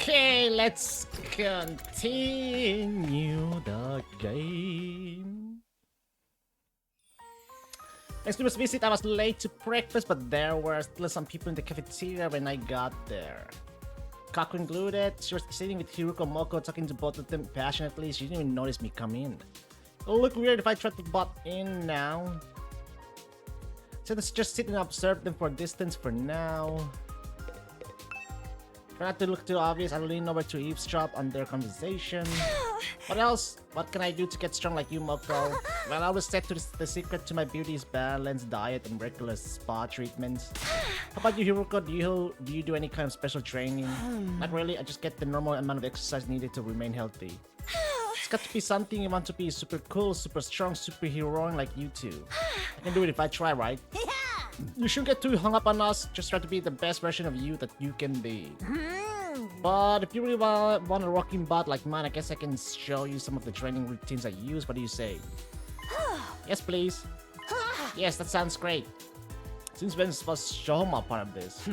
Okay, let's continue the game. Next to this visit, I was late to breakfast, but there were still some people in the cafeteria when I got there. Kaku included. She was sitting with Hiruko Moko, talking to both of them passionately. She didn't even notice me come in. It'll look weird if I try to butt in now. So let's just sit and observe them for a distance for now. Try not to look too obvious. I'll lean over to eavesdrop on their conversation. What else? What can I do to get strong like you, Moko? Well, I was set to the secret to my beauty is balanced diet and regular spa treatments. How about you, Hiruko? Do you do any kind of special training? Not really. I just get the normal amount of exercise needed to remain healthy. It's got to be something you want to be super cool, super strong, super heroic like you two. I can do it if I try, right? You shouldn't get too hung up on us. Just try to be the best version of you that you can be. But if you really want a rocking butt like mine, I guess I can show you some of the training routines I use. What do you say? Yes, please. Yes, that sounds great. Since when was Shohoma part of this?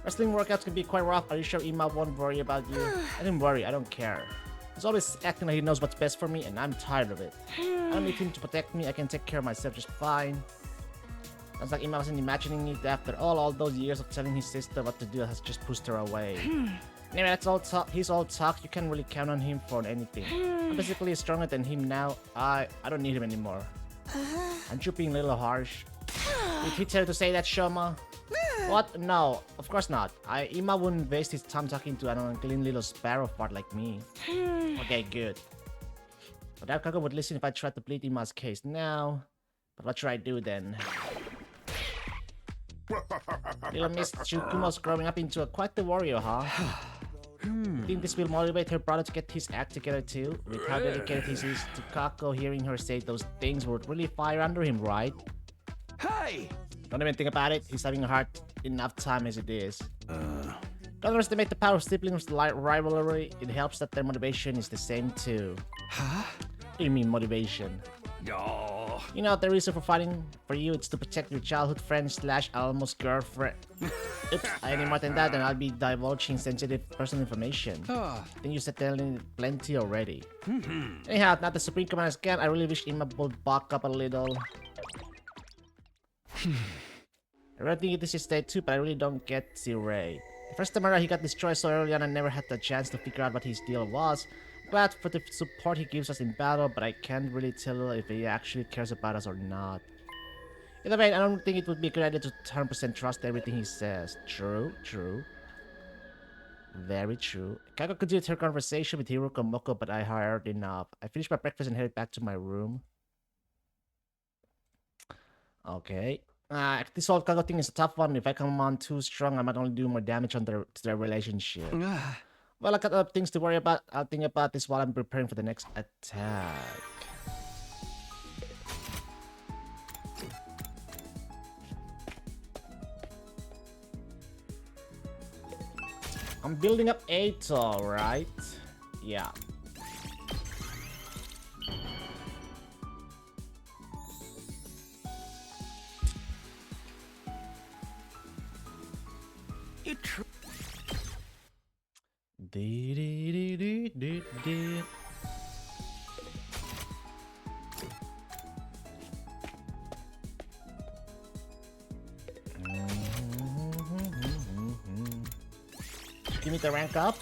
Wrestling workouts can be quite rough. Are you sure Ima won't worry about you? I didn't worry. I don't care. He's always acting like he knows what's best for me, and I'm tired of it. I don't need him to protect me. I can take care of myself just fine. Sounds like Ima wasn't imagining it after all those years of telling his sister what to do has just pushed her away. Anyway, that's all talk. He's all talk. You can't really count on him for anything. I'm basically stronger than him now. I don't need him anymore. Aren't you being a little harsh? Did he tell you to say that, Shoma? What? No, of course not. Ima wouldn't waste his time talking to an unclean little sparrow fart like me. Okay, good. But that Kaku would listen if I tried to plead Ima's case now. But what should I do then? Little Miss Tsukumo's growing up into quite the warrior, huh? Think this will motivate her brother to get his act together too? With how dedicated he is to Kako, hearing her say those things would really fire under him, right? Hey! Don't even think about it. He's having a hard enough time as it is. Don't underestimate the power of siblings' rivalry. It helps that their motivation is the same too. Huh? What do you mean motivation? Oh. You know, the reason for fighting for you is to protect your childhood friend / almost girlfriend. Oops, any more than that, then I'll be divulging sensitive personal information. Then you said telling plenty already. Anyhow, not the Supreme Commander scan. I really wish Ima would back up a little. I really think this is day 2, but I really don't get Z-Ray. The first time around, he got destroyed so early on, I never had the chance to figure out what his deal was. Glad for the support he gives us in battle, but I can't really tell if he actually cares about us or not. Either way, I don't think it would be a good idea to 100% trust everything he says. True. Very true. Kako continued her conversation with Hiruko Moko, but I heard enough. I finished my breakfast and headed back to my room. Okay. This whole Kako thing is a tough one. If I come on too strong, I might only do more damage to their relationship. Well, I got other things to worry about. I'll think about this while I'm preparing for the next attack. I'm building up Ato, right? Yeah. Give me the rank up.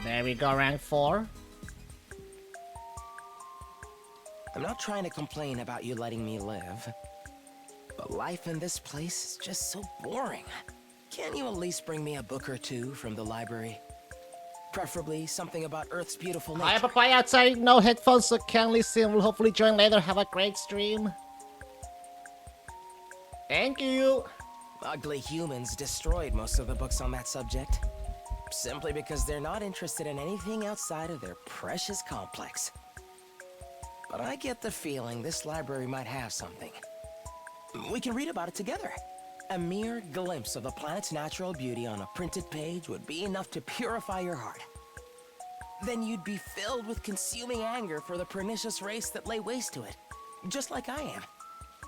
There we go, rank 4. I'm not trying to complain about you letting me live, but life in this place is just so boring. Can't you at least bring me a book or two from the library? Preferably something about Earth's beautiful nature. I have a papaya outside, no headphones, so can't listen. We'll hopefully join later. Have a great stream. Thank you. Ugly humans destroyed most of the books on that subject, simply because they're not interested in anything outside of their precious complex. But I get the feeling this library might have something. We can read about it together. A mere glimpse of the planet's natural beauty on a printed page would be enough to purify your heart. Then you'd be filled with consuming anger for the pernicious race that lay waste to it. just like I am.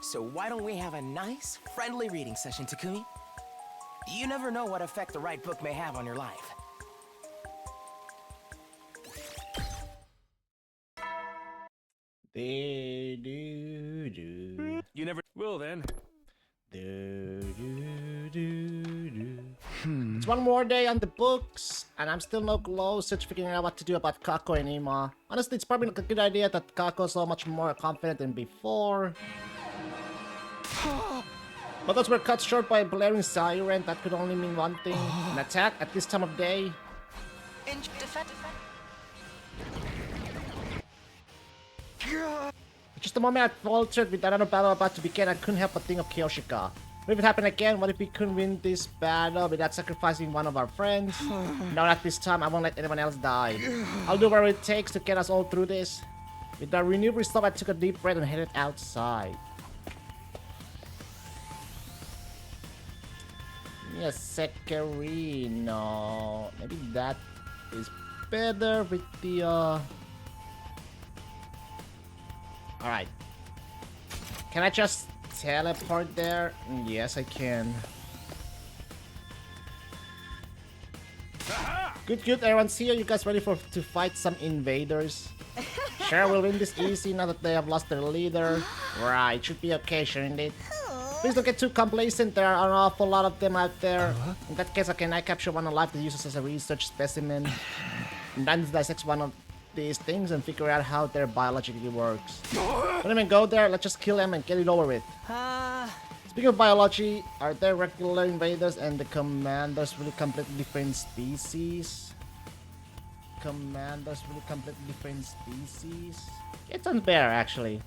So why don't we have a nice, friendly reading session, Takumi? You never know what effect the right book may have on your life. You never will then. It's one more day on the books, and I'm still no closer to figuring out what to do about Kako and Ima. Honestly, it's probably a good idea that Kako's so much more confident than before. But those were cut short by a blaring siren. That could only mean one thing: an attack at this time of day. Just the moment I faltered with another battle about to begin, I couldn't help but think of Kyoshika. What if it happened again? What if we couldn't win this battle without sacrificing one of our friends? No, not this time. I won't let anyone else die. I'll do whatever it takes to get us all through this. With our renewed resolve, I took a deep breath and headed outside. Yes, Sekerino. Maybe that is better with the Alright. Can I just teleport there? Yes, I can. Good, everyone's here. You guys ready to fight some invaders? Sure, we'll win this easy now that they have lost their leader. Right, should be okay, shouldn't it? Please don't get too complacent. There are an awful lot of them out there. In that case, can I capture one alive to use this as a research specimen? And then dissect one of these things and figure out how their biologically works. Don't even go there, let's just kill them and get it over with. Speaking of biology, are there regular invaders and the commanders really completely different species? Commanders really completely different species? It's unfair, actually.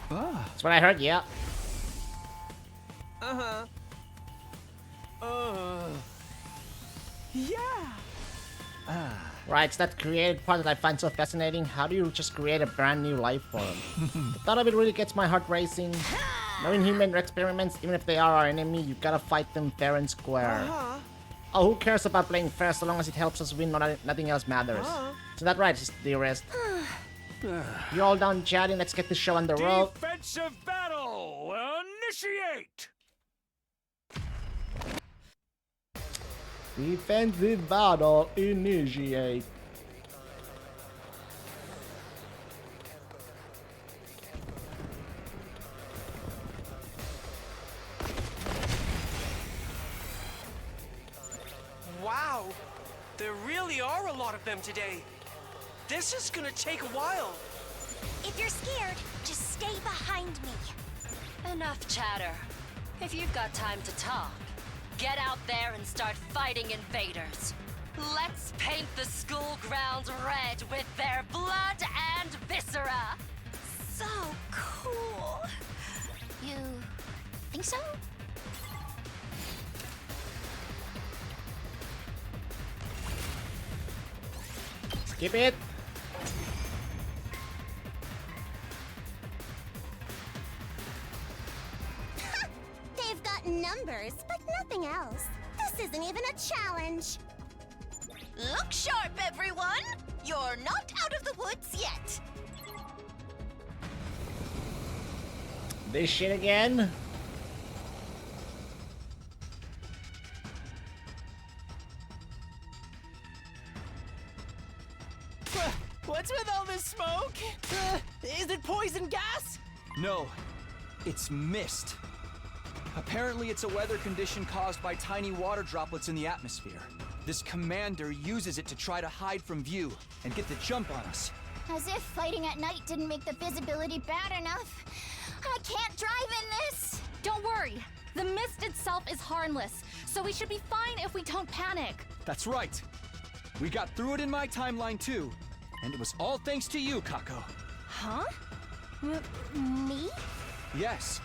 That's what I heard, yeah. Yeah. Right, it's that creative part that I find so fascinating. How do you just create a brand new life form? The thought of it really gets my heart racing. Knowing human experiments, even if they are our enemy, you gotta fight them fair and square. Oh, who cares about playing fair so long as it helps us win? Nothing else matters. So that right, dearest. You all done chatting? Let's get this show on the road. Defensive battle! Initiate! Defensive battle initiate. Wow, there really are a lot of them today. This is gonna take a while. If you're scared, just stay behind me. Enough chatter. If you've got time to talk, get out there and start fighting invaders. Let's paint the school grounds red with their blood and viscera. So cool. You think so? Skip it. They've got numbers, but nothing else. This isn't even a challenge. Look sharp, everyone! You're not out of the woods yet. This shit again. What's with all this smoke? Is it poison gas? No, it's mist. Apparently it's a weather condition caused by tiny water droplets in the atmosphere. This commander uses it to try to hide from view and get the jump on us. As if fighting at night didn't make the visibility bad enough. I can't drive in this. Don't worry. The mist itself is harmless, so we should be fine if we don't panic. That's right. We got through it in my timeline too. And it was all thanks to you, Kako. Huh? Me? Yes.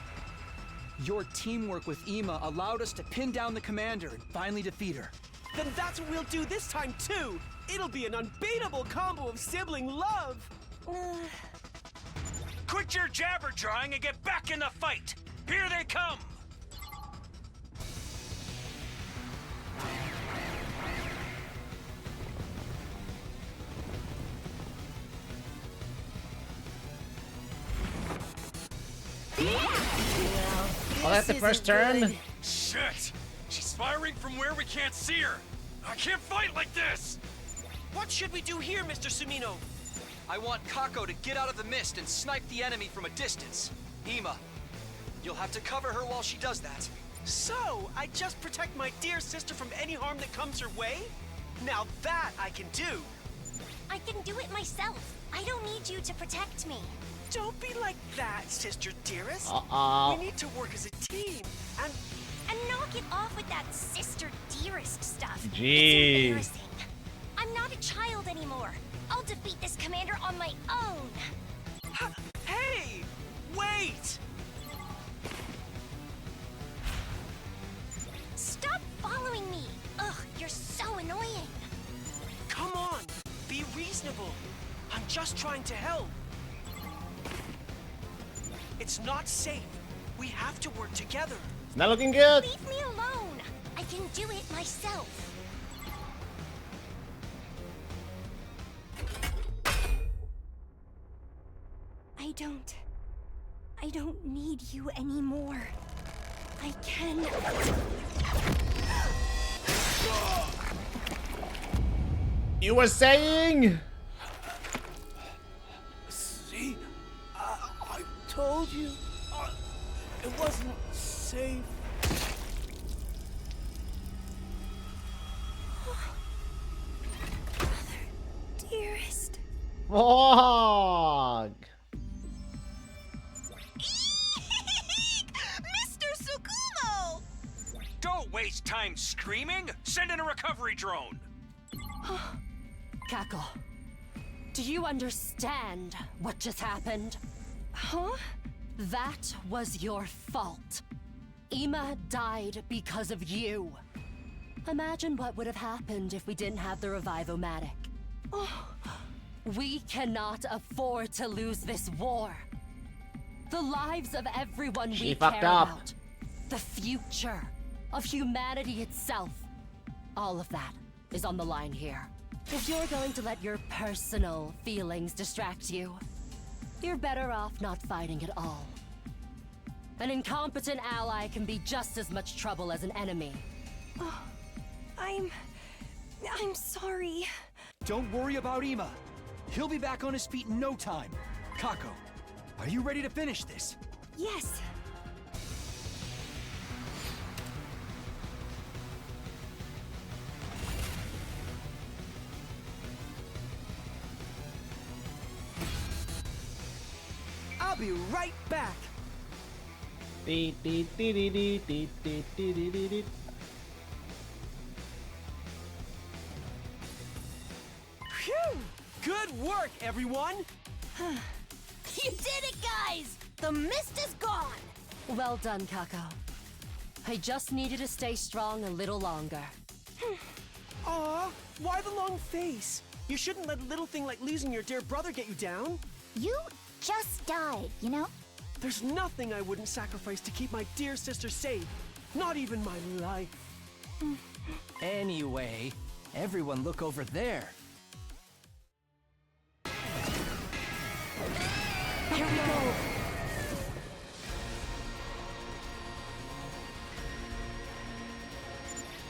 Your teamwork with Ima allowed us to pin down the commander and finally defeat her. Then that's what we'll do this time too. It'll be an unbeatable combo of sibling love. Quit your jabber jawing and get back in the fight! Here they come! that the first turn? Shit! She's firing from where we can't see her. I can't fight like this. What should we do here, Mr. Sumino? I want Kako to get out of the mist and snipe the enemy from a distance. Ima, you'll have to cover her while she does that. So, I just protect my dear sister from any harm that comes her way? Now that I can do. I can do it myself. I don't need you to protect me. Don't be like that, sister dearest. Uh-oh. We need to work as a team. And knock it off with that sister dearest stuff. Jeez. It's embarrassing. I'm not a child anymore. I'll defeat this commander on my own. Hey! Wait! Stop following me. Ugh, you're so annoying. Come on, be reasonable. I'm just trying to help. It's not safe. We have to work together. It's not looking good. Leave me alone. I can do it myself. I don't need you anymore. I can... You were saying? See? I told you. It wasn't safe. Dearest. Frog. Mr. Tsukumo! Don't waste time screaming. Send in a recovery drone. Kako, do you understand what just happened? Huh? That was your fault. Ima died because of you. Imagine what would have happened if we didn't have the Revive-O-Matic. We cannot afford to lose this war. The lives of everyone She we fucked care up. about. The future of humanity itself. All of that is on the line here. If you're going to let your personal feelings distract you, you're better off not fighting at all. An incompetent ally can be just as much trouble as an enemy. I'm sorry. Don't worry about Ima. He'll be back on his feet in no time. Kako, are you ready to finish this? Yes. I'll be right back. Dee, dee, dee, dee, dee, dee, dee, dee, dee, dee, dee. Phew! Good work, everyone! You did it, guys! The mist is gone! Well done, Kako. I just need you to stay strong a little longer. Aw, why the long face? You shouldn't let a little thing like losing your dear brother get you down. You just died, you know? There's nothing I wouldn't sacrifice to keep my dear sister safe. Not even my life. Anyway, everyone look over there. Here we go!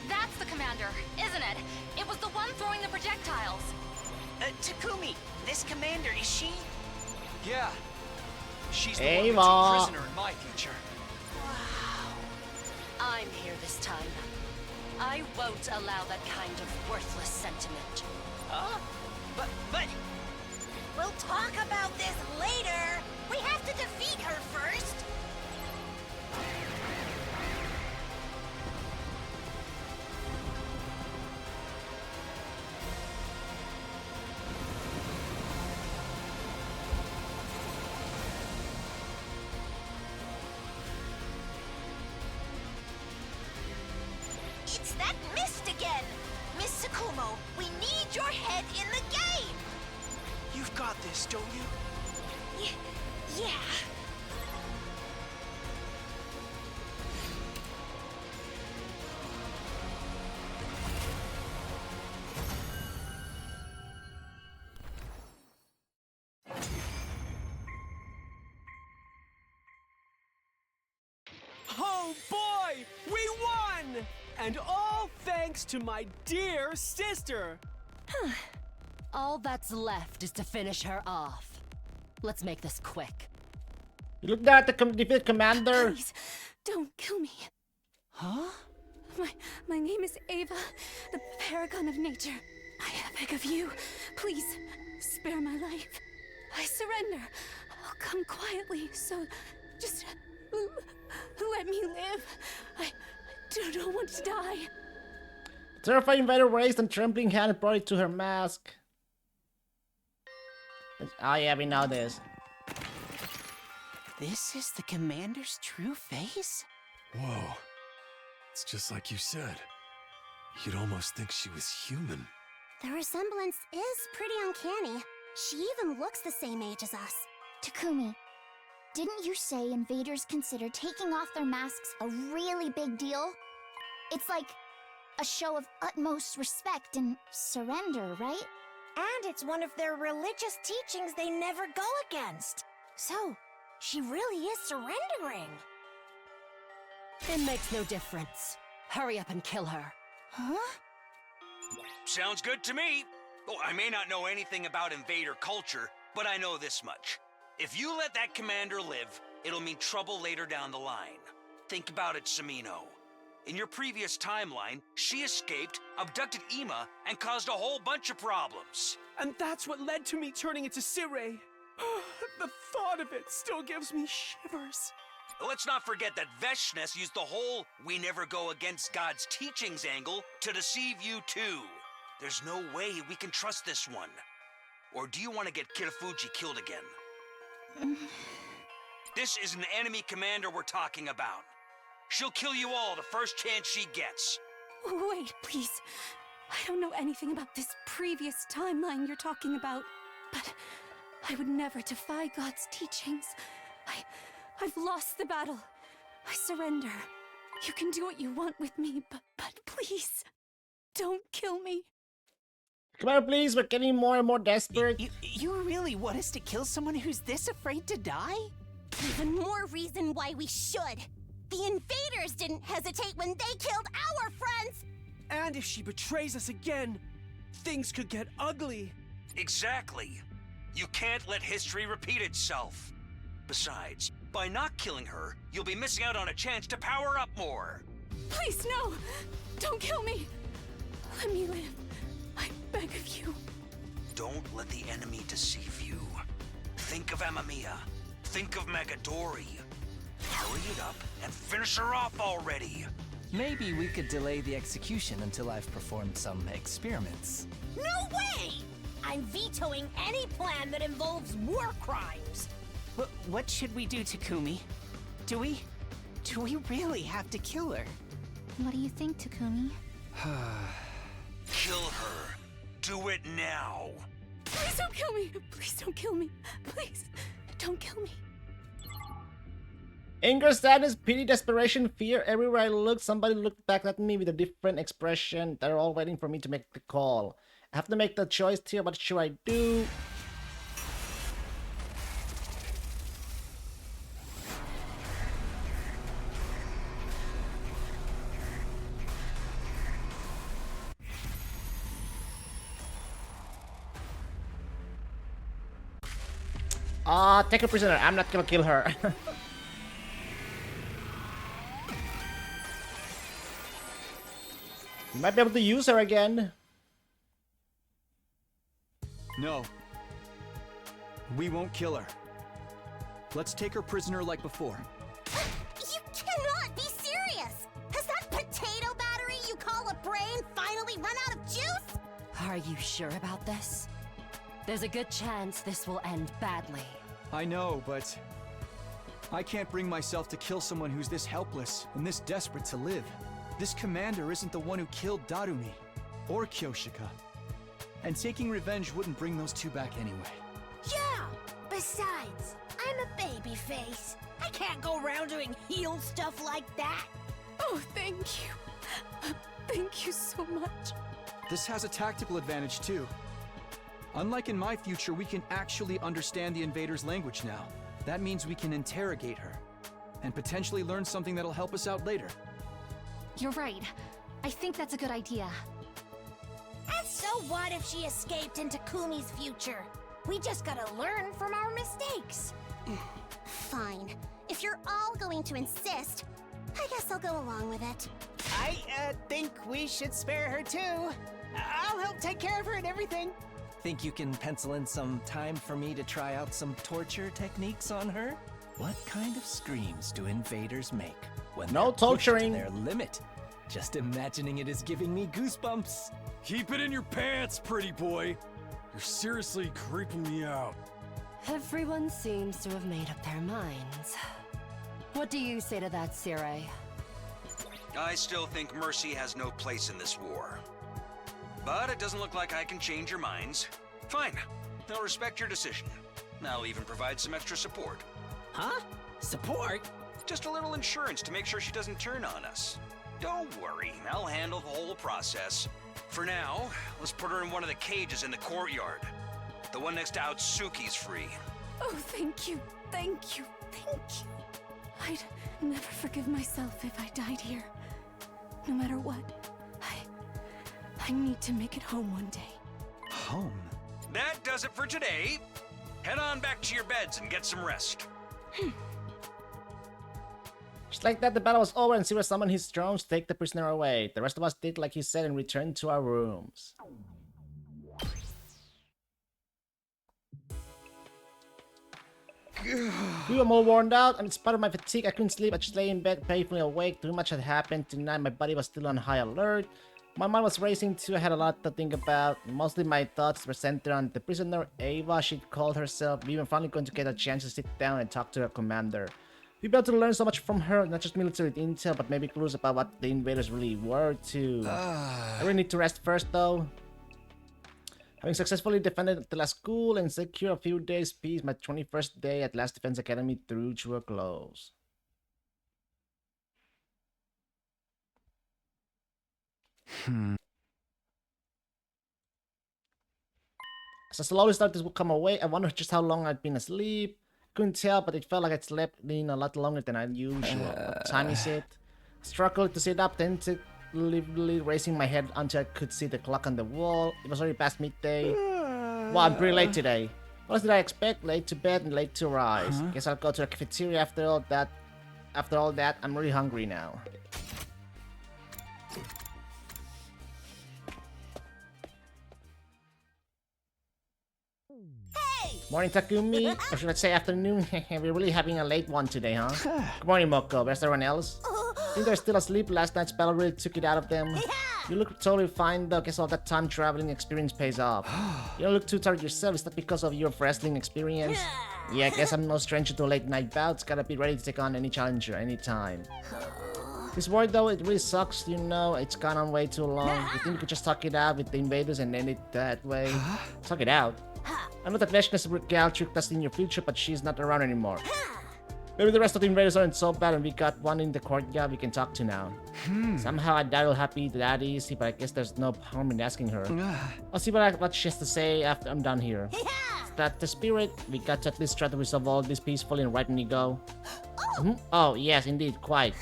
That's the commander, isn't it? It was the one throwing the projectiles. Takumi, this commander, is she? Yeah. She's the Ava. one who's a prisoner in my future. I'm here this time. I won't allow that kind of worthless sentiment. Huh? But... We'll talk about this later! We have to defeat her first! It's that mist again! Miss Tsukumo, we need your head in the game! You've got this, don't you? Yeah. And all thanks to my dear sister. All that's left is to finish her off. Let's make this quick. You look down at the defeated commander. Please, don't kill me. Huh? My name is Ava, the paragon of nature. I beg of you, please, spare my life. I surrender. I'll come quietly, so just let me live. I don't want to die. Terrified invader raised a trembling hand and brought it to her mask. Oh yeah, we know this. This is the commander's true face? Whoa. It's just like you said. You'd almost think she was human. The resemblance is pretty uncanny. She even looks the same age as us. Takumi, didn't you say invaders consider taking off their masks a really big deal? It's like a show of utmost respect and surrender, right? And it's one of their religious teachings they never go against. So, she really is surrendering. It makes no difference. Hurry up and kill her. Huh? Sounds good to me. Oh, I may not know anything about invader culture, but I know this much. If you let that commander live, it'll mean trouble later down the line. Think about it, Samino. In your previous timeline, she escaped, abducted Ima, and caused a whole bunch of problems. And that's what led to me turning into Sirei. The thought of it still gives me shivers. Let's not forget that Veshness used the whole "we never go against God's teachings" angle to deceive you too. There's no way we can trust this one. Or do you want to get Kirafuji killed again? This is an enemy commander we're talking about. She'll kill you all the first chance she gets. Wait, please. I don't know anything about this previous timeline you're talking about, but I would never defy God's teachings. I've lost the battle. I surrender. You can do what you want with me, but please, don't kill me. Come on, please, we're getting more and more desperate. You really want us to kill someone who's this afraid to die? Even more reason why we should. The invaders didn't hesitate when they killed our friends. And if she betrays us again, things could get ugly. Exactly. You can't let history repeat itself. Besides, by not killing her, you'll be missing out on a chance to power up more. Please, no! Don't kill me! Let me live. I beg of you. Don't let the enemy deceive you. Think of Amamiya. Think of Megadori. Hurry it up and finish her off already. Maybe we could delay the execution until I've performed some experiments. No way! I'm vetoing any plan that involves war crimes. What should we do, Takumi? Do we really have to kill her? What do you think, Takumi? Kill her. Do it now. Please don't kill me! Please don't kill me! Please, don't kill me. Anger, sadness, pity, desperation, fear. Everywhere I looked, somebody looked back at me with a different expression. They're all waiting for me to make the call. I have to make the choice here. What should I do? Take her prisoner. I'm not gonna kill her. You might be able to use her again. No. We won't kill her. Let's take her prisoner like before. You cannot be serious! Has that potato battery you call a brain finally run out of juice? Are you sure about this? There's a good chance this will end badly. I know, but I can't bring myself to kill someone who's this helpless and this desperate to live. This commander isn't the one who killed Darumi or Kyoshika. And taking revenge wouldn't bring those two back anyway. Yeah! Besides, I'm a baby face. I can't go around doing heel stuff like that. Oh, thank you. Thank you so much. This has a tactical advantage too. Unlike in my future, we can actually understand the invader's language now. That means we can interrogate her and potentially learn something that'll help us out later. You're right. I think that's a good idea. And so what if she escaped into Kumi's future? We just gotta learn from our mistakes. Fine. If you're all going to insist, I guess I'll go along with it. I think we should spare her too. I'll help take care of her and everything. Think you can pencil in some time for me to try out some torture techniques on her? What kind of screams do invaders make when No they're pushed torturing. to their limit? Just imagining it is giving me goosebumps. Keep it in your pants, pretty boy. You're seriously creeping me out. Everyone seems to have made up their minds. What do you say to that, Sirei? I still think mercy has no place in this war. But it doesn't look like I can change your minds. Fine. I'll respect your decision. I'll even provide some extra support. Huh? Support? Just a little insurance to make sure she doesn't turn on us. Don't worry, I'll handle the whole process. For now, let's put her in one of the cages in the courtyard. The one next to Outsuki's free. Oh, thank you, thank you, thank you. I'd never forgive myself if I died here. No matter what, I need to make it home one day. Home? That does it for today. Head on back to your beds and get some rest. Just like that, the battle was over and Sirei summoned his drones to take the prisoner away. The rest of us did like he said and returned to our rooms. We were more worn out, and in spite of my fatigue, I couldn't sleep. I just lay in bed, painfully awake. Too much had happened tonight. My body was still on high alert. My mind was racing too. I had a lot to think about. Mostly my thoughts were centered on the prisoner, Ava, she'd called herself. We were finally going to get a chance to sit down and talk to her commander. We'd be able to learn so much from her, not just military intel, but maybe clues about what the invaders really were too. I really need to rest first though. Having successfully defended the last school and secured a few days' peace, my 21st day at Last Defense Academy drew to a close. As I slowly started to come awake, I wondered just how long I'd been asleep. Couldn't tell, but it felt like I'd slept in a lot longer than usual. What time is it? Struggled to sit up, tentatively raising my head until I could see the clock on the wall. It was already past midday. Wow, I'm pretty late today. What else did I expect? Late to bed and late to rise. Guess I'll go to the cafeteria after all that. After all that, I'm really hungry now. Morning, Takumi. Or should I say afternoon? We're really having a late one today, huh? Good morning, Moko. Where's everyone else? Think they're still asleep. Last night's battle really took it out of them. You look totally fine, though. Guess all that time traveling experience pays off. You don't look too tired yourself. Is that because of your wrestling experience? Yeah, I guess I'm no stranger to late night bouts. Gotta be ready to take on any challenger anytime. This war, though, it really sucks, you know. It's gone on way too long. You think we could just talk it out with the invaders and end it that way? Talk it out? I know that Veshna's gal tricked us in your future, but she's not around anymore. Maybe the rest of the invaders aren't so bad and we got one in the courtyard we can talk to now. Somehow I doubt how happy that is, but I guess there's no harm in asking her. I'll see what she has to say after I'm done here. Is that the spirit? We got to at least try to resolve all this peacefully and right when you go. Oh, yes, indeed, quite.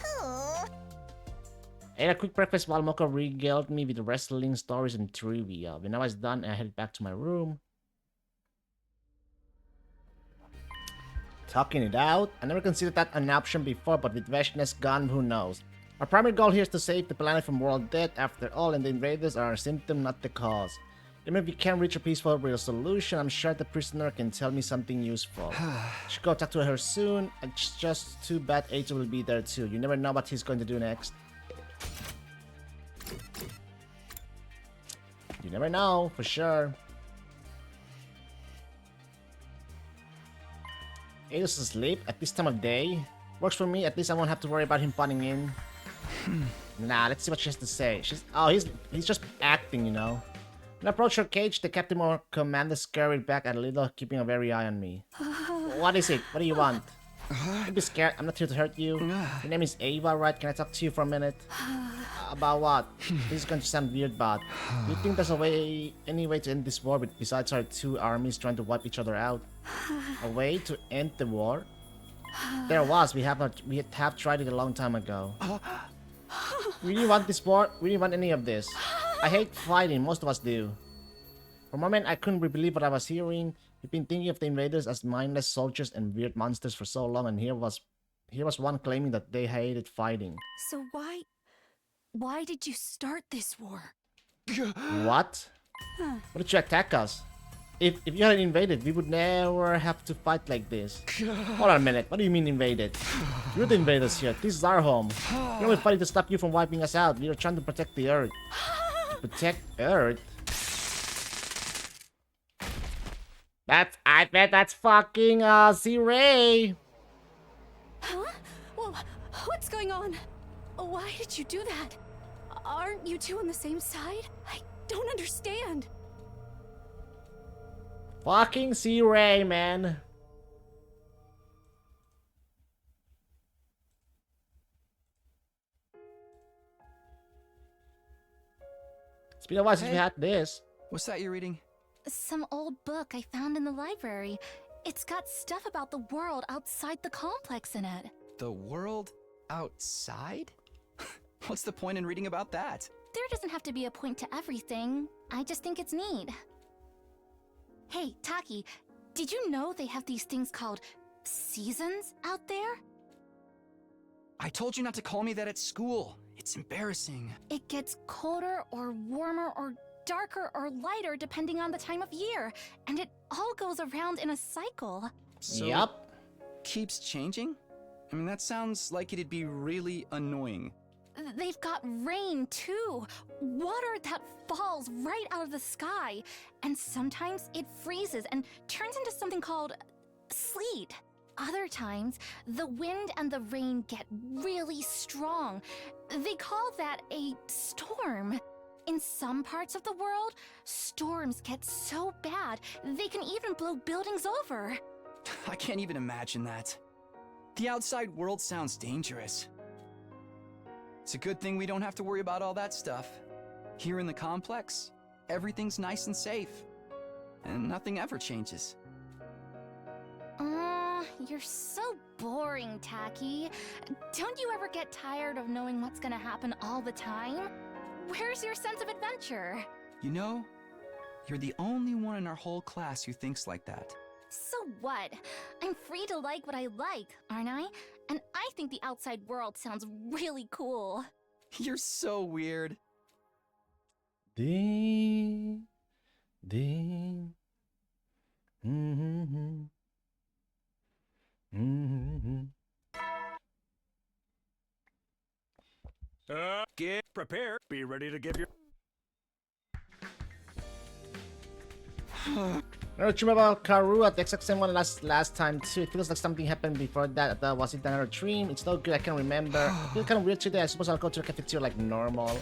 I ate a quick breakfast while Moko regaled me with wrestling stories and trivia. When I was done, I headed back to my room. Talking it out? I never considered that an option before, but with Veshna's gone, who knows? Our primary goal here is to save the planet from world death after all, and the invaders are a symptom, not the cause. Even if we can't reach a peaceful resolution, I'm sure the prisoner can tell me something useful. Should go talk to her soon. It's just too bad Eito will be there too. You never know what he's going to do next. You never know, for sure. Eito's asleep at this time of day. Works for me, at least I won't have to worry about him putting in. Nah, let's see what she has to say. He's just acting, you know. When I approached her cage, the captain or commander scurried back a little, keeping a wary eye on me. What is it? What do you want? Don't be scared, I'm not here to hurt you. Your name is Ava, right? Can I talk to you for a minute? About what? This is going to sound weird, but do you think there's any way to end this war besides our two armies trying to wipe each other out? A way to end the war? There was. We have tried it a long time ago. We didn't want this part. We didn't want any of this. I hate fighting. Most of us do. For a moment, I couldn't believe what I was hearing. We've been thinking of the invaders as mindless soldiers and weird monsters for so long, and here was one claiming that they hated fighting. So why did you start this war? What? Why did you attack us? If you hadn't invaded, we would never have to fight like this. Hold on a minute. What do you mean invaded? You're the invaders here. This is our home. We're only fighting to stop you from wiping us out. We are trying to protect the Earth. Protect Earth? I bet that's fucking Z-Ray. Huh? Well, what's going on? Why did you do that? Aren't you two on the same side? I don't understand. Fucking Z-Ray, man. It's been a while since we had this. What's that you're reading? Some old book I found in the library. It's got stuff about the world outside the complex in it. The world outside? What's the point in reading about that? There doesn't have to be a point to everything. I just think it's neat. Hey, Taki, did you know they have these things called seasons out there? I told you not to call me that at school. It's embarrassing. It gets colder or warmer or darker or lighter depending on the time of year, and it all goes around in a cycle. So Yup. Keeps changing? I mean, that sounds like it'd be really annoying. They've got rain too, water that falls right out of the sky, and sometimes it freezes and turns into something called sleet. Other times, the wind and the rain get really strong. They call that a storm. In some parts of the world, storms get so bad, they can even blow buildings over. I can't even imagine that. The outside world sounds dangerous. It's a good thing we don't have to worry about all that stuff. Here in the complex, everything's nice and safe. And nothing ever changes. You're so boring, Taki. Don't you ever get tired of knowing what's gonna happen all the time? Where's your sense of adventure? You know, you're the only one in our whole class who thinks like that. So what? I'm free to like what I like, aren't I? And I think the outside world sounds really cool. You're so weird. Ding. Ding. Mm-hmm. Mm-hmm. Get prepared. Be ready to give your... Don't you remember about Karu at the exact same one last time too? It feels like something happened before that. Was it another dream? It's no good, I can't remember. I feel kind of weird today. I suppose I'll go to the cafeteria like normal.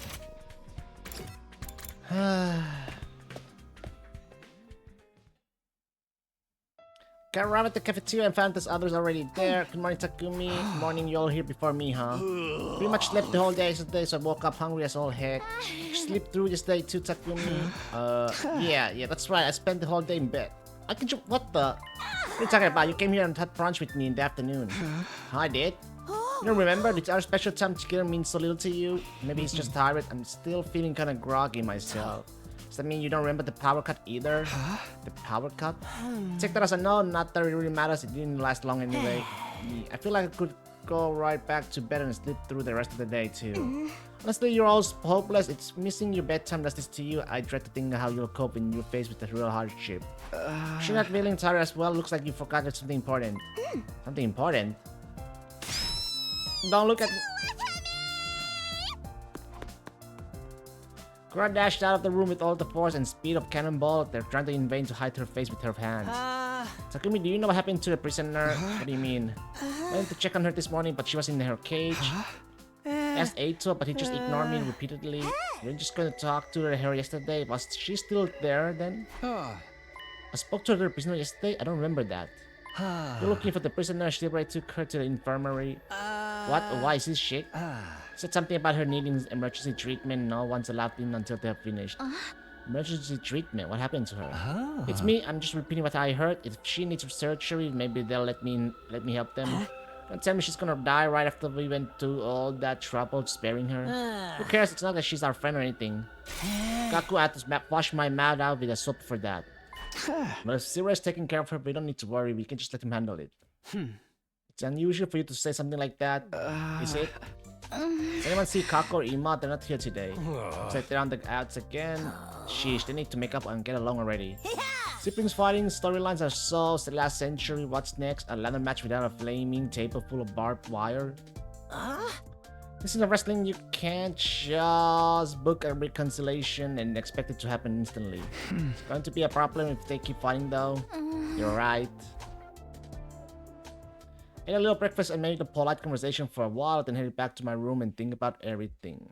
Got around at the cafeteria and found there's others already there. Good morning, Takumi. Good morning, you all here before me, huh? Pretty much slept the whole day yesterday, so I woke up hungry as all heck. Sleep through this day too, Takumi. Yeah, that's right. I spent the whole day in bed. I can you... What the? What are you talking about? You came here and had brunch with me in the afternoon. I did. You don't remember? Did our special time together mean so little to you? Maybe he's just tired. I'm still feeling kind of groggy myself. Does that mean you don't remember the power cut either? The power cut? Take that as a no, not that it really matters. It didn't last long anyway. I feel like I could go right back to bed and sleep through the rest of the day too. Honestly, you're all hopeless. It's missing your bedtime does this to you. I dread to think how you'll cope when you're faced with a real hardship. You're not feeling tired as well. Looks like you forgot something important. Something important? Don't look at me. Kura dashed out of the room with all the force and speed of cannonball. They're trying to in vain to hide her face with her hands. Takumi, do you know what happened to the prisoner? What do you mean? I went to check on her this morning, but she was in her cage. I asked Eito, but he just ignored me repeatedly. You were just going to talk to her yesterday. Was she still there then? I spoke to the prisoner yesterday. I don't remember that. You're looking for the prisoner. Shibuya took her to the infirmary. What? Why is this shit? Said something about her needing emergency treatment. No one's allowed in until they're finished. Emergency treatment? What happened to her? It's me. I'm just repeating what I heard. If she needs surgery, maybe they'll let me help them. Don't tell me she's gonna die right after we went to all that trouble sparing her. Who cares? It's not that she's our friend or anything. Kaku had to wash my mouth out with a soap for that. But if Zero is taking care of her, we don't need to worry. We can just let him handle it. It's unusual for you to say something like that, is it? Does anyone see Kaku or Ima? They're not here today. Looks like they're on the outs again. Sheesh, they need to make up and get along already. Siblings fighting storylines are so the last century. What's next? A ladder match without a flaming table full of barbed wire? This is a wrestling, you can't just book a reconciliation and expect it to happen instantly. It's going to be a problem if they keep fighting though. You're right. Ate a little breakfast and made a polite conversation for a while, then headed back to my room and think about everything.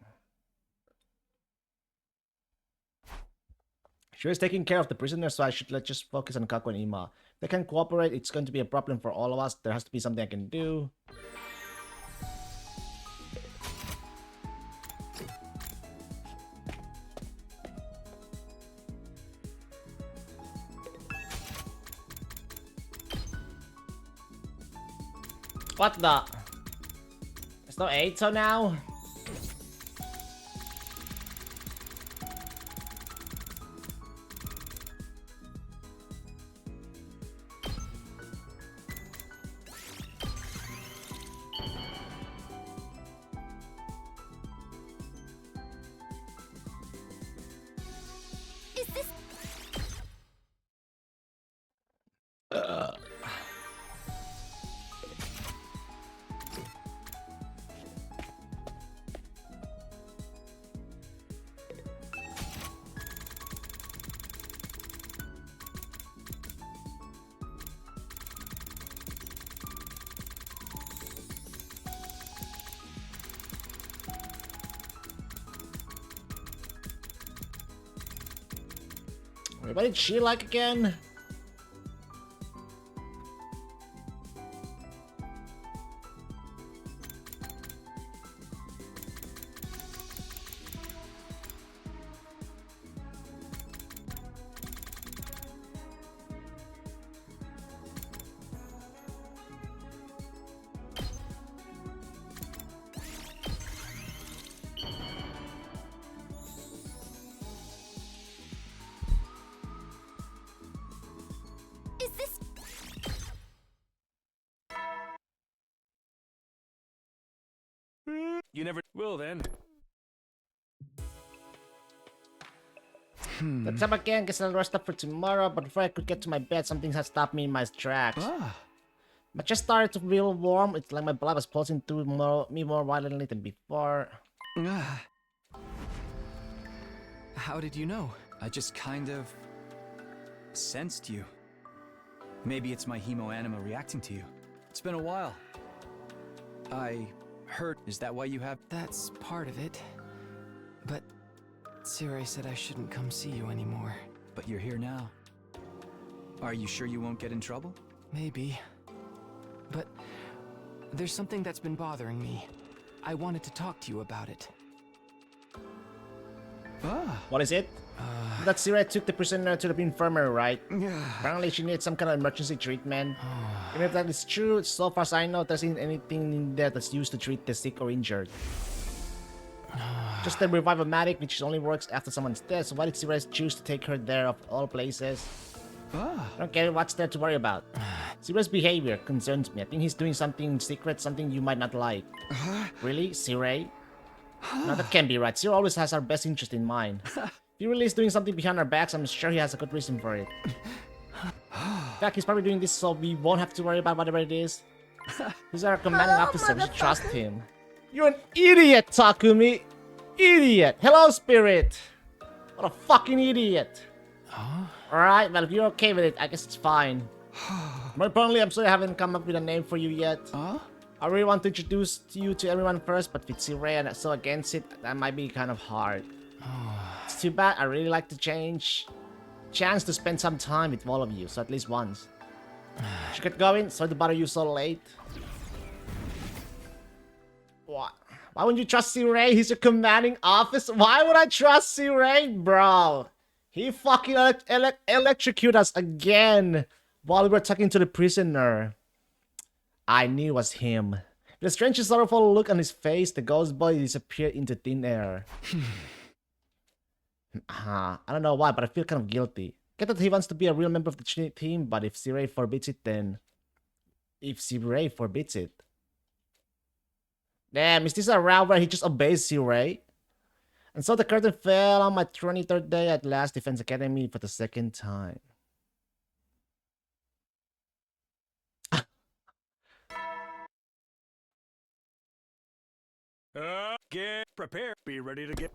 Sure is taking care of the prisoner, so I should just focus on Kaku and Ima. If they can cooperate, it's going to be a problem for all of us. There has to be something I can do. What the? There's no Eito now? Is this... What did she like again? Is this... You never will then. Let's have again. Guess I'll rest up for tomorrow. But before I could get to my bed, something has stopped me in my tracks. My chest started to feel warm. It's like my blood was pulsing through me more violently than before. How did you know? I just kind of sensed you. Maybe it's my hemo anima reacting to you. It's been a while. I heard. Is that why you have? That's part of it. But Tsirei said I shouldn't come see you anymore. But you're here now. Are you sure you won't get in trouble? Maybe. But there's something that's been bothering me. I wanted to talk to you about it. What is it? That Tsirei took the prisoner to the infirmary, right? Apparently she needs some kind of emergency treatment. And if that is true, so far as I know, there isn't anything in there that's used to treat the sick or injured. Just the Revive-O-Matic, which only works after someone's dead, so why did Tsirei choose to take her there of all places? I don't get it, what's there to worry about? Tsirei's behavior concerns me. I think he's doing something secret, something you might not like. Really? Tsirei? No, that can't be right. Tsirei always has our best interest in mind. If he really is doing something behind our backs, I'm sure he has a good reason for it. In fact, he's probably doing this so we won't have to worry about whatever it is. He's our commanding officer, we should trust him. You're an idiot, Takumi! Idiot! Hello, Spirit! What a fucking idiot! Alright, well, if you're okay with it, I guess it's fine. More importantly, I'm sorry I haven't come up with a name for you yet. I really want to introduce you to everyone first, but with Tsirei and so against it, that might be kind of hard. It's too bad, I really like to chance to spend some time with all of you, so at least once. Should get going, sorry to bother you so late. What? Why wouldn't you trust Tsirei? He's your commanding officer. Why would I trust Tsirei, bro? He fucking electrocuted us again while we were talking to the prisoner. I knew it was him. With a strange and sorrowful look on his face, the ghost boy disappeared into thin air. I don't know why, but I feel kind of guilty. Get that he wants to be a real member of the team, but if Sirei forbids it, then... If Sirei forbids it... Damn, is this a round where he just obeys Sirei? And so the curtain fell on my 23rd day at Last Defense Academy for the second time. Get prepared. Be ready to get...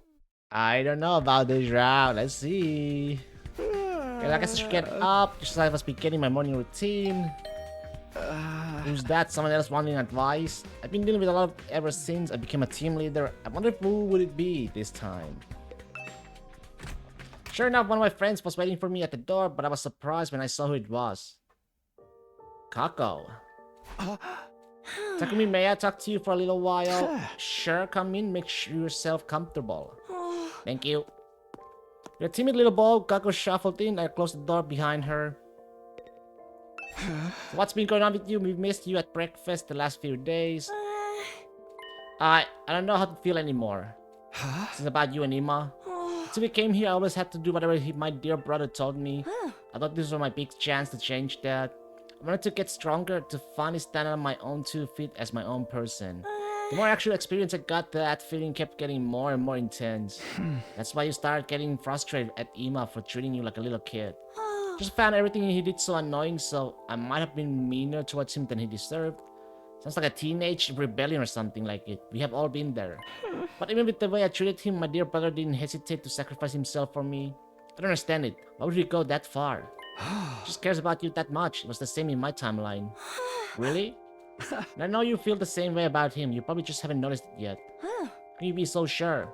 I don't know about this round. Let's see. Okay, I guess I should get up, just as I must be getting my morning routine. Who's that? Someone else wanting advice? I've been dealing with a lot ever since I became a team leader. I wonder who would it be this time? Sure enough, one of my friends was waiting for me at the door, but I was surprised when I saw who it was. Kako. Takumi, may I talk to you for a little while? Sure, come in, make yourself comfortable. Thank you. Your timid little ball, Kako shuffled in. I closed the door behind her. So what's been going on with you? We've missed you at breakfast the last few days. I don't know how to feel anymore. This is about you and Ima. Since we came here, I always had to do whatever my dear brother told me. I thought this was my big chance to change that. I wanted to get stronger, to finally stand on my own 2 feet as my own person. The more actual experience I got, that feeling kept getting more and more intense. That's why you started getting frustrated at Ima for treating you like a little kid. Just found everything he did so annoying, so I might have been meaner towards him than he deserved. Sounds like a teenage rebellion or something like it. We have all been there. But even with the way I treated him, my dear brother didn't hesitate to sacrifice himself for me. I don't understand it. Why would he go that far? He just cares about you that much. It was the same in my timeline. Really? And I know you feel the same way about him. You probably just haven't noticed it yet. How can you be so sure?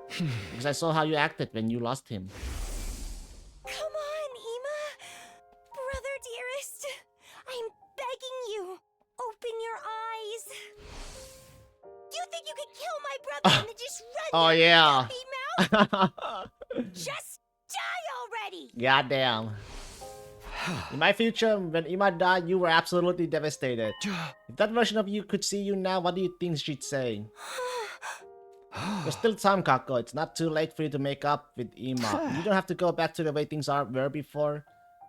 Because I saw how you acted when you lost him. Come on, Ima. Brother dearest. I'm begging you. Open your eyes. You think you could kill my brother and then just run Oh yeah. Just die already. Goddamn. In my future, when Ima died, you were absolutely devastated. If that version of you could see you now, what do you think she'd say? There's still time, Kako. It's not too late for you to make up with Ima. You don't have to go back to the way things were before.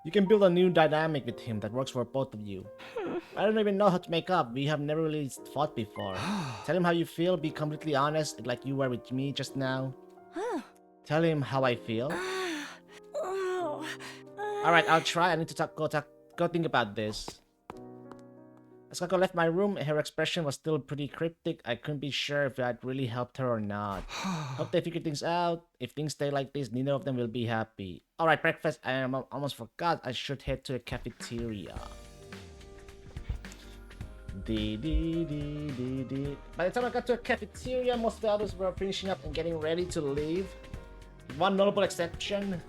You can build a new dynamic with him that works for both of you. I don't even know how to make up. We have never really fought before. Tell him how you feel. Be completely honest, like you were with me just now. Tell him how I feel. Alright, I'll try. I need to go think about this. As Kako left my room, her expression was still pretty cryptic. I couldn't be sure if that really helped her or not. Hope they figure things out. If things stay like this, neither of them will be happy. Alright, breakfast. I almost forgot. I should head to a cafeteria. By the time I got to a cafeteria, most of the others were finishing up and getting ready to leave. One notable exception.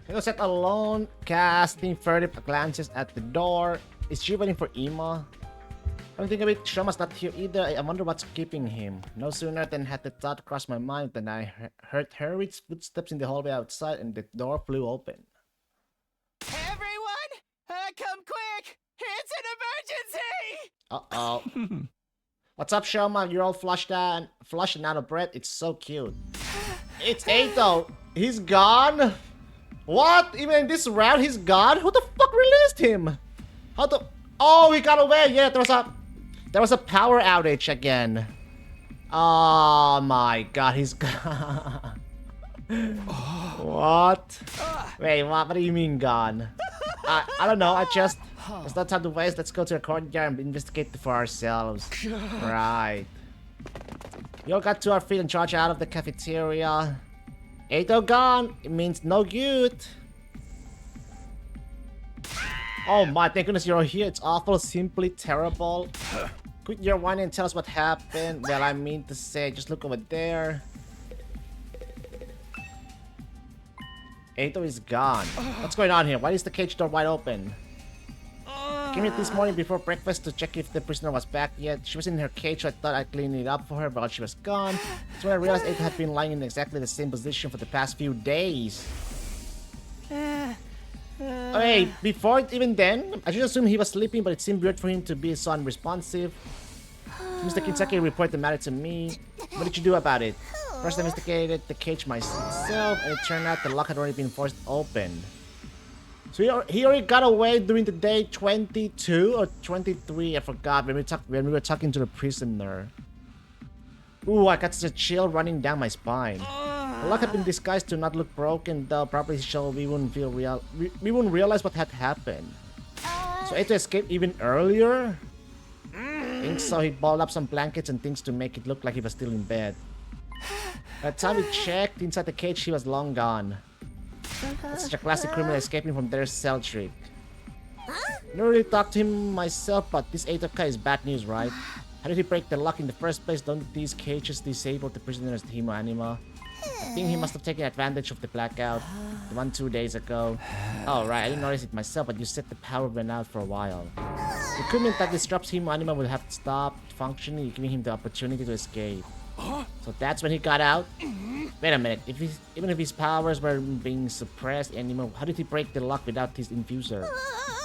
He sat alone, casting furtive glances at the door. Is she waiting for Ima? I don't think of it. Shoma's not here either. I wonder what's keeping him. No sooner than had the thought cross my mind than I heard hurried footsteps in the hallway outside and the door flew open. Everyone, come quick! It's an emergency! Uh-oh. What's up, Shoma? You're all flushed and out of breath. It's so cute. It's Eito. He's gone? What? Even in this round, he's gone? Who the fuck released him? How the... Oh, he got away. Yeah, there was a power outage again. Oh my god, he's gone. What? Wait, what do you mean gone? I don't know. There's no time to waste. Let's go to the courtyard and investigate for ourselves. Right. We all got to our feet and charged out of the cafeteria. Eito gone. It means no good. Oh my, thank goodness you're here. It's awful, simply terrible. Quit your whining and tell us what happened. Well, I mean to say, just look over there. Eito is gone. What's going on here? Why is the cage door wide open? came here this morning before breakfast to check if the prisoner was back yet. She was in her cage, so I thought I'd clean it up for her, but she was gone. That's when I realized Eito had been lying in exactly the same position for the past few days. Okay, before even then, I should assume he was sleeping, but it seemed weird for him to be so unresponsive. Mr. Kinzaki reported the matter to me. What did you do about it? First, I investigated the cage myself, and it turned out the lock had already been forced open. So he already got away during the day 22 or 23, I forgot, when we were talking to the prisoner. Ooh, I got such a chill running down my spine. The lock had been disguised to not look broken, though probably so we wouldn't realize what had happened. So Eito escaped even earlier? Think so. He balled up some blankets and things to make it look like he was still in bed. By the time we checked inside the cage, he was long gone. That's such a classic criminal escaping from their cell trick. I never really talked to him myself, but this Eito guy is bad news, right? How did he break the lock in the first place? Don't these cages disable the prisoner's hemo anima? I think he must have taken advantage of the blackout. The one 2 days ago. Oh right, I didn't notice it myself, but you said the power went out for a while. The equipment that disrupts hemo anima will have stopped functioning, giving him the opportunity to escape. So that's when he got out? Wait a minute, even if his powers were being suppressed anymore, how did he break the lock without his infuser?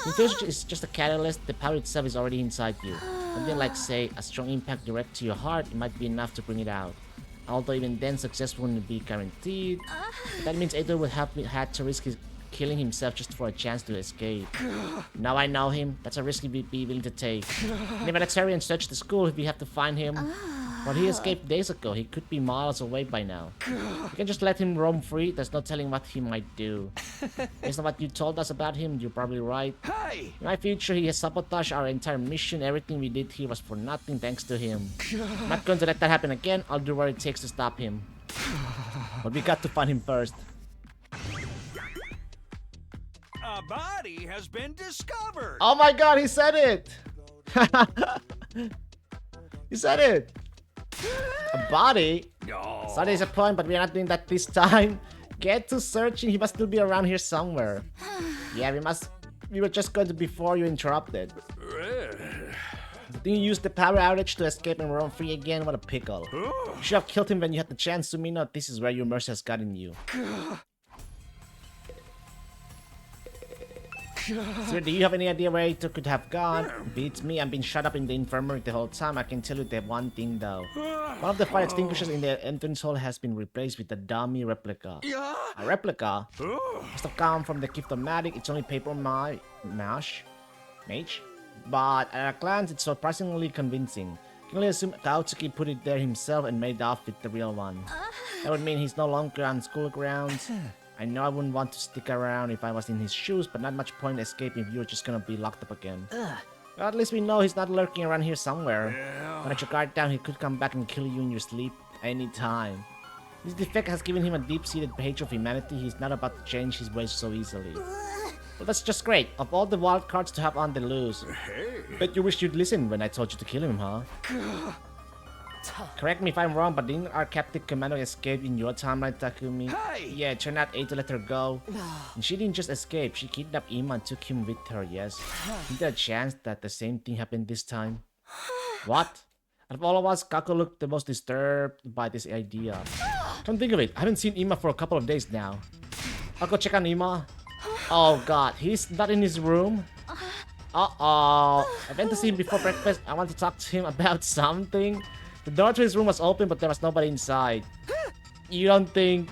The infuser is just a catalyst, the power itself is already inside you. Something like, say, a strong impact direct to your heart, it might be enough to bring it out. Although even then, success wouldn't be guaranteed. That means Eito would have had to risk killing himself just for a chance to escape. Now I know him, that's a risk he'd be willing to take. And if let's hurry and search the school if we have to find him. But he escaped days ago, he could be miles away by now. You can just let him roam free, there's no telling what he might do. Based on what you told us about him, you're probably right. Hey! In my future, he has sabotaged our entire mission. Everything we did here was for nothing thanks to him. I'm not going to let that happen again, I'll do what it takes to stop him. But we got to find him first. A body has been discovered. Oh my god, he said it! He said it! A body? Sorry to disappoint, but we're not doing that this time. Get to searching, he must still be around here somewhere. Yeah, we were just going to before you interrupted. Then you used the power outage to escape and roam free again, what a pickle. You should have killed him when you had the chance, Sumino. This is where your mercy has gotten you. So do you have any idea where Eito could have gone? Beats me, I've been shut up in the infirmary the whole time. I can tell you that one thing though. One of the fire extinguishers in the entrance hall has been replaced with a dummy replica. A replica? Must have come from the Giftomatic. It's only paper mage? But at a glance, it's surprisingly convincing. You can only assume Kaotsuki put it there himself and made off with the real one. That would mean he's no longer on school grounds. I know I wouldn't want to stick around if I was in his shoes, but not much point escaping if you're just gonna be locked up again. Well, at least we know he's not lurking around here somewhere. When at your guard down, he could come back and kill you in your sleep anytime. This defect has given him a deep-seated hatred of humanity. He's not about to change his ways so easily. Well, that's just great. Of all the wild cards to have on the loose. Bet you wish you'd listen when I told you to kill him, huh? Correct me if I'm wrong, but didn't our captive commando escape in your timeline, Takumi? Hey! Yeah, it turned out Eito let her go. And she didn't just escape, she kidnapped Ima and took him with her, yes. Isn't there a chance that the same thing happened this time? What? Out of all of us, Kako looked the most disturbed by this idea. Come think of it, I haven't seen Ima for a couple of days now. I'll go check on Ima. Oh god, he's not in his room? Uh-oh. I went to see him before breakfast. I want to talk to him about something. The door to his room was open, but there was nobody inside. You don't think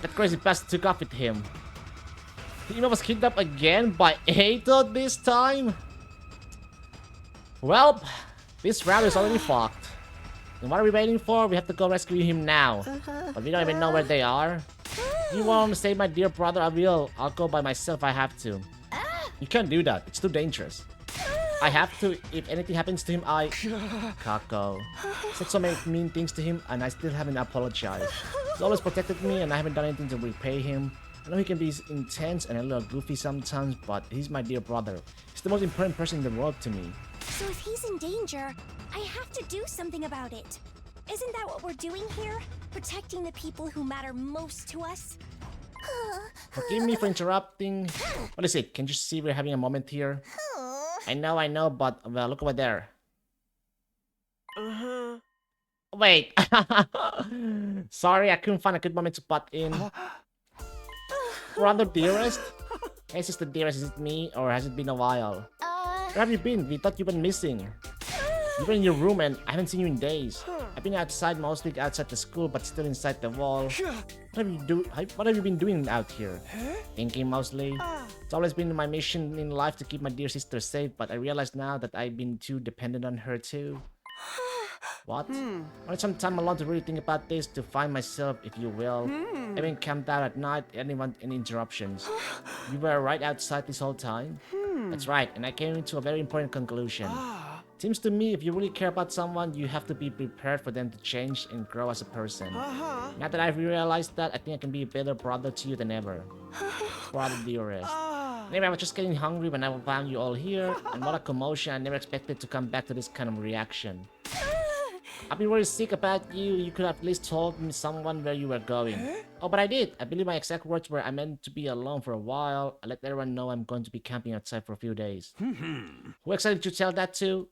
that crazy bastard took off with him? Ima was kidnapped again by Eito this time? Well, this round is already fucked. And what are we waiting for? We have to go rescue him now. But we don't even know where they are. If you want to save my dear brother, I will. I'll go by myself if I have to. You can't do that. It's too dangerous. I have to. If anything happens to him, Kako. Said so many mean things to him, and I still haven't apologized. He's always protected me, and I haven't done anything to repay him. I know he can be intense and a little goofy sometimes, but he's my dear brother. He's the most important person in the world to me. So if he's in danger, I have to do something about it. Isn't that what we're doing here? Protecting the people who matter most to us? Forgive me for interrupting. What is it? Can you see we're having a moment here? I know, but well, look over there. Uh-huh. Wait. Sorry, I couldn't find a good moment to butt in. Brother Dearest? Hey, Sister Dearest, is it me, or has it been a while? Where have you been? We thought you've been missing. You've been in your room and I haven't seen you in days. I've been outside, mostly outside the school, but still inside the wall. What have you been doing out here? Thinking mostly. It's always been my mission in life to keep my dear sister safe, but I realize now that I've been too dependent on her too. What? I need some time alone to really think about this, to find myself, if you will. I've been camped out at night, anyone any interruptions. You were right outside this whole time? That's right, and I came into a very important conclusion. Seems to me, if you really care about someone, you have to be prepared for them to change and grow as a person. Now that I've realized that, I think I can be a better brother to you than ever. Brother Dearest. Anyway, I was just getting hungry when I found you all here, and what a commotion. I never expected to come back to this kind of reaction. I've been really sick about you. You could have at least told me someone where you were going. Oh, but I did. I believe my exact words were, I meant to be alone for a while. I let everyone know I'm going to be camping outside for a few days. Who exactly did you tell that to?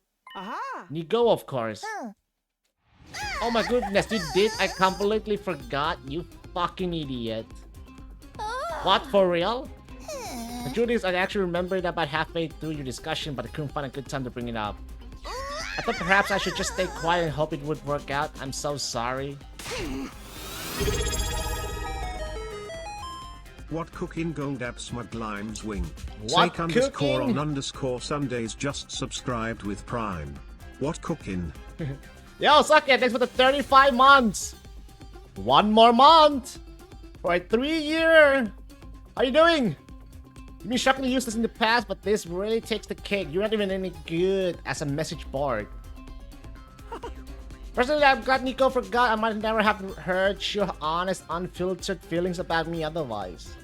Nigo, of course. Oh my goodness, you did? I completely forgot. You fucking idiot. What, for real? The truth is, I actually remembered about halfway through your discussion, but I couldn't find a good time to bring it up. I thought perhaps I should just stay quiet and hope it would work out. I'm so sorry. What cooking Goldab Smug Limes Wing? What Sake underscore cooking? on underscore Sundays just subscribed with Prime. What cooking? Yo, Sucket, thanks for the 35 months. One more month for a 3-year. How you doing? You've been shockingly useless in the past, but this really takes the cake. You're not even any good as a message board. Personally, I'm glad Nico forgot. I might never have heard your honest, unfiltered feelings about me otherwise.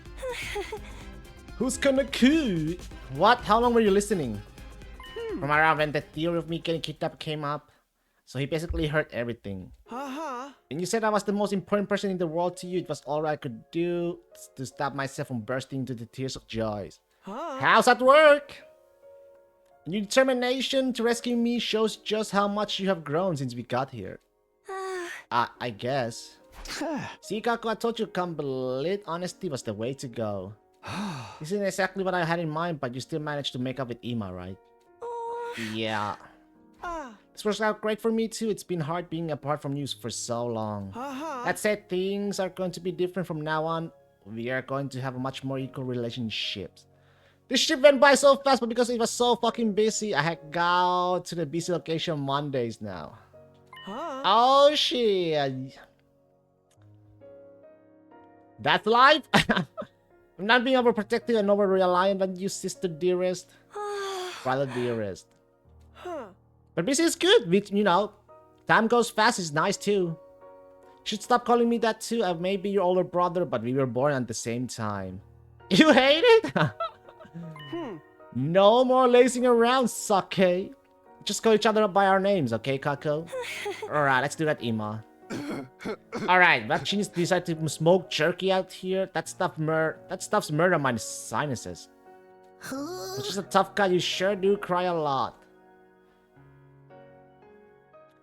Who's gonna coo? What? How long were you listening? From around when the theory of me getting kidnapped came up. So he basically heard everything. And you said I was the most important person in the world to you. It was all I could do to stop myself from bursting into the tears of joy. How's that work? And your determination to rescue me shows just how much you have grown since we got here. I guess. See, Kako, I told you complete honesty was the way to go. This isn't exactly what I had in mind, but you still managed to make up with Ima, right? Yeah. This works out great for me too. It's been hard being apart from you for so long. That said, things are going to be different from now on. We are going to have a much more equal relationships. This ship went by so fast, but because it was so fucking busy, I had to go to the busy location Mondays now. Oh shit. That's life? I'm not being overprotective and over-reliant on you, Sister Dearest. Brother Dearest. But busy is good, you know. Time goes fast is nice too. Should stop calling me that too. I may be your older brother, but we were born at the same time. You hate it? No more lazing around, Sake. Just call each other up by our names, okay, Kako? Alright, let's do that, Ima. Alright, vaccines decide to smoke jerky out here. That stuff's murder my sinuses. Which is a tough guy, you sure do cry a lot.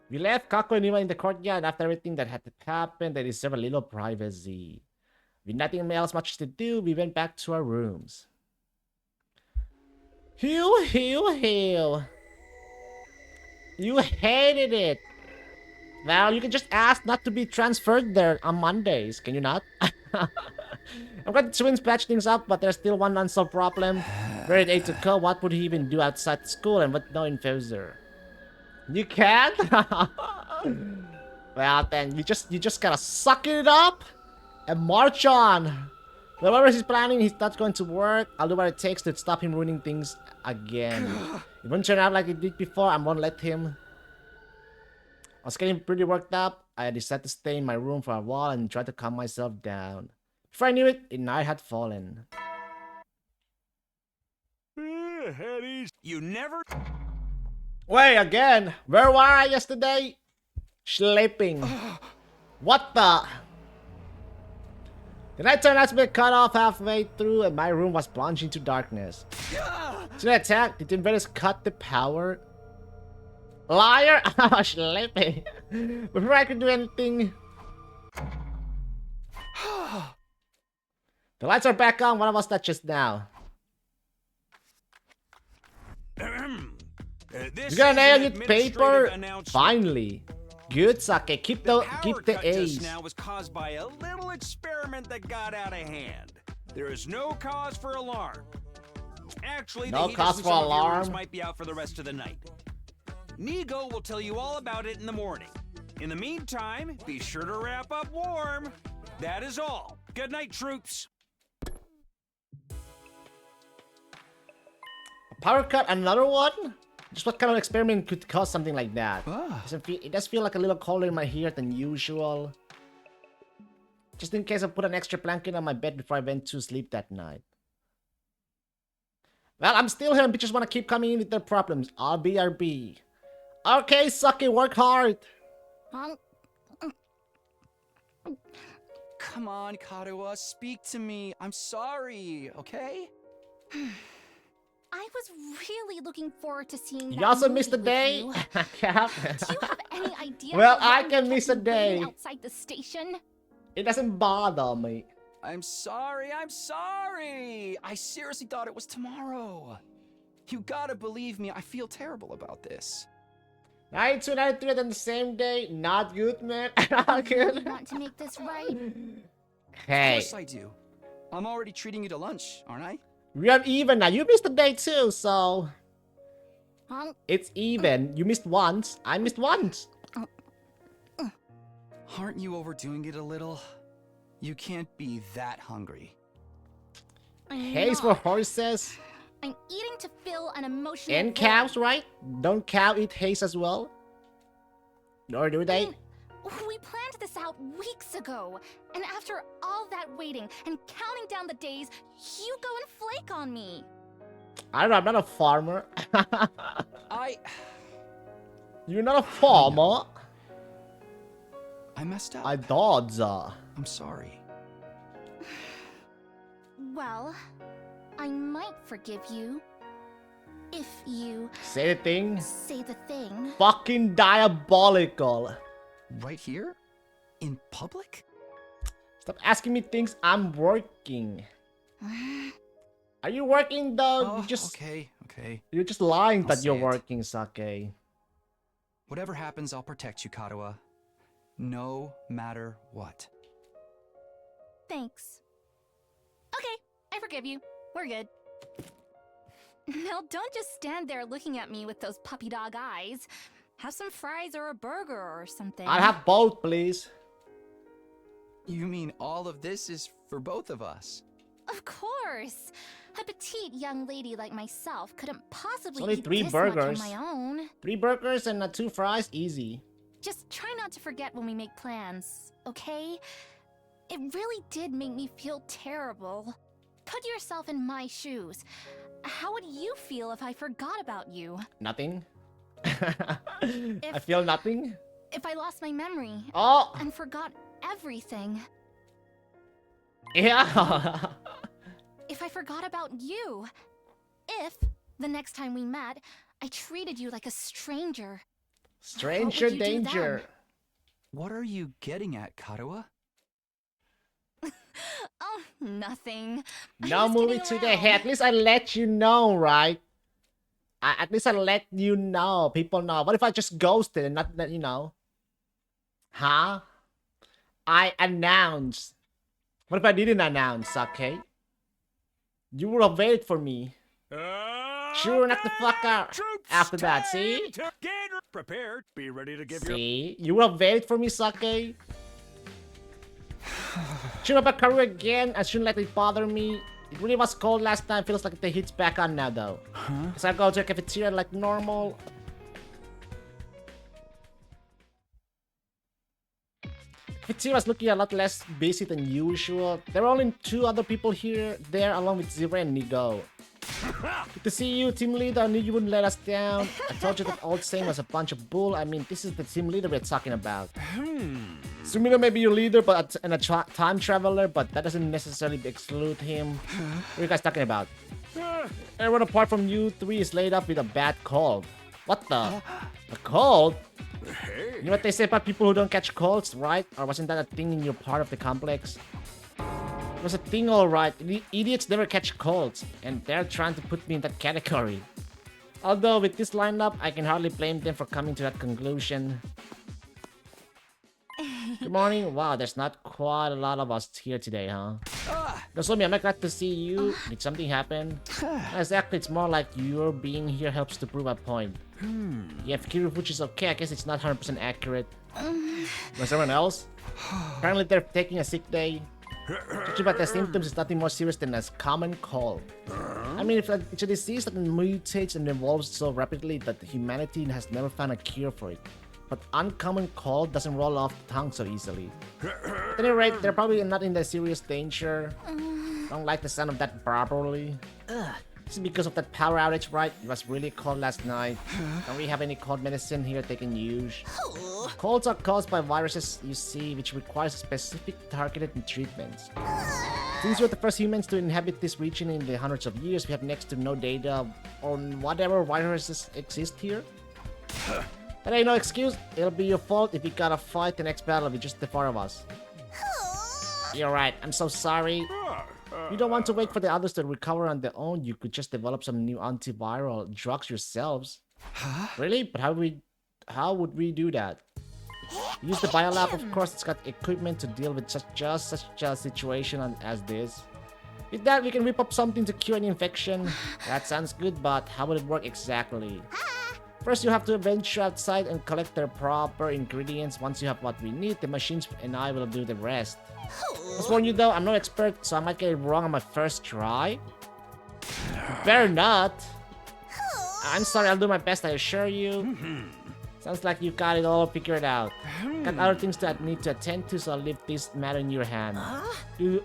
We left Kako and Ima in the courtyard after everything that had happened. They deserve a little privacy. With nothing else much to do, we went back to our rooms. Hew. You hated it. Well, you can just ask not to be transferred there on Mondays, can you not? I'm glad the twins patched things up, but there's still one unsolved problem. Grade 8 to go, what would he even do outside school and with no enforcer? You can't? Well then, you just gotta suck it up and march on. Whatever he's planning, he's not going to work. I'll do what it takes to stop him ruining things again. It won't turn out like it did before. I won't let him. I was getting pretty worked up. I decided to stay in my room for a while and try to calm myself down. Before I knew it, night had fallen. You never... Wait, again? Where were I yesterday? Sleeping. What the? The night turned out to be cut off halfway through, and my room was plunged into darkness. So the attack, did the invaders cut the power? Liar! I was sleeping. Before I could do anything. The lights are back on. What was that just now? You got an A on your paper? Finally. Good, Sake. Keep the A's. Just now was caused by a little experiment that got out of hand. There is no cause for alarm. Actually, no the cause for alarm might be out for the rest of the night. Nigo will tell you all about it in the morning. In the meantime, be sure to wrap up warm. That is all. Good night, troops. Power cut, another one? Just what kind of experiment could cause something like that? It does feel like a little colder in my ear than usual. Just in case I put an extra blanket on my bed before I went to sleep that night. Well, I'm still here and bitches want to keep coming in with their problems. RB. Okay, Saki, work hard. Come on, Karuha, speak to me. I'm sorry, okay? I was really looking forward to seeing You also missed a day? Do you have any idea? Well, I can miss a day. Outside the station? It doesn't bother me. I'm sorry. I seriously thought it was tomorrow. You gotta believe me, I feel terrible about this. 92, 93 on the same day? Not good, man. Not good. You want to make this right? Hey. Of course I do. I'm already treating you to lunch, aren't I? We are even now. You missed a day too, so... It's even. You missed once. I missed once. Aren't you overdoing it a little? You can't be that hungry. Haze for horses. I'm eating to fill an emotional And cows, right? Don't cow eat haze as well? Or do they? We planned this out weeks ago, and after all that waiting and counting down the days, you go and flake on me. I don't know, I'm not a farmer. You're not a farmer? I messed up. I dodge. I'm sorry. Well, I might forgive you. If you... Say the thing. Say the thing. Fucking diabolical. Right here? In public? Stop asking me things. I'm working. Are you working though? You just... Okay. You're just lying I'll that say you're it. working, Sake. Whatever happens, I'll protect you, Karuha. No matter what. Thanks. Okay, I forgive you. We're good. Now don't just stand there looking at me with those puppy dog eyes. Have some fries or a burger or something. I'll have both, please. You mean all of this is for both of us? Of course. A petite young lady like myself couldn't possibly only eat 3 this burgers. much on my own. 3 burgers and 2 fries, easy. Just try not to forget when we make plans, okay? It really did make me feel terrible. Put yourself in my shoes. How would you feel if I forgot about you? Nothing. I feel nothing. If I lost my memory and forgot everything. Yeah. If I forgot about you. If, the next time we met, I treated you like a stranger. Stranger What would you do danger. then? What are you getting at, Karuha? Oh, nothing. No movie today. Hey, at least I let you know, right? At least I let you know. People know. What if I just ghosted and not let you know? Huh? I announced. What if I didn't announce, okay? You would have waited for me. Sure, knock the fuck out. After that, see? Get prepared. Be ready to give See? You would have waited for me, Sake. Shouldn't have Karuha again. I shouldn't let it bother me. It really was cold last time. Feels like the heat's back on now, though. So I go to a cafeteria like normal. Cafeteria's looking a lot less busy than usual. There are only 2 other people there along with Zira and Nigo. Good to see you, team leader. I knew you wouldn't let us down. I told you that old saying was a bunch of bull. I mean, this is the team leader we're talking about. Sumino may be your leader and a time traveler, but that doesn't necessarily exclude him. What are you guys talking about? Everyone apart from you three is laid up with a bad cold. What the? A cold? You know what they say about people who don't catch colds, right? Or wasn't that a thing in your part of the complex? It was a thing, alright. Idiots never catch colds, and they're trying to put me in that category. Although with this lineup, I can hardly blame them for coming to that conclusion. Good morning. Wow, there's not quite a lot of us here today, huh? Nozomi, I'm glad to see you. Did something happen? Exactly, it's more like your being here helps to prove a point. Yeah, if Kirufuchi's okay, I guess it's not 100% accurate. Was everyone else? Apparently they're taking a sick day. Judging by the symptoms, it's nothing more serious than a common cold. I mean, it's a disease that mutates and evolves so rapidly that humanity has never found a cure for it. But uncommon cold doesn't roll off the tongue so easily. At any rate, they're probably not in the serious danger. Don't like the sound of that properly. This is because of that power outage, right? It was really cold last night. Don't we have any cold medicine here they can use? Colds are caused by viruses, you see, which requires specific targeted treatments. Since we're the first humans to inhabit this region in the hundreds of years, we have next to no data on whatever viruses exist here. That ain't no excuse. It'll be your fault if you gotta fight the next battle with just the four of us. You're right. I'm so sorry. You don't want to wait for the others to recover on their own. You could just develop some new antiviral drugs yourselves. Really? But how would we do that? Use the biolab, of course. It's got equipment to deal with such a situation as this. With that, we can whip up something to cure an infection. That sounds good, but how would it work exactly? First, you have to venture outside and collect the proper ingredients. Once you have what we need, the machines and I will do the rest. Just warn you though, I'm no expert, so I might get it wrong on my first try. Better not. I'm sorry, I'll do my best, I assure you. Sounds like you've got it all figured out. Got other things that I need to attend to, so I'll leave this matter in your hand. Do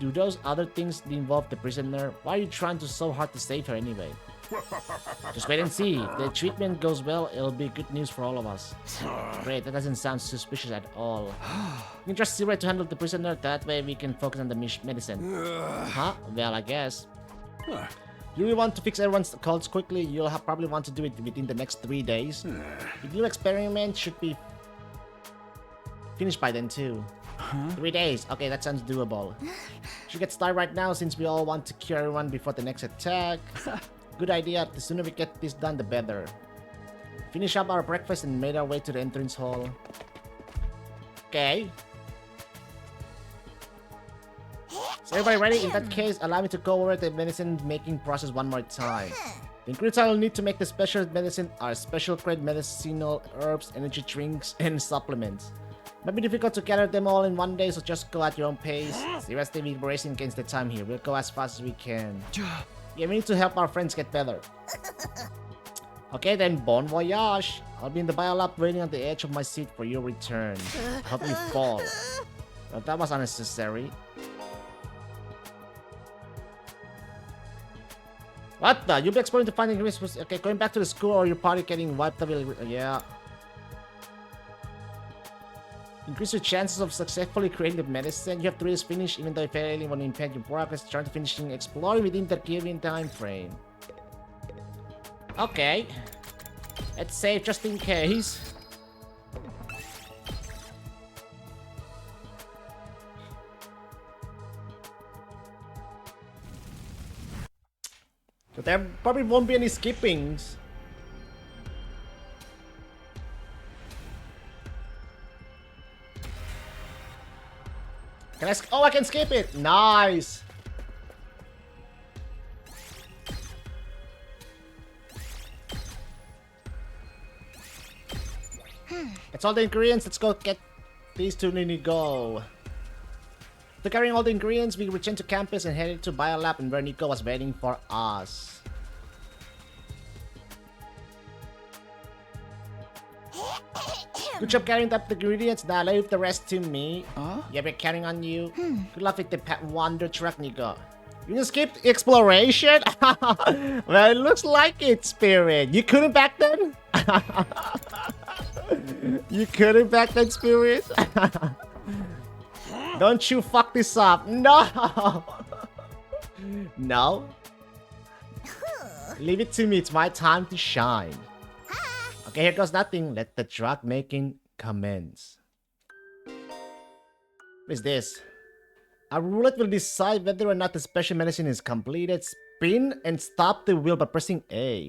those other things involve the prisoner? Why are you trying so hard to save her anyway? Just wait and see. If the treatment goes well, it'll be good news for all of us. Great, that doesn't sound suspicious at all. You can trust Zero to handle the prisoner, that way we can focus on the medicine. Huh? Well, I guess. You really want to fix everyone's colds quickly, you'll probably want to do it within the next 3 days. The glue experiment should be finished by then too. 3 days. Okay, that sounds doable. Should get started right now since we all want to cure everyone before the next attack. Good idea. The sooner we get this done, the better. Finish up our breakfast and made our way to the entrance hall. Okay. Is everybody ready? In that case, allow me to go over the medicine making process one more time. The ingredients I will need to make the special medicine are special grade medicinal herbs, energy drinks, and supplements. Might be difficult to gather them all in one day, so just go at your own pace. Seriously, we're racing against the time here. We'll go as fast as we can. Yeah, we need to help our friends get better. Okay then, bon voyage. I'll be in the biolab waiting on the edge of my seat for your return. I hope you fall. Well, that was unnecessary. What the? You'll be exploring to find ingredients. Okay, going back to the school or your party getting wiped up. Yeah. Increase your chances of successfully creating the medicine. You have 3 days finished, even though failing won't impede your progress. Try to finish exploring within the given time frame. Okay. Let's save just in case. But there probably won't be any skippings. Can I oh, I can skip it! Nice! That's all the ingredients. Let's go get these two Nico. After carrying all the ingredients, we returned to campus and headed to Biolab, and where Nico was waiting for us. Good job carrying up the ingredients. Now leave the rest to me. Yeah, we're counting on you. Good luck with the Wonder Truck, Nico. You skipped exploration? Well, it looks like it, Spirit. You couldn't back then? You couldn't back then, Spirit? Don't you fuck this up. No! No? Leave it to me. It's my time to shine. Okay, here goes nothing. Let the drug making commence. What is this? A roulette will decide whether or not the special medicine is completed. Spin and stop the wheel by pressing A.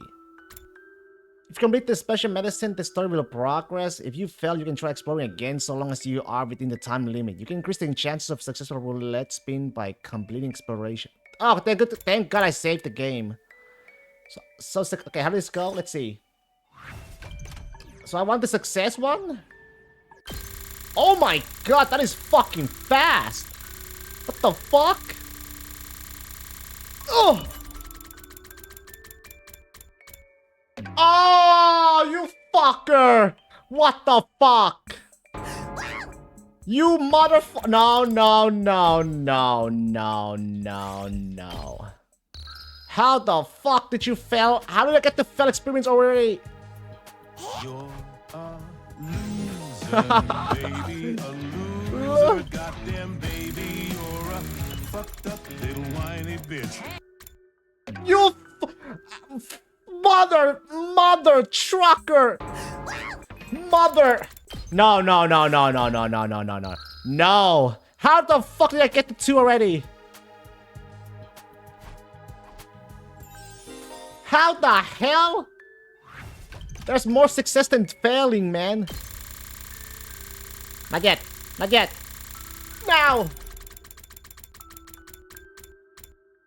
If you complete the special medicine, the story will progress. If you fail, you can try exploring again so long as you are within the time limit. You can increase the chances of successful roulette spin by completing exploration. Oh, thank God I saved the game. Okay, how does this go? Let's see. So I want the success one? Oh my God, that is fucking fast! What the fuck? Oh! Oh, you fucker! What the fuck? You motherfucker! No, no, no, no, no, no, no. How the fuck did you fail? How did I get the fail experience already? You're a loser, baby, a loser, goddamn baby, you're a fucked up little whiny bitch. You mother trucker! Mother! No, no, no, no, no, no, no, no, no, no. No! How the fuck did I get the 2 already? How the hell? There's more success than failing, man. Not yet. Not yet. Now!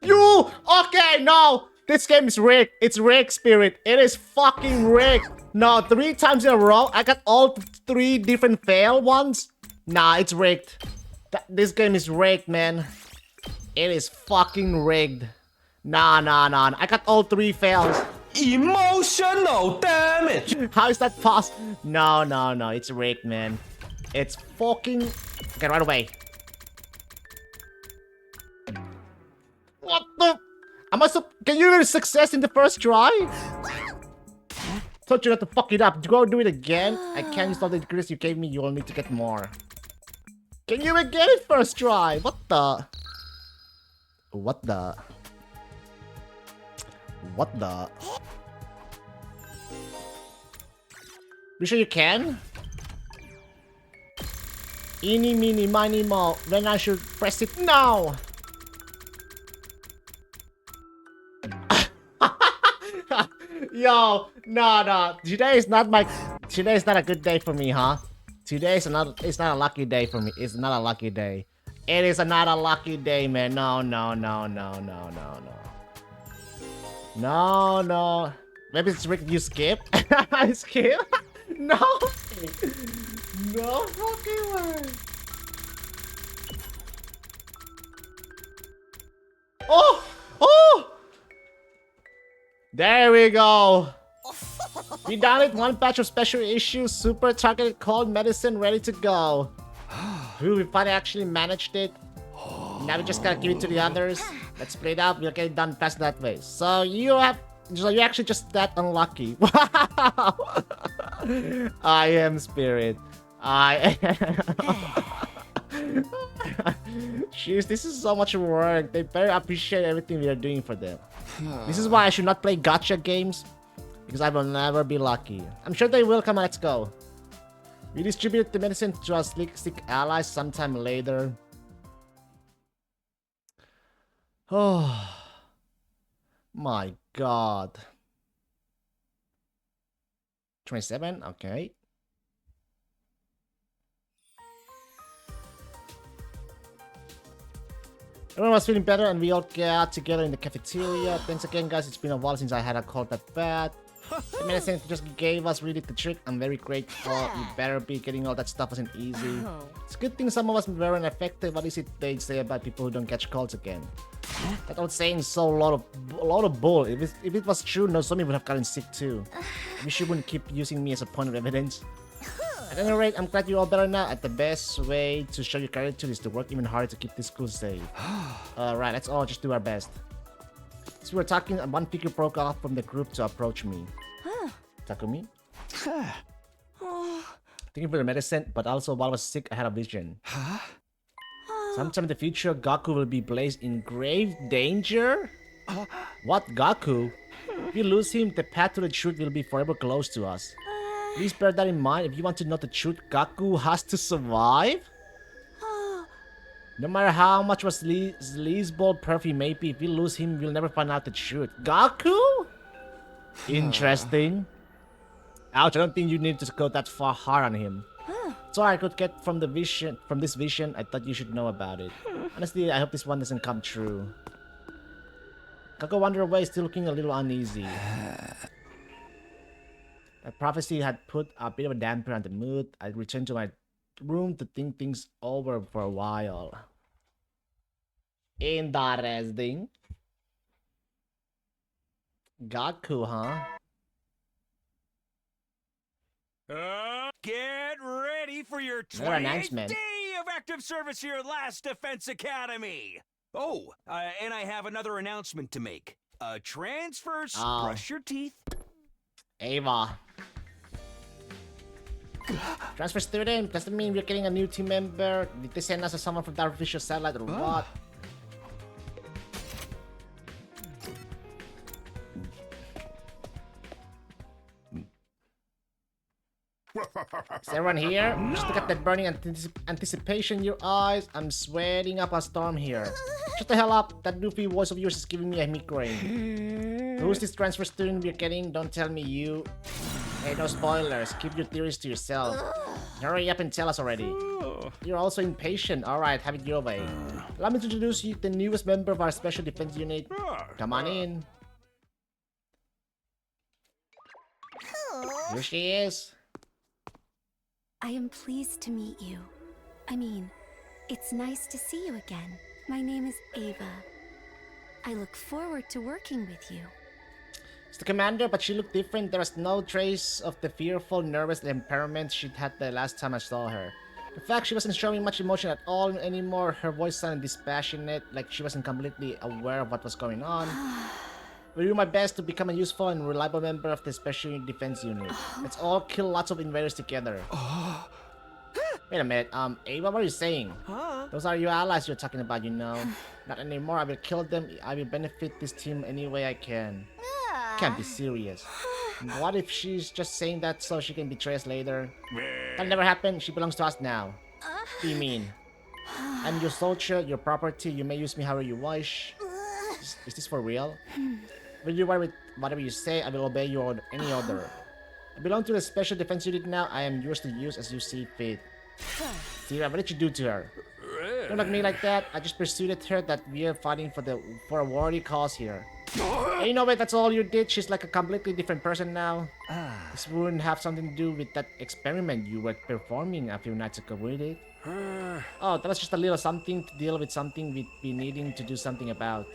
You! Okay, no! This game is rigged. It's rigged, Spirit. It is fucking rigged. No, 3 times in a row. I got all 3 different fail ones. Nah, it's rigged. This game is rigged, man. It is fucking rigged. Nah, nah, nah. I got all 3 fails. Emotional damage! How is that possible? No, no, no. It's rigged, man. It's fucking... Okay, right away. What the... Can you get success in the first try? Told you not to fuck it up. Go do it again. I can't use all the degrees you gave me. You'll need to get more. Can you get it first try? What the... What the... What the... You sure you can? Eeny, meeny, miny, mo. When I should press it now. Yo, no. Today is not a good day for me, huh? Today is not a lucky day for me. It's not a lucky day. It is not a lucky day, man. No. No. Maybe it's rigged. You skip? I skip? No. No fucking way. Oh! There we go. We downloaded 1 batch of special issues, super targeted cold medicine ready to go. We finally actually managed it. Now we just gotta give it to the others. Let's play it out. We'll get it done fast that way. So you're actually just that unlucky. Wow. I am Spirit. I am. Jeez, this is so much work. They better appreciate everything we are doing for them. This is why I should not play gacha games, because I will never be lucky. I'm sure they will. Come on, let's go. We distribute the medicine to our sick allies sometime later. Oh my God. 27, okay. Everyone was feeling better and we all got together in the cafeteria. Thanks again, guys. It's been a while since I had a cold that bad. The medicine just gave us really the trick. I'm very grateful. You better be getting all that stuff wasn't easy. It's a good thing some of us weren't affected. What is it they say about people who don't catch colds again? That old saying is so a lot of bull. If it was true, no, some people would have gotten sick too. Wish you wouldn't keep using me as a point of evidence. At any rate, I'm glad you're all better now. At the best way to show your gratitude is to work even harder to keep this school safe. Right, let's all just do our best. As we were talking, one figure broke off from the group to approach me. Takumi? Thank you for the medicine, but also while I was sick, I had a vision. Sometime in the future, Gaku will be placed in grave danger? What Gaku? If we lose him, the path to the truth will be forever closed to us. Please bear that in mind. If you want to know the truth, Gaku has to survive? No matter how much was Lee's bold perfume may be, if we lose him, we'll never find out the truth. Gaku? Interesting. Ouch, I don't think you need to go that far hard on him. So I could get from this vision, I thought you should know about it. Honestly, I hope this one doesn't come true. Gaku wandered away, still looking a little uneasy. That prophecy had put a bit of a damper on the mood. I returned to my room to think things over for a while. Interesting. Gaku, huh? Get ready for your Another 28th announcement. day of active service here at Last Defense Academy. Oh, and I have another announcement to make. Transfers, brush your teeth. Ava. Transfer student, doesn't mean we're getting a new team member. Did they send us as someone from the artificial satellite or what? Is everyone here? Just look at that burning anticipation in your eyes. I'm sweating up a storm here. Shut the hell up. That goofy voice of yours is giving me a migraine. Who's this transfer student we're getting? Don't tell me you. Hey, no spoilers. Keep your theories to yourself. Hurry up and tell us already. You're also impatient. Alright, have it your way. Allow me to introduce you to the newest member of our special defense unit. Come on in. Here she is. I am pleased to meet you. I mean, it's nice to see you again. My name is Ava. I look forward to working with you. It's the commander, but she looked different. There was no trace of the fearful, nervous temperament she'd had the last time I saw her. In fact, she wasn't showing much emotion at all anymore. Her voice sounded dispassionate, like she wasn't completely aware of what was going on. I will do my best to become a useful and reliable member of the Special Defense Unit. Let's all kill lots of invaders together. Wait a minute, Ava, what are you saying? Those are your allies you're talking about, you know. Not anymore, I will kill them. I will benefit this team any way I can. Can't be serious. What if she's just saying that so she can betray us later? That'll never happen. She belongs to us now. What do you mean? I'm your soldier, your property. You may use me however you wish. Is this for real? Will you worry with whatever you say? I will obey any order. I belong to the Special Defense Unit now. I am yours to use as you see fit. Sierra, what did you do to her? Don't look at me like that. I just persuaded her that we are fighting for a worthy cause here. And you know what? That's all you did. She's like a completely different person now. This wouldn't have something to do with that experiment you were performing a few nights ago, would it? Oh, that was just a little something to deal with something we'd be needing to do something about.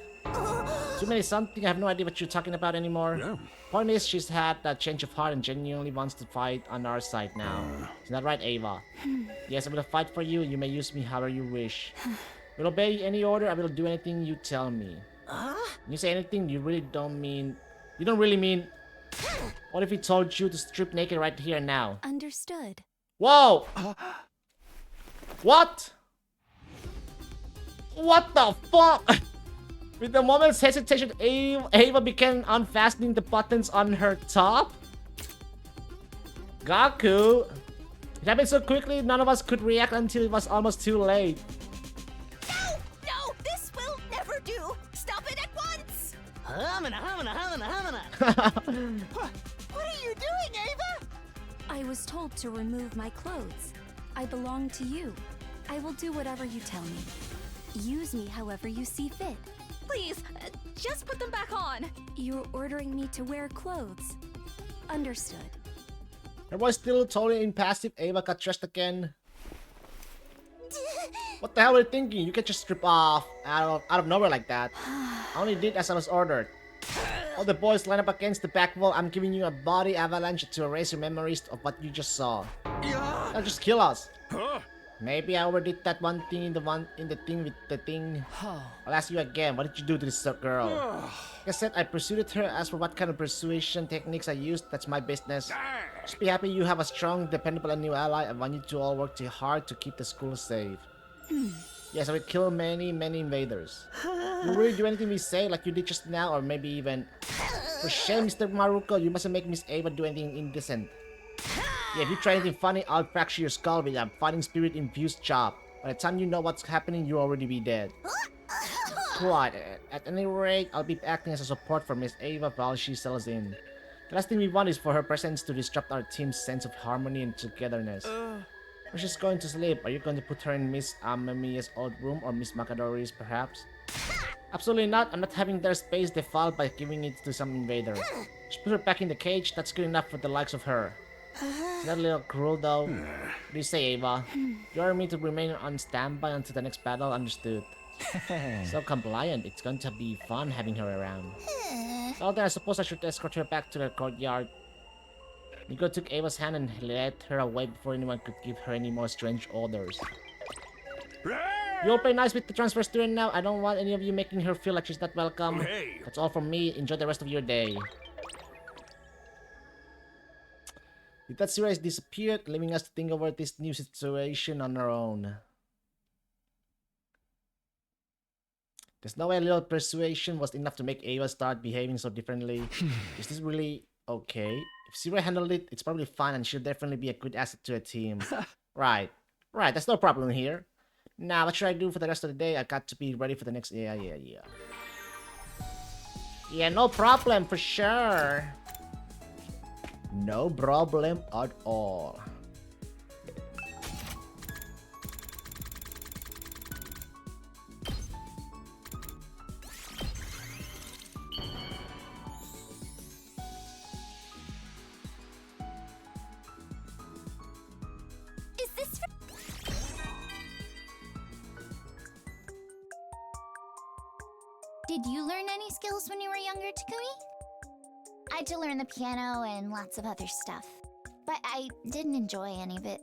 Too many something, I have no idea what you're talking about anymore. Point is, she's had that change of heart and genuinely wants to fight on our side now. Isn't that right, Ava? Yes, I will fight for you. You may use me however you wish. I will obey any order. I will do anything you tell me. When you say anything, you really don't mean... You don't really mean... What if he told you to strip naked right here and now? Understood. Whoa! What? What the fuck? With a moment's hesitation, Ava began unfastening the buttons on her top. Gaku! It happened so quickly, none of us could react until it was almost too late. No! This will never do! Stop it at once! What are you doing, Ava? I was told to remove my clothes. I belong to you. I will do whatever you tell me. Use me however you see fit. Please, just put them back on. You're ordering me to wear clothes. Understood. Her voice still totally impassive. Ava got dressed again. What the hell were you thinking? You can't just strip off out of nowhere like that. I only did as I was ordered. All the boys line up against the back wall. I'm giving you a body avalanche to erase your memories of what you just saw. They'll just kill us. Maybe I overdid that one thing in the thing with the thing. I'll ask you again, what did you do to this girl? Like I said, I pursued her. As for what kind of persuasion techniques I used, that's my business. Just be happy you have a strong, dependable and new ally. I want you to all work too hard to keep the school safe. Yes, I will kill many invaders. You really do anything we say, like you did just now, or maybe even... For shame, Mr. Maruko, you mustn't make Miss Ava do anything indecent. Yeah, if you try anything funny, I'll fracture your skull with a fighting spirit-infused chop. By the time you know what's happening, you'll already be dead. Quite. At any rate, I'll be acting as a support for Miss Ava while she settles in. The last thing we want is for her presence to disrupt our team's sense of harmony and togetherness. When she's going to sleep, are you going to put her in Miss Amamiya's old room or Miss Makadori's perhaps? Absolutely not. I'm not having their space defiled by giving it to some invader. Just put her back in the cage. That's good enough for the likes of her. Is that a little cruel though? What do you say, Ava? You order me to remain on standby until the next battle? Understood. So compliant. It's going to be fun having her around. Well then, I suppose I should escort her back to the courtyard. Nico took Ava's hand and led her away before anyone could give her any more strange orders. You all play nice with the transfer student now. I don't want any of you making her feel like she's not welcome. That's all from me. Enjoy the rest of your day. Did that series disappear, leaving us to think over this new situation on our own? There's no way a little persuasion was enough to make Ava start behaving so differently. Is this really okay? If Zero handled it, it's probably fine and she'll definitely be a good asset to a team. Right, that's no problem here. Now, what should I do for the rest of the day? I got to be ready for the next... Yeah. Yeah, no problem, for sure. No problem at all. Is this Did you learn any skills when you were younger, Takumi? I had to learn the piano and lots of other stuff, but I didn't enjoy any of it.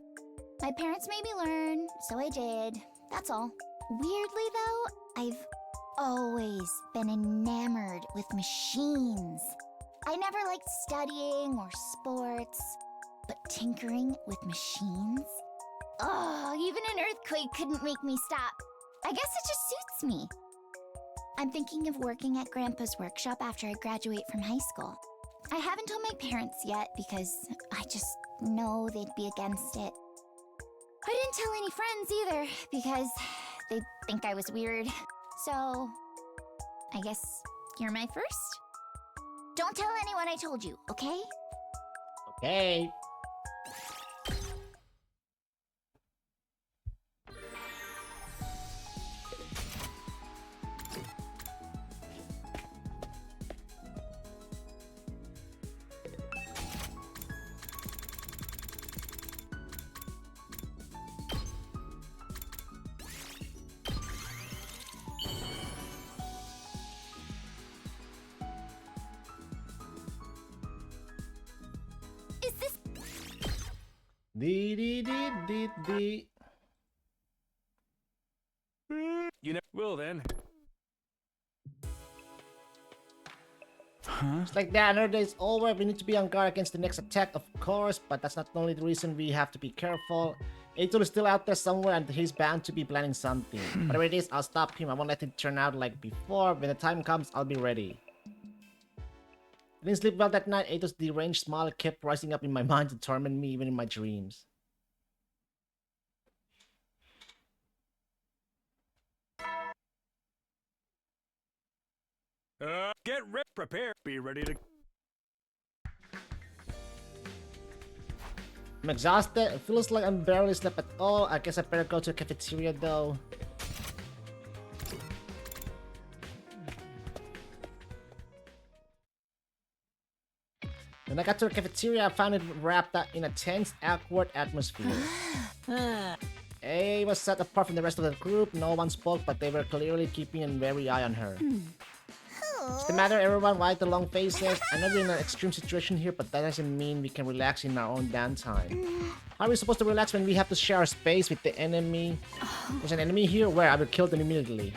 My parents made me learn, so I did. That's all. Weirdly though, I've always been enamored with machines. I never liked studying or sports, but tinkering with machines? Oh, even an earthquake couldn't make me stop. I guess it just suits me. I'm thinking of working at Grandpa's workshop after I graduate from high school. I haven't told my parents yet because I just know they'd be against it. I didn't tell any friends either because they'd think I was weird. So, I guess you're my first? Don't tell anyone I told you, okay? Okay. Dee. You never will then. It's like that, another day is over. We need to be on guard against the next attack, of course, but that's not only the reason we have to be careful. Eitul is still out there somewhere and he's bound to be planning something. Whatever it is, I'll stop him. I won't let it turn out like before. When the time comes, I'll be ready. I didn't sleep well that night. Eitul's deranged smile kept rising up in my mind to torment me even in my dreams. Get ready, prepare, be ready to... I'm exhausted. It feels like I'm barely slept at all. I guess I better go to the cafeteria though. When I got to the cafeteria, I found it wrapped up in a tense, awkward atmosphere. Ava was set apart from the rest of the group. No one spoke, but they were clearly keeping a wary eye on her. What's the matter, everyone? Why the long faces? I know we're in an extreme situation here, but that doesn't mean we can relax in our own downtime. How are we supposed to relax when we have to share our space with the enemy? There's an enemy here? Where? I will kill them immediately.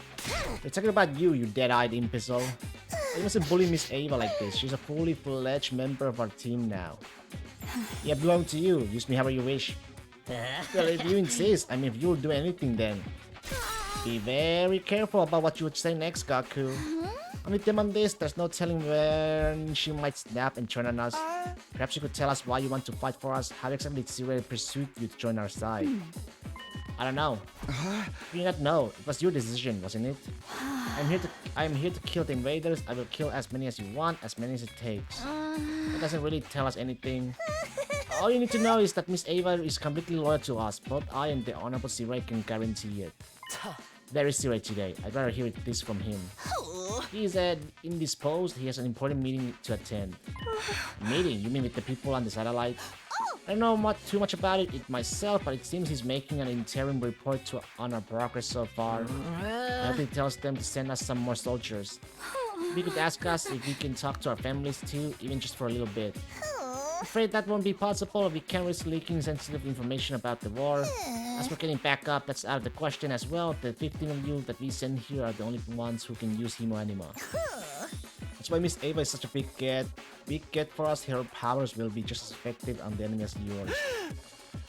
They're talking about you, you dead-eyed imbecile. You mustn't bully Miss Ava like this. She's a fully fledged member of our team now. Yeah, belong to you. Use me however you wish. Well, if you insist, I mean, if you'll do anything then. Be very careful about what you would say next, Gaku. I'm with them on this. There's no telling when she might snap and turn on us. Perhaps you could tell us why you want to fight for us. How exactly did Zero persuade you to join our side? I don't know. You not know. It was your decision, wasn't it? I'm here to kill the invaders. I will kill as many as you want, as many as it takes. That doesn't really tell us anything. All you need to know is that Miss Ava is completely loyal to us. Both I and the Honorable Zero can guarantee it. There is Zero today. I'd rather hear this from him. He is indisposed. He has an important meeting to attend. Meeting? You mean with the people on the satellite? I don't know too much about it myself, but it seems he's making an interim report on our progress so far. I hope he tells them to send us some more soldiers. He could ask us if we can talk to our families too, even just for a little bit. I'm afraid that won't be possible. We can't risk leaking sensitive information about the war. As we're getting back up, that's out of the question as well. The 15 of you that we send here are the only ones who can use Himo Anima. That's why Miss Ava is such a big get. Big get for us. Her powers will be just as effective on the enemy as yours.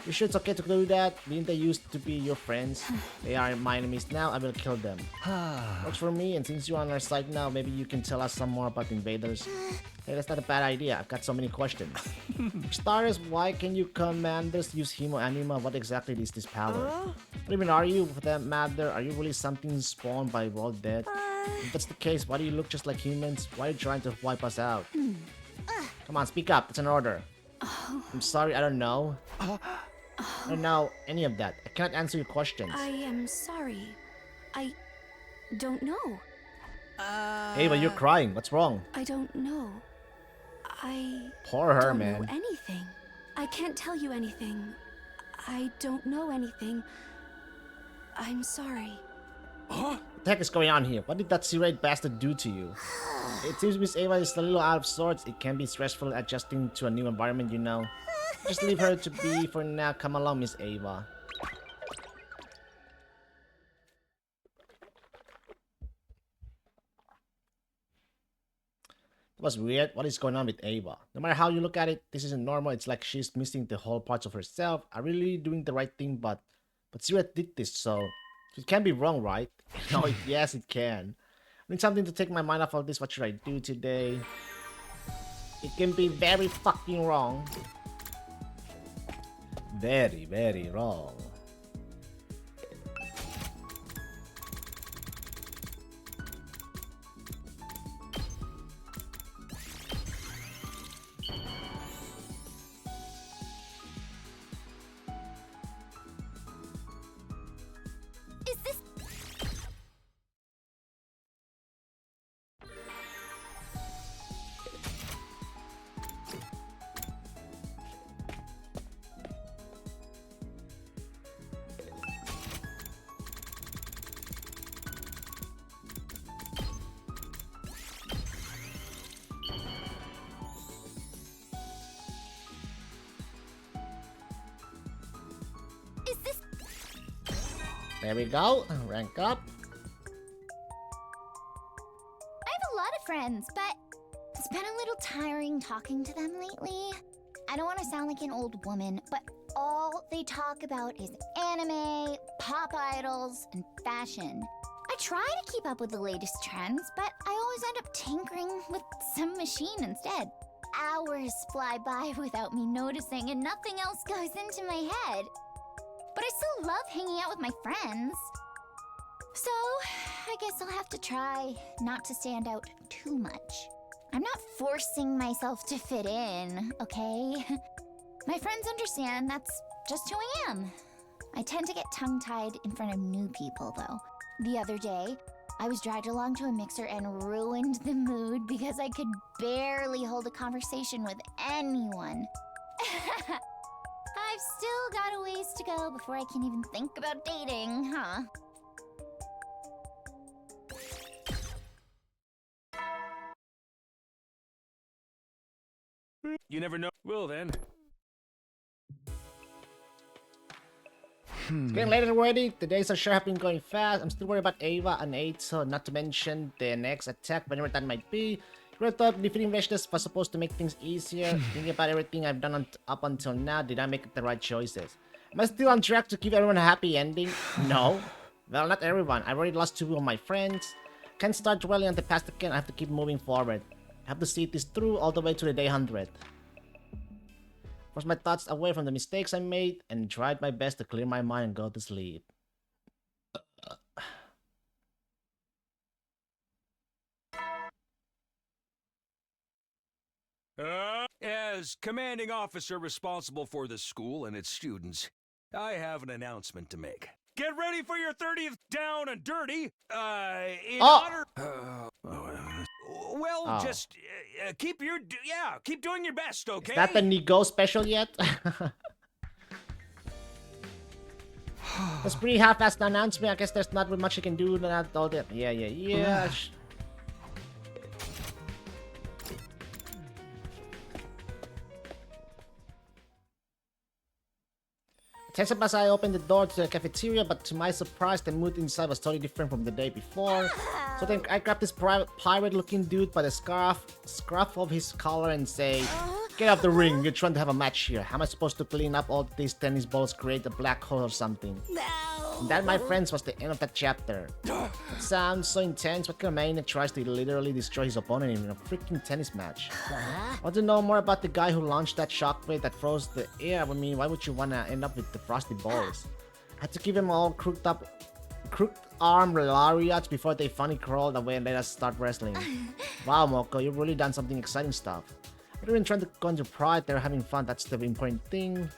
You sure it's okay to do that? Didn't they used to be your friends? They are my enemies now. I will kill them. Works for me, and since you're on our side now, maybe you can tell us some more about invaders. Hey, that's not a bad idea. I've got so many questions. For starters, why can you commanders use Himo Anima? What exactly is this power? What even are you, for that matter? Are you really something spawned by World Dead? If that's the case, why do you look just like humans? Why are you trying to wipe us out? Come on, speak up. It's an order. I'm sorry, I don't know. I don't know any of that. I cannot answer your questions. I am sorry. I don't know. Ava, you're crying. What's wrong? I don't know. I Poor her, don't man. know anything. I can't tell you anything. I don't know anything. I'm sorry. What the heck is going on here? What did that Zero-eyed bastard do to you? It seems Miss Ava is a little out of sorts. It can be stressful adjusting to a new environment, you know. Just leave her to be for now. Come along, Miss Ava. That was weird. What is going on with Ava? No matter how you look at it, this isn't normal. It's like she's missing the whole parts of herself. Are really doing the right thing, but Zero did this, so it can be wrong, right? No, yes, it can. I need something to take my mind off of this. What should I do today? It can be very fucking wrong. Very, very wrong. Is this... There we go. Rank up. I have a lot of friends, but it's been a little tiring talking to them lately. I don't want to sound like an old woman, but all they talk about is anime, pop idols, and fashion. I try to keep up with the latest trends, but I always end up tinkering with some machine instead. Hours fly by without me noticing, and nothing else goes into my head. But I still love hanging out with my friends. So, I guess I'll have to try not to stand out too much. I'm not forcing myself to fit in, okay? My friends understand that's just who I am. I tend to get tongue-tied in front of new people, though. The other day, I was dragged along to a mixer and ruined the mood because I could barely hold a conversation with anyone. I've still got a ways to go before I can even think about dating, huh? You never know. Well then. It's getting late already. The days are sure have been going fast. I'm still worried about Ava and Aito, not to mention the next attack, whenever that might be. I thought defeating Veshnes was supposed to make things easier. Thinking about everything I've done up until now, did I make the right choices? Am I still on track to give everyone a happy ending? No. Well, not everyone. I've already lost 2 of my friends. Can't start dwelling on the past again. I have to keep moving forward. I have to see this through all the way to the day 100. Force my thoughts away from the mistakes I made and tried my best to clear my mind and go to sleep. As commanding officer responsible for the school and its students, I have an announcement to make. Get ready for your 30th down and dirty. In honor. Just keep keep doing your best, okay? Is that the Nigo special yet? That's pretty half-assed announcement. I guess there's not really much you can do. Not all that. Yeah. Except as I opened the door to the cafeteria, but to my surprise, the mood inside was totally different from the day before. So then I grabbed this pirate-looking dude by the scruff of his collar and say, "Get off the ring, we're trying to have a match here. How am I supposed to clean up all these tennis balls, create a black hole or something?" And that, my friends, was the end of that chapter. It sounds so intense, but Kamena tries to literally destroy his opponent in a freaking tennis match. Want to know more about the guy who launched that shockwave that froze the air? I mean, why would you want to end up with the frosty balls? I had to give him all crooked arm lariats before they funny crawled away and let us start wrestling. Wow, Moko, you've really done something exciting stuff. They're even trying to go into pride, they're having fun, that's the important thing.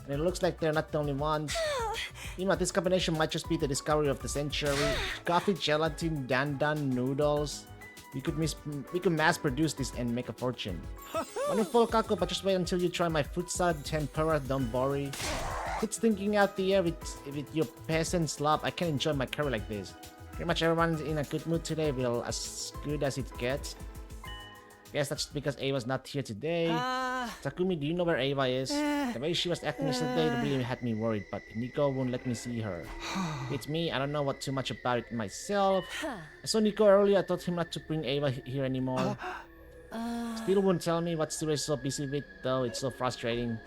And it looks like they're not the only ones. You know, this combination might just be the discovery of the century. Coffee, gelatin, dandan, noodles. We could mass produce this and make a fortune. Wonderful, Kako, but just wait until you try my fruit salad tempura, don't worry. It's thinking out the air with your peasant slop. I can't enjoy my curry like this. Pretty much everyone's in a good mood today, well, as good as it gets. Guess that's because Ava's not here today. Takumi, do you know where Ava is? The way she was acting yesterday really had me worried, but Nico won't let me see her. It's me, I don't know too much about it myself. I saw Nico earlier, I told him not to bring Ava here anymore. Still won't tell me what Sue is so busy with, though, it's so frustrating.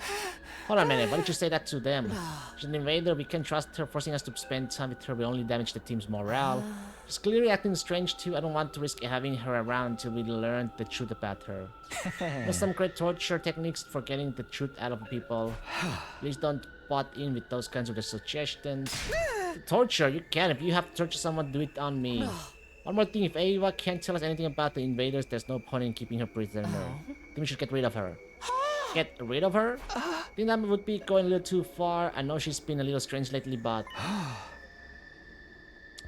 Hold on a minute, why did you say that to them? She's an invader, we can't trust her, forcing us to spend time with her will only damage the team's morale. She's clearly acting strange too, I don't want to risk having her around until we learn the truth about her. There's some great torture techniques for getting the truth out of people. Please don't butt in with those kinds of suggestions. Torture? You can, if you have to torture someone, do it on me. One more thing, if Ava can't tell us anything about the invaders, there's no point in keeping her prisoner. I think we should get rid of her. Get rid of her? I think that would be going a little too far. I know she's been a little strange lately, but...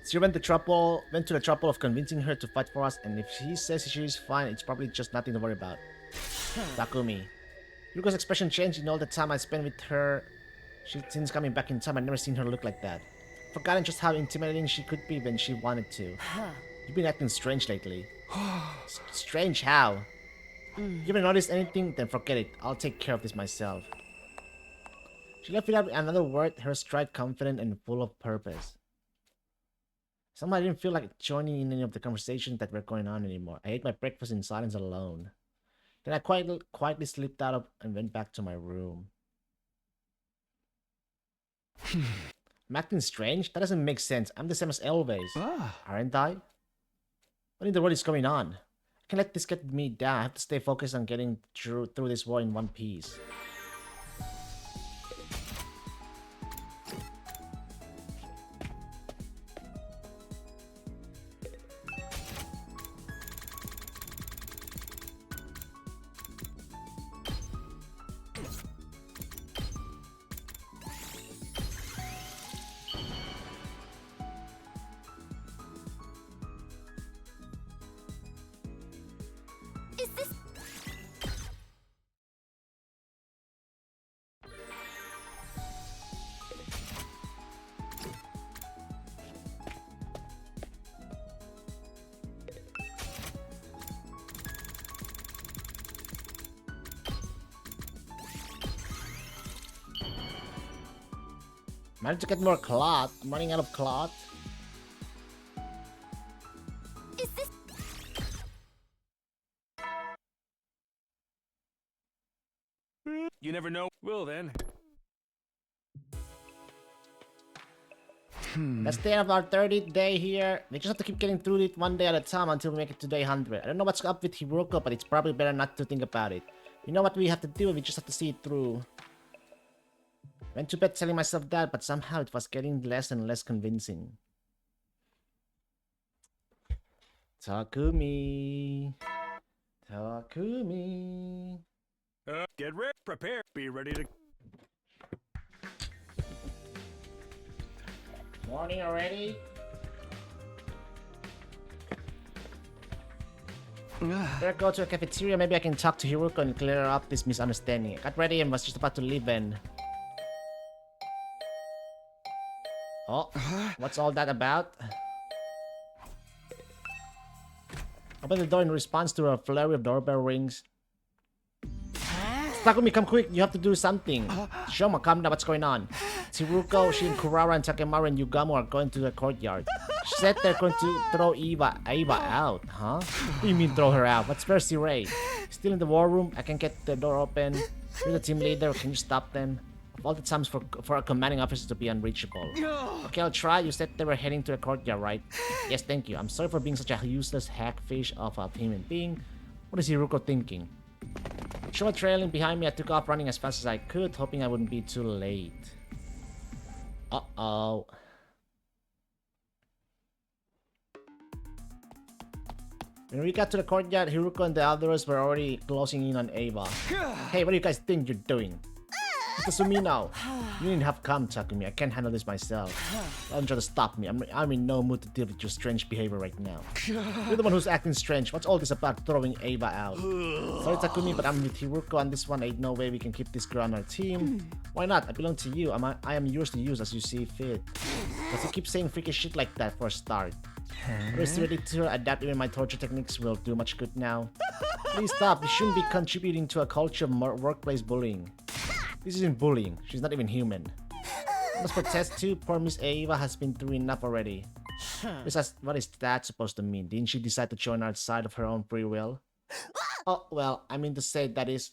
She went to the trouble of convincing her to fight for us, and if she says she's fine, it's probably just nothing to worry about. Takumi. Yuko's expression changed in all the time I spent with her. Since coming back in time, I've never seen her look like that. Forgotten just how intimidating she could be when she wanted to. You've been acting strange lately. Strange how? You haven't noticed anything? Then forget it. I'll take care of this myself. She left without another word, her stride confident and full of purpose. Somehow I didn't feel like joining in any of the conversations that were going on anymore. I ate my breakfast in silence alone. Then I quietly slipped out and went back to my room. I'm acting strange? That doesn't make sense. I'm the same as always. Aren't I? What in the world is going on? I can't let this get me down. I have to stay focused on getting through this war in one piece. Managed to get more cloth. I'm running out of cloth. Is this... You never know. Well then. That's the end of our 30th day here. We just have to keep getting through it one day at a time until we make it to day 100. I don't know what's up with Hiruko, but it's probably better not to think about it. You know what we have to do? We just have to see it through. Went to bed telling myself that, but somehow it was getting less and less convincing. Takumi. Takumi. Get ready. Prepare. Be ready to... Morning already? Better go to a cafeteria. Maybe I can talk to Hiruko and clear up this misunderstanding. I got ready and was just about to leave when... Oh, what's all that about? Open the door in response to a flurry of doorbell rings. Takumi, come quick, you have to do something. Shoma, calm down, what's going on? Hiruko, Shin, Kurara, and Takemaru and Yugamo are going to the courtyard. She said they're going to throw Eva out, huh? What do you mean throw her out? What's Percy Ray? Still in the war room? I can get the door open. You're the team leader, can you stop them? Of all the times for a commanding officer to be unreachable. Okay, I'll try. You said they were heading to the courtyard, right? Yes, thank you. I'm sorry for being such a useless hackfish of a human being. What is Hiruko thinking? Shoma trailing behind me, I took off running as fast as I could, hoping I wouldn't be too late. Uh-oh. When we got to the courtyard, Hiruko and the others were already closing in on Ava. Hey, what do you guys think you're doing? It's Sumi now. You didn't have come, Takumi. I can't handle this myself. Don't try to stop me. I'm in no mood to deal with your strange behavior right now. You're the one who's acting strange. What's all this about throwing Ava out? Sorry, Takumi, but I'm with Hiruko on this one. Ain't no way we can keep this girl on our team. Why not? I belong to you. I am yours to use as you see fit. But you keep saying freaky shit like that for a start. Is ready to adapt even my torture techniques will do much good now. Please stop. You shouldn't be contributing to a culture of workplace bullying. This isn't bullying. She's not even human. Must protest too. Poor Miss Ava has been through enough already. Besides, what is that supposed to mean? Didn't she decide to join our side of her own free will? Oh, well, I mean to say that is...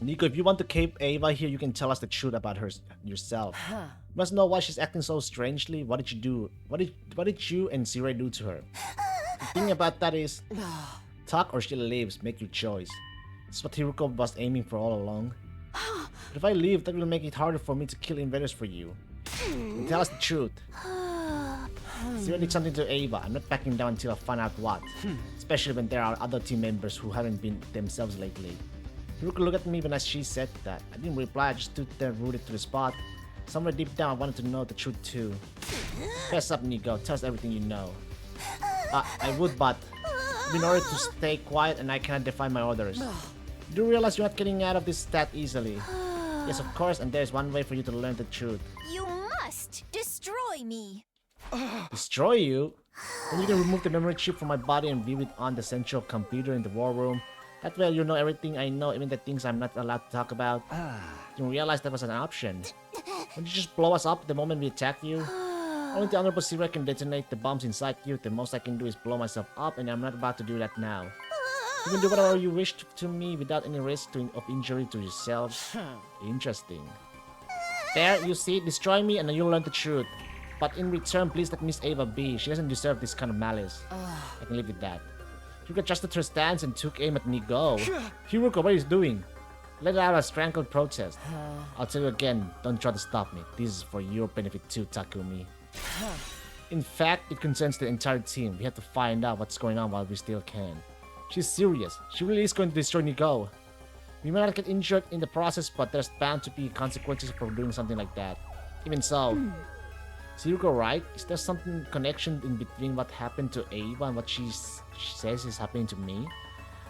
Nico, if you want to keep Ava here, you can tell us the truth about her yourself. You must know why she's acting so strangely. What did you do? What did you and Ziray do to her? The thing about that is... Talk or she leaves. Make your choice. This is what Hiruko was aiming for all along. But if I leave, that will make it harder for me to kill invaders for you. And tell us the truth. Ziray did something to Ava. I'm not backing down until I find out what. Especially when there are other team members who haven't been themselves lately. Hiruko looked at me when she said that. I didn't reply, I just stood there rooted to the spot. Somewhere deep down I wanted to know the truth too. Fess up, Nico. Tell us everything you know. I would, but in order to stay quiet and I cannot defy my orders. You do realize you're not getting out of this that easily. Yes, of course, and there's one way for you to learn the truth. You must destroy me. Destroy you? Then you can remove the memory chip from my body and view it on the central computer in the war room. That way you know everything I know, even the things I'm not allowed to talk about. You didn't realize that was an option. Wouldn't you just blow us up the moment we attack you? Only the Honorable Ziray can detonate the bombs inside you. The most I can do is blow myself up, and I'm not about to do that now. You can do whatever you wish to me without any risk of injury to yourselves. Interesting. There, you see, destroy me and then you'll learn the truth. But in return, please let Miss Ava be. She doesn't deserve this kind of malice. I can live with that. Hiruko adjusted her stance and took aim at Nigo. Hiruko, what are you doing? Let out a strangled protest. I'll tell you again, don't try to stop me. This is for your benefit too, Takumi. In fact, it concerns the entire team. We have to find out what's going on while we still can. She's serious. She really is going to destroy Nigo. We might not get injured in the process, but there's bound to be consequences for doing something like that. Even so, is Hiruko right? Is there something connection in between what happened to Ava and what she says is happening to me?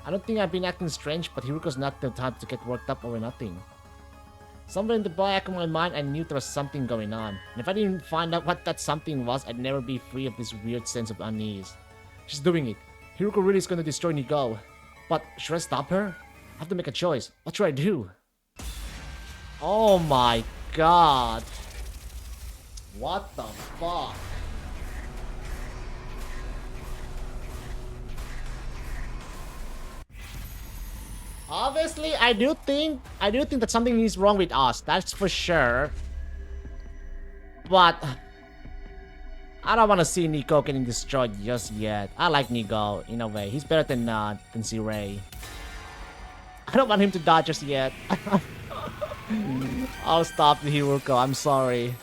I don't think I've been acting strange, but Hiruko's not the type to get worked up over nothing. Somewhere in the back of my mind, I knew there was something going on. And if I didn't find out what that something was, I'd never be free of this weird sense of unease. She's doing it. Hiruko really is going to destroy Nigo. But should I stop her? I have to make a choice. What should I do? Oh my god. What the fuck? Obviously, I do think that something is wrong with us. That's for sure. But I don't want to see Nico getting destroyed just yet. I like Nico in a way. He's better than C-Ray. I don't want him to die just yet. I'll stop the Hiruko. I'm sorry.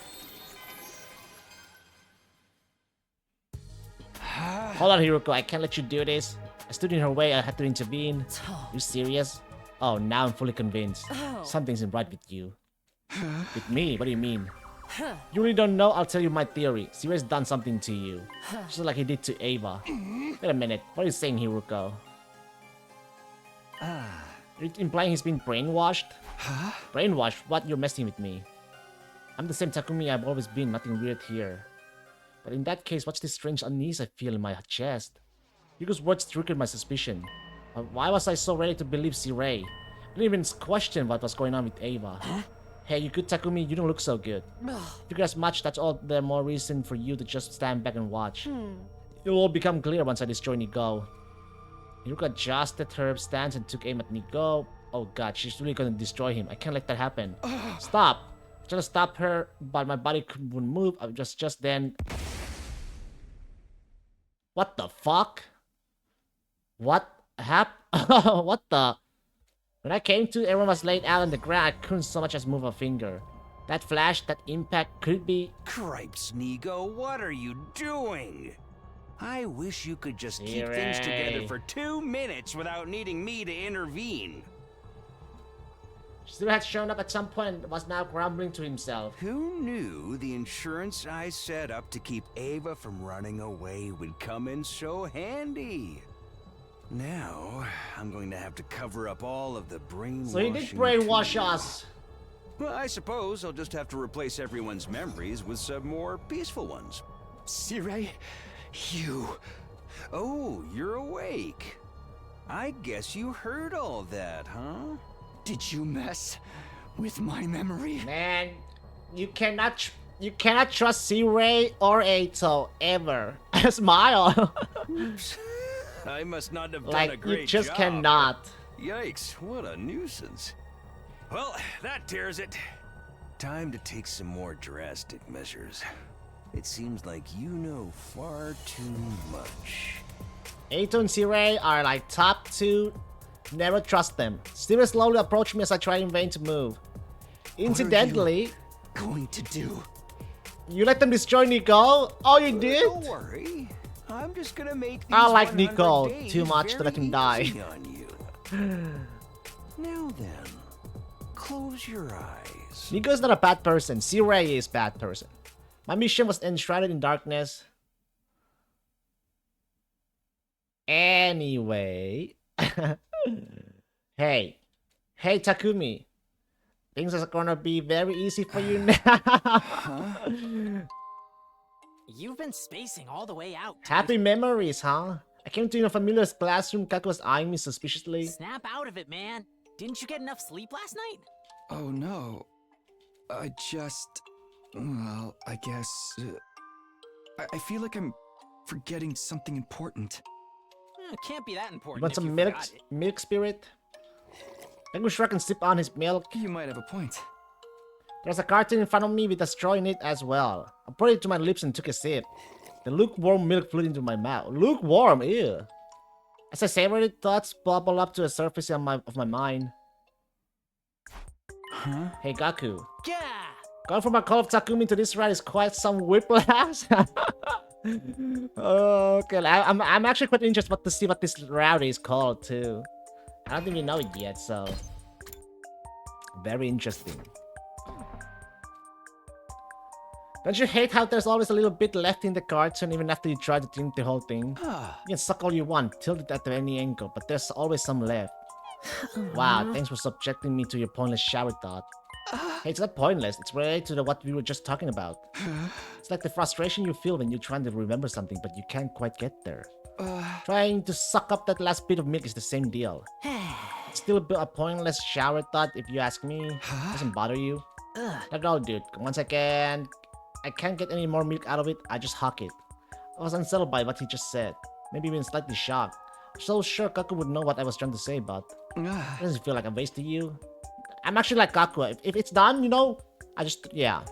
Hold on, Hiruko. I can't let you do this. I stood in her way. I had to intervene. You serious? Oh, now I'm fully convinced. Something's not right with you. With me? What do you mean? You really don't know? I'll tell you my theory. C-Ray's done something to you. Just like he did to Ava. Wait a minute. What are you saying, Hiruko? You're implying he's been brainwashed? Brainwashed? What? You're messing with me. I'm the same Takumi I've always been. Nothing weird here. But in that case, what's this strange unease I feel in my chest? Yuko's words triggered my suspicion. Why was I so ready to believe C-Ray? I didn't even question what was going on with Ava. Hey, you good Takumi? You don't look so good. Figure as much, that's all the more reason for you to just stand back and watch. It will all become clear once I destroy Nigo. Yuko adjusted her stance and took aim at Nigo. Oh god, she's really gonna destroy him. I can't let that happen. Stop! I tried to stop her, but my body wouldn't move. I just then... What the fuck? What happened? What the... When I came to, everyone was laid out on the ground. I couldn't so much as move a finger. That flash, that impact could be... Cripes, Nigo, what are you doing? I wish you could just keep things together for 2 minutes without needing me to intervene. Still had shown up at some point and was now grumbling to himself. Who knew the insurance I set up to keep Ava from running away would come in so handy? Now, I'm going to have to cover up all of the brainwashing. So he did brainwash us. Well, I suppose I'll just have to replace everyone's memories with some more peaceful ones. C-Ray, you... Oh, you're awake. I guess you heard all that, huh? Did you mess with my memory? Man, you cannot trust C-Ray or Ato ever. Smile. I must not have done like, a great job. you just cannot. Yikes, what a nuisance. Well, that tears it. Time to take some more drastic measures. It seems like you know far too much. Ato and C-Ray are like top 2. Never trust them. Steven slowly approached me as I tried in vain to move. Incidentally... What are you going to do? You let them destroy Nico? Oh, you did? Don't worry. I'm just gonna make these I like Nico too much to let him die. On you. Now then, close your eyes. Nico is not a bad person. C-Ray is a bad person. My mission was enshrouded in darkness. Anyway. Hey Takumi. Things are gonna be very easy for you now. You've been spacing all the way out. Happy memories, huh? I came to a familiar classroom. Kaku was eyeing me suspiciously. Snap out of it, man. Didn't you get enough sleep last night? Oh no. I just... Well, I guess... I feel like I'm forgetting something important. It can't be that important. You want some milk, Spirit? Kaku shrugged and sipped on his milk. You might have a point. There's a carton in front of me with a straw in it as well. I poured it to my lips and took a sip. The lukewarm milk flew into my mouth. Lukewarm, ew. As I savored it, thoughts bubble up to the surface of my mind. Huh? Hey, Gaku. Yeah. Going from a call of Takumi to this ride is quite some whiplash. Okay, I'm actually quite interested to see what this route is called too. I don't think we know it yet, so very interesting. Don't you hate how there's always a little bit left in the cartoon even after you try to drink the whole thing? You can suck all you want, tilt it at any angle, but there's always some left. Wow, thanks for subjecting me to your pointless shower thought. Hey, it's not pointless, it's related to what we were just talking about. It's like the frustration you feel when you're trying to remember something but you can't quite get there. Trying to suck up that last bit of milk is the same deal. It's still a pointless shower thought if you ask me. Doesn't bother you? Like, no, dude. Once I can't get any more milk out of it, I just huck it. I was unsettled by what he just said. Maybe even slightly shocked. So sure Kaku would know what I was trying to say, but does it feel like a waste to you? I'm actually like Kaku. If it's done, you know, I just, yeah.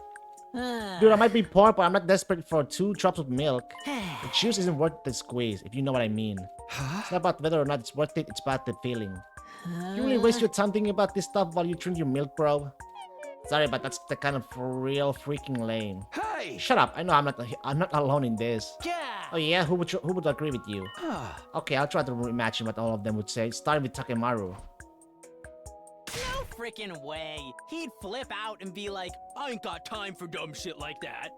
Dude, I might be poor, but I'm not desperate for 2 drops of milk. The juice isn't worth the squeeze, if you know what I mean. It's not about whether or not it's worth it, it's about the feeling. You really waste your time thinking about this stuff while you drink your milk, bro? Sorry, but that's the kind of real freaking lame. Hey! Shut up. I know I'm not alone in this. Yeah! Oh yeah, who would agree with you? Okay, I'll try to imagine what all of them would say, starting with Takemaru. No freaking way. He'd flip out and be like, I ain't got time for dumb shit like that.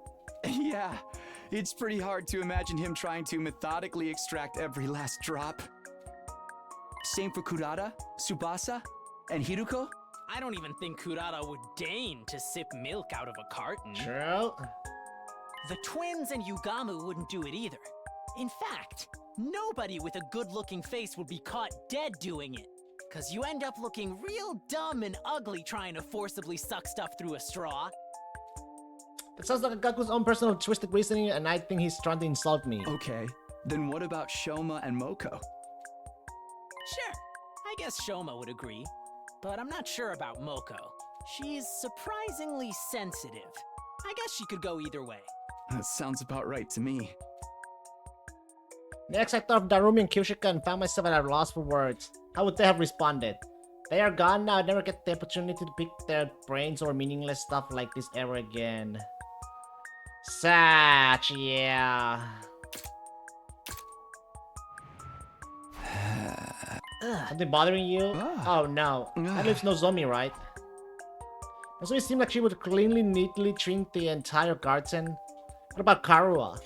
Yeah, it's pretty hard to imagine him trying to methodically extract every last drop. Same for Kurata, Tsubasa, and Hiruko? I don't even think Kurata would deign to sip milk out of a carton. True. The twins and Yugamu wouldn't do it either. In fact, nobody with a good-looking face would be caught dead doing it. Cause you end up looking real dumb and ugly trying to forcibly suck stuff through a straw. That sounds like Kaku's own personal twisted reasoning, and I think he's trying to insult me. Okay, then what about Shoma and Moko? Sure, I guess Shoma would agree. But I'm not sure about Moko. She's surprisingly sensitive. I guess she could go either way. That sounds about right to me. Next, I thought of Darumi and Kyoshika and found myself at a loss for words. How would they have responded? They are gone now. I never get the opportunity to pick their brains or meaningless stuff like this ever again. Such, yeah. Something bothering you? Oh no. That leaves Nozomi, right? Nozomi seemed like she would cleanly, neatly drink the entire garden. What about Karua?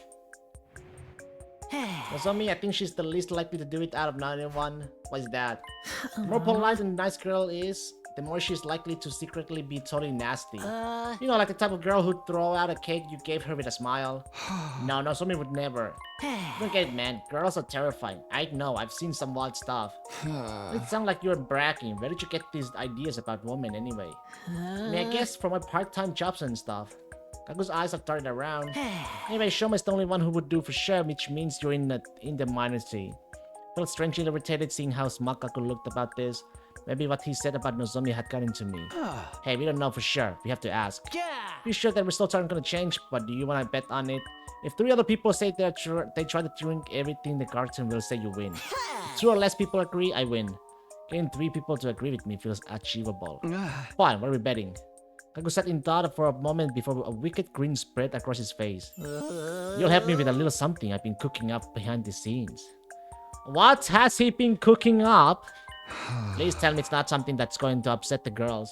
Nozomi, I think she's the least likely to do it out of 91. Why is that? The more polite and nice girl is, the more she's likely to secretly be totally nasty. You know, like the type of girl who'd throw out a cake you gave her with a smile. No, Nozomi would never. Don't get it, man. Girls are terrifying. I know, I've seen some wild stuff. It sounds like you're bragging. Where did you get these ideas about women anyway? I mean, I guess from my part-time jobs and stuff. Kaku's eyes have darted around. Anyway, Shoma's the only one who would do for sure, which means you're in the minority. Felt strangely irritated seeing how smug Kaku looked about this. Maybe what he said about Nozomi had gotten to me. Hey, we don't know for sure. We have to ask. Be sure that results aren't gonna change, but do you wanna bet on it? If 3 other people say they try to drink everything the carton will say, you win. If 2 or less people agree, I win. Getting 3 people to agree with me feels achievable. Fine, what are we betting? Kaku sat in thought for a moment before a wicked grin spread across his face. You'll help me with a little something I've been cooking up behind the scenes. What has he been cooking up? Please tell me it's not something that's going to upset the girls.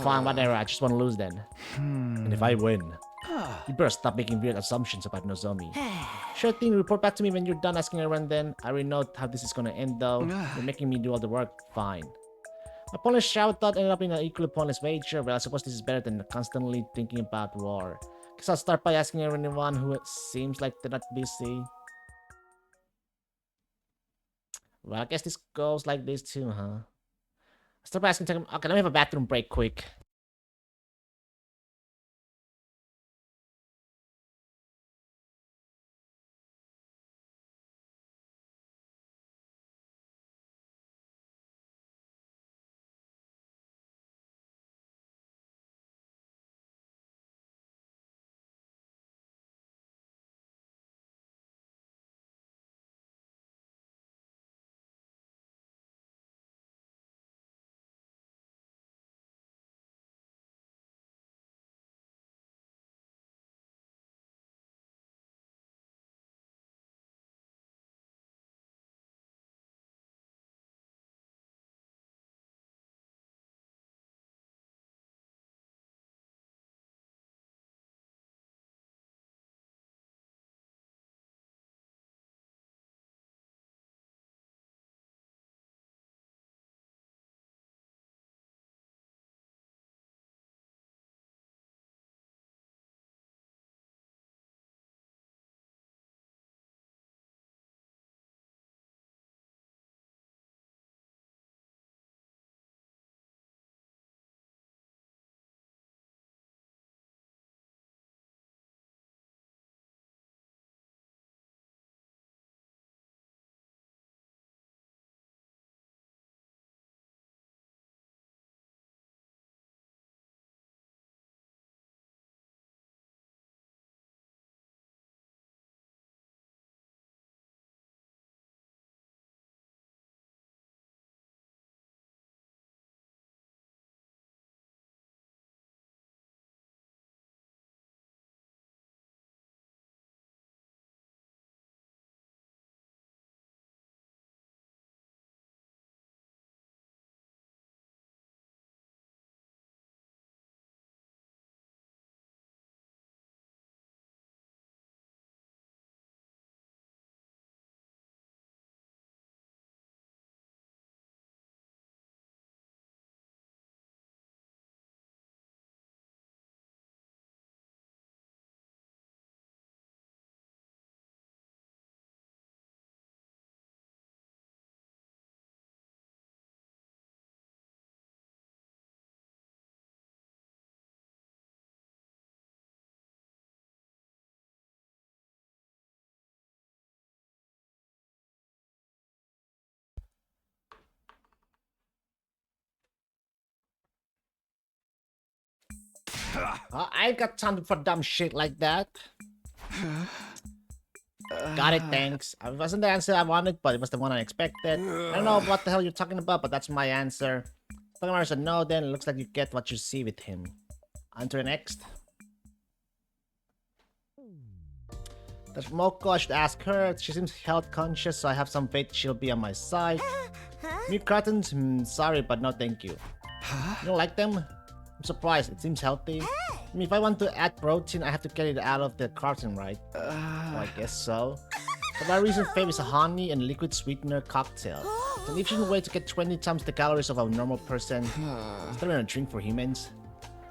Fine, whatever, I just want to lose then. And if I win, you better stop making weird assumptions about Nozomi. Sure thing, report back to me when you're done asking around then. I already know how this is gonna end though. You're making me do all the work, fine. My pointless shout thought ended up in an equally pointless wager, but I suppose this is better than constantly thinking about war. Guess I'll start by asking anyone who seems like they're not busy. Well, I guess this goes like this too, huh? Start by asking. Okay, let me have a bathroom break quick. I ain't got time for dumb shit like that. Got it, thanks. It wasn't the answer I wanted, but it was the one I expected. I don't know what the hell you're talking about, but that's my answer. Pokemon said no, then it looks like you get what you see with him. On to the next. There's Moko, I should ask her. She seems health conscious, so I have some faith she'll be on my side. Meat cartons? Sorry, but no thank you. You don't like them? I'm surprised, it seems healthy. I mean, if I want to add protein, I have to get it out of the carton, right? Well, I guess so. For that reason, Fave is a honey and liquid sweetener cocktail. It's an efficient way to get 20 times the calories of a normal person. Is there a drink for humans?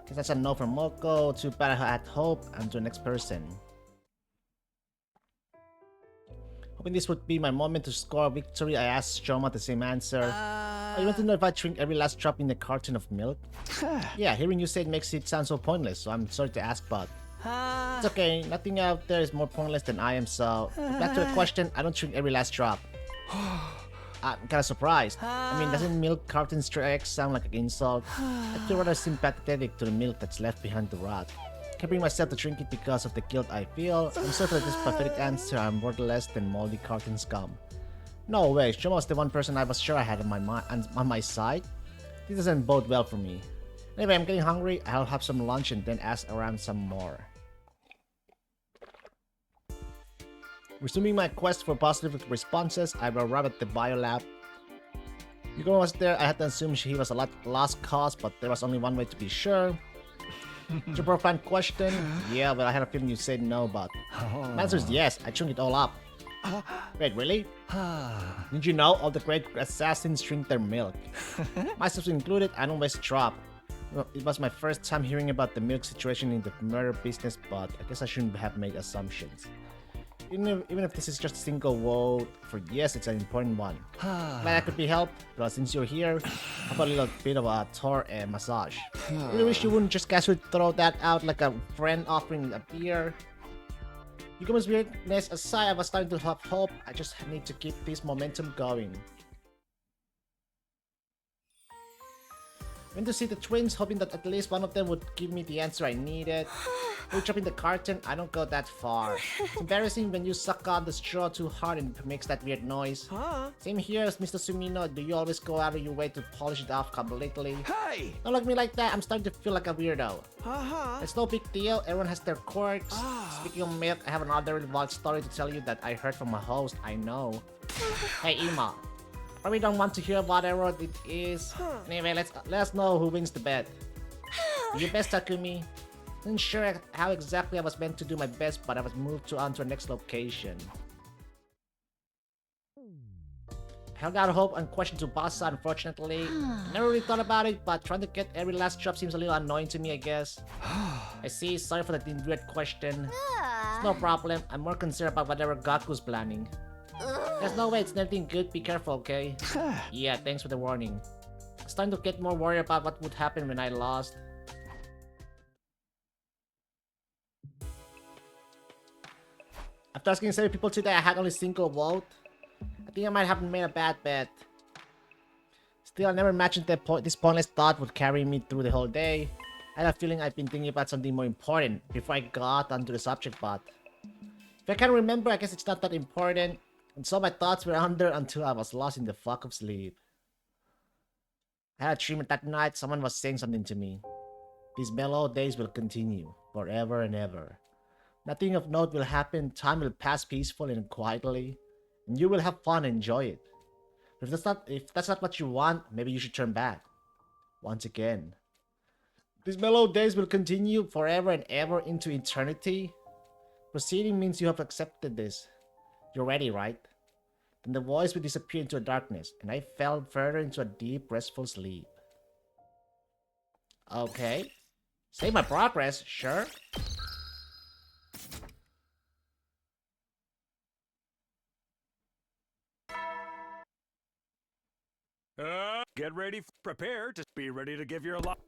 Guess that's a no from Moko. Too bad I had hope. And to the next person. Hoping this would be my moment to score a victory, I asked Shoma the same answer. You want to know if I drink every last drop in the carton of milk? Yeah, hearing you say it makes it sound so pointless, so I'm sorry to ask, but... It's okay, nothing out there is more pointless than I am, so... Back to the question, I don't drink every last drop. I'm kinda surprised. I mean, doesn't milk carton stray eggs sound like an insult? I feel rather sympathetic to the milk that's left behind to rot. I can't bring myself to drink it because of the guilt I feel. I'm certain that this pathetic answer I'm worth less than moldy carton scum. No way, Shoma was the one person I was sure I had on my side. This doesn't bode well for me. Anyway, I'm getting hungry. I'll have some lunch and then ask around some more. Resuming my quest for positive responses, I will arrive at the biolab. Yugoro was there. I had to assume he was a lost cause, but there was only one way to be sure. It's a profound question. Yeah, but I had a feeling you said no, but... My answer is yes, I chewed it all up. Wait, really? Did you know all the great assassins drink their milk? Myself included, I don't waste a drop. It was my first time hearing about the milk situation in the murder business, but I guess I shouldn't have made assumptions. Even if this is just a single vote for yes, it's an important one. Glad I could be helped, but since you're here, how about a little bit of a tour and massage? I really wish you wouldn't just casually throw that out like a friend offering a beer. Yugumo's weirdness aside, I was starting to have hope. I just need to keep this momentum going. Went to see the twins, hoping that at least one of them would give me the answer I needed. Reach up in the carton, I don't go that far. It's embarrassing when you suck on the straw too hard and it makes that weird noise. Same here as Mr. Sumino, do you always go out of your way to polish it off completely? Hey! Don't look at me like that, I'm starting to feel like a weirdo. It's no big deal, everyone has their quirks. Speaking of milk, I have another wild story to tell you that I heard from a host I know. Hey Ima, probably don't want to hear whatever it is. Anyway, let us know who wins the bet. Do your best, Takumi. Wasn't sure how exactly I was meant to do my best, but I was moved on to our next location. Held out hope and question to Basa, unfortunately. Never really thought about it, but trying to get every last drop seems a little annoying to me, I guess. I see, sorry for the weird question. It's no problem, I'm more concerned about whatever Gaku's planning. There's no way it's anything good, be careful, okay? Yeah, thanks for the warning. I was starting to get more worried about what would happen when I lost. After asking 7 people today, I had only a single vote. I think I might have made a bad bet. Still, I never imagined that this pointless thought would carry me through the whole day. I had a feeling I've been thinking about something more important before I got onto the subject, but... If I can't remember, I guess it's not that important. And so my thoughts were under until I was lost in the fog of sleep. I had a dream that night someone was saying something to me. These mellow days will continue, forever and ever. Nothing of note will happen, time will pass peacefully and quietly, and you will have fun and enjoy it. If that's not what you want, maybe you should turn back. Once again. These mellow days will continue forever and ever into eternity. Proceeding means you have accepted this. You're ready, right? Then the voice would disappear into a darkness, and I fell further into a deep, restful sleep. Okay. Save my progress, sure. Get ready, prepare to be ready to give your lot.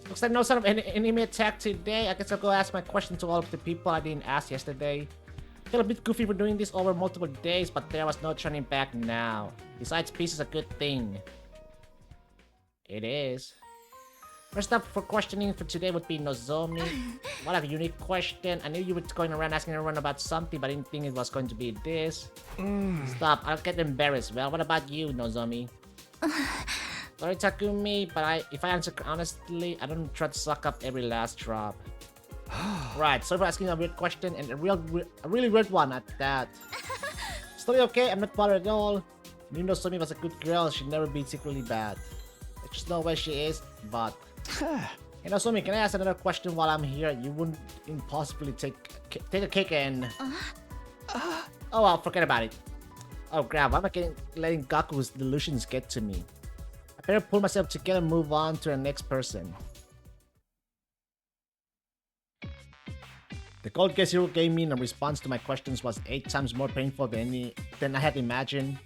Looks like no sign of any enemy attack today. I guess I'll go ask my question to all of the people I didn't ask yesterday. I feel a bit goofy for doing this over multiple days, but there was no turning back now. Besides, peace is a good thing. It is. First up for questioning for today would be Nozomi. What a unique question. I knew you were going around asking everyone about something, but I didn't think it was going to be this. Stop, I'll get embarrassed. Well, what about you, Nozomi? Sorry, Takumi, but if I answer honestly, I don't try to suck up every last drop. Right, sorry for asking a weird question, and a really weird one at that. It's totally okay, I'm not bothered at all. You know Nozomi was a good girl, she'd never be secretly bad. There's just no way she is, but... Hey Nozomi, can I ask another question while I'm here? You wouldn't impossibly take a cake and... Oh well, forget about it. Oh crap, why am I letting Gaku's delusions get to me? I better pull myself together and move on to the next person. The cold guess Hero gave me in response to my questions was 8 times more painful than I had imagined.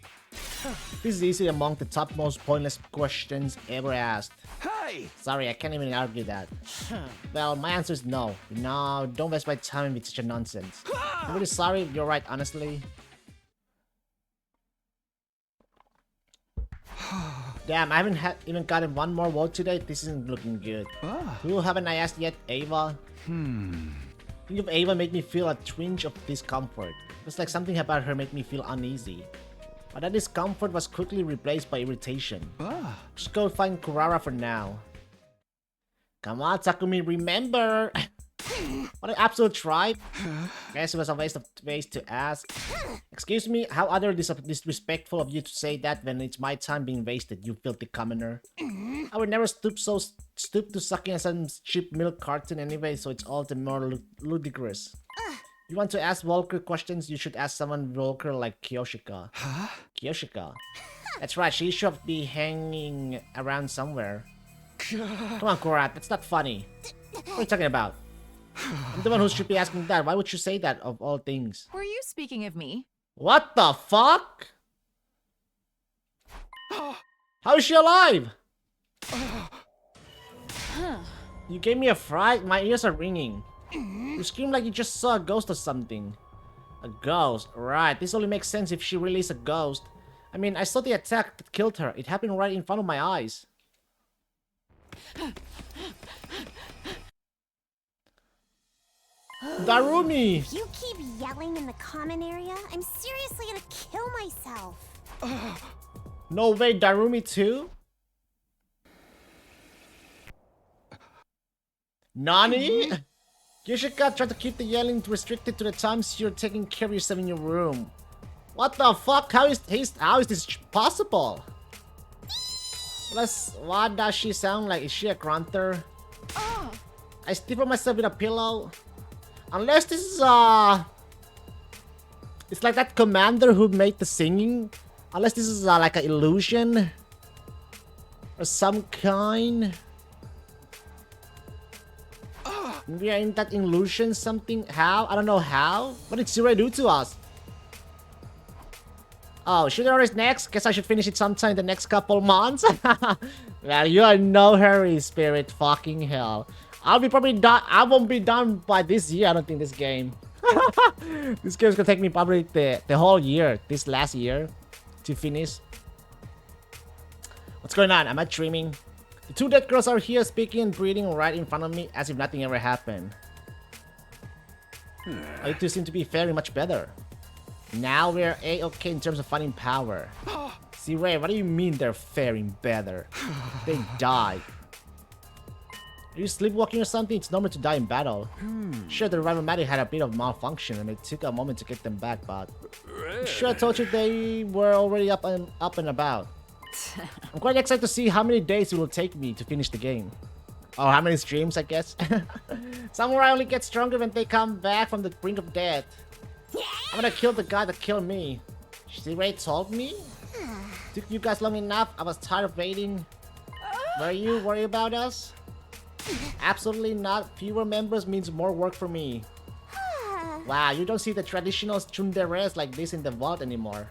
This is easily among the top most pointless questions ever asked. Hey! Sorry, I can't even argue that. Well, my answer is no. No, don't waste my time with such a nonsense. I'm really sorry, you're right, honestly. Damn, I haven't even gotten one more vote today. This isn't looking good. Who haven't I asked yet? Ava? Think of Ava made me feel a twinge of discomfort. It's like something about her made me feel uneasy. But that discomfort was quickly replaced by irritation. Just go find Kurara for now. Come on, Takumi, remember! What an absolute tripe! Guess it was a waste of space to ask. Excuse me, how utterly disrespectful of you to say that when it's my time being wasted, you filthy commoner. I would never stoop to sucking some cheap milk carton anyway, so it's all the more ludicrous. You want to ask Volker questions, you should ask someone Volker like Kyoshika. Kyoshika? That's right, she should be hanging around somewhere. Come on, Korat, that's not funny. What are you talking about? I'm the one who should be asking that. Why would you say that, of all things? Were you speaking of me? What the fuck? How is she alive? You gave me a fright. My ears are ringing. You scream like you just saw a ghost or something. A ghost? Right, this only makes sense if she really is a ghost. I mean, I saw the attack that killed her. It happened right in front of my eyes. Darumi! If you keep yelling in the common area, I'm seriously gonna kill myself. No way, Darumi too? Nani? Kyoshika tried to keep the yelling restricted to the times you're taking care of yourself in your room. What the fuck? How is this possible? Plus, what does she sound like? Is she a grunter? I stifle myself with a pillow. Unless this is it's like that commander who made the singing. Unless this is like an illusion or some kind. We are in that illusion something. How? I don't know how. What did Sirei do to us? Oh, Shooter is next. Guess I should finish it sometime in the next couple months. Well, you are in no hurry, Spirit. Fucking hell. I'll be probably done. I won't be done by this year. I don't think this game. This game's gonna take me probably the whole year, this last year, to finish. What's going on? Am I dreaming? The two dead girls are here speaking and breathing right in front of me as if nothing ever happened. Oh, you two seem to be faring much better. Now we're A-okay in terms of finding power. See, Ray, what do you mean they're faring better? They died. Are you sleepwalking or something? It's normal to die in battle. Sure, the Rivalmatic had a bit of malfunction and it took a moment to get them back, but... I'm sure I told you they were already up and about. I'm quite excited to see how many days it will take me to finish the game. Oh, how many streams, I guess? Samurai only get stronger when they come back from the brink of death. I'm gonna kill the guy that killed me. Shirei told me? Took you guys long enough. I was tired of waiting. Were you worried about us? Absolutely not. Fewer members means more work for me. Wow, you don't see the traditional tsunderes like this in the vault anymore.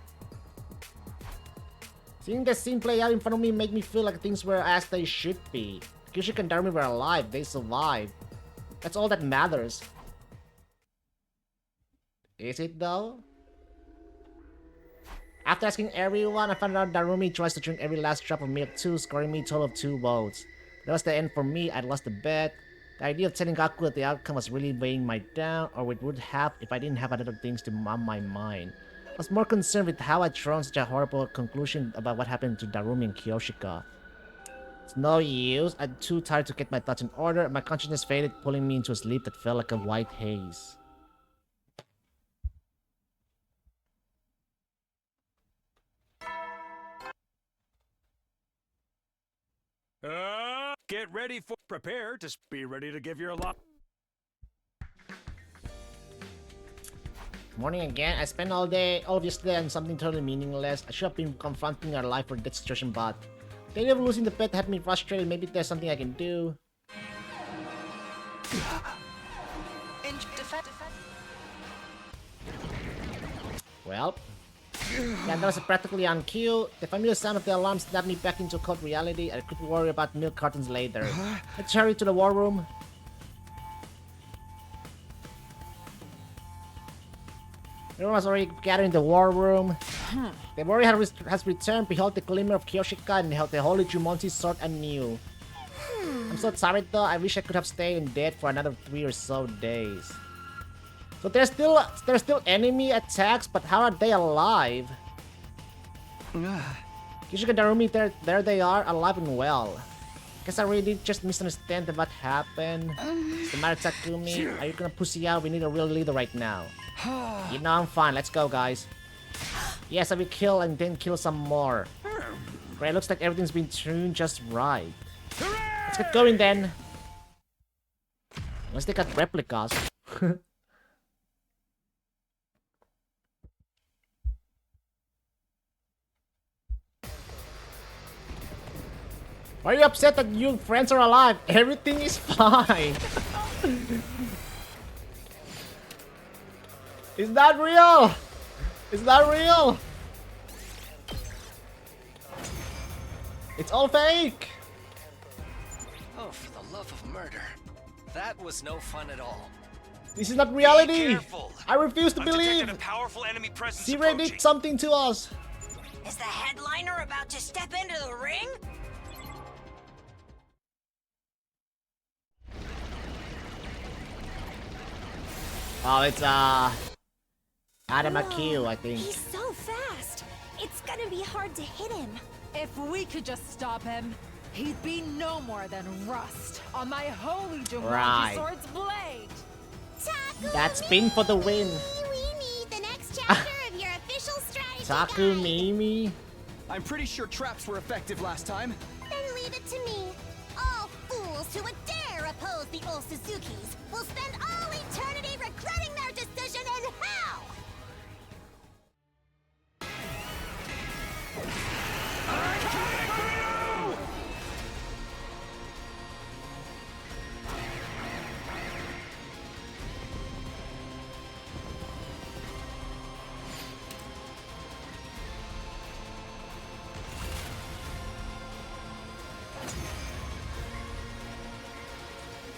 Seeing the scene play out in front of me made me feel like things were as they should be. Kyoshika and Darumi were alive. They survived. That's all that matters. Is it though? After asking everyone, I found out Darumi tries to drink every last drop of milk too, scoring me a total of 2 votes. That was the end for me. I lost the bet. The idea of telling Gaku that the outcome was really weighing me down, or it would have if I didn't have other things to on my mind. I was more concerned with how I'd drawn such a horrible conclusion about what happened to Darumi and Kiyoshika. It's no use. I'm too tired to get my thoughts in order. My consciousness faded, pulling me into a sleep that felt like a white haze. Get ready for... Prepare to be ready to give your lot. Morning again. I spent all day, obviously, on something totally meaningless. I should have been confronting our life or death situation, but the idea of losing the pet had me frustrated. Maybe there's something I can do. Well, yeah, that was practically on cue. The familiar sound of the alarm snapped me back into cold reality. I could worry about milk cartons later. Let's hurry to the war room. Everyone's already gathered in the war room. The warrior has returned. Behold the glimmer of Kiyoshika and the holy Jumonji sword anew. I'm so tired though. I wish I could have stayed in dead for another 3 or so days. So there's still enemy attacks, but how are they alive? Kiyoshika, Darumi, there they are, alive and well. Guess I really did just misunderstand what happened. The matter, Takumi? Are you gonna pussy out? We need a real leader right now. You know I'm fine. Let's go, guys. Yes, I will kill and then kill some more. Great, looks like everything's been tuned just right. Let's get going then. Unless they got replicas. Why are you upset that your friends are alive? Everything is fine. It's not real. It's not real. It's all fake. Oh, for the love of murder. That was no fun at all. This is not reality. Be careful. I refuse to I've detected believe. a powerful enemy presence Sire approaching. did something to us. Is the headliner about to step into the ring? Oh, it's Adam Akio, I think. He's so fast. It's gonna be hard to hit him. If we could just stop him, he'd be no more than rust on my holy Jumanji Right. sword's blade. That spin for the win. We need the next chapter of your official strategy Taku Mimi. I'm pretty sure traps were effective last time. Then leave it to me. All fools who would dare oppose the old Suzukis will spend all eternity regretting their decision in hell!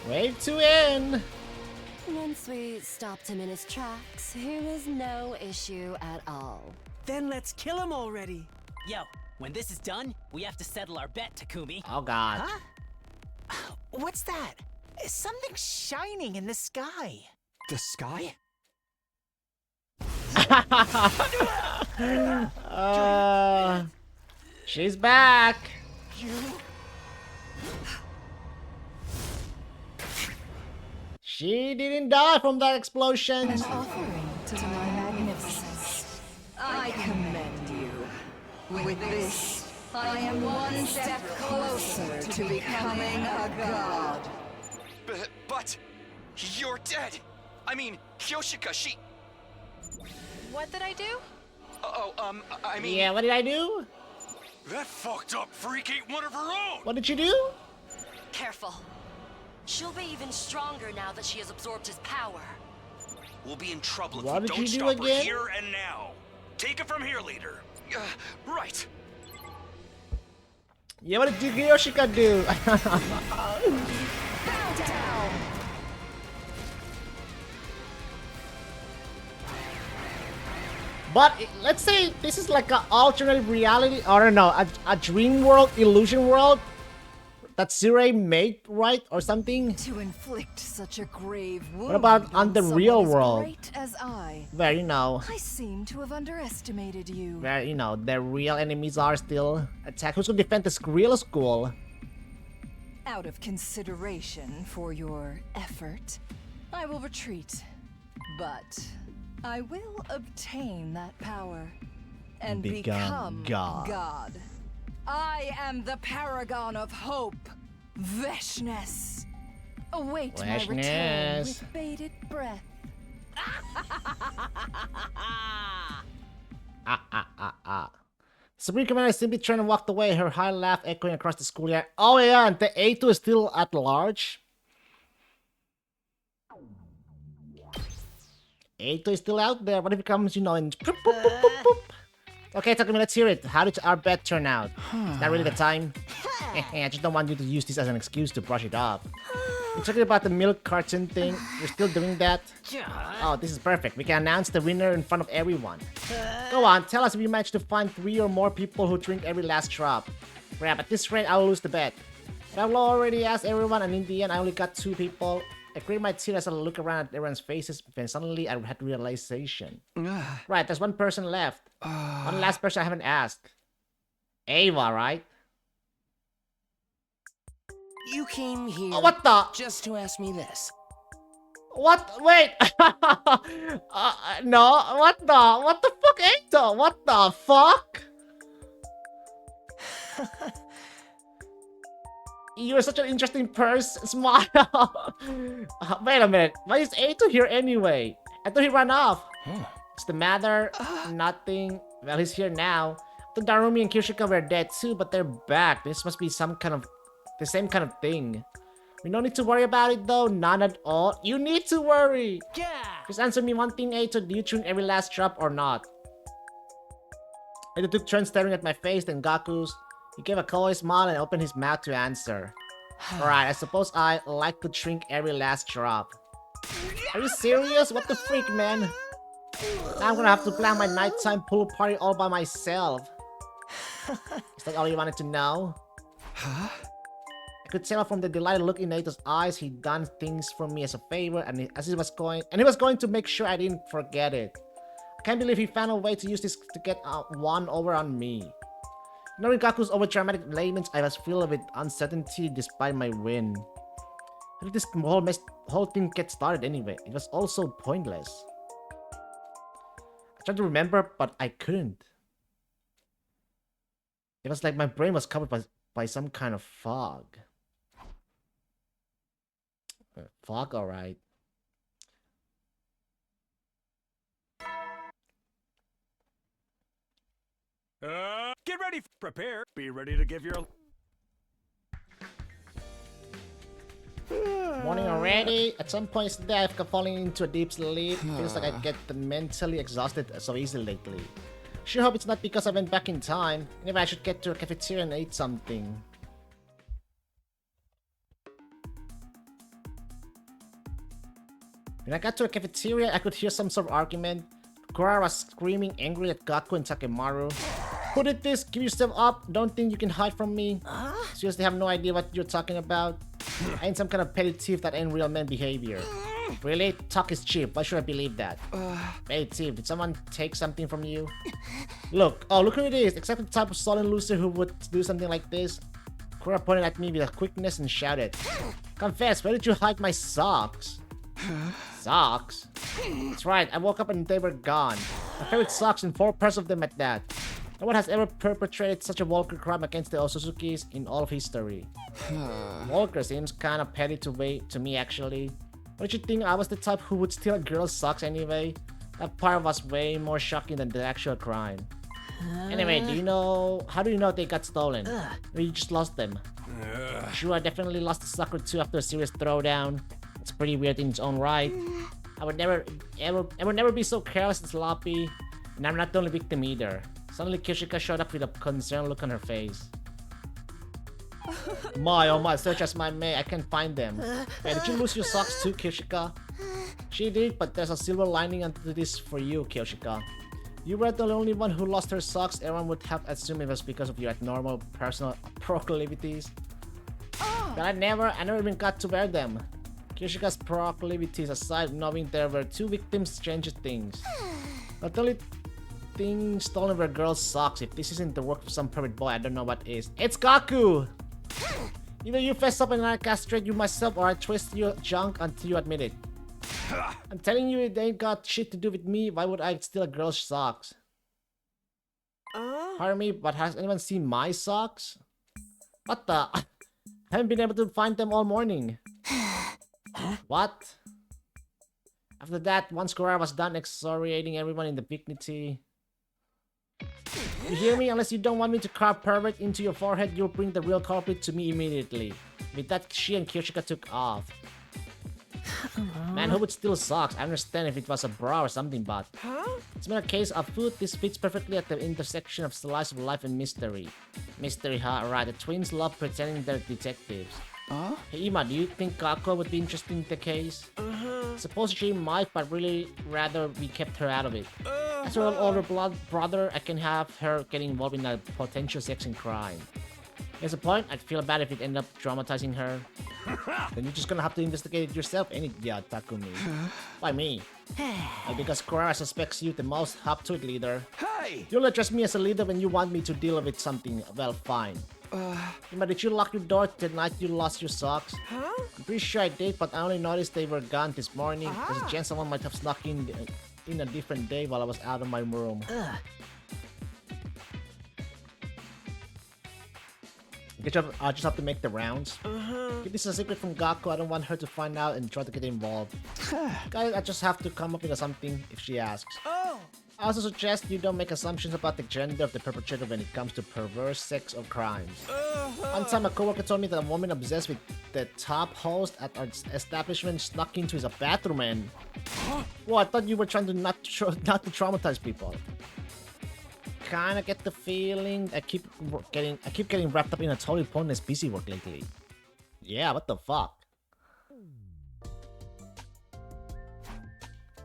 Wave to end. Once we stopped him in his tracks, it was no issue at all. Then let's kill him already. Yo, when this is done, we have to settle our bet, Takumi. Oh god. Huh? What's that? Something shining in the sky. The sky? She's back. She didn't die from that explosion. An offering to my magnificence. I commend you. With this, I am one step closer to becoming a god. But you're dead. I mean, Kiyoshika, she... What did I do? I mean... Yeah, what did I do? That fucked up freak ain't one of her own! What did you do? Careful. She'll be even stronger now that she has absorbed his power. We'll be in trouble if What we did don't you do stop her again? here and now. Take it from here, leader. Right. Yeah, what did Kiyoshika do? Bow down! But let's say this is like an alternate reality, or I don't know, a dream world, illusion world. that Sirei made, right? Or something? To inflict such a grave wound. What about on the someone real as world? Great as I. Where, you know, I seem to have underestimated you. where, you know, the real enemies are still attacked. Who's gonna defend this real school? Out of consideration for your effort, I will retreat. But I will obtain that power and become God. I am the paragon of hope, Veshness. Await my return Veshness. with bated breath. Supreme Commander simply turned and walked away, her high laugh echoing across the schoolyard. Oh yeah, and the A2 is still at large? A2 is still out there. What if it comes, you know, in... Boop, boop, boop, boop, boop. Okay, Takumi, let's hear it. How did our bet turn out? Is that really the time? I just don't want you to use this as an excuse to brush it off. You're talking about the milk carton thing. You're still doing that? Oh, this is perfect. We can announce the winner in front of everyone. Go on, tell us if you managed to find 3 or more people who drink every last drop. Crap, at this rate, I'll lose the bet. But I've already asked everyone, and in the end, I only got 2 people. I gritted my teeth as I look around at everyone's faces, then suddenly I had realization. Right, there's 1 person left. One last person I haven't asked. Ava, right? You came here what the? just to ask me this. What? Wait! No, what the fuck, Ava? What the fuck? You're such an interesting person. Smile. Wait a minute. Why is A2 here anyway? I thought he ran off. What's the matter? Nothing. Well, he's here now. The Darumi and Kirishika were dead too, but they're back. This must be some kind of... the same kind of thing. We don't need to worry about it though. None at all. You need to worry. Yeah. Just answer me one thing, A2. Do you drink every last drop or not? A2 took turns staring at my face, then Gaku's. He gave a coy smile and opened his mouth to answer. Alright, I suppose I like to drink every last drop. Are you serious? What the freak, man? Now I'm gonna have to plan my nighttime pool party all by myself. Is that all you wanted to know? Huh? I could tell from the delighted look in Nato's eyes he'd done things for me as a favor, and he was going to make sure I didn't forget it. I can't believe he found a way to use this to get one over on me. Knowing Gaku's over-dramatic laments, I was filled with uncertainty despite my win. How did this whole thing get started anyway? It was all so pointless. I tried to remember, but I couldn't. It was like my brain was covered by some kind of fog. Fog, alright. Get ready, prepare, be ready to give your... Morning already. At some points today, I've got falling into a deep sleep. Feels like I get mentally exhausted so easily lately. Sure hope it's not because I went back in time. Anyway, I should get to a cafeteria and eat something. When I got to a cafeteria, I could hear some sort of argument. Kurara was screaming angrily at Gaku and Takemaru. Who did this? Give yourself up. Don't think you can hide from me. Seriously, have no idea what you're talking about. I ain't some kind of petty thief that ain't real man behavior. Really? Talk is cheap. Why should I believe that? Petty thief, did someone take something from you? Look who it is. Except the type of sullen loser who would do something like this. Kurara pointed at me with a quickness and shouted. Confess, where did you hide my socks? Socks? That's right, I woke up and they were gone. My favorite socks and 4 pairs of them at that. No one has ever perpetrated such a vulgar crime against the Osuzukis in all of history. Vulgar seems kind of petty to me actually. Don't you think I was the type who would steal a girl's socks anyway? That part was way more shocking than the actual crime. Anyway, how do you know they got stolen? Or you just lost them? Sure, I definitely lost a sock or 2 after a serious throwdown. It's pretty weird in its own right. I would never be so careless and sloppy. And I'm not the only victim either. Suddenly Kirishika showed up with a concerned look on her face. My oh my, search as my may, I can't find them. Hey, did you lose your socks too, Kirishika? She did, but there's a silver lining onto this for you, Kirishika. You were the only one who lost her socks. Everyone would have assumed it was because of your abnormal personal proclivities. But I never even got to wear them. Kyoshika's proclivities aside, knowing there were 2 victims changes things. But the only thing stolen were girls' socks. If this isn't the work of some pervert boy, I don't know what is. It's Gaku! Either you fess up and I castrate you myself, or I twist your junk until you admit it. I'm telling you, it ain't got shit to do with me. Why would I steal a girl's socks? Pardon me, but has anyone seen my socks? What the? I haven't been able to find them all morning. What? After that, once Korara was done excoriating everyone in the dignity. You hear me? Unless you don't want me to carve pervert into your forehead, you'll bring the real culprit to me immediately. With that, she and Kyoshika took off. Man, who would steal socks? I understand if it was a bra or something, but... It's been a case of food. This fits perfectly at the intersection of slice of life and mystery. Mystery, huh? Right, the twins love pretending they're detectives. Hey, Ima, do you think Kako would be interested in the case? Suppose she might, but really rather we kept her out of it. As her older brother, I can have her getting involved in a potential sex and crime. Here's the point, I'd feel bad if it ended up traumatizing her. Then you're just gonna have to investigate it yourself, ain't it? Yeah, Takumi. Why me? Because Korara suspects you the most. Hop to it, leader. Hey! You'll address me as a leader when you want me to deal with something. Well, fine. But did you lock your door the night you lost your socks? I'm pretty sure I did, but I only noticed they were gone this morning. There's a chance someone might have snuck in a different day while I was out of my room. I just have to make the rounds. If this is a secret from Gaku, I don't want her to find out and try to get involved. Guys, I just have to come up with something if she asks. I also suggest you don't make assumptions about the gender of the perpetrator when it comes to perverse sex or crimes. One time a coworker told me that a woman obsessed with the top host at our establishment snuck into his bathroom and... Well, I thought you were trying to not to traumatize people. Kinda get the feeling I keep getting wrapped up in a totally pointless busy work lately. Yeah, what the fuck?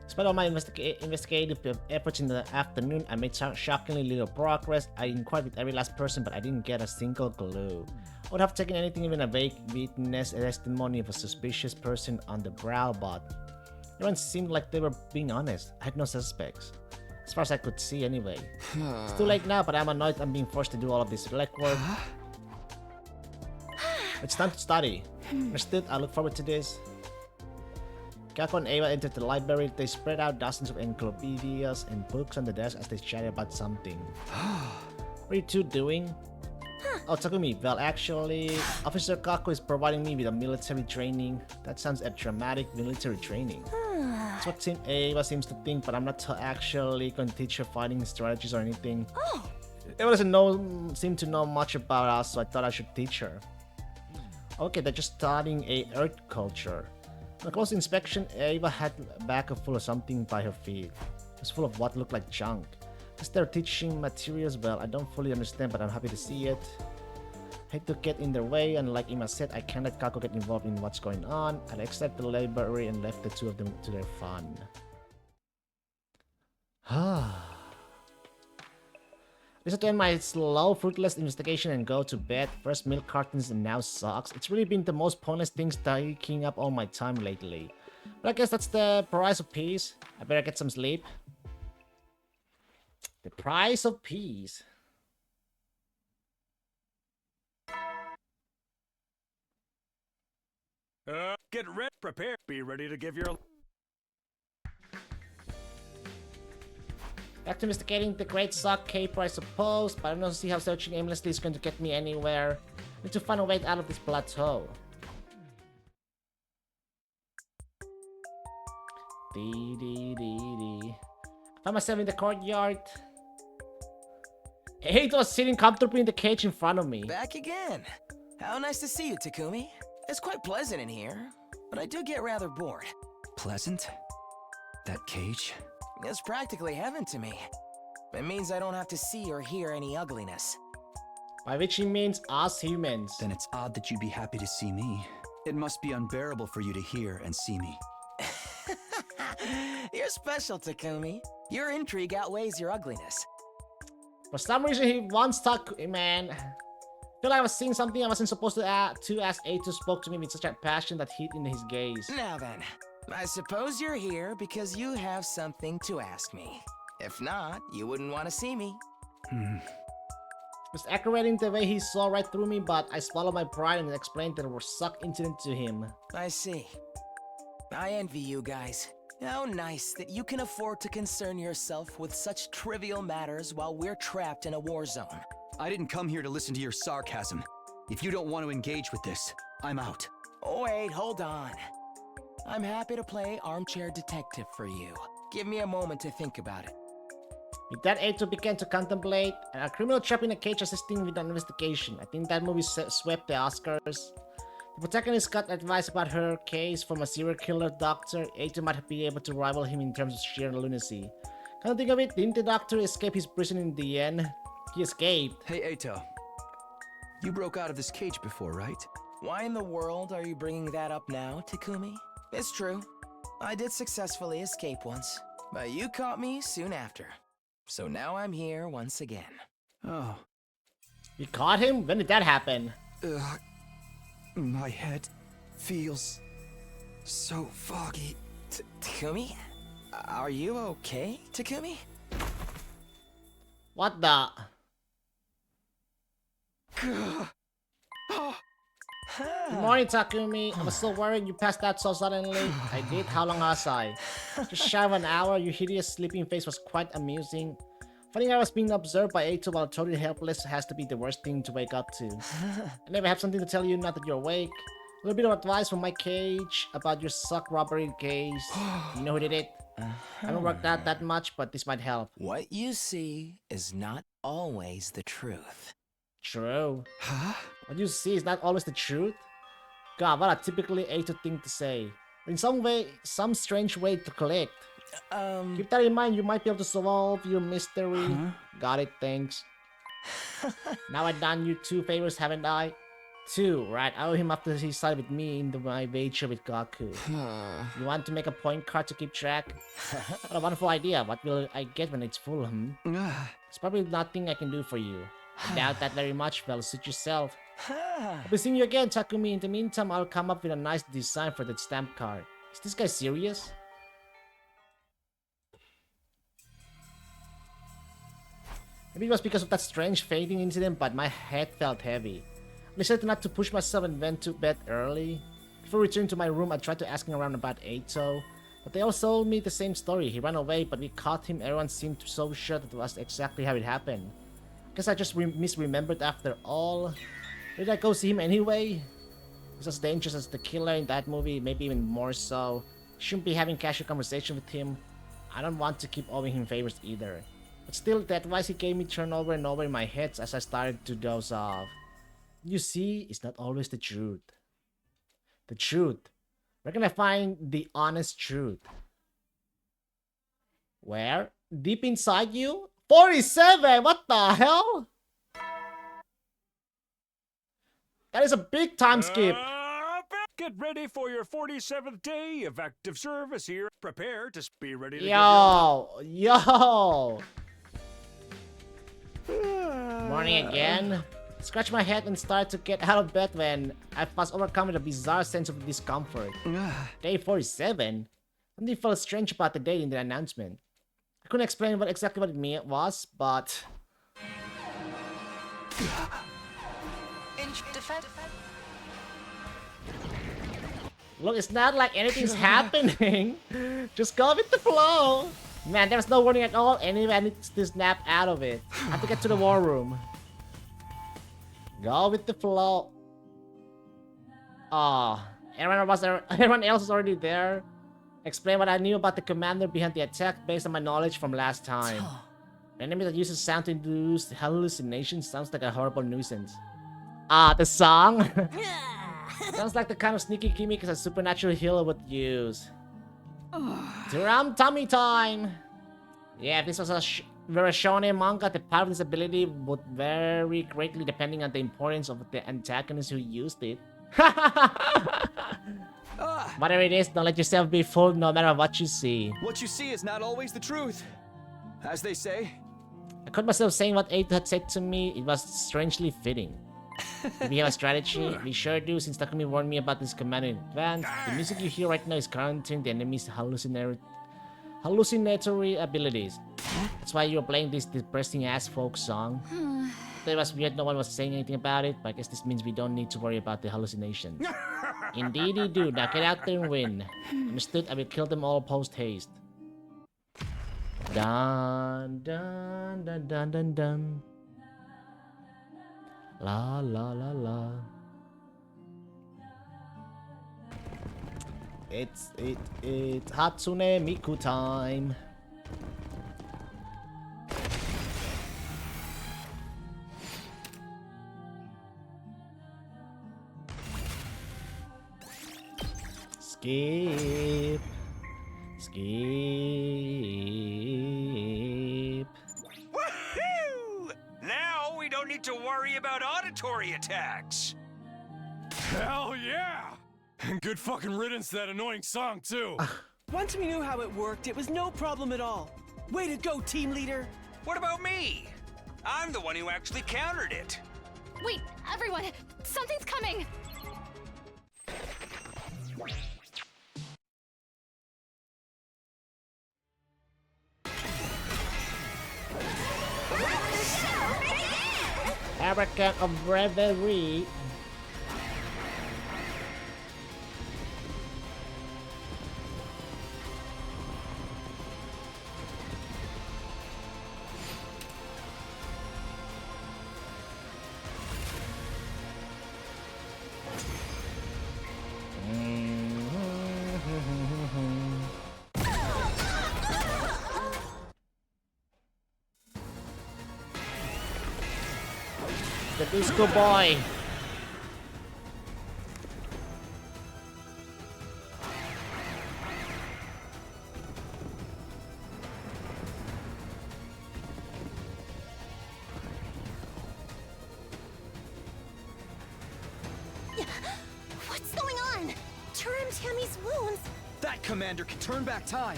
Despite all my investigative efforts in the afternoon, I made shockingly little progress. I inquired with every last person, but I didn't get a single clue. I would have taken anything, even a vague witness testimony of a suspicious person on the brow, but everyone seemed like they were being honest. I had no suspects. As far as I could see, anyway. It's too late now, but I'm annoyed I'm being forced to do all of this legwork. It's time to study. Understood? I look forward to this. Kako and Ava entered the library. They spread out dozens of encyclopedias and books on the desk as they chatted about something. What are you two doing? Oh, Takumi. Well, actually, Officer Kako is providing me with a military training. That sounds a dramatic military training. That's what Ava seems to think, but I'm not actually going to teach her fighting strategies or anything. Ava doesn't seem to know much about us, so I thought I should teach her. Okay, they're just studying a Earth culture. On a close inspection, Ava had a bag full of something by her feet. It was full of what looked like junk. As they're teaching materials, well, I don't fully understand, but I'm happy to see it. I hate to get in their way, and like Ima said, I can't let Kako get involved in what's going on. I exited the library and left the two of them to their fun. This will end my slow, fruitless investigation and go to bed. First milk cartons and now socks. It's really been the most pointless things taking up all my time lately. But I guess that's the price of peace. I better get some sleep. The price of peace. Get ready, prepare, be ready to give your... Back to investigating the Great Sock Caper, I suppose, but I don't see how searching aimlessly is going to get me anywhere. I need to find a way out of this plateau. I found myself in the courtyard. It was sitting comfortably in the cage in front of me. Back again. How nice to see you, Takumi. It's quite pleasant in here, but I do get rather bored. Pleasant? That cage? It's practically heaven to me. It means I don't have to see or hear any ugliness. By which he means us humans. Then it's odd that you'd be happy to see me. It must be unbearable for you to hear and see me. You're special, Takumi. Your intrigue outweighs your ugliness. For some reason, he wants Takumi, man. feel like I was seeing something I wasn't supposed to ask as Eito spoke to me with such a passion that hit in his gaze. Now then, I suppose you're here because you have something to ask me. If not, you wouldn't want to see me. It was accurate in the way he saw right through me, but I swallowed my pride and explained the suck incident to him. I see. I envy you guys. How nice that you can afford to concern yourself with such trivial matters while we're trapped in a war zone. I didn't come here to listen to your sarcasm. If you don't want to engage with this, I'm out. Oh, wait, hold on. I'm happy to play armchair detective for you. Give me a moment to think about it. With that, Eito began to contemplate a criminal trapped in a cage assisting with an investigation. I think that movie swept the Oscars. The protagonist got advice about her case from a serial killer doctor. Eito might be able to rival him in terms of sheer lunacy. Come to think of it, didn't the doctor escape his prison in the end? He escaped. Hey, Eito. You broke out of this cage before, right? Why in the world are you bringing that up now, Takumi? It's true. I did successfully escape once, but you caught me soon after. So now I'm here once again. Oh. You caught him? When did that happen? My head feels so foggy. Takumi? Are you okay, Takumi? What the? Good morning, Takumi. I was so worried you passed out so suddenly. I did. How long was I? Just shy of an hour. Your hideous sleeping face was quite amusing. Finding I was being observed by Eito while totally helpless has to be the worst thing to wake up to. I never have something to tell you now that you're awake. A little bit of advice from my cage about your suck robbery case. You know who did it? I haven't worked out that much, but this might help. What you see is not always the truth. True. Huh? What you see is not always the truth? God, what a typically Eito thing to say. In some strange way to collect. Keep that in mind, you might be able to solve your mystery. Got it, thanks. Now I've done you 2 favors, haven't I? 2, right? I owe him after he sided with me in my venture with Gaku. You want to make a point card to keep track? What a wonderful idea. What will I get when it's full, There's probably nothing I can do for you. I doubt that very much. Well, suit yourself. I'll be seeing you again, Takumi. In the meantime, I'll come up with a nice design for that stamp card. Is this guy serious? Maybe it was because of that strange fading incident, but my head felt heavy. I decided not to push myself and went to bed early. Before returning to my room, I tried to asking around about Eito, but they all told me the same story. He ran away, but we caught him. Everyone seemed so sure that was exactly how it happened. Guess I just misremembered after all. Did I go see him anyway? He's as dangerous as the killer in that movie, maybe even more so. Shouldn't be having casual conversation with him. I don't want to keep owing him favors either. But still, the advice he gave me turned over and over in my head as I started to doze off. You see, it's not always the truth. The truth. Where can I find the honest truth? Where? Deep inside you? 47! What the hell? That is a big time skip. Get ready for your 47th day of active service here. Prepare to be ready to Yo! Morning again. Scratch my head and start to get out of bed when I was overcome with a bizarre sense of discomfort. Day 47? Something felt strange about the date in the announcement. I couldn't explain exactly what it was, but... Look, it's not like anything's happening. Just go with the flow. Man, there was no warning at all. Anyway, I need to snap out of it. I have to get to the war room. Go with the flow. Oh, everyone else was already there. Explain what I knew about the commander behind the attack based on my knowledge from last time. An enemy that uses sound to induce hallucinations sounds like a horrible nuisance. Ah, the song? Sounds like the kind of sneaky gimmick a supernatural healer would use. Drum tummy time! Yeah, if this was a very shonen manga, the power of this ability would vary greatly depending on the importance of the antagonist who used it. Whatever it is, don't let yourself be fooled no matter what you see. What you see is not always the truth, as they say. I caught myself saying what Eito had said to me. It was strangely fitting. Do we have a strategy? We sure do, since Takumi warned me about this command in advance. The music you hear right now is countering the enemy's hallucinatory abilities. That's why you're playing this depressing ass folk song. It was weird no one was saying anything about it, but I guess this means we don't need to worry about the hallucinations. Indeed you do. Now get out there and win. Understood? I will kill them all post haste. Dun dun dun dun dun dun. La la la la. It's Hatsune Miku time. Skip. Skip. Woohoo! Now we don't need to worry about auditory attacks. Hell yeah! And good fucking riddance to that annoying song, too. Once we knew how it worked, it was no problem at all. Way to go, team leader! What about me? I'm the one who actually countered it. Wait, everyone! Something's coming! Hurricane of Reverie. The disco boy. What's going on? Turum Tammy's wounds. That commander can turn back time.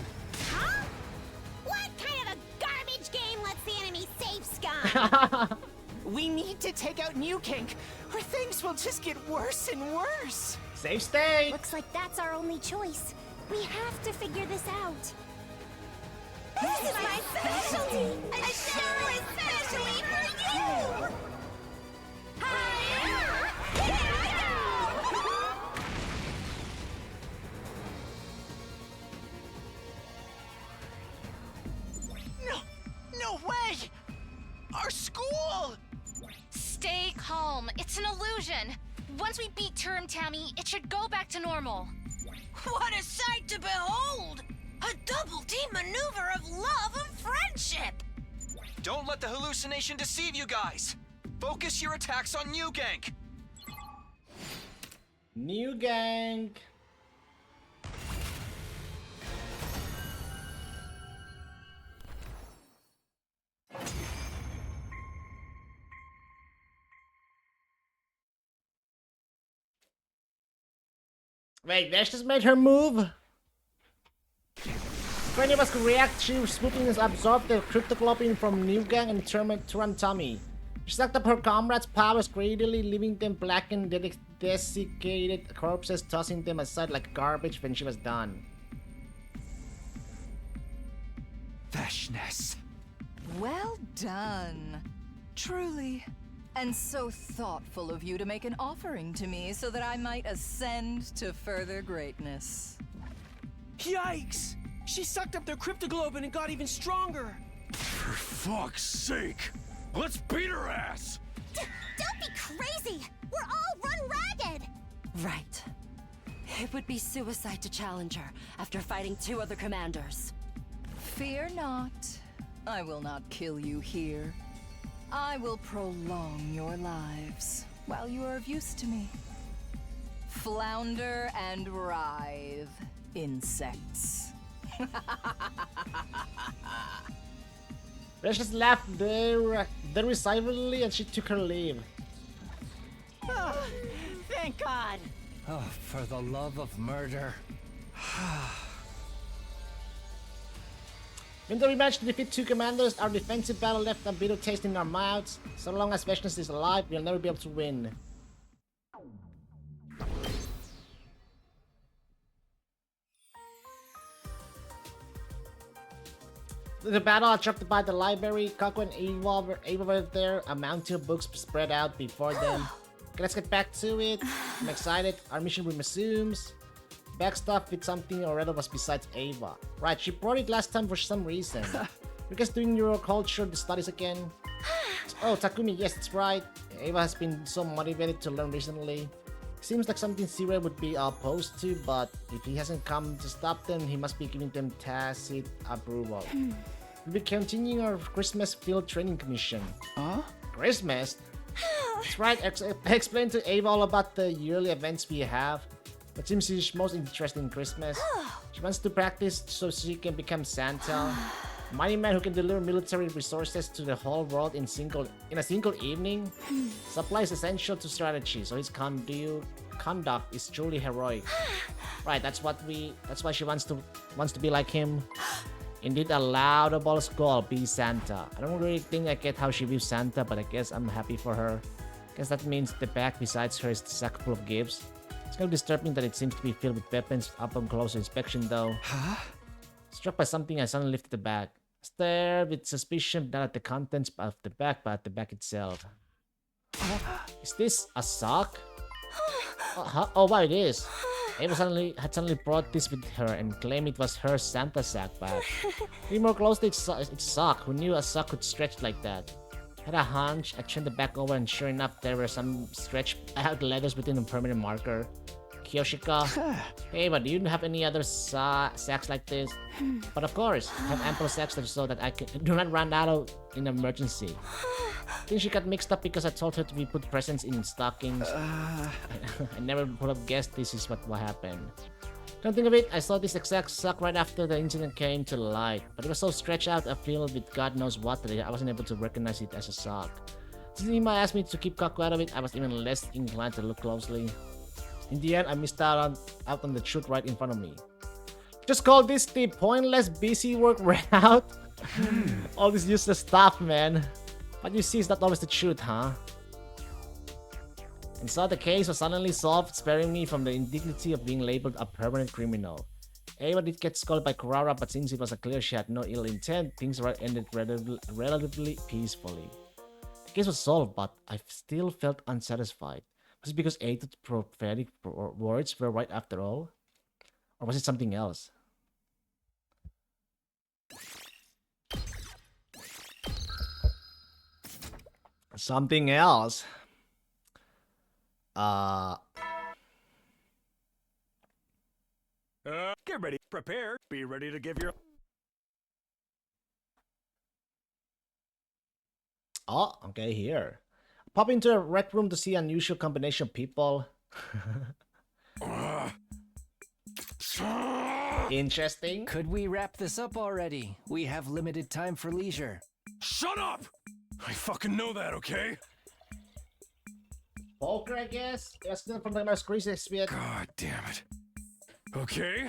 Huh? What kind of a garbage game lets the enemy save Sky? We need to take out New Kink, or things will just get worse and worse. Save state. Looks like that's our only choice. We have to figure this out. This is my specialty! A show especially for you! Hi-ya! Here I No! No way! Our school! Stay calm. It's an illusion. Once we beat Turum Tammy, it should go back to normal. What a sight to behold! A double team maneuver of love and friendship! Don't let the hallucination deceive you guys. Focus your attacks on New Gank. New Gank. Wait, Nash just made her move? If any of us could react, she swooping and absorbed the cryptoglobin from New Gang and Turum Tammy. She sucked up her comrades' powers greedily, leaving them blackened, desiccated corpses, tossing them aside like garbage when she was done. Veshness. Well done. Truly. And so thoughtful of you to make an offering to me so that I might ascend to further greatness. Yikes! She sucked up their cryptoglobin and got even stronger! For fuck's sake! Let's beat her ass! Don't be crazy! We're all run ragged! Right. It would be suicide to challenge her after fighting 2 other commanders. Fear not. I will not kill you here. I will prolong your lives while you are of use to me. Flounder and writhe, insects. Let's just laugh derisively and she took her leave. Oh, thank God. Oh, for the love of murder. When we manage to defeat 2 commanders, our defensive battle left a bitter taste in our mouths. So long as Vashnis is alive, we'll never be able to win. The battle attracted by the library, Kaku and Ava were there, a mountain of books spread out before them. Okay, let's get back to it. I'm excited. Our mission resumes. Back stuff with something or other was besides Ava. Right, she brought it last time for some reason. You guys doing your culture studies again? Oh, Takumi, yes, that's right. Ava has been so motivated to learn recently. Seems like something Sirei would be opposed to, but if he hasn't come to stop them, he must be giving them tacit approval. We'll be continuing our Christmas field training commission. Huh? Christmas? That's right, I explained to Ava all about the yearly events we have. But seems she's most interested in Christmas. She wants to practice so she can become Santa. A mighty man who can deliver military resources to the whole world in a single evening. Supply is essential to strategy, so his conduct is truly heroic. Right, that's why she wants to be like him. Indeed, a laudable goal, be Santa. I don't really think I get how she views Santa, but I guess I'm happy for her. Guess that means the bag besides her is the sack full of gifts. It's kind of disturbing that it seems to be filled with weapons upon closer inspection though. Huh? Struck by something, I suddenly lifted the bag. Stared with suspicion not at the contents of the bag, but at the bag itself. Is this a sock? Oh wow, it is. Ava had suddenly brought this with her and claimed it was her Santa sack bag. Looking more closely, it's sock. Who knew a sock could stretch like that? Had a hunch, I turned the back over and sure enough there were some stretched out letters within a permanent marker. Kyoshika. Hey, but do you have any other sacks like this? But of course, I have ample sacks so that I do not run out in emergency. I think she got mixed up because I told her we put presents in stockings. I never would have guessed this is what happened. Come think of it, I saw this exact sock right after the incident came to light, but it was so stretched out and filled with God knows what that I wasn't able to recognize it as a sock. Since Ima asked me to keep Kaku out of it, I was even less inclined to look closely. In the end, I missed out on the truth right in front of me. Just call this the pointless busy work route. All this useless stuff, man. But you see, it's not always the truth, huh? And so the case was suddenly solved, sparing me from the indignity of being labeled a permanent criminal. Ava did get scolded by Kurara, but since it was clear she had no ill intent, things ended relatively peacefully. The case was solved, but I still felt unsatisfied. Was it because Eito's prophetic words were right after all? Or was it something else? Something else? Get ready, prepare, be ready to give your... Oh, okay, here. Pop into a rec room to see an unusual combination of people. Interesting. Could we wrap this up already? We have limited time for leisure. Shut up! I fucking know that, okay? Poker, I guess? That's not from the most crazy yet. God damn it. Okay,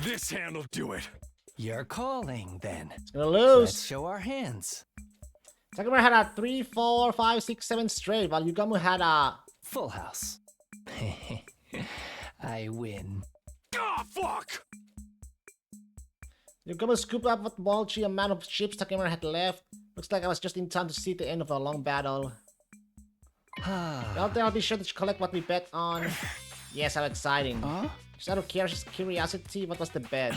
this hand'll do it. You're calling, then. It's gonna lose. Let's show our hands. Takuma had a 3, 4, 5, 6, 7 straight, while Yugamu had a... full house. I win. Ah, fuck! Yugamu scooped up what bulgy amount of chips Takuma had left. Looks like I was just in time to see the end of a long battle. Well, then I'll be sure to collect what we bet on. Yes, how exciting. Just out of curiosity, what was the bet?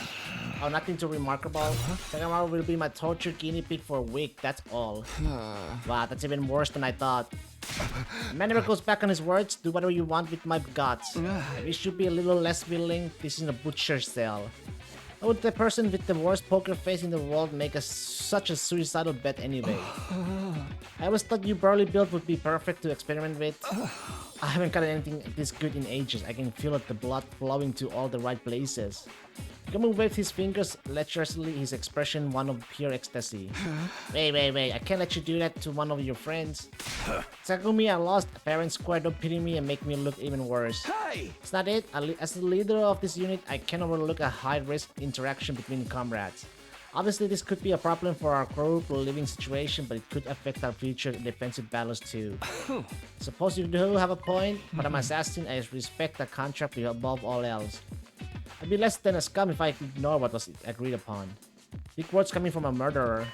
Oh, nothing too remarkable. Takuma will be my tortured guinea pig for a week, that's all. Wow, that's even worse than I thought. The man never goes back on his words. Do whatever you want with my guts. I wish you'd be a little less willing. This is a butcher's cell. How would the person with the worst poker face in the world make such a suicidal bet anyway? I always thought you barely built would be perfect to experiment with. I haven't got anything this good in ages. I can feel the blood flowing to all the right places. Yugamu waved his fingers lecherously, his expression one of pure ecstasy. Wait, I can't let you do that to one of your friends. Takumi, I lost fair and square, don't pity me and make me look even worse. Hey! It's not it. As the leader of this unit, I can't overlook a high-risk interaction between comrades. Obviously, this could be a problem for our group living situation, but it could affect our future defensive battles too. Suppose you do have a point, but I'm assassin. I respect the contract above all else. I'd be less than a scum if I ignore what was agreed upon. Big words coming from a murderer.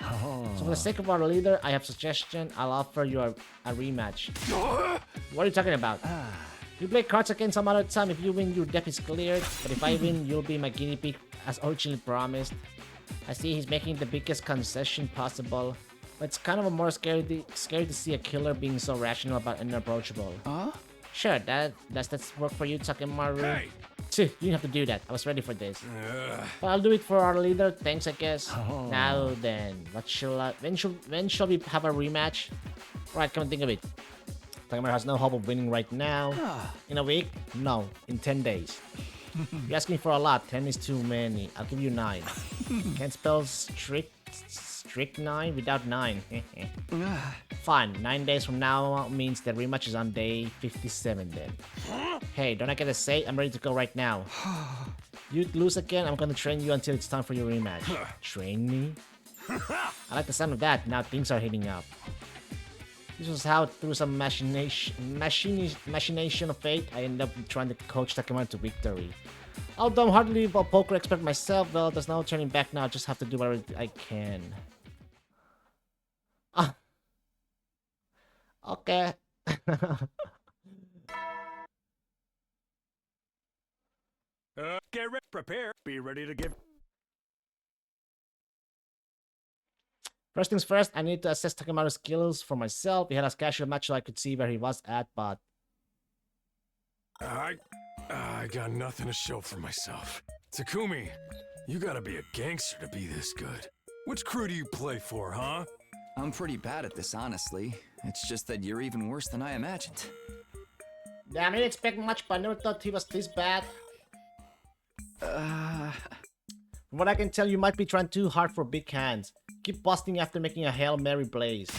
So for the sake of our leader, I have suggestion. I'll offer you a rematch. What are you talking about? You play cards again some other time. If you win, your debt is cleared. But if I win, you'll be my guinea pig as originally promised. I see he's making the biggest concession possible. But it's kind of a more scary to see a killer being so rational but unapproachable. Sure, does that work for you, Takemaru? Hey! You didn't have to do that. I was ready for this. But I'll do it for our leader. Thanks, I guess. Now then, when shall we have a rematch? Right, come and think of it. Takemaru has no hope of winning right now. In a week? No, in 10 days. You're asking for a lot. 10 is too many. I'll give you 9. Can't spell strychnine without 9. Fine, 9 days from now means the rematch is on day 57 then. Hey, don't I get a say? I'm ready to go right now. You lose again, I'm gonna train you until it's time for your rematch. Train me? I like the sound of that. Now things are heating up. This was how, through some machination of fate, I ended up trying to coach Takemaru to victory. Although I'm hardly a poker expert myself, well, there's no turning back now. I just have to do whatever I can. Okay. Get ready, prepare, be ready to give. First things first, I need to assess Takemaru's skills for myself. We had a casual match so I could see where he was at, but... I got nothing to show for myself. Takumi, you gotta be a gangster to be this good. Which crew do you play for, huh? I'm pretty bad at this, honestly. It's just that you're even worse than I imagined. Yeah, I didn't expect much, but I never thought he was this bad. From what I can tell, you might be trying too hard for big hands. Keep busting after making a Hail Mary blaze.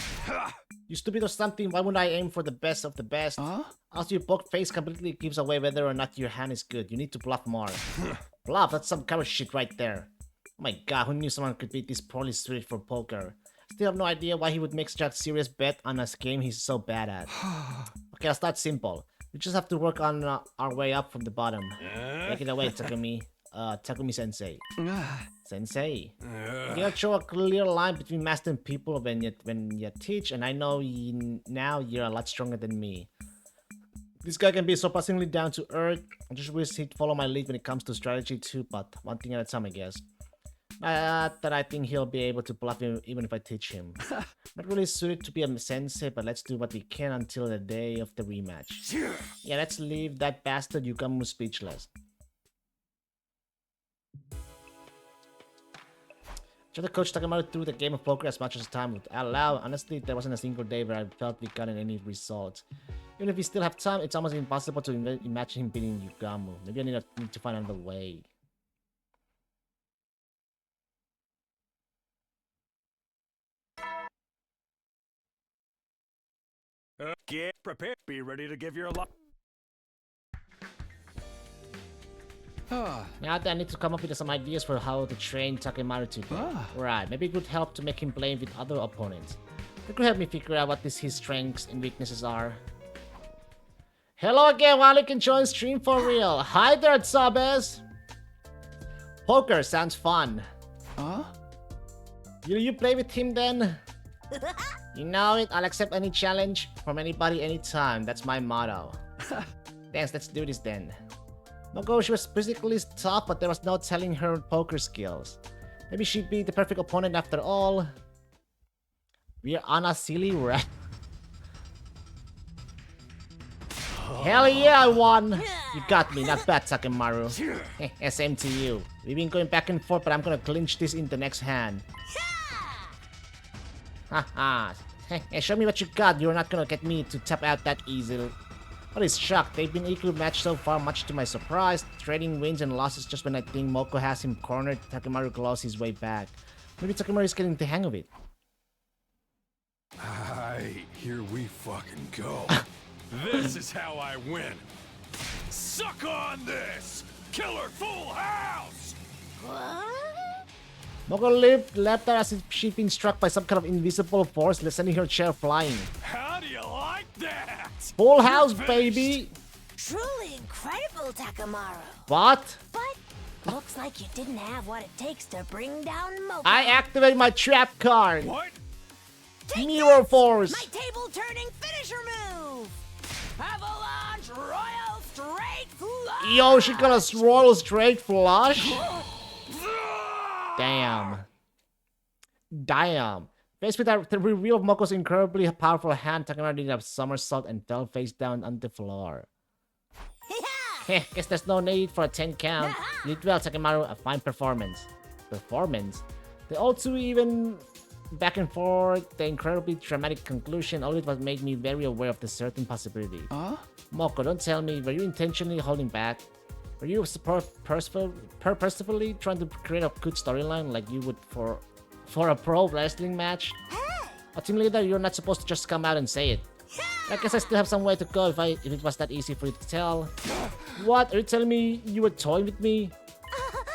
You stupid or something, why wouldn't I aim for the best of the best? Also, your poke face completely gives away whether or not your hand is good. You need to bluff more. Bluff? That's some kind of shit right there. Oh my god, who knew someone could be this poorly suited for poker? Still have no idea why he would make such a serious bet on a game he's so bad at. Okay, I'll start simple. We just have to work on our way up from the bottom. Take it away, Takumi. Takumi-sensei. Sensei. You gotta show a clear line between master and people when you teach, and I know now you're a lot stronger than me. This guy can be surprisingly down to earth. I just wish he'd follow my lead when it comes to strategy too, but one thing at a time, I guess. Not that I think he'll be able to bluff him even if I teach him. Not really suited to be a sensei, but let's do what we can until the day of the rematch. Yeah, let's leave that bastard Yugamu speechless. Try to coach Takemaru through the game of poker as much as time would allow. Honestly, there wasn't a single day where I felt we gotten any results. Even if we still have time, it's almost impossible to imagine him beating Yugamu. Maybe I need to find another way. Get prepared, be ready to give your lot. Now that I need to come up with some ideas for how to train Takemaru today. Right, maybe it would help to make him play with other opponents. It could help me figure out what his strengths and weaknesses are. Hello again, while you can join stream for real. Hi there, Tsabes! Poker sounds fun. You play with him then? You know it, I'll accept any challenge from anybody anytime. That's my motto. Thanks, let's do this then. Moko, she was physically tough, but there was no telling her poker skills. Maybe she'd be the perfect opponent after all. We're on a silly rat. Hell yeah, I won! You got me, not bad, Takemaru. Same to you. We've been going back and forth, but I'm gonna clinch this in the next hand. Haha. Hey, show me what you got. You're not gonna get me to tap out that easily. What is shocked? They've been equal matched so far, much to my surprise. Trading wins and losses just when I think Moko has him cornered. Takemaru claws his way back. Maybe Takemaru is getting the hang of it. Here we fucking go. This is how I win. Suck on this! Killer Full House! What? Moko left her as if she'd been struck by some kind of invisible force, sending her chair flying. How do you like that? Full house, baby! Truly incredible, Takamaru. What? But looks like you didn't have what it takes to bring down Moko. I activate my trap card! What? Mirror Force! My table-turning finisher move! Avalanche Royal Straight Flush! Yo, she got a royal straight flush? Damn. Faced with the reveal of Moko's incredibly powerful hand, Takamaru did a somersault and fell face down on the floor. Guess there's no need for a 10 count. You did well, Takamaru. A fine performance. The all two even back and forth, the incredibly dramatic conclusion, all it was made me very aware of the certain possibility. Moko, don't tell me, were you intentionally holding back? Were you purposefully trying to create a good storyline like you would for a pro wrestling match? A team leader, you're not supposed to just come out and say it. I guess I still have some way to go if it was that easy for you to tell. What? Are you telling me you were toying with me?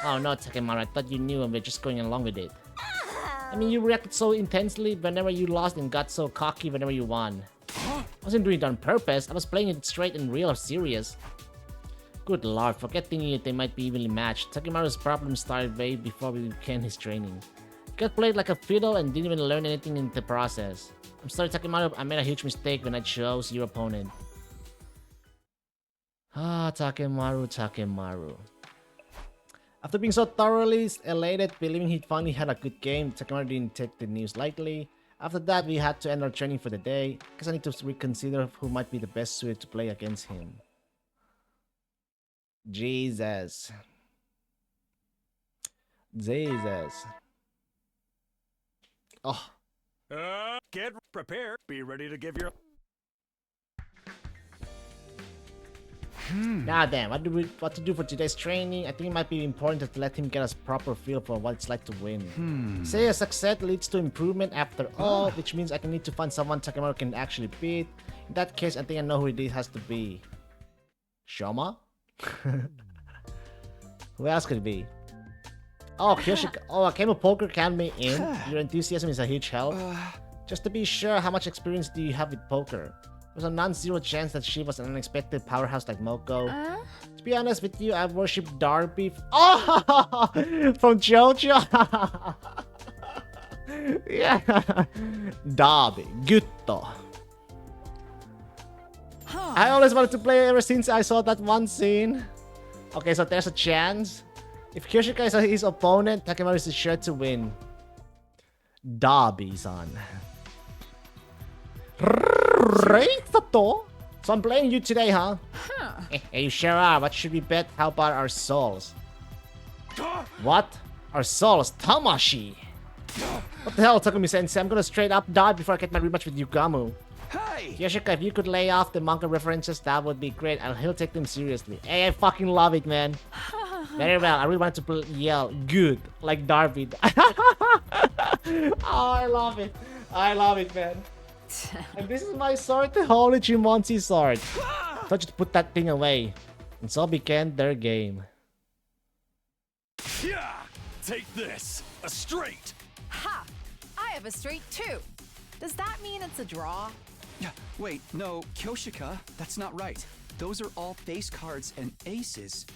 Oh no, Takemaru, I thought you knew and we're just going along with it. I mean, you reacted so intensely whenever you lost and got so cocky whenever you won. I wasn't doing it on purpose, I was playing it straight and real or serious. Good lord, forget thinking that they might be evenly matched. Takemaru's problem started way before we began his training. He got played like a fiddle and didn't even learn anything in the process. I'm sorry, Takemaru, I made a huge mistake when I chose your opponent. Takemaru. After being so thoroughly elated, believing he'd finally had a good game, Takemaru didn't take the news lightly. After that, we had to end our training for the day, because I need to reconsider who might be the best suited to play against him. Jesus. Oh. Get prepared. Be ready to give your... Now then, what to do for today's training? I think it might be important to let him get a proper feel for what it's like to win. Say a success leads to improvement after all, which means I can need to find someone Takemaru can actually beat. In that case, I think I know who it has to be. Shoma? Who else could it be? Oh, Kyoshika. Oh, Akemo Poker count me in. Your enthusiasm is a huge help. Just to be sure, how much experience do you have with poker? There's a non-zero chance that she was an unexpected powerhouse like Moko. To be honest with you, I've worshipped Darby. Oh! From JoJo! Yeah! Darby. Gutto. I always wanted to play ever since I saw that one scene. Okay, so there's a chance. If Kyoshika is his opponent, Takemaru is sure to win. Darby-san. So I'm playing you today, huh? You sure are. What should we bet? How about our souls? What? Our souls? Tamashi! What the hell, Takumi-sensei? I'm gonna straight up die before I get my rematch with Yugamu. Hey! Yoshika, if you could lay off the manga references, that would be great, and he'll take them seriously. Hey, I fucking love it, man. Very well. I really wanted to yell good, like Darby. Oh, I love it. I love it, man. And this is my sword, the Holy Jumonji sword. I thought you'd put that thing away. And so began their game. Yeah! Take this! A straight! Ha! I have a straight too. Does that mean it's a draw? Yeah, wait, no, Kyoshika, that's not right. Those are all face cards and aces.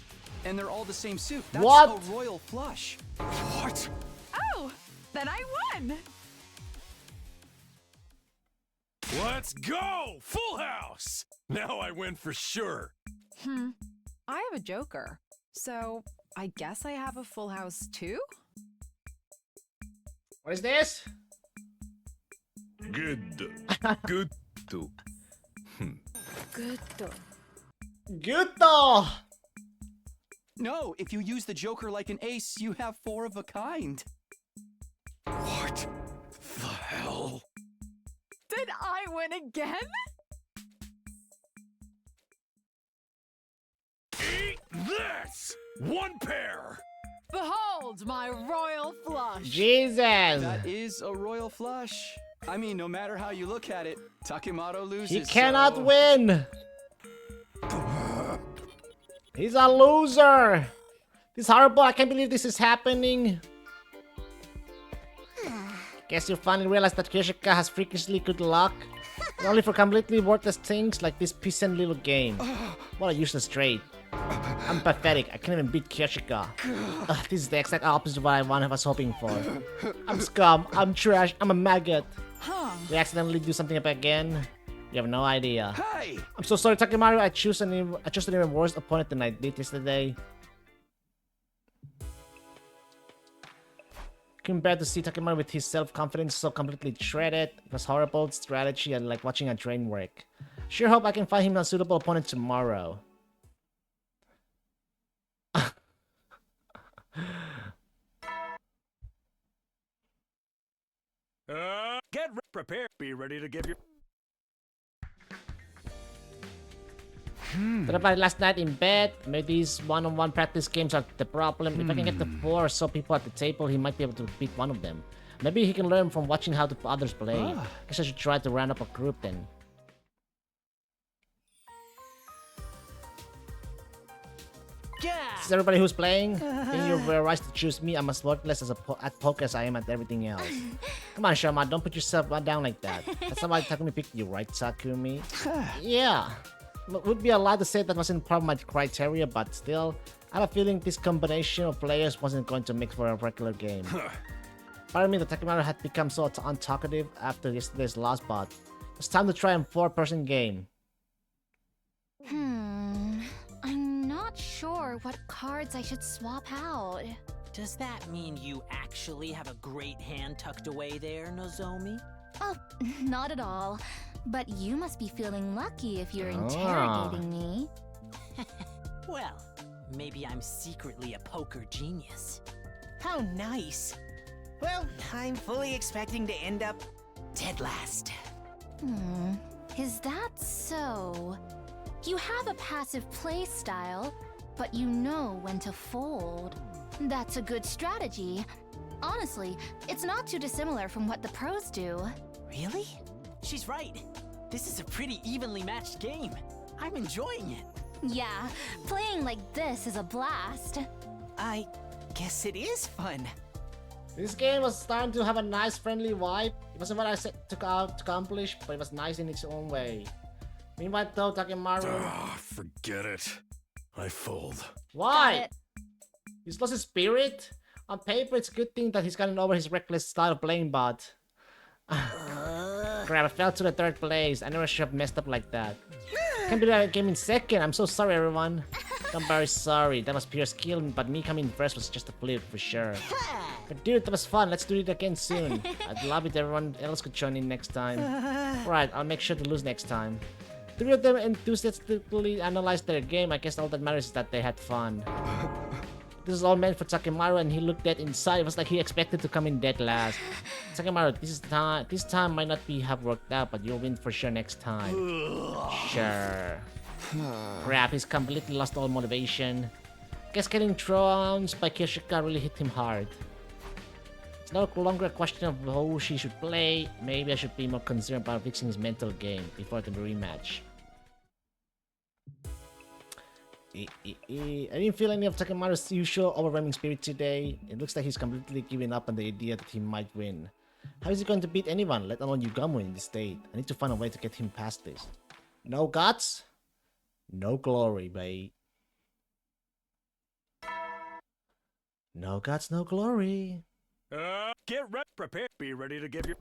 And they're all the same suit. That's what? A royal flush. What? Oh, then I won! Let's go! Full house! Now I win for sure. I have a joker. So, I guess I have a full house too? What is this? Good. Good. Gutto! No, if you use the joker like an ace, you have 4 of a kind. What the hell? Did I win again? Eat this! 1 pair! Behold my royal flush! Jesus! That is a royal flush. I mean, no matter how you look at it, Takemaru loses. He cannot win! He's a loser! This is horrible, I can't believe this is happening. Guess you finally realized that Kyoshika has freakishly good luck? And only for completely worthless things like this peasant little game. What a useless trait. I'm pathetic. I can't even beat Kyoshika. This is the exact opposite of what I was hoping for. I'm scum. I'm trash. I'm a maggot. We accidentally do something up again? You have no idea. Hey! I'm so sorry, Takemaru. I chose an even worse opponent than I did yesterday. Compared to see Takemaru with his self-confidence so completely shredded, it was horrible strategy and like watching a train wreck. Sure hope I can find him a suitable opponent tomorrow. Get prepared. Be ready to give your... Thought about it last night in bed. Maybe these one-on-one practice games are the problem. If I can get the 4 or so people at the table, he might be able to beat one of them. Maybe he can learn from watching how others play. Guess I should try to round up a group then. This is everybody who's playing? Think you were right to choose me? I'm as worthless at poker as I am at everything else. Come on, Sharma, don't put yourself down like that. That's not why Takumi picked you, right, Takumi? Yeah. It would be a lie to say that wasn't part of my criteria, but still, I had a feeling this combination of players wasn't going to make for a regular game. Pardon me, the Takemaru had become so untalkative after yesterday's loss, but it's time to try a 4-person game. I'm not sure what cards I should swap out. Does that mean you actually have a great hand tucked away there, Nozomi? Oh, not at all. But you must be feeling lucky if you're interrogating me. Well, maybe I'm secretly a poker genius. How nice. Well, I'm fully expecting to end up dead last. Is that so? You have a passive play style, but you know when to fold. That's a good strategy. Honestly, it's not too dissimilar from what the pros do. Really? She's right. This is a pretty evenly matched game. I'm enjoying it. Yeah, playing like this is a blast. I guess it is fun. This game was starting to have a nice friendly vibe. It wasn't what I set to accomplish, but it was nice in its own way. Meanwhile though, Takemaru... forget it. I fold. Why? He's lost his spirit? On paper, it's a good thing that he's gotten over his reckless style of playing, but... Crap, I fell to the 3rd place. I never should have messed up like that. Can't believe I came in 2nd. I'm so sorry, everyone. I'm very sorry. That was pure skill, but me coming first was just a flip for sure. But dude, that was fun. Let's do it again soon. I'd love it if everyone else could join in next time. Right, I'll make sure to lose next time. 3 of them enthusiastically analyzed their game. I guess all that matters is that they had fun. This is all meant for Takemaru, and he looked dead inside. It was like he expected to come in dead last. Takemaru, this time might not have worked out, but you'll win for sure next time. Sure. Crap, he's completely lost all motivation. Guess getting trounced by Kyoshika really hit him hard. It's no longer a question of who she should play. Maybe I should be more concerned about fixing his mental game before the rematch. I didn't feel any of Takemaru's usual overwhelming spirit today. It looks like he's completely giving up on the idea that he might win. How is he going to beat anyone, let alone Yugamu in this state? I need to find a way to get him past this. No guts? No glory, babe. No guts, no glory. Get ready, prepare, be ready to give your...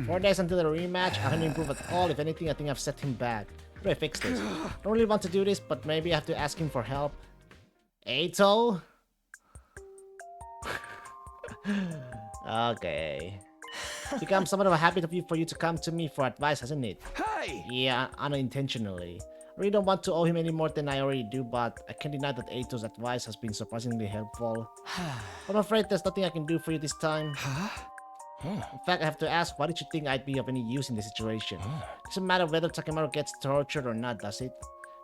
4 days until the rematch. I haven't improved at all. If anything, I think I've set him back. How do I fix this? Don't really want to do this, but maybe I have to ask him for help. Eito? Okay. It's become somewhat of a habit for you to come to me for advice, hasn't it? Hey! Yeah, unintentionally. I really don't want to owe him any more than I already do, but I can't deny that Eito's advice has been surprisingly helpful. I'm afraid there's nothing I can do for you this time. In fact, I have to ask, why did you think I'd be of any use in this situation? Doesn't matter whether Takemaru gets tortured or not, does it?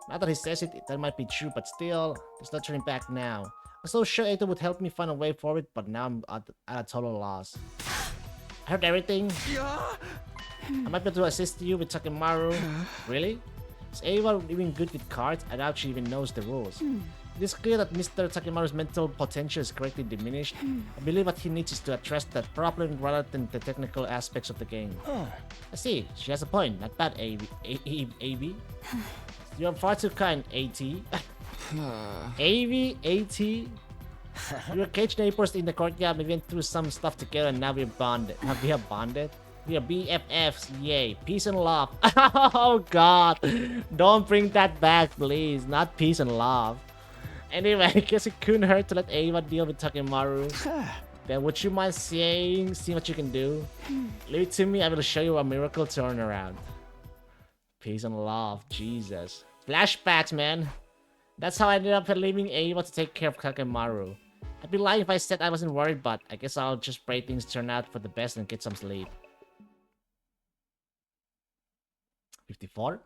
Now that he says it, that might be true, but still, there's no turning back now. I'm so sure Eito would help me find a way forward, but now I'm at a total loss. I heard everything. I might be able to assist you with Takemaru. Really? Is Ava even good with cards? I doubt she even knows the rules. It is clear that Mr. Takemaru's mental potential is greatly diminished. I believe what he needs is to address that problem rather than the technical aspects of the game. I see. She has a point. Not bad, AV. You're far too kind, AT. AV, AT. Your cage neighbors in the courtyard. We went through some stuff together and now we're bonded. We have bonded? We are BFFs, yay. Peace and love. Oh god. Don't bring that back, please. Not peace and love. Anyway, I guess it couldn't hurt to let Ava deal with Takemaru. Then would you mind seeing what you can do? Leave it to me, I will show you a miracle turnaround. Peace and love, Jesus. Flashbacks, man. That's how I ended up leaving Ava to take care of Takemaru. I'd be lying if I said I wasn't worried, but I guess I'll just pray things turn out for the best and get some sleep. 54?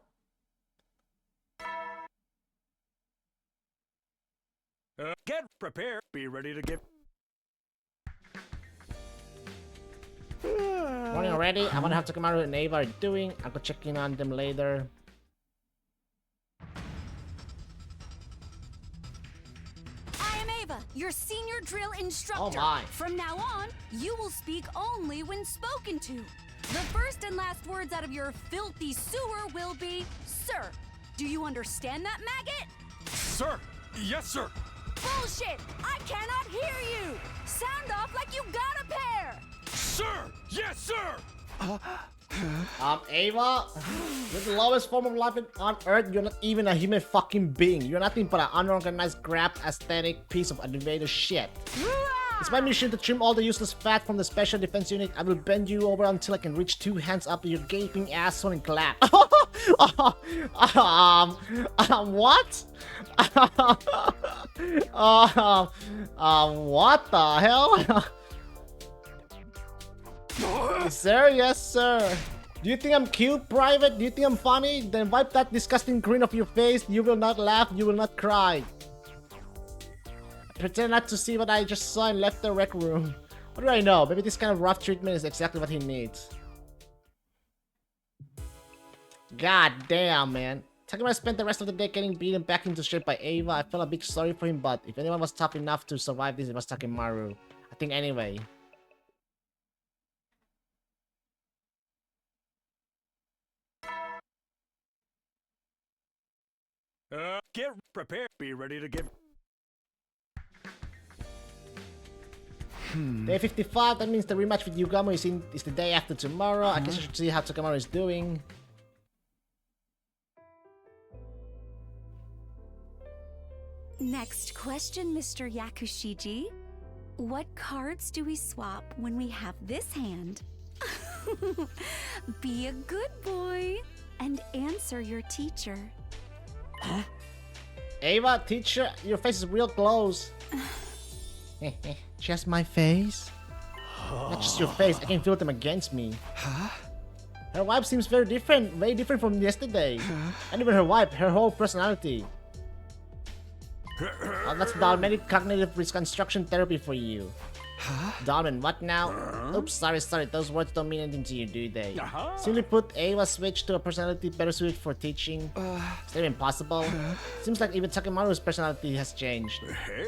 Get prepared. Be ready to give. Morning already. I wonder how Takemaru and Ava are doing. I'll go check in on them later. I am Ava, your senior drill instructor. Oh my. From now on, you will speak only when spoken to. The first and last words out of your filthy sewer will be, sir. Do you understand that, maggot? Sir! Yes, sir! Bullshit! I cannot hear you! Sound off like you got a pair! Sir! Yes, sir! Ava, with the lowest form of life on Earth, you're not even a human fucking being. You're nothing but an unorganized, grabbed, aesthetic piece of elevator shit. It's my mission to trim all the useless fat from the Special Defense Unit. I will bend you over until I can reach 2 hands up to your gaping asshole and clap. What? What the hell? Sir, yes sir. Do you think I'm cute, Private? Do you think I'm funny? Then wipe that disgusting grin off your face. You will not laugh, you will not cry. Pretend not to see what I just saw and left the rec room. What do I know? Maybe this kind of rough treatment is exactly what he needs. God damn, man. Takemaru spent the rest of the day getting beaten back into shape by Ava. I felt a bit sorry for him, but if anyone was tough enough to survive this, it was Takemaru. I think anyway. Get prepared. Be ready to give. Day 55, that means the rematch with Yugamu is the day after tomorrow. I guess I should see how Takemaru is doing. Next question, Mr. Yakushiji. What cards do we swap when we have this hand? Be a good boy and answer your teacher. Huh? Ava, teacher, your face is real close. Just my face? Not just your face, I can feel them against me. Huh? Her vibe seems very different from yesterday. And even her vibe, her whole personality. That's Dalmenic cognitive reconstruction therapy for you. Huh? Dalman, what now? Oops, sorry, those words don't mean anything to you, do they? Simply put, Ava switched to a personality better suited for teaching. Is that even possible? Seems like even Takemaru's personality has changed.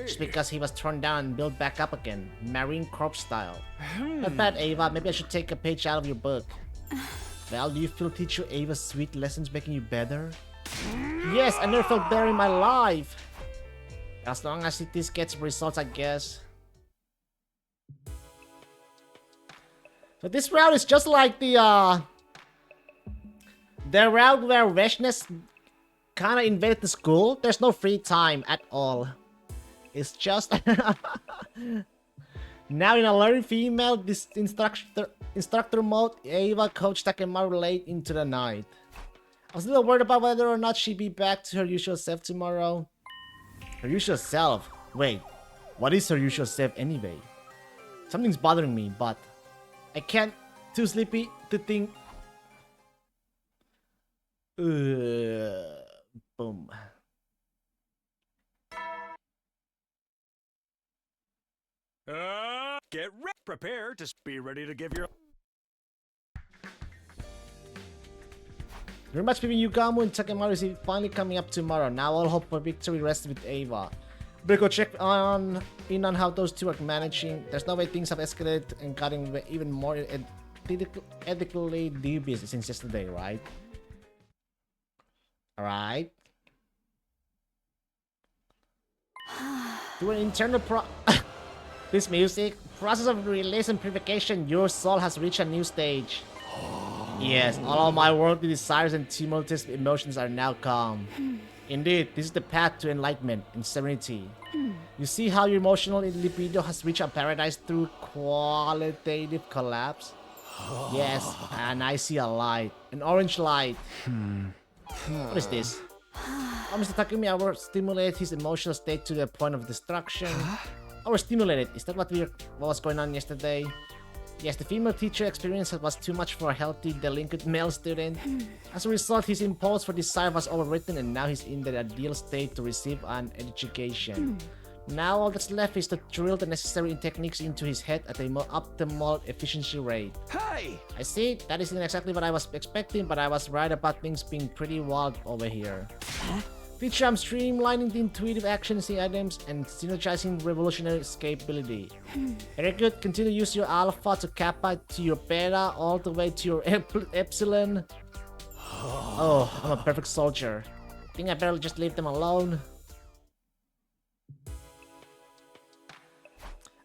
Just because he was torn down and built back up again. Marine Corps style. Not bad, Ava. Maybe I should take a page out of your book. Well, do you feel teacher Ava's sweet lessons making you better? Yes, I never felt better in my life. As long as this gets results, I guess. So this route is just like the route where Veshness kinda invaded the school. There's no free time at all. It's just now in a learning female this instructor mode, Ava coached Takemaru late into the night. I was a little worried about whether or not she'd be back to her usual self tomorrow. Her usual self? Wait, what is her usual self anyway? Something's bothering me, but I can't. Too sleepy to think. Boom. Get prepared to be ready to give your. The rematch between Yugamu and Takemaru is finally coming up tomorrow. Now all hope for victory rests with Ava. Better go check in on how those two are managing. There's no way things have escalated and gotten even more ethically dubious since yesterday, right? Alright. Through an internal this music process of release and purification, your soul has reached a new stage. Yes, all of my worldly desires and tumultuous emotions are now calm. Indeed, this is the path to enlightenment and serenity. You see how your emotional libido has reached a paradise through qualitative collapse? Yes, and I see a light, an orange light. What is this? Mr. Takumi overstimulated his emotional state to the point of destruction. Overstimulated, is that what was going on yesterday? Yes, the female teacher experience was too much for a healthy, delinquent male student. As a result, his impulse for desire was overwritten and now he's in the ideal state to receive an education. Now all that's left is to drill the necessary techniques into his head at a more optimal efficiency rate. Hey! I see, that isn't exactly what I was expecting, but I was right about things being pretty wild over here. Feature, I'm streamlining the intuitive actions in items and synergizing revolutionary escapability. Very good, continue to use your alpha to kappa to your beta all the way to your epsilon. Oh, I'm a perfect soldier. Think I better just leave them alone.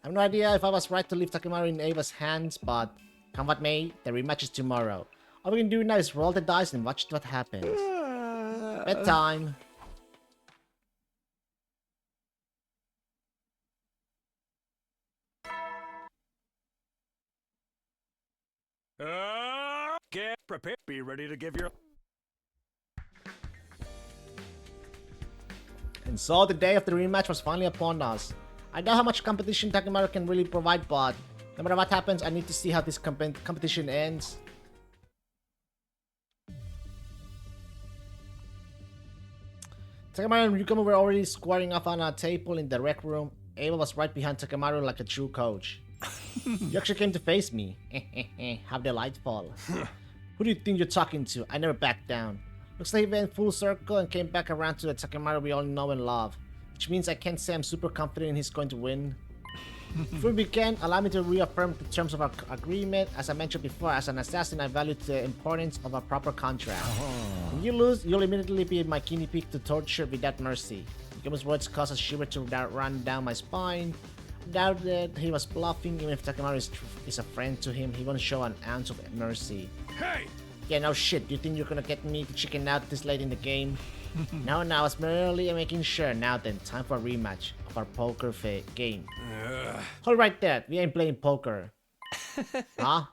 I have no idea if I was right to leave Takemaru in Ava's hands, but come what may, the rematch is tomorrow. All we can do now is roll the dice and watch what happens. Bedtime. Get prepared. Be ready to give your... And so the day of the rematch was finally upon us. I know how much competition Takemaru can really provide, but no matter what happens, I need to see how this competition ends. Takemaru and Ryukama were already squaring off on a table in the rec room. Ava was right behind Takemaru like a true coach. You actually came to face me. How delightful. Who do you think you're talking to? I never backed down. Looks like he went full circle and came back around to the Takemaru we all know and love. Which means I can't say I'm super confident he's going to win. Before we begin, allow me to reaffirm the terms of our agreement. As I mentioned before, as an assassin, I value the importance of a proper contract. When you lose, you'll immediately be my guinea pig to torture without mercy. Yugamu's words caused a shiver to run down my spine. Doubt that he was bluffing. Even if Takemaru is a friend to him, he won't show an ounce of mercy. Hey! Yeah, no shit. You think you're gonna get me to chicken out this late in the game? No, I was merely making sure. Now then, time for a rematch of our poker game. Hold right there. We ain't playing poker. Huh?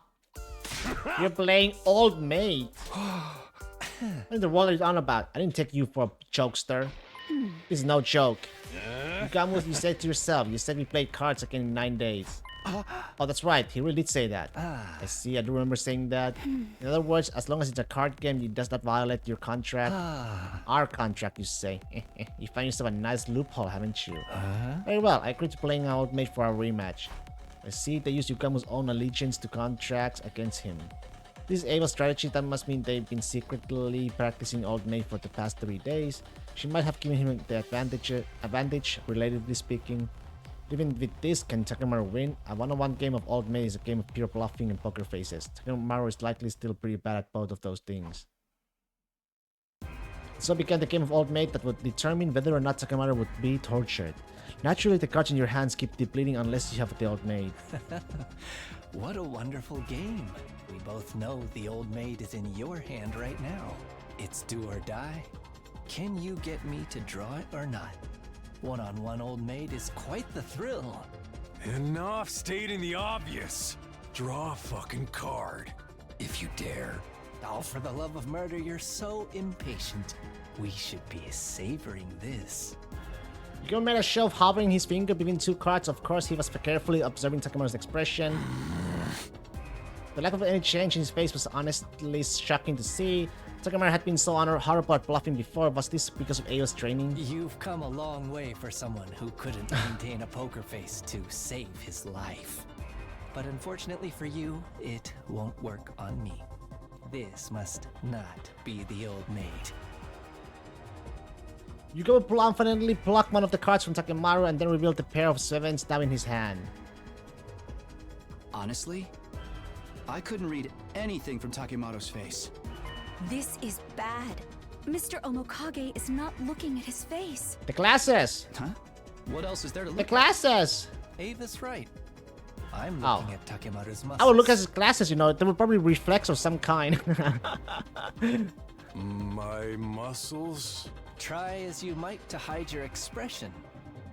You're playing Old Maid. What in the world are you on about? I didn't take you for a jokester. This is no joke. Yugamu, you said to yourself, you said we played cards again in 9 days. Oh, that's right. He really did say that. I see. I do remember saying that. In other words, as long as it's a card game, it does not violate your contract. Our contract, you say. You find yourself a nice loophole, haven't you? Very well. I agree to playing Old Maid for our rematch. I see they use Yugamu's own allegiance to contracts against him. This is Ava's strategy. That must mean they've been secretly practicing Old Maid for the past 3 days. She might have given him the advantage, relatively speaking. Even with this, can Takemaru win? A one-on-one game of Old Maid is a game of pure bluffing and poker faces. Takemaru is likely still pretty bad at both of those things. So began the game of Old Maid that would determine whether or not Takemaru would be tortured. Naturally, the cards in your hands keep depleting unless you have the Old Maid. What a wonderful game. We both know the Old Maid is in your hand right now. It's do or die. Can you get me to draw it or not? One-on-one Old Maid is quite the thrill. Enough stating the obvious. Draw a fucking card. If you dare. Oh, for the love of murder, you're so impatient. We should be savoring this. Yugamu made a show of hovering his finger between two cards. Of course, he was carefully observing Takemaru's expression. The lack of any change in his face was honestly shocking to see. Takemaru had been so horrible at bluffing before. Was this because of Ava's training? You've come a long way for someone who couldn't maintain a poker face to save his life. But unfortunately for you, it won't work on me. This must not be the old maid. Yugamo confidently plucked one of the cards from Takemaru and then revealed a pair of sevens now in his hand. Honestly, I couldn't read anything from Takemaru's face. This is bad. Mr. Omokage is not looking at his face. The glasses! Huh? What else is there to The look glasses! Ava's right. I'm looking at Takemaru's muscles. I would look at his glasses, you know, they were probably reflex of some kind. My muscles? Try as you might to hide your expression.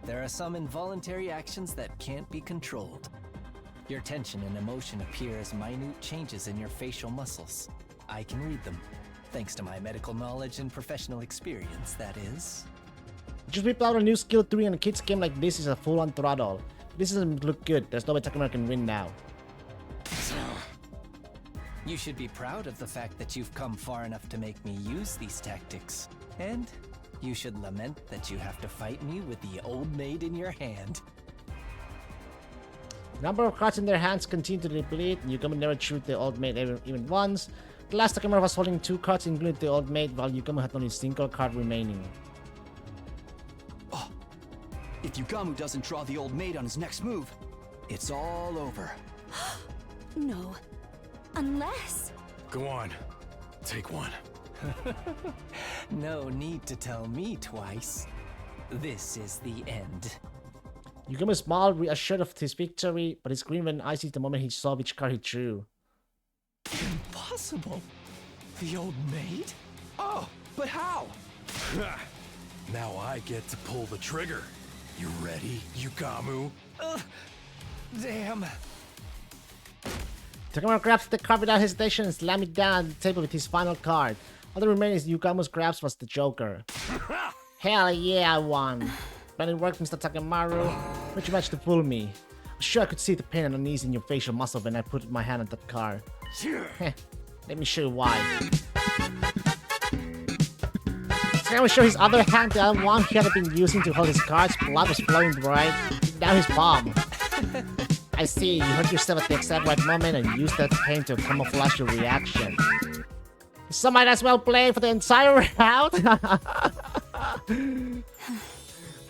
There are some involuntary actions that can't be controlled. Your tension and emotion appear as minute changes in your facial muscles. I can read them, thanks to my medical knowledge and professional experience, that is. Just whip out a new skill 3 in a kid's game like this is a full-on throttle. This doesn't look good. There's no way Takemaru can win now. You should be proud of the fact that you've come far enough to make me use these tactics. And you should lament that you have to fight me with the old maid in your hand. Number of cards in their hands continue to deplete. Yugamo never shoot the old maid even once. The last Takemaru was holding 2 cards, including the old maid, while Yugamo had only a single card remaining. Oh, if Yugamo doesn't draw the old maid on his next move, it's all over. No. Unless... Go on. Take one. No need to tell me twice. This is the end. Yugamo smiled, reassured of his victory, but his screen went icy the moment he saw which card he drew. Impossible! The old maid? Oh, but how? Now I get to pull the trigger. You ready, Yugamo? Damn. Takemaru grabs the card without hesitation and slams it down on the table with his final card. All that remains Yugamo's grabs was the Joker. Hell yeah, I won. But it worked, Mr. Takemaru. Don't you manage to fool me? I'm sure I could see the pain and unease in your facial muscle when I put my hand on that card. Let me show you why. Takemaru showed his other hand, the other one he had been using to hold his cards. Blood was flowing right down his palm. I see, you hurt yourself at the exact right moment and used that pain to camouflage your reaction. So might as well play for the entire round.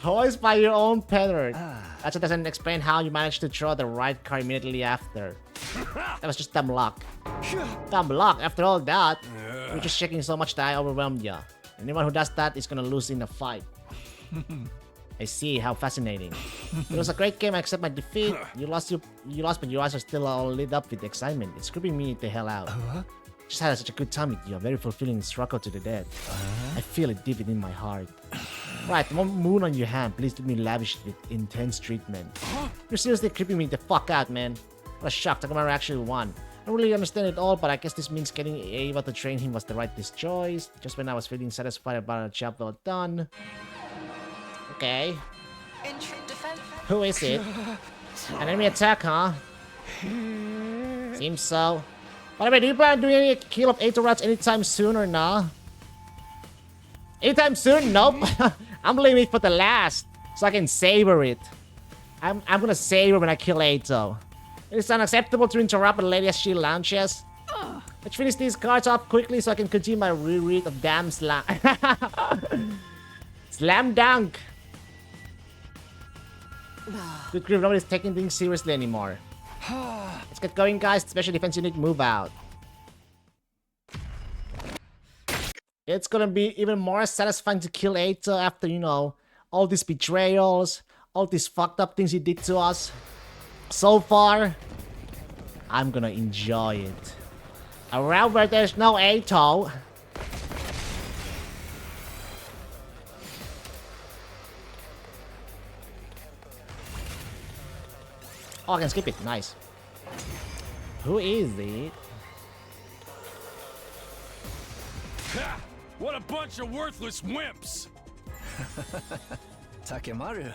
Always by your own pattern. That just doesn't explain how you managed to draw the right card immediately after. That was just dumb luck. Dumb luck, after all that. You're just shaking so much that I overwhelmed you. Anyone who does that is gonna lose in a fight. I see, how fascinating. It was a great game, I accept my defeat. You lost, but your eyes are still all lit up with excitement. It's creeping me the hell out. Just had such a good time with you, a very fulfilling struggle to the death. I feel it deep within my heart. Right, one moon on your hand, please do me lavish with intense treatment. You're seriously creeping me the fuck out, man. What a shock, Takemaru actually won. I don't really understand it all, but I guess this means getting Ava to train him was the right choice. Just when I was feeling satisfied about a job well done. Okay. Who is it? An enemy attack, huh? Seems so. By the way, do you plan on doing any kill of Eito rats anytime soon or nah? Anytime soon? Nope. I'm leaving it for the last, so I can savor it. I'm gonna savor when I kill Eito. It is unacceptable to interrupt a lady as she launches. Let's finish these cards off quickly so I can continue my reread of Damn Slam. Slam dunk! Good grief, nobody's taking things seriously anymore. Let's get going, guys. Special defense unit, move out. It's gonna be even more satisfying to kill Eito after, you know, all these betrayals, all these fucked up things he did to us. So far, I'm gonna enjoy it. Around where there's no Eito. Oh, I can skip it. Nice. Who is it? Ha! What a bunch of worthless wimps! Takemaru,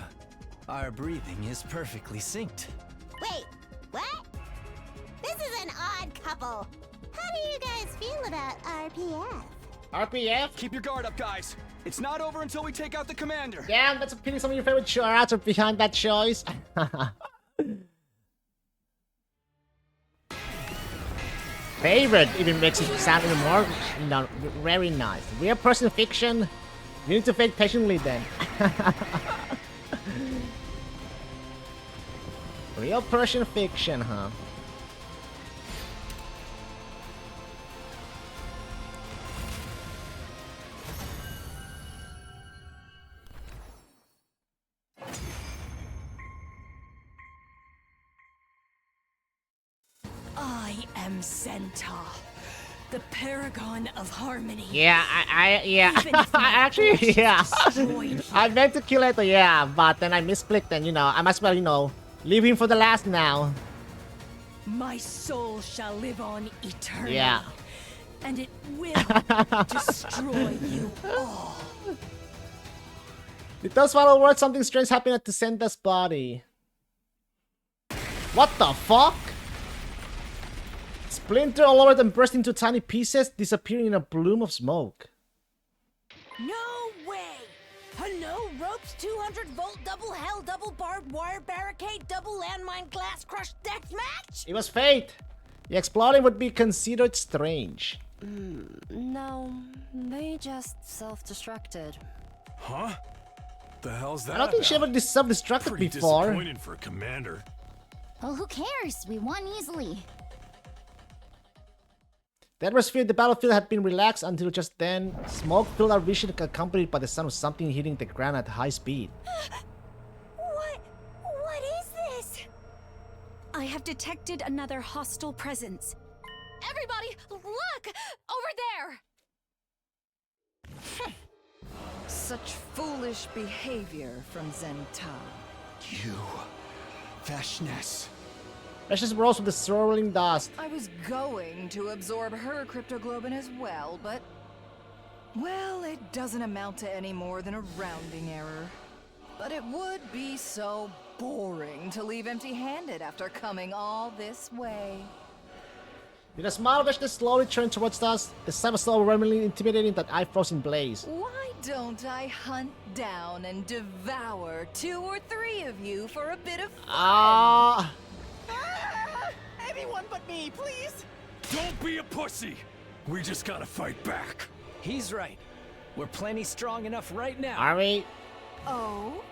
our breathing is perfectly synced. Wait, what? This is an odd couple. How do you guys feel about RPF? RPF? Keep your guard up, guys. It's not over until we take out the commander. Damn, that's a pity some of your favorite shoutouts are behind that choice. Favorite even makes it sound even more, you know, very nice. Real person fiction. You need to wait patiently then. Real person fiction, huh? I am Zenta, the paragon of harmony. Yeah, I actually, yeah. I meant to kill it, yeah, but then I misclicked and, you know, I might as well, you know, leave him for the last now. My soul shall live on eternally. Yeah. And it will destroy you all. It does follow word something strange happened at the Zenta's body. What the fuck? Splinter all over them, burst into tiny pieces, disappearing in a plume of smoke. No way! A no ropes 200-volt double hell, double barbed wire barricade, double landmine glass crush deathmatch? It was fate. The exploding would be considered strange. No, they just self-destructed. Huh? The hell's that? I don't think she ever self-destructed Pretty before. disappointed for a commander. Well, who cares? We won easily. The atmosphere of the battlefield had been relaxed until just then. Smoke filled our vision, accompanied by the sound of something hitting the ground at high speed. What is this? I have detected another hostile presence. Everybody, look! Over there! Such foolish behavior from Zenta. You... Veshness. Precious rose from the swirling dust. I was going to absorb her cryptoglobin as well, but... well, it doesn't amount to any more than a rounding error. But it would be so boring to leave empty-handed after coming all this way. With a smile, Veshna slowly turned towards us. The sight was so overwhelmingly intimidating that I froze in blaze. Why don't I hunt down and devour 2 or 3 of you for a bit of fun? Anyone but me, please! Don't be a pussy! We just gotta fight back. He's right. We're plenty strong enough right now. Are we? Oh?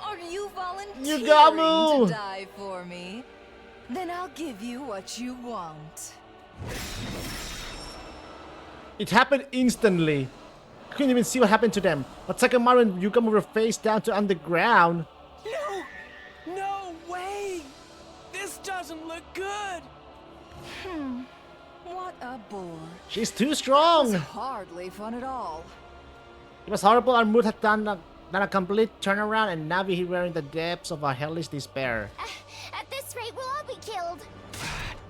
Are you volunteering Yugamu! to die for me? Then I'll give you what you want. It happened instantly. I couldn't even see what happened to them. But Takemaru and Yugamu were face down to underground. No! No way! This doesn't look good! What a bore. She's too strong. That was hardly fun at all. It was horrible. Our mood had done a complete turnaround, and now we were in the depths of our hellish despair. At this rate, we'll all be killed.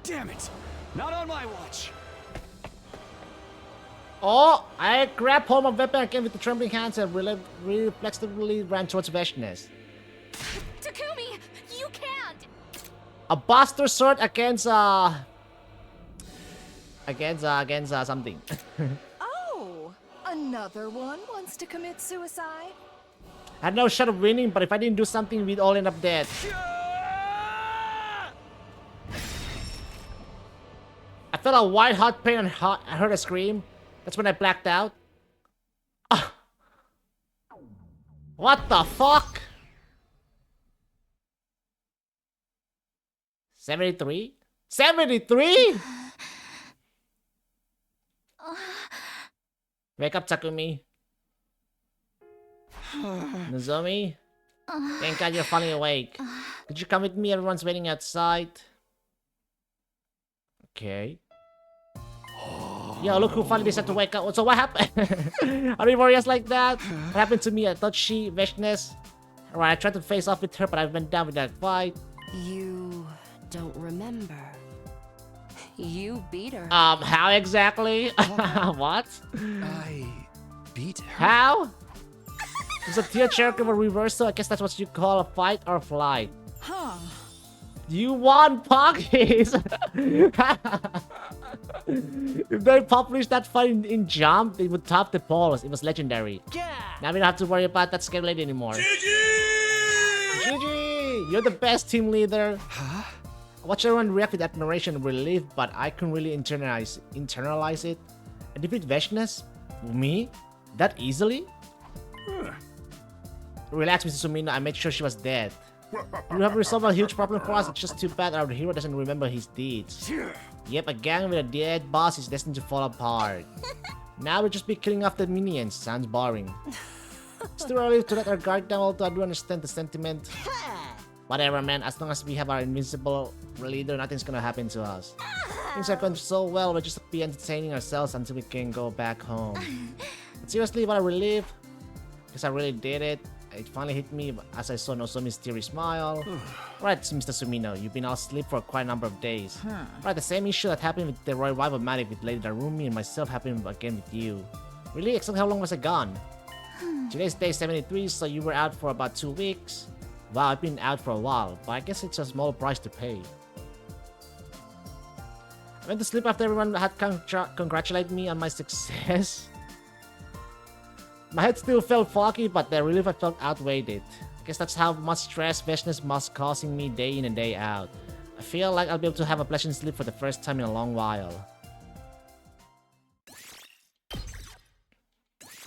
Damn it! Not on my watch! Oh, I grabbed hold of my weapon again with the trembling hands and reflexively ran towards Veshness. Takumi, you can't! A buster sword against something. Oh, another one wants to commit suicide? I had no shot of winning, but if I didn't do something, we'd all end up dead. I felt a white hot pain and I heard a scream. That's when I blacked out. What the fuck? 73? 73? Wake up, Takumi. Nozomi? Thank God you're finally awake. Could you come with me? Everyone's waiting outside. Okay. Yo, look who finally decided to wake up. So what happened? Are we warriors like that? What happened to me? I thought she, Veshness. Alright, I tried to face off with her, but I went down with that fight. You don't remember. You beat her. How exactly? What? I beat her? How? It was a tearjerker of a reversal. I guess that's what you call a fight or flight. Huh. You won, Pockies! If they published that fight in Jump, it would top the polls. It was legendary. Yeah. Now we don't have to worry about that scary lady anymore. GG! You're the best team leader. Huh? watch everyone react with admiration and relief, but I couldn't really internalize it. And defeat Veshnes? Me? That easily? Relax, Mr. Sumino, I made sure she was dead. You have resolved a huge problem for us, it's just too bad our hero doesn't remember his deeds. Yep, a gang with a dead boss is destined to fall apart. Now we'll just be killing off the minions, sounds boring. It's too early to let our guard down, although I do understand the sentiment. Whatever, man, as long as we have our invincible leader, nothing's gonna happen to us. Things are going so well, we'll just be entertaining ourselves until we can go back home. But seriously, what a relief. Because I really did it. It finally hit me as I saw Nozomi's teary smile. Right, Mr. Sumino, you've been asleep for quite a number of days. Right, the same issue that happened with the Royal Rival-Matic with Lady Darumi and myself happened again with you. Really? Exactly how long was I gone? Today's day 73, so you were out for about 2 weeks. Wow, I've been out for a while, but I guess it's a small price to pay. I went to sleep after everyone had congratulated me on my success. My head still felt foggy, but the relief I felt outweighed it. I guess that's how much stress Veshnes must causing me day in and day out. I feel like I'll be able to have a pleasant sleep for the first time in a long while.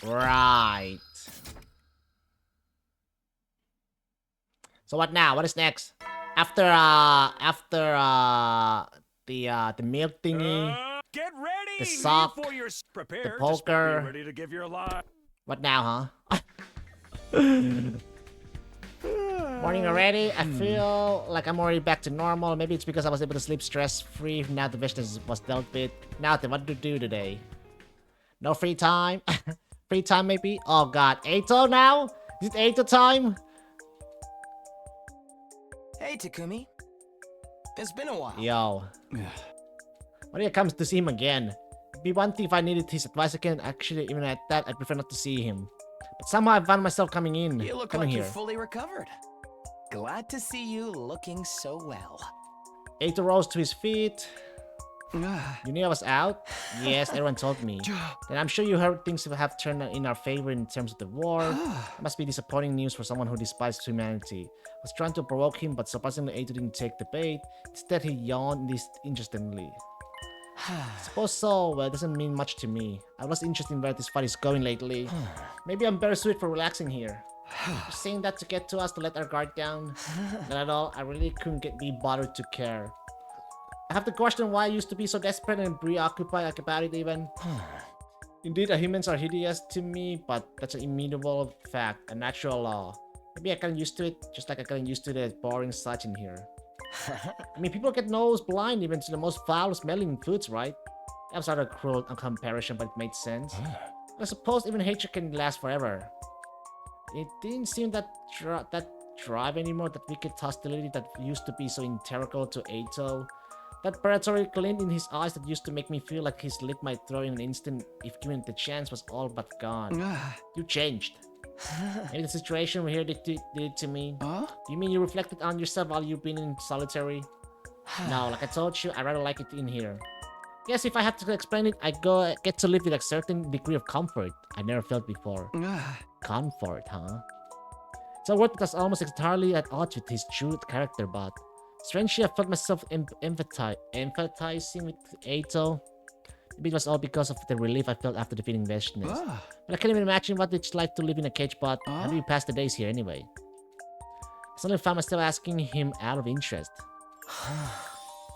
Right. So what now? What is next? After the milk thingy, Get ready! the sock, Before you're the prepared, poker. Just be ready to give your life. What now, huh? Morning already? I feel like I'm already back to normal. Maybe it's because I was able to sleep stress-free now the Veshnes was dealt with. Now then, what to do today? No free time? Free time maybe? Oh god, Eito now? Is it Eito time? Hey, Takumi. It's been a while. Yo. When it comes to see him again, it'd be one thing if I needed his advice again. Actually, even at that, I'd prefer not to see him. But somehow I found myself coming You look like here. you're fully recovered. Glad to see you looking so well. Eito rose to his feet. You knew I was out? Yes, everyone told me. Then I'm sure you heard things have turned in our favor in terms of the war. It must be disappointing news for someone who despised humanity. I was trying to provoke him, but surprisingly Eito didn't take the bait. Instead, he yawned interestingly. Suppose so, well, it doesn't mean much to me. I was interested in where this fight is going lately. Maybe I'm better suited for relaxing here. Just saying that to get to us to let our guard down. Not at all, I really couldn't be bothered to care. I have to question why I used to be so desperate and preoccupied about it even. Indeed, humans are hideous to me, but that's an immutable fact, a natural law. Maybe I got used to it, just like I got used to the boring sights in here. I mean, people get nose blind even to the most foul-smelling foods, right? That was rather cruel comparison, but it made sense. I suppose even hatred can last forever. It didn't seem that drive anymore, that wicked hostility that used to be so integral to Eito. That predatory glint in his eyes that used to make me feel like his lip might throw in an instant if given the chance was all but gone. You changed. Maybe the situation here did it to me. You mean you reflected on yourself while you've been in solitary? No, like I told you, I rather like it in here. Yes, if I have to explain it, I get to live with a certain degree of comfort I never felt before. Comfort, huh? It's a word that's almost entirely at odds with his true character, but strangely, I felt myself empathizing with Eito. Maybe it was all because of the relief I felt after defeating Veshnes. But I can't even imagine what it's like to live in a cage, but how do you pass the days here anyway? I suddenly found myself asking him out of interest.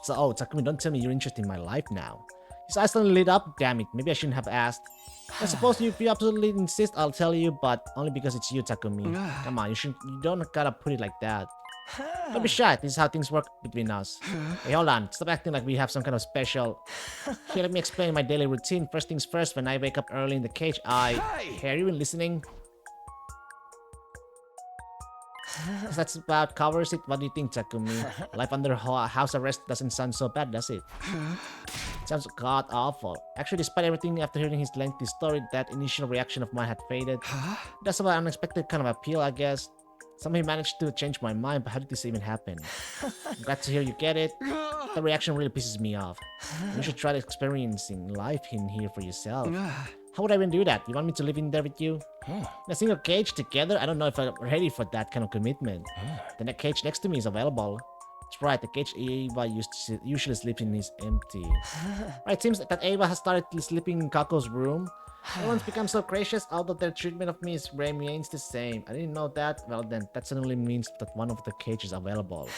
So, oh, Takumi, don't tell me you're interested in my life now. His eyes suddenly lit up, damn it, maybe I shouldn't have asked. I suppose if you absolutely insist, I'll tell you, but only because it's you, Takumi. Come on, you don't gotta put it like that. Don't be shy, this is how things work between us. Hey, hold on, stop acting like we have some kind of special... Here, let me explain my daily routine. First things first, when I wake up early in the cage, Hey, are you even listening? So that's about covers it. What do you think, Takumi? Life under house arrest doesn't sound so bad, does it? It sounds god-awful. Actually, despite everything, after hearing his lengthy story, that initial reaction of mine had faded. That's about an unexpected kind of appeal, I guess. Somehow he managed to change my mind, but how did this even happen? I'm glad to hear you get it. The reaction really pisses me off. You should try experiencing life in here for yourself. How would I even do that? You want me to live in there with you? In a single cage together? I don't know if I'm ready for that kind of commitment. Then a cage next to me is available. That's right, the cage Ava usually sleeps in is empty. Right, it seems that Ava has started sleeping in Kako's room. Everyone's become so gracious, although their treatment of me remains the same. I didn't know that. Well then, that suddenly means that one of the cages is available.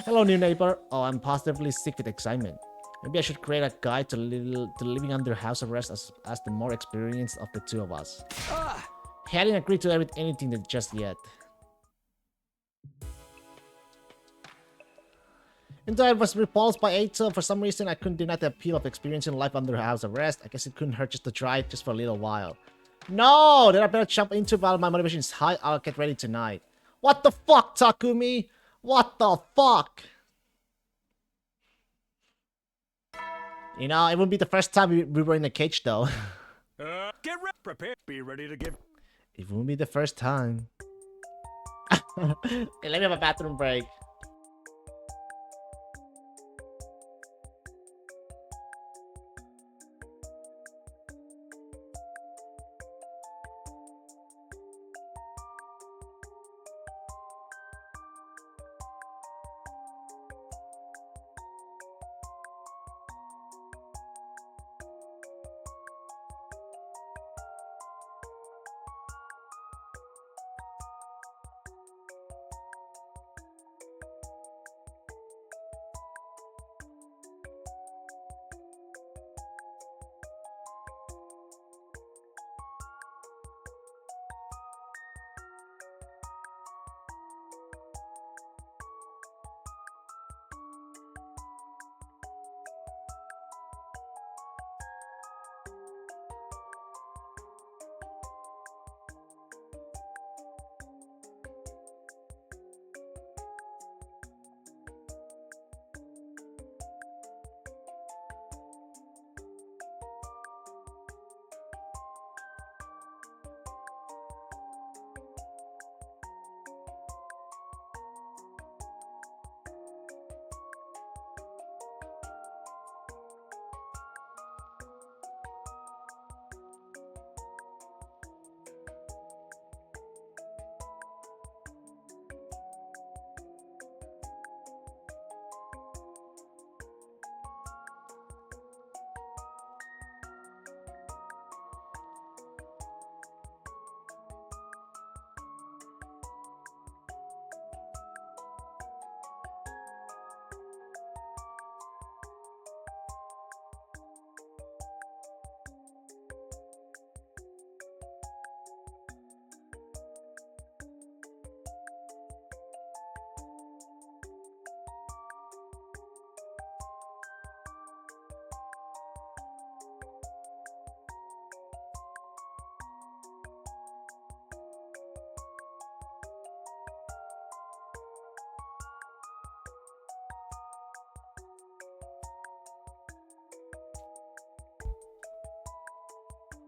Hello, new neighbor. Oh, I'm positively sick with excitement. Maybe I should create a guide to living under house arrest as the more experienced of the two of us. He hadn't agreed to anything just yet. And though I was repulsed by Eito, for some reason I couldn't deny the appeal of experiencing life under house arrest. I guess it couldn't hurt just to try it just for a little while. No! Then I better jump into it while my motivation is high. I'll get ready tonight. What the fuck, Takumi? What the fuck? You know, it wouldn't be the first time we were in a cage though. Get ready, prepare, be ready to give. It won't be the first time. Okay, let me have a bathroom break.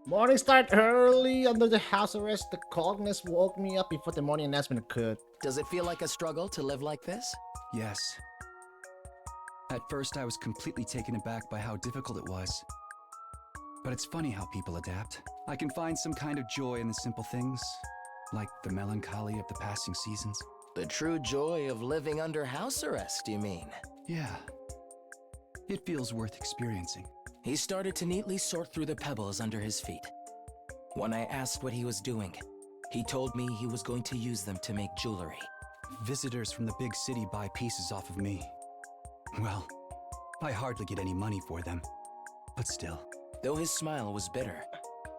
Morning start early under the house arrest. The coldness woke me up before the morning announcement could. Does it feel like a struggle to live like this? Yes. At first, I was completely taken aback by how difficult it was. But it's funny how people adapt. I can find some kind of joy in the simple things, like the melancholy of the passing seasons. The true joy of living under house arrest, you mean? Yeah. It feels worth experiencing. He started to neatly sort through the pebbles under his feet. When I asked what he was doing, he told me he was going to use them to make jewelry. Visitors from the big city buy pieces off of me. Well, I hardly get any money for them, but still. Though his smile was bitter,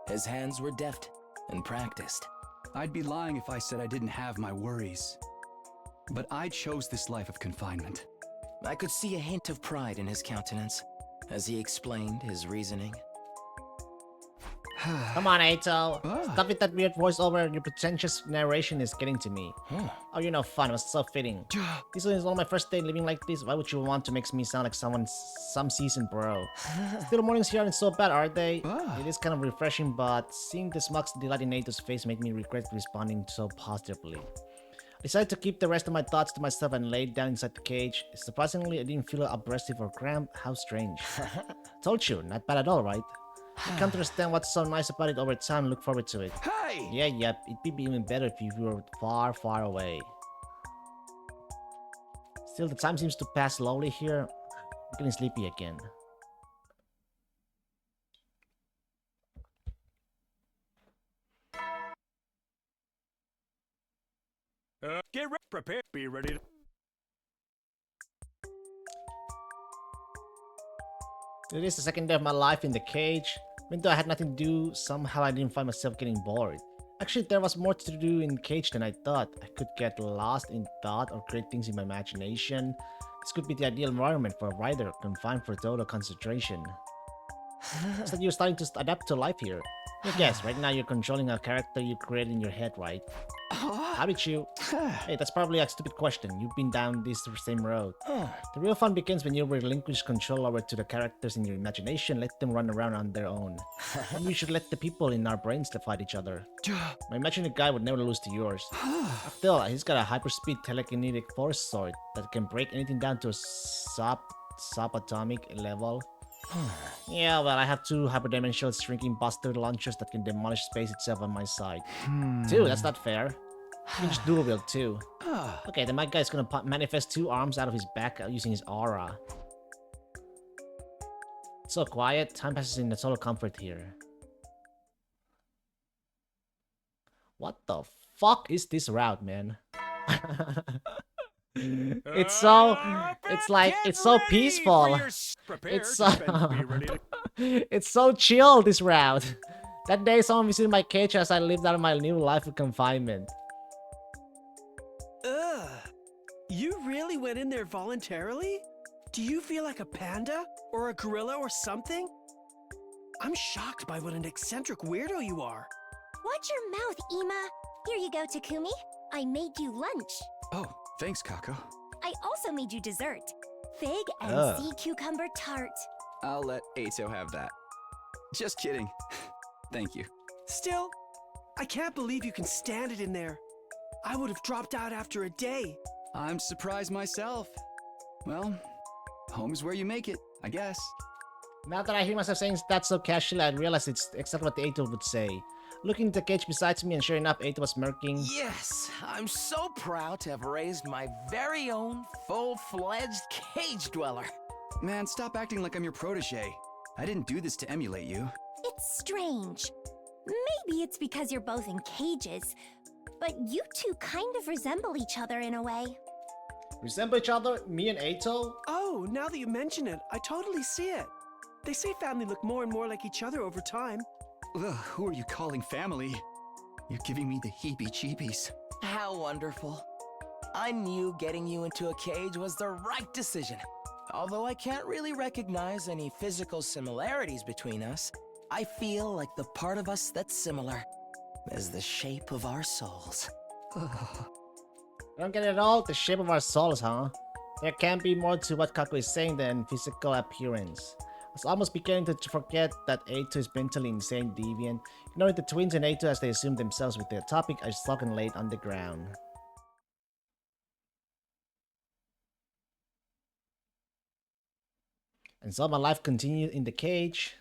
his hands were deft and practiced. I'd be lying if I said I didn't have my worries. But I chose this life of confinement. I could see a hint of pride in his countenance as he explained his reasoning. Come on, Eito. Stop with that weird voiceover. Your pretentious narration is getting to me. Oh, you're no fun. It was so fitting. This is one of my first day living like this. Why would you want to make me sound like some seasoned bro? Still, the mornings here aren't so bad, are they? It is kind of refreshing, but seeing the smug's delight in Eito's face made me regret responding so positively. I decided to keep the rest of my thoughts to myself and laid down inside the cage. Surprisingly, I didn't feel abrasive or cramped. How strange. Told you, not bad at all, right? I can't understand what's so nice about it over time. Look forward to it. Hey! Yeah, yep. It'd be even better if you were far, far away. Still, the time seems to pass slowly here. I'm getting sleepy again. Get ready, prepare, be ready. It is the second day of my life in the cage. Even though I had nothing to do, somehow I didn't find myself getting bored. Actually, there was more to do in cage than I thought. I could get lost in thought or create things in my imagination. This could be the ideal environment for a writer confined for total concentration. It's that you're starting to adapt to life here. I guess right now you're controlling a character you created in your head, right? How did you? Hey, that's probably a stupid question. You've been down this same road. The real fun begins when you relinquish control over to the characters in your imagination, let them run around on their own. And we should let the people in our brains to fight each other. My imaginary guy would never lose to yours. After all, he's got a hyperspeed telekinetic force sword that can break anything down to a subatomic level. Yeah, well, I have 2 hyperdimensional shrinking buster launchers that can demolish space itself on my side. 2, that's not fair. You can just dual wield 2. Okay, then my guy's gonna manifest 2 arms out of his back using his aura. It's so quiet, time passes in total comfort here. What the fuck is this route, man? It's so peaceful. It's so chill, this route. That day someone visited my cage as I lived out my new life of confinement. Ugh. You really went in there voluntarily? Do you feel like a panda? Or a gorilla or something? I'm shocked by what an eccentric weirdo you are. Watch your mouth, Ima. Here you go, Takumi. I made you lunch. Oh, thanks, Kako. I also made you dessert. Fig and sea cucumber tart. I'll let Eito have that. Just kidding. Thank you. Still, I can't believe you can stand it in there. I would have dropped out after a day. I'm surprised myself. Well, home is where you make it, I guess. Now that I hear myself saying that so casually, I realize it's exactly what Eito would say. Looking at the cage beside me, and sure enough, Eito was smirking. Yes, I'm so proud to have raised my very own full-fledged cage dweller. Man, stop acting like I'm your protege. I didn't do this to emulate you. It's strange. Maybe it's because you're both in cages, but you two kind of resemble each other in a way. Resemble each other? Me and Eito? Oh, now that you mention it, I totally see it. They say family look more and more like each other over time. Ugh, who are you calling family? You're giving me the heebie-jeebies. How wonderful. I knew getting you into a cage was the right decision. Although I can't really recognize any physical similarities between us, I feel like the part of us that's similar is the shape of our souls. I don't get it at all. The shape of our souls, huh? There can't be more to what Kako is saying than physical appearance. I was almost beginning to forget that Eito is mentally insane deviant. Ignoring the twins and Eito as they assume themselves with their topic, I stuck and laid on the ground. And so my life continued in the cage.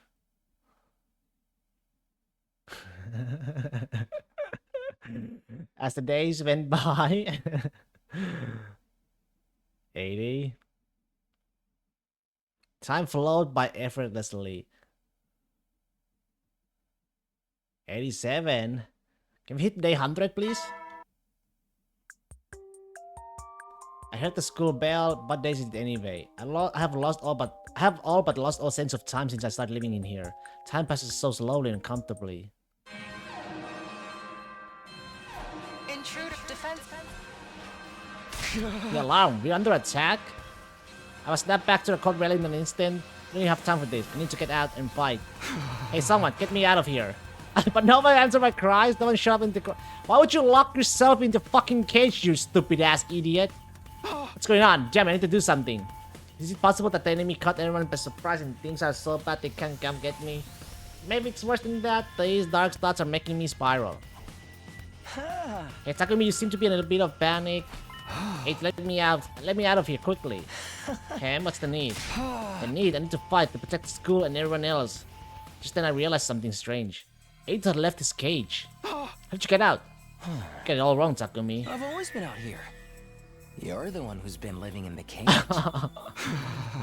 As the days went by. 80. Time flowed by effortlessly. 87. Can we hit day 100, please? I heard the school bell, but days it anyway. I have all but lost all sense of time since I started living in here. Time passes so slowly and comfortably. Intruder defense. The alarm, we're under attack? I was snapped back to the court railing in an instant. I don't have time for this. I need to get out and fight. Hey, someone, get me out of here. But nobody answered my cries. No one showed up in the... Why would you lock yourself in the fucking cage, you stupid-ass idiot? What's going on? Damn, I need to do something. Is it possible that the enemy caught everyone by surprise and things are so bad they can't come get me? Maybe it's worse than that. These dark thoughts are making me spiral. Hey, Takumi, you seem to be in a bit of panic. Hey, let me out of here quickly. Cam, what's the need? I need to fight to protect the school and everyone else. Just then I realized something strange. Eito had left his cage. How'd you get out? Get it all wrong, Takumi. I've always been out here. You're the one who's been living in the cage.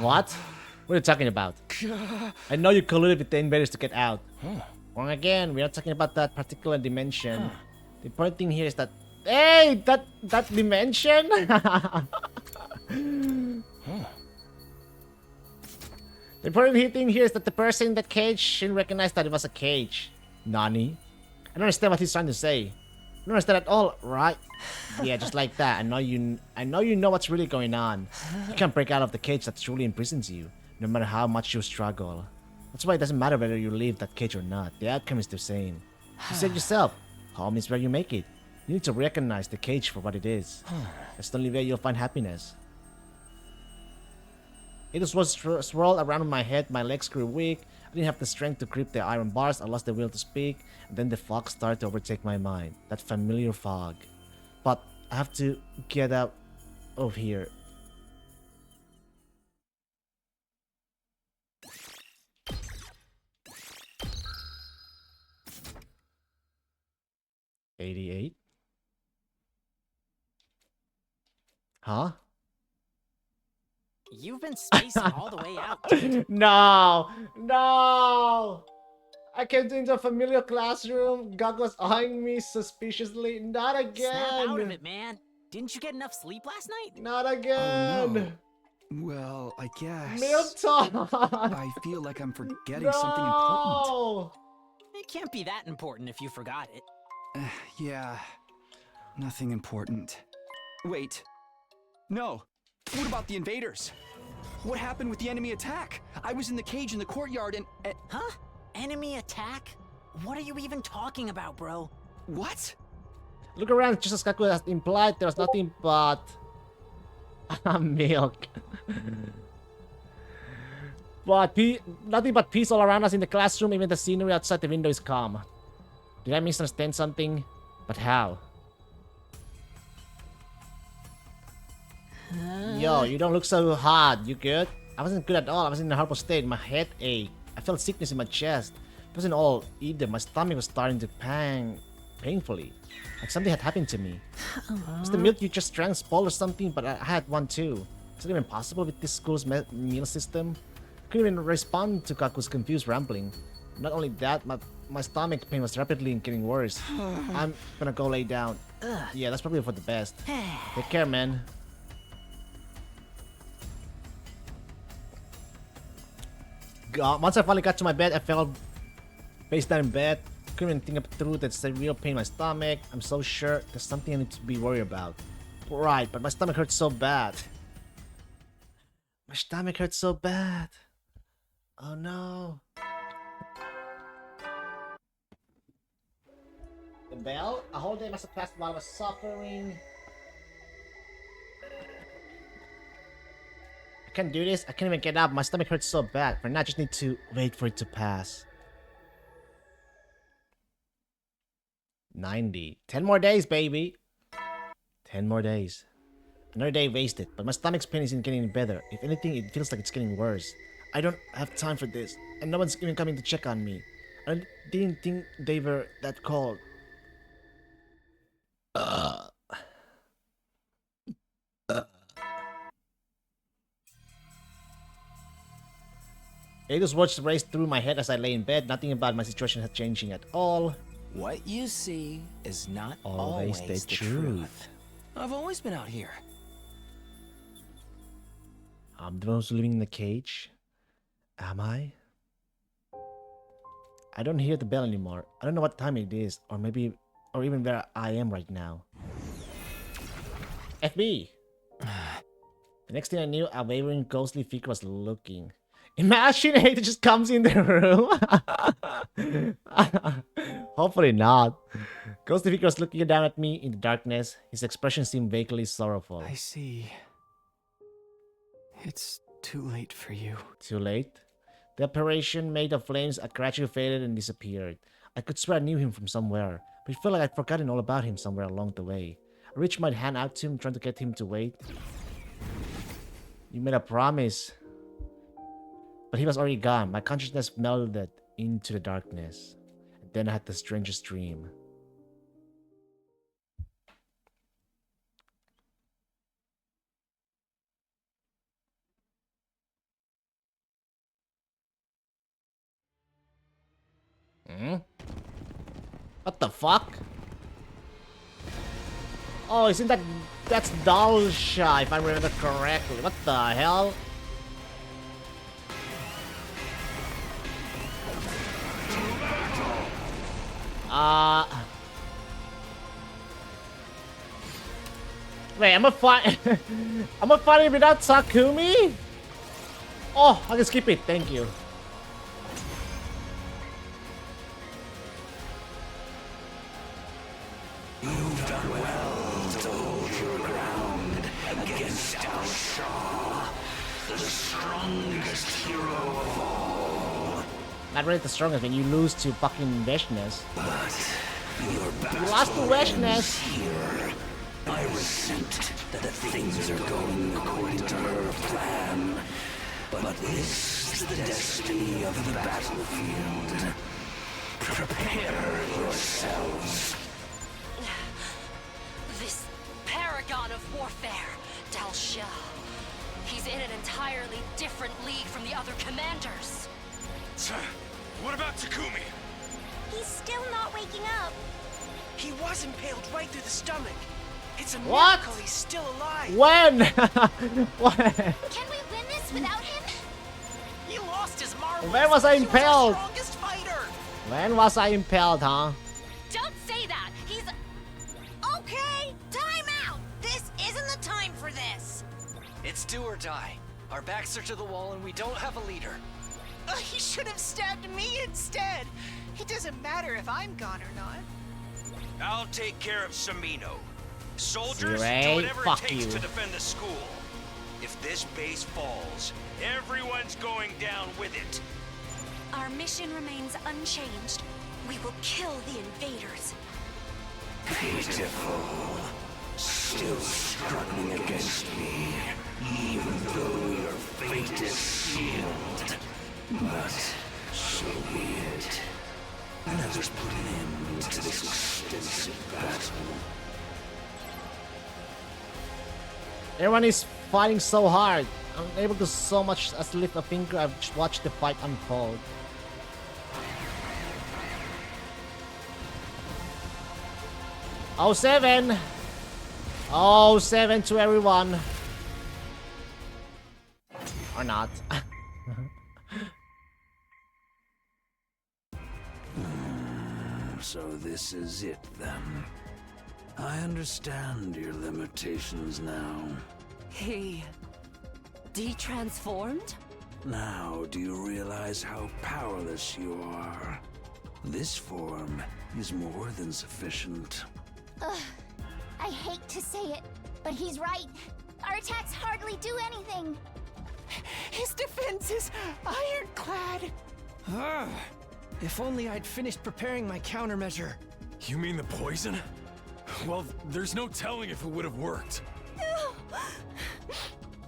What? What are you talking about? I know you colluded with the invaders to get out. Wrong again, we're not talking about that particular dimension. The important thing here is that... Hey! That dimension? The important thing here is that the person in that cage didn't recognize that it was a cage. Nani? I don't understand what he's trying to say. I don't understand at all, right? Yeah, just like that. I know you know what's really going on. You can't break out of the cage that truly imprisons you, no matter how much you struggle. That's why it doesn't matter whether you leave that cage or not. The outcome is the same. You said yourself, home is where you make it. You need to recognize the cage for what it is. That's the only way you'll find happiness. It was swirled around in my head, my legs grew weak, I didn't have the strength to grip the iron bars, I lost the will to speak, and then the fog started to overtake my mind. That familiar fog. But I have to get out of here. $88? Huh? You've been spacing all the way out. No! I came into a familiar classroom. Gug was eyeing me suspiciously. Not again! Snap out of it, man. Didn't you get enough sleep last night? Not again! Well, I guess. Milton! I feel like I'm forgetting something important. It can't be that important if you forgot it. Yeah, nothing important. Wait. No. What about the invaders? What happened with the enemy attack? I was in the cage in the courtyard and... Huh? Enemy attack? What are you even talking about, bro? What? Look around, just as Kaku has implied, there was nothing but... milk. But nothing but peace all around us in the classroom, even the scenery outside the window is calm. Did I misunderstand something? But how? Yo, you don't look so hot. You good? I wasn't good at all. I was in a horrible state. My head ached. I felt sickness in my chest. It wasn't all either. My stomach was starting to pang painfully. Like something had happened to me. Was the milk you just drank spoiled or something? But I had one too. Is it even possible with this school's meal system? I couldn't even respond to Kaku's confused rambling. Not only that, my stomach pain was rapidly getting worse. I'm gonna go lay down. Yeah, that's probably for the best. Take care, man. Once I finally got to my bed, I fell face down in bed. Couldn't even think through that's a real pain in my stomach. I'm so sure there's something I need to be worried about. Right, but my stomach hurts so bad. My stomach hurts so bad. Oh no. The bell? A whole day must have passed while I was suffering. I can't do this. I can't even get up. My stomach hurts so bad. For now, I just need to wait for it to pass. 90. 10 more days, baby. 10 more days. Another day wasted, but my stomach's pain isn't getting any better. If anything, it feels like it's getting worse. I don't have time for this, and no one's even coming to check on me. I didn't think they were that cold. Those words raced through my head as I lay in bed. Nothing about my situation had changing at all. What you see is not Always always the the truth. I've always been out here. I'm the one who's living in the cage. Am I? I don't hear the bell anymore. I don't know what time it is, or even where I am right now. FB! The next thing I knew, a wavering ghostly figure was looking. Imagine it just comes in the room. Hopefully not. Ghostly figure was looking down at me in the darkness. His expression seemed vaguely sorrowful. I see. It's too late for you. Too late? The apparition made of flames gradually faded and disappeared. I could swear I knew him from somewhere, but it felt like I'd forgotten all about him somewhere along the way. I reached my hand out to him, trying to get him to wait. You made a promise. But he was already gone. My consciousness melded into the darkness. And then I had the strangest dream. What the fuck? Oh, isn't that's Dalsha, if I remember correctly. What the hell? Wait, I'm a fight. I'm a fighting without Takumi? Oh, I can skip it. Thank you. You've done well to hold your ground against Dalsha, the strongest hero of all. Not really the strongest when you lose to fucking Veshness. But your battle you lost to Veshness. Here. I resent that things are going according to her plan. But this is the destiny of the battlefield. Prepare yourselves. This paragon of warfare, Dalsha. He's in an entirely different league from the other commanders. What about Takumi? He's still not waking up. He was impaled right through the stomach. It's a What? miracle he's still alive. When? When? Can we win this without him? He lost his marbles. When was I He impaled? our strongest fighter. When was I impaled, huh? Don't say that! He's... Okay, time out. This isn't the time for this. It's do or die. Our backs are to the wall and we don't have a leader. He should have stabbed me instead. It doesn't matter if I'm gone or not. I'll take care of Samino. Soldiers, Ray, do whatever it fuck takes you. to defend the school. If this base falls, everyone's going down with it. Our mission remains unchanged. We will kill the invaders. Pitiful. Still struggling against me, even though your fate is sealed. But so be it. Let us put an end to this extensive battle. Everyone is fighting so hard. I'm unable to so much as lift a finger. I've just watched the fight unfold. Oh, 7. Oh, 7 to everyone. Or not. So this is it then. I understand your limitations now. He... detransformed? Now, do you realize how powerless you are? This form is more than sufficient. Ugh, I hate to say it, but he's right. Our attacks hardly do anything. His defense is ironclad. If only I'd finished preparing my countermeasure. You mean the poison? Well, there's no telling if it would have worked.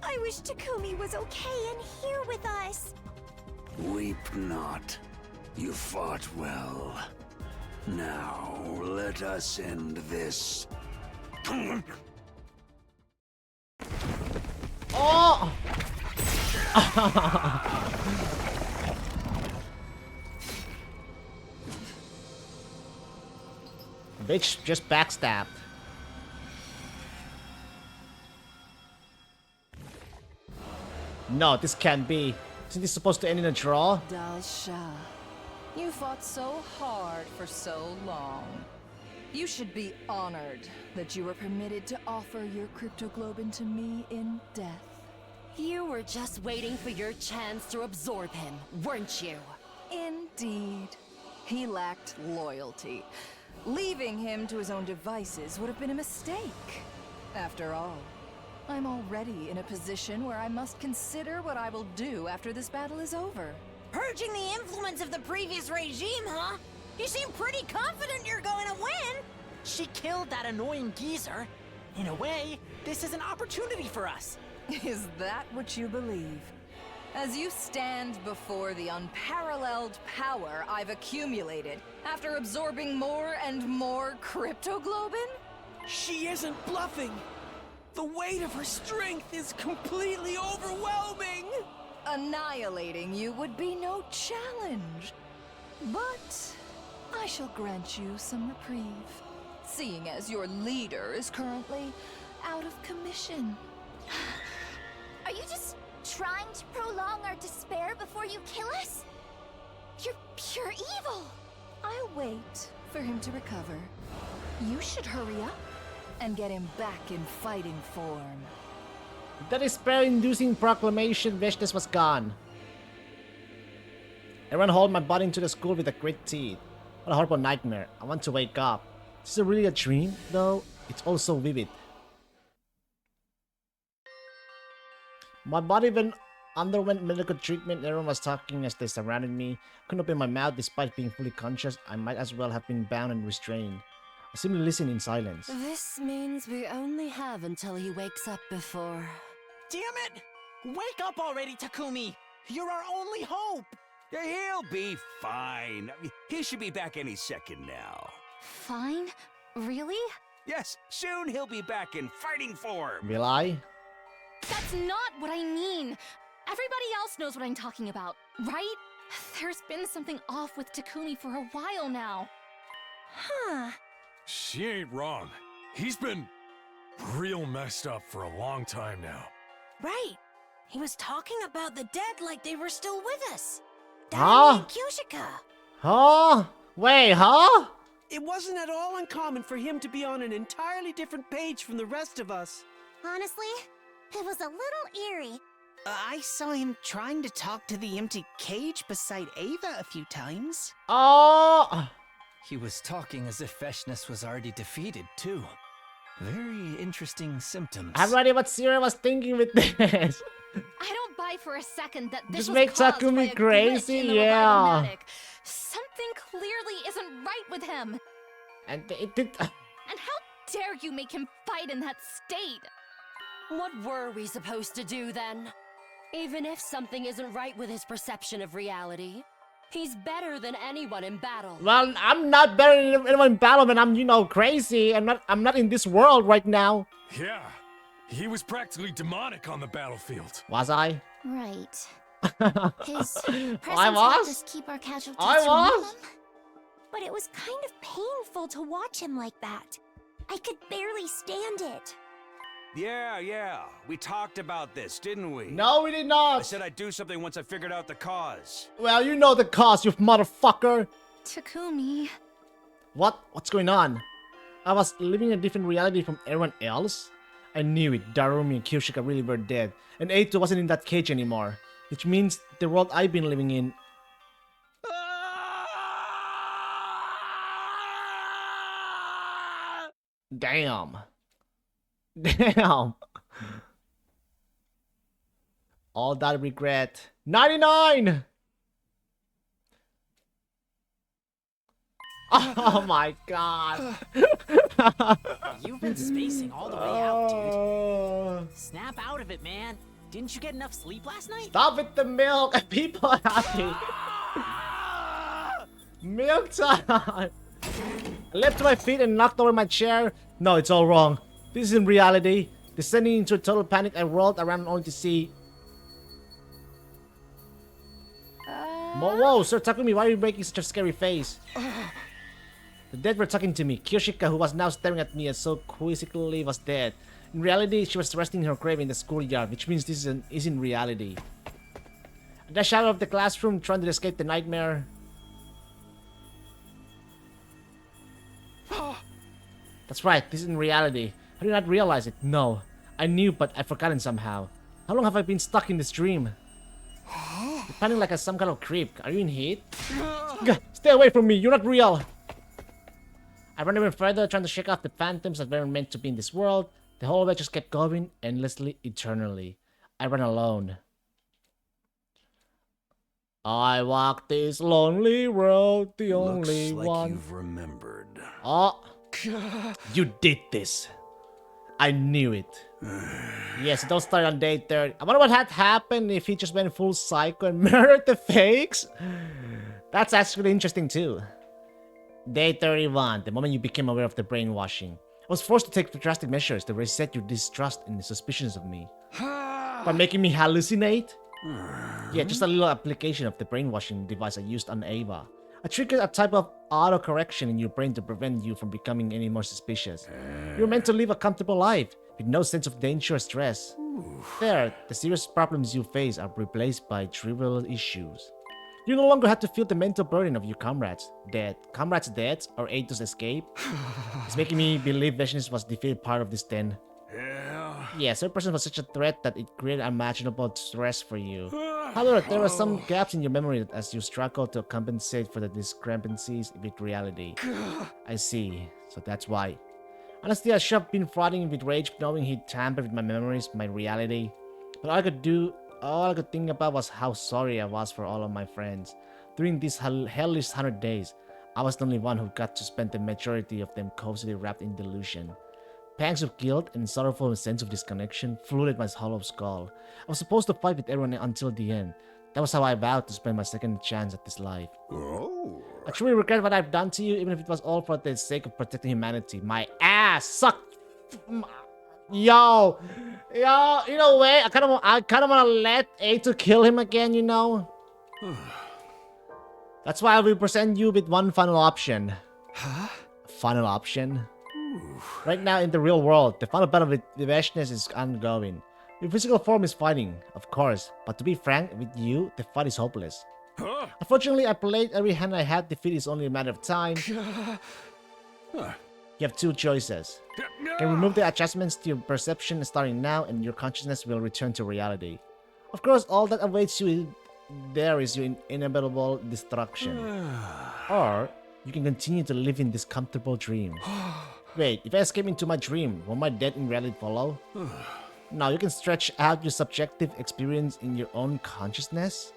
I wish Takumi was okay and here with us. Weep not. You fought well. Now, let us end this. Oh! Bitch just backstabbed. No, this can't be. Isn't this supposed to end in a draw? Dalsha, you fought so hard for so long. You should be honored that you were permitted to offer your cryptoglobin to me in death. You were just waiting for your chance to absorb him, weren't you? Indeed. He lacked loyalty. Leaving him to his own devices would have been a mistake. After all, I'm already in a position where I must consider what I will do after this battle is over. Purging the influence of the previous regime, huh? You seem pretty confident you're going to win. She killed that annoying geezer. In a way, this is an opportunity for us. Is that what you believe? As you stand before the unparalleled power I've accumulated after absorbing more and more cryptoglobin? She isn't bluffing. The weight of her strength is completely overwhelming. Annihilating you would be no challenge. But I shall grant you some reprieve, seeing as your leader is currently out of commission. Are you just trying to prolong our despair before you kill us? You're pure evil! I'll wait for him to recover. You should hurry up and get him back in fighting form. The despair-inducing proclamation Veshness was gone. Everyone hauled my body into the school with a grit teeth. What a horrible nightmare. I want to wake up. Is it really a dream, though? It's all so vivid. My body even underwent medical treatment. Everyone was talking as they surrounded me. Couldn't open my mouth despite being fully conscious. I might as well have been bound and restrained. I simply listened in silence. This means we only have until he wakes up before... Damn it! Wake up already, Takumi! You're our only hope! Yeah, he'll be fine. He should be back any second now. Fine? Really? Yes, soon he'll be back in fighting form. Will I? That's not what I mean. Everybody else knows what I'm talking about, right? There's been something off with Takumi for a while now. Huh. She ain't wrong. He's been real messed up for a long time now. Right. He was talking about the dead like they were still with us. Huh? Danny and Kyushika. Huh? Wait, huh? It wasn't at all uncommon for him to be on an entirely different page from the rest of us. Honestly, it was a little eerie. I saw him trying to talk to the empty cage beside Ava a few times. Oh! He was talking as if Veshness was already defeated, too. Very interesting symptoms. I'm ready what Sierra was thinking with this. I don't buy for a second that this Just was make caused by Takumi a crazy, glitch in the yeah. Revival-matic. Something clearly isn't right with him. And it did. And how dare you make him fight in that state? What were we supposed to do then? Even if something isn't right with his perception of reality, he's better than anyone in battle. Well, I'm not better than anyone in battle, man. I'm, you know, crazy. I'm not in this world right now. Yeah, he was practically demonic on the battlefield. Was I? Right. His presence I helped was? us keep our casualties I from was? them. But it was kind of painful to watch him like that. I could barely stand it. Yeah. We talked about this, didn't we? No, we did not. I said I'd do something once I figured out the cause. Well, you know the cause, you motherfucker. Takumi. What's going on? I was living in a different reality from everyone else? I knew it. Darumi and Kyushika really were dead. And Eito wasn't in that cage anymore. Which means the world I've been living in... Damn. Damn. All that regret. 99! Oh my god. You've been spacing all the way out, dude. Snap out of it, man. Didn't you get enough sleep last night? Stop with the milk. People are happy. Milk time. I leapt to my feet and knocked over my chair. No, it's all wrong. This isn't reality. Descending into a total panic, I rolled around only to see... Whoa, Sir Takumi, why are you making such a scary face? The dead were talking to me. Kyushika, who was now staring at me and so quizzically, was dead. In reality, she was resting in her grave in the schoolyard, which means this isn't reality. I dashed out of the classroom, trying to escape the nightmare. That's right, this isn't reality. How did I not realize it? No. I knew, but I've forgotten somehow. How long have I been stuck in this dream? You're panting like some kind of creep. Are you in heat? Stay away from me, you're not real! I ran even further, trying to shake off the phantoms that weren't meant to be in this world. The whole way just kept going, endlessly, eternally. I ran alone. I walked this lonely road, the only Looks like one. you've remembered. Oh, you did this. I knew it. Yes, don't start on day 30. I wonder what had happened if he just went full psycho and murdered the fakes. That's actually interesting too. Day 31, the moment you became aware of the brainwashing. I was forced to take drastic measures to reset your distrust and suspicions of me. By making me hallucinate? Yeah, just a little application of the brainwashing device I used on Ava. I triggered a type of auto-correction in your brain to prevent you from becoming any more suspicious. You're meant to live a comfortable life, with no sense of danger or stress. There, the serious problems you face are replaced by trivial issues. You no longer have to feel the mental burden of your comrades' death, or Ato's escape. It's making me believe Vashnis was defeated part of this then. Yes, her presence was such a threat that it created unimaginable stress for you. However, there were some gaps in your memory as you struggled to compensate for the discrepancies with reality. I see, so that's why. Honestly, I should have been frothing with rage knowing he tampered with my memories, my reality. But all I could think about was how sorry I was for all of my friends. During these hellish 100 days, I was the only one who got to spend the majority of them cozily wrapped in delusion. Pangs of guilt and sorrowful sense of disconnection flooded my hollow skull. I was supposed to fight with everyone until the end. That was how I vowed to spend my second chance at this life. I truly regret what I've done to you, even if it was all for the sake of protecting humanity. My ass sucked. Yo, in a way, I kind of want to let Ato kill him again, you know. That's why I will present you with one final option. Final option? Right now in the real world, the final battle with the Vashnis is ongoing. Your physical form is fighting, of course, but to be frank with you, the fight is hopeless. Unfortunately, I played every hand I had. Defeat is only a matter of time. You have two choices. You can remove the adjustments to your perception starting now, and your consciousness will return to reality. Of course, all that awaits you there is your inevitable destruction. Or you can continue to live in this comfortable dream. Wait, if I escape into my dream, will my death in reality follow? No, you can stretch out your subjective experience in your own consciousness.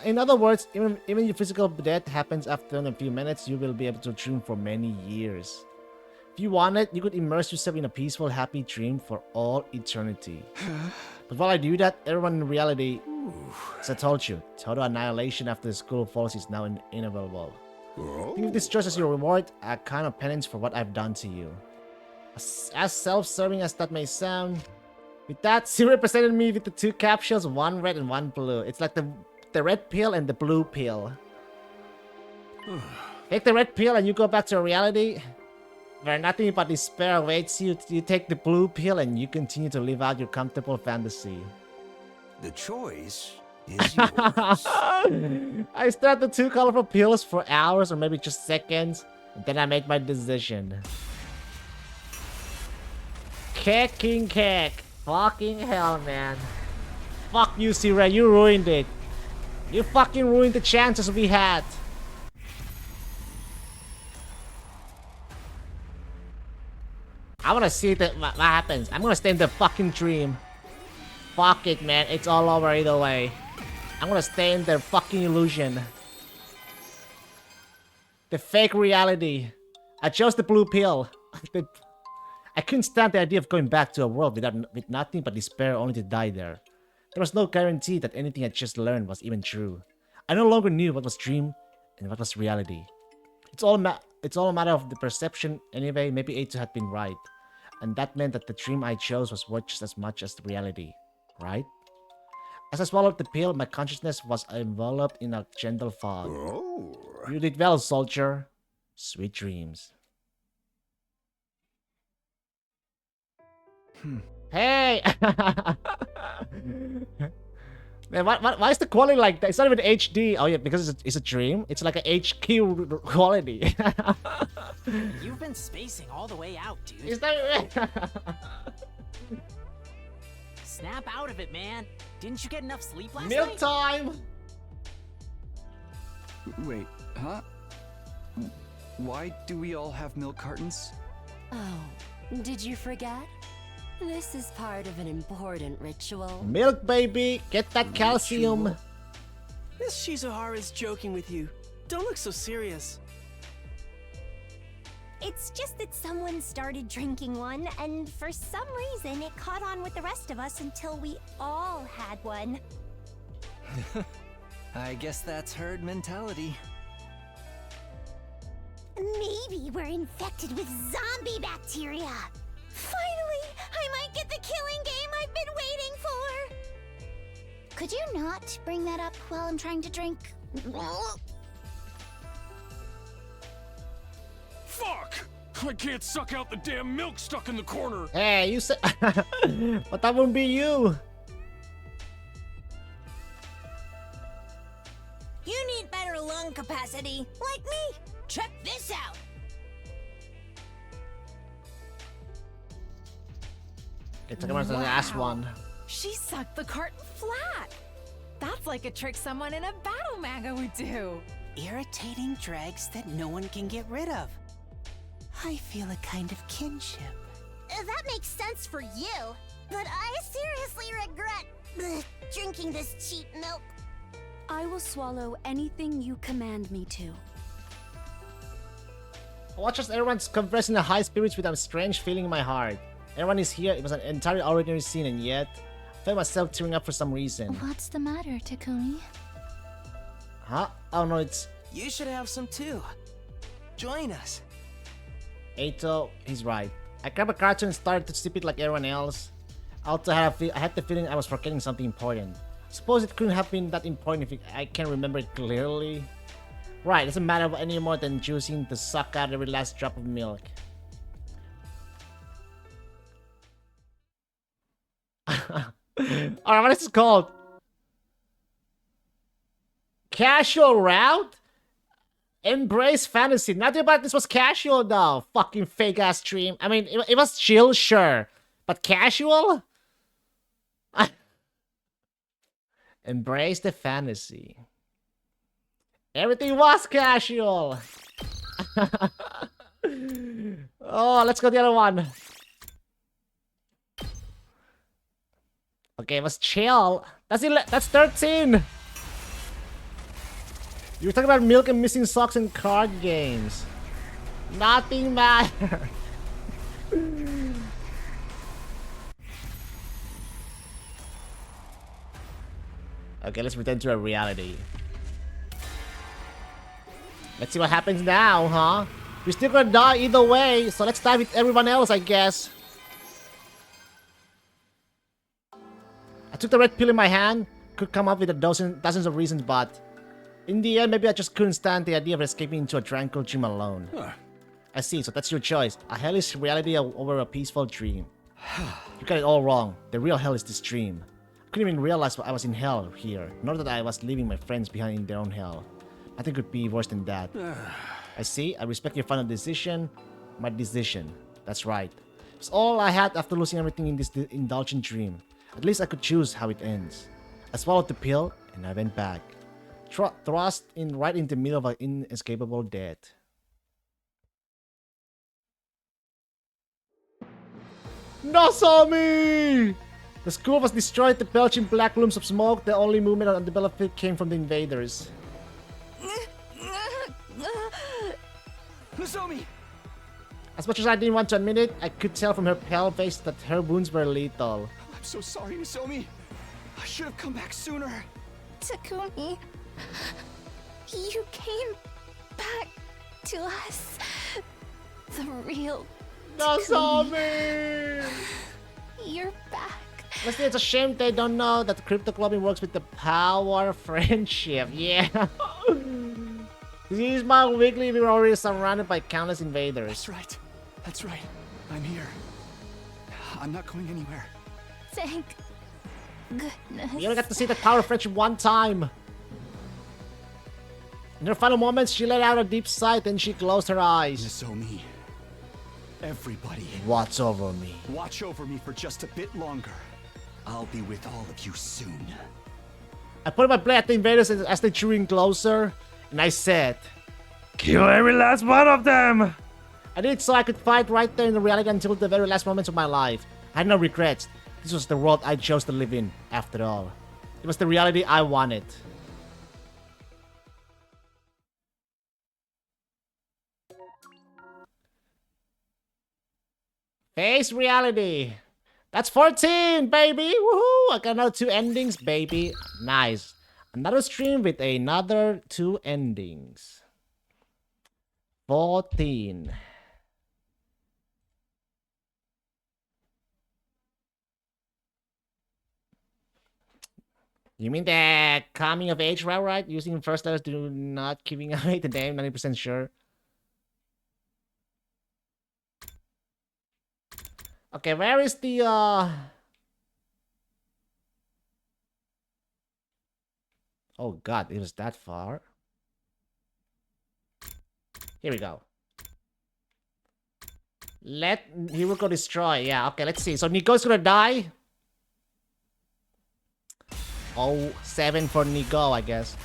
In other words, even your physical death happens after a few minutes, you will be able to dream for many years. If you wanted, you could immerse yourself in a peaceful, happy dream for all eternity. But while I do that, everyone in reality, as I told you, total annihilation after the school falls is now inevitable. Think of this choice as your reward, a kind of penance for what I've done to you. As self-serving as that may sound, with that, Zero presented me with the two capsules, one red and one blue. It's like the red pill and the blue pill. Take the red pill and you go back to reality, where nothing but despair awaits you. You take the blue pill and you continue to live out your comfortable fantasy. The choice is yours. I stared at the two colorful pills for hours or maybe just seconds, and then I made my decision. Kicking kick. Fucking hell, man. Fuck you, Zero, you ruined it. You fucking ruined the chances we had. I wanna see what happens. I'm gonna stay in the fucking dream. Fuck it, man. It's all over either way. I'm gonna stay in the fucking illusion. The fake reality. I chose the blue pill. I couldn't stand the idea of going back to a world with nothing but despair, only to die there. There was no guarantee that anything I just learned was even true. I no longer knew what was dream and what was reality. It's all a matter of the perception anyway. Maybe Ato had been right. And that meant that the dream I chose was worth just as much as the reality. Right? As I swallowed the pill, my consciousness was enveloped in a gentle fog. You did well, soldier. Sweet dreams. Hey! Man, why is the quality like that? It's not even HD. Oh yeah, because it's a dream. It's like a HQ quality. You've been spacing all the way out, dude. Is that Snap out of it, man. Didn't you get enough sleep last Milk night? time! Wait, huh? Why do we all have milk cartons? Oh, did you forget? This is part of an important ritual. Milk, baby! Get that calcium! Miss Shizuhara is joking with you. Don't look so serious. It's just that someone started drinking one, and for some reason it caught on with the rest of us until we all had one. I guess that's herd mentality. Maybe we're infected with zombie bacteria. Finally, I might get the killing game I've been waiting for. Could you not bring that up while I'm trying to drink? I can't suck out the damn milk stuck in the corner. Hey, you said... But that wouldn't be you. You need better lung capacity, like me. Check this out. It's like the last one. She sucked the carton flat. That's like a trick someone in a battle manga would do. Irritating dregs that no one can get rid of. I feel a kind of kinship. That makes sense for you, but I seriously regret drinking this cheap milk. I will swallow anything you command me to. Watch as everyone's compressing the high spirits with a strange feeling in my heart. Everyone is here. It was an entirely ordinary scene, and yet I felt myself tearing up for some reason. What's the matter, Takumi? Huh? Oh no, it's... You should have some too. Join us. Eito, he's right. I grabbed a cartoon and started to sip it like everyone else. I also had the feeling I was forgetting something important. Suppose it couldn't have been that important if I can't remember it clearly. Right, it doesn't matter any more than choosing to suck out every last drop of milk. Alright, what is this called? Casual route? Embrace fantasy. Nothing about this was casual though. Fucking fake ass stream. I mean, it was chill, sure. But casual? Embrace the fantasy. Everything was casual. Oh, let's go the other one. Okay, it was chill. That's 13. You were talking about milk and missing socks and card games. Nothing matters. Okay, let's return to a reality. Let's see what happens now, huh? We're still gonna die either way, so let's die with everyone else, I guess. I took the red pill in my hand. Could come up with dozens of reasons, but in the end, maybe I just couldn't stand the idea of escaping into a tranquil dream alone. Huh. I see, so that's your choice. A hellish reality over a peaceful dream. You got it all wrong. The real hell is this dream. I couldn't even realize I was in hell here, nor that I was leaving my friends behind in their own hell. Nothing could be worse than that. I see, I respect your final decision. My decision. That's right. It's all I had after losing everything in this indulgent dream. At least I could choose how it ends. I swallowed the pill, and I went back. Thrust in right in the middle of an inescapable death. Nozomi! The school was destroyed, the belching black looms of smoke. The only movement on the battlefield came from the invaders. Nozomi! As much as I didn't want to admit it, I could tell from her pale face that her wounds were lethal. I'm so sorry, Nozomi. I should have come back sooner. Takumi, you came back to us. The real Nozomi! You're back. Honestly, it's a shame they don't know that Crypto Clubbing works with the power of friendship. Yeah. This month weekly, we were already surrounded by countless invaders. That's right. That's right. I'm here. I'm not going anywhere. Thank goodness. We only got to see the power of friendship one time. In her final moments, she let out a deep sigh and she closed her eyes. Nozomi. Everybody. Watch over me. Watch over me for just a bit longer. I'll be with all of you soon. I put my blade at the invaders as they drew in closer, and I said, "Kill every last one of them!" I did so I could fight right there in the reality until the very last moments of my life. I had no regrets. This was the world I chose to live in, after all. It was the reality I wanted. Face reality. That's 14, baby! Woohoo! I got another 2 endings, baby. Nice. Another stream with another 2 endings. 14. You mean the coming of age route, right? Using first letters to not giving away the name, 90% sure. Okay, where is the Oh god, it was that far. Here we go. Here we go destroy. Yeah, okay, let's see. So Nico's gonna die. Oh, 7 for Nico, I guess.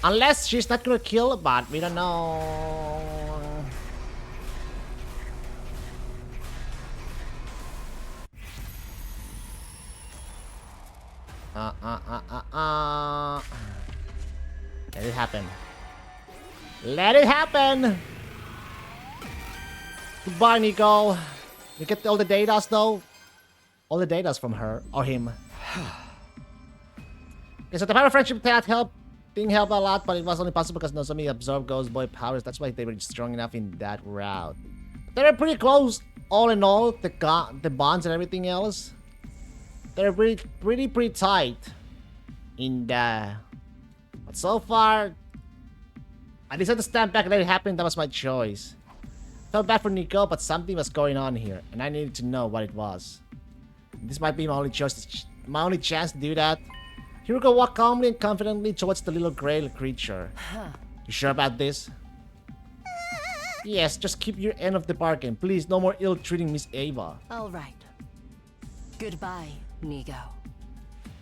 Unless she's not gonna kill, but we don't know. Let it happen. Let it happen! Goodbye, Nico. You get all the datas, though? All the datas from her, or him. Okay, so the power of friendship that didn't help a lot, but it was only possible because Nozomi absorbed Ghost Boy powers. That's why they were strong enough in that route. They were pretty close, all in all, the bonds and everything else. They're pretty tight in there. But so far, I decided to stand back and let it happen. That was my choice. Felt bad for Nico, but something was going on here, and I needed to know what it was. This might be my only chance to do that. Hiruko walked calmly and confidently towards the little gray creature. You sure about this? Yes, just keep your end of the bargain. Please, no more ill-treating Miss Ava. All right. Goodbye, Nico.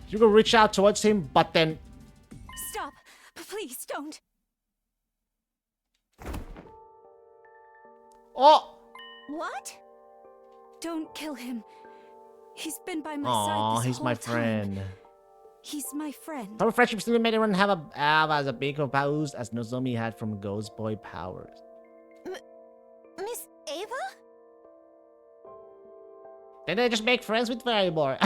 Hiruko reached out towards him, but then... Stop! Please, don't! Oh! What? Don't kill him. He's been by my Aww, side this he's whole my time. friend. He's my friend. Our friendship still made everyone have as big of powers as Nozomi had from Ghost Boy powers. Miss Ava? Then they just make friends with Fireboy.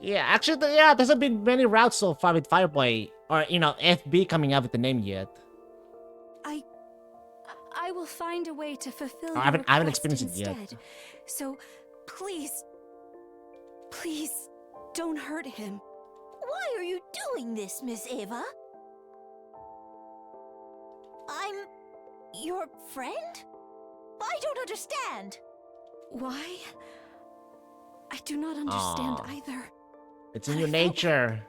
Yeah, actually, yeah, there's not been many routes so far with Fireboy, or FB coming out with the name yet. I will find a way to fulfill I haven't your experienced it request yet. instead. So, please, don't hurt him. Why are you doing this, Miss Ava? I'm your friend? I don't understand. Why? I do not understand Aw. either. It's in your nature.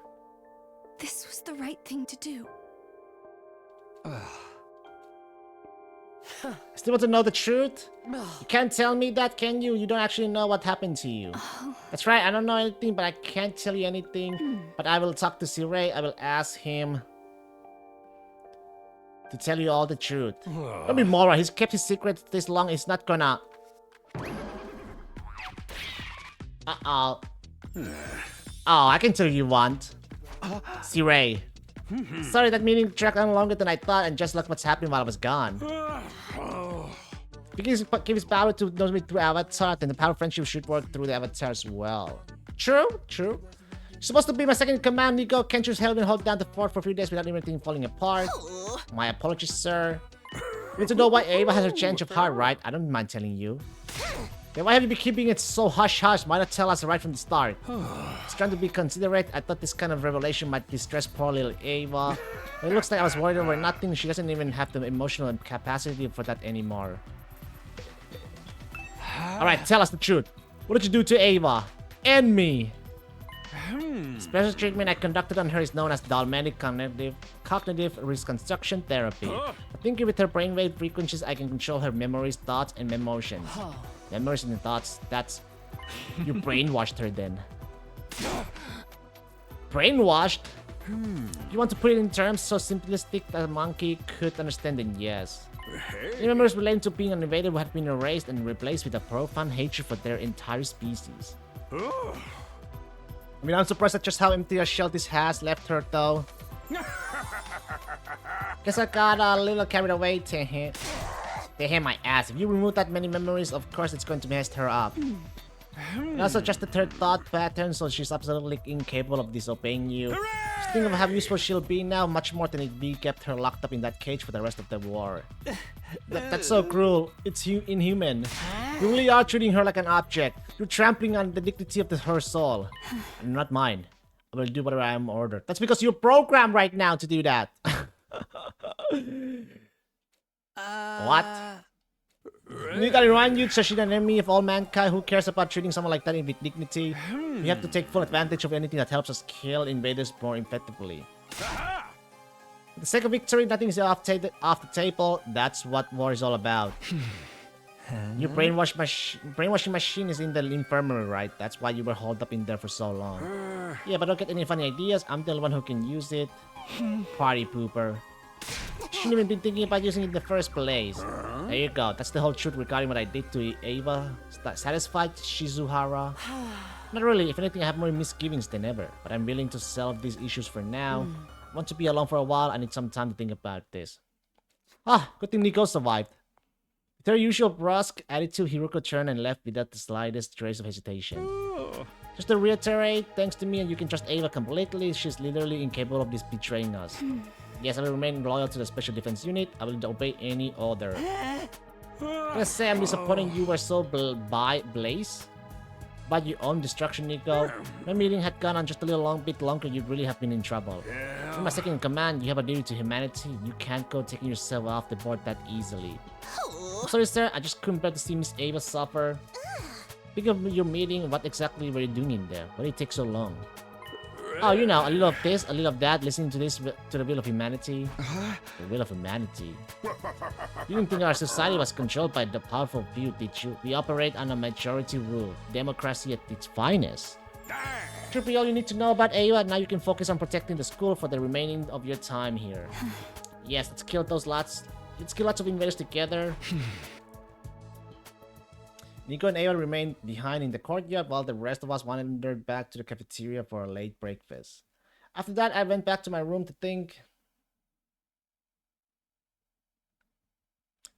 This was the right thing to do. Still want to know the truth? You can't tell me that, can you? You don't actually know what happened to you. That's right, I don't know anything, but I can't tell you anything. But I will talk to Sirei. I will ask him to tell you all the truth. Don't be Mora. He's kept his secret this long. He's not gonna... Uh-oh. Oh, I can tell you want. Sirei. Sorry, that meeting dragged on longer than I thought, and just look what's happening while I was gone. Because give his power to Nozomi through Avatar, then the power of friendship should work through the Avatar as well. True. You're supposed to be my second in command, Nico. Can't you just hold down the fort for a few days without anything falling apart? My apologies, sir. You need to know why Ava has a change of heart, right? I don't mind telling you. Then why have you been keeping it so hush-hush? Why not tell us right from the start? Just trying to be considerate. I thought this kind of revelation might distress poor little Ava. But it looks like I was worried over nothing. She doesn't even have the emotional capacity for that anymore. Alright, tell us the truth. What did you do to Ava? And me? Special treatment I conducted on her is known as Dalmanic Cognitive Reconstruction Therapy. I think with her brainwave frequencies, I can control her memories, thoughts, and emotions. Memories and thoughts, that's... You brainwashed her then. Brainwashed? You want to put it in terms so simplistic that a monkey could understand, then yes. The memories relating to being an invader have been erased and replaced with a profound hatred for their entire species. I mean, I'm surprised at just how empty a shell this has left her, though. Guess I got a little carried away to him. They hit my ass. If you remove that many memories, of course it's going to mess her up. And also just the third thought pattern, so she's absolutely incapable of disobeying you. Just think of how useful she'll be now, much more than if we kept her locked up in that cage for the rest of the war. That's so cruel. It's inhuman. You really are treating her like an object. You're trampling on the dignity of her soul. And not mine. I will do whatever I am ordered. That's because you're programmed right now to do that. What? You gotta remind you, Trishina, an enemy of all mankind. Who cares about treating someone like that with dignity? We have to take full advantage of anything that helps us kill invaders more effectively. For the sake of victory, nothing is off the table. That's what war is all about. Your brainwashing machine is in the infirmary, right? That's why you were holed up in there for so long. Yeah, but don't get any funny ideas. I'm the only one who can use it. Party pooper. Shouldn't even been thinking about using it in the first place. There you go. That's the whole truth regarding what I did to Ava. Satisfied, Shizuhara? Not really. If anything, I have more misgivings than ever. But I'm willing to solve these issues for now. I want to be alone for a while. I need some time to think about this. Good thing Nico survived. With her usual brusque attitude, Hiroko turned and left without the slightest trace of hesitation. Just to reiterate, thanks to me and you can trust Ava completely. She's literally incapable of betraying us. Yes, I will remain loyal to the Special Defense Unit. I will obey any order. Let's say I'm disappointing you were so Blaze. By your own destruction, Nico. My meeting had gone on just a bit longer, you'd really have been in trouble. You're my second in command, you have a duty to humanity. You can't go taking yourself off the board that easily. I'm sorry, sir, I just couldn't bear to see Miss Ava suffer. Speaking of your meeting, what exactly were you doing in there? Why did it take so long? Oh, you know, a little of this, a little of that, listening to the will of humanity. The will of humanity. You didn't think our society was controlled by the powerful few, did you? We operate on a majority rule. Democracy at its finest. Should be all you need to know about Ava. Now you can focus on protecting the school for the remaining of your time here. Yes, let's kill lots of invaders together. Nico and Ava remained behind in the courtyard while the rest of us wandered back to the cafeteria for a late breakfast. After that, I went back to my room to think.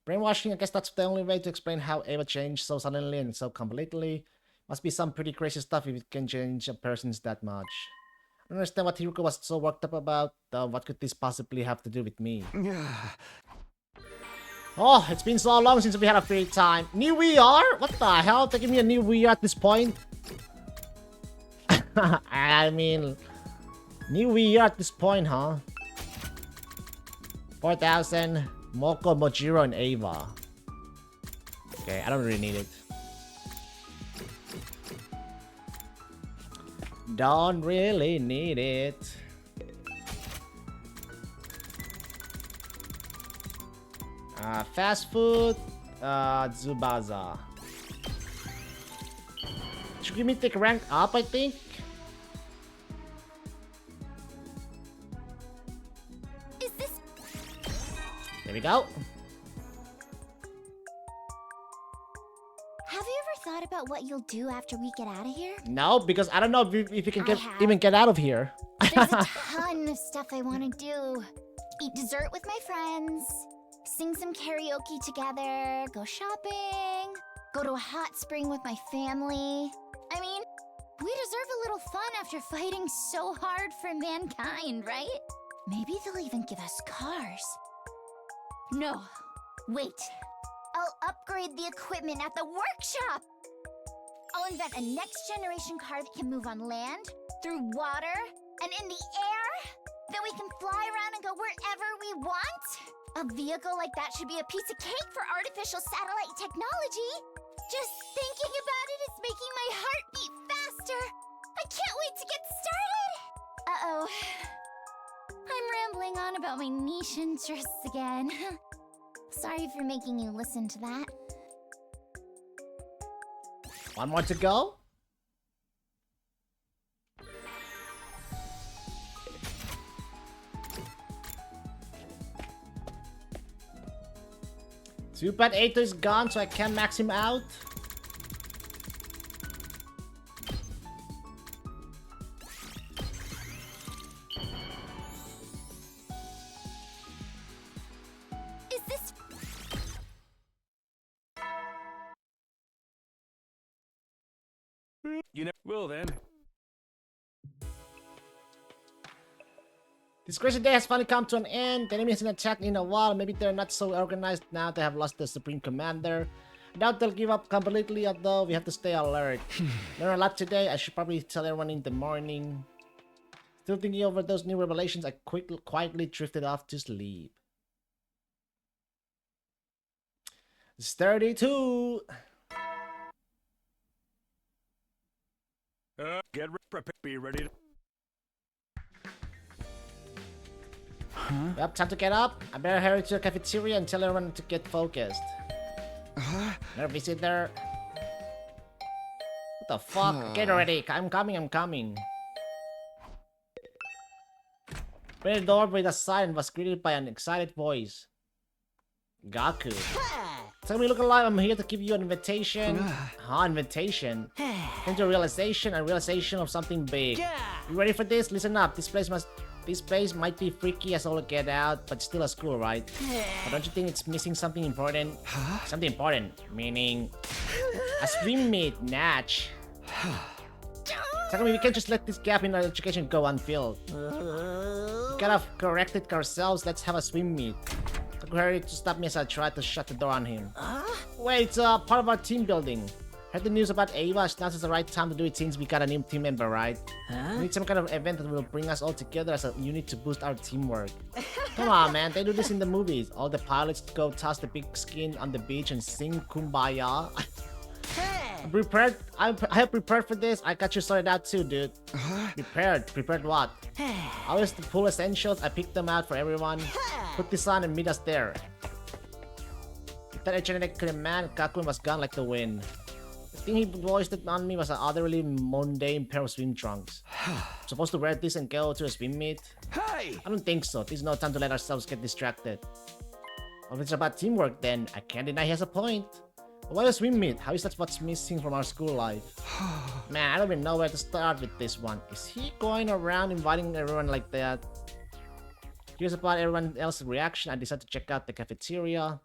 Brainwashing, I guess that's the only way to explain how Ava changed so suddenly and so completely. Must be some pretty crazy stuff if it can change a person that much. I don't understand what Hiroko was so worked up about. What could this possibly have to do with me? Oh, it's been so long since we had a free time. New VR? What the hell? Taking me a new VR at this point? I mean, new VR at this point, huh? 4,000. Moko, Mojiro, and Ava. Okay, I don't really need it. Don't really need it. Fast food, Zubaza. Should give me take rank up, I think. Is this? There we go. Have you ever thought about what you'll do after we get out of here? No, because I don't know if you can even get out of here. There's a ton of stuff I want to do. Eat dessert with my friends. Sing some karaoke together, go shopping, go to a hot spring with my family. I mean, we deserve a little fun after fighting so hard for mankind, right? Maybe they'll even give us cars. No, wait. I'll upgrade the equipment at the workshop. I'll invent a next-generation car that can move on land, through water, and in the air. Then we can fly around and go wherever we want. A vehicle like that should be a piece of cake for artificial satellite technology. Just thinking about it is making my heart beat faster. I can't wait to get started. Uh-oh. I'm rambling on about my niche interests again. Sorry for making you listen to that. One more to go. Super 8 is gone, so I can't max him out. Is this? You never will then. This crazy day has finally come to an end. The enemy hasn't attacked in a while. Maybe they're not so organized now. They have lost their supreme commander. I doubt they'll give up completely, although we have to stay alert. Learned a lot today. I should probably tell everyone in the morning. Still thinking over those new revelations, I quietly drifted off to sleep. It's 32. Get prepared. Be ready. Yep, time to get up. I better hurry to the cafeteria and tell everyone to get focused. Another visitor. What the fuck? Get ready. I'm coming. When the door with a sign was greeted by an excited voice. Gaku. Tell me, look alive, I'm here to give you an invitation. Invitation? Into a realization of something big. You ready for this? Listen up, this place might be freaky as all get out, but still a school, right? But don't you think it's missing something important? Something important, meaning a swim meet, Natch. Tell me, we can't just let this gap in our education go unfilled. We gotta correct it ourselves, let's have a swim meet. Hurry to stop me as I try to shut the door on him. Wait, it's part of our team building. Heard the news about Ava, now's the right time to do it since we got a new team member, right? We need some kind of event that will bring us all together as a unit to boost our teamwork. Come on, man, they do this in the movies. All the pilots go toss the big skin on the beach and sing Kumbaya. I'm prepared. I have prepared for this. I got you sorted out too, dude. Prepared? Prepared what? I was the pool essentials. I picked them out for everyone. Put this on and meet us there. If that genetic man, Kakun was gone like the wind. The thing he voiced on me was an utterly mundane pair of swim trunks. Supposed to wear this and go to a swim meet? Hey! I don't think so. There's no time to let ourselves get distracted. Well, if it's about teamwork then, I can't deny he has a point. But why a swim meet? How is that what's missing from our school life? Man, I don't even know where to start with this one. Is he going around inviting everyone like that? Curious about everyone else's reaction, I decided to check out the cafeteria.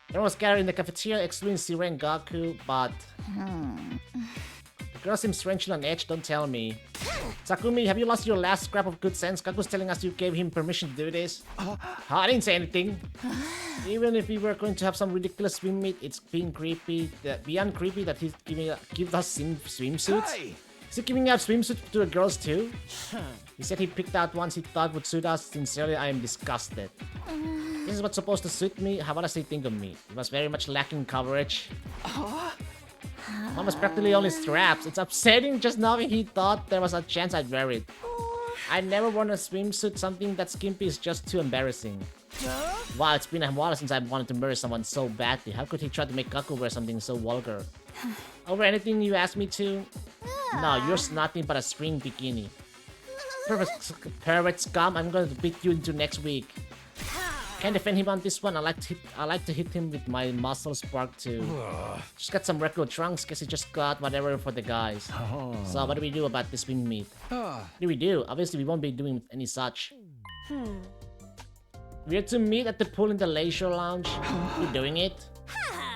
Everyone was gathered in the cafeteria, excluding Sirei and Gaku, but... The girl seems strangely on edge, don't tell me. Takumi, have you lost your last scrap of good sense? Gaku's telling us you gave him permission to do this. I didn't say anything. Even if we were going to have some ridiculous swim meet, it's beyond creepy that he's give us swimsuits. Hey! Is he giving out swimsuits to the girls too? He said he picked out ones he thought would suit us. Sincerely, I am disgusted. This is what's supposed to suit me. How does he think of me? It was very much lacking coverage. Mine was practically only straps. It's upsetting just knowing he thought there was a chance I'd wear it. I never worn a swimsuit. Something that skimpy is just too embarrassing. Wow, it's been a while since I wanted to murder someone so badly. How could he try to make Gaku wear something so vulgar? Over anything you asked me to? No, yours nothing but a string bikini. Pervert scum, I'm going to beat you into next week. Can't defend him on this one. I like to hit him with my muscle spark too. Just got some regular trunks. Guess he just got whatever for the guys. So what do we do about this swim meet? What do we do? Obviously we won't be doing any such. We are to meet at the pool in the leisure lounge. We're doing it.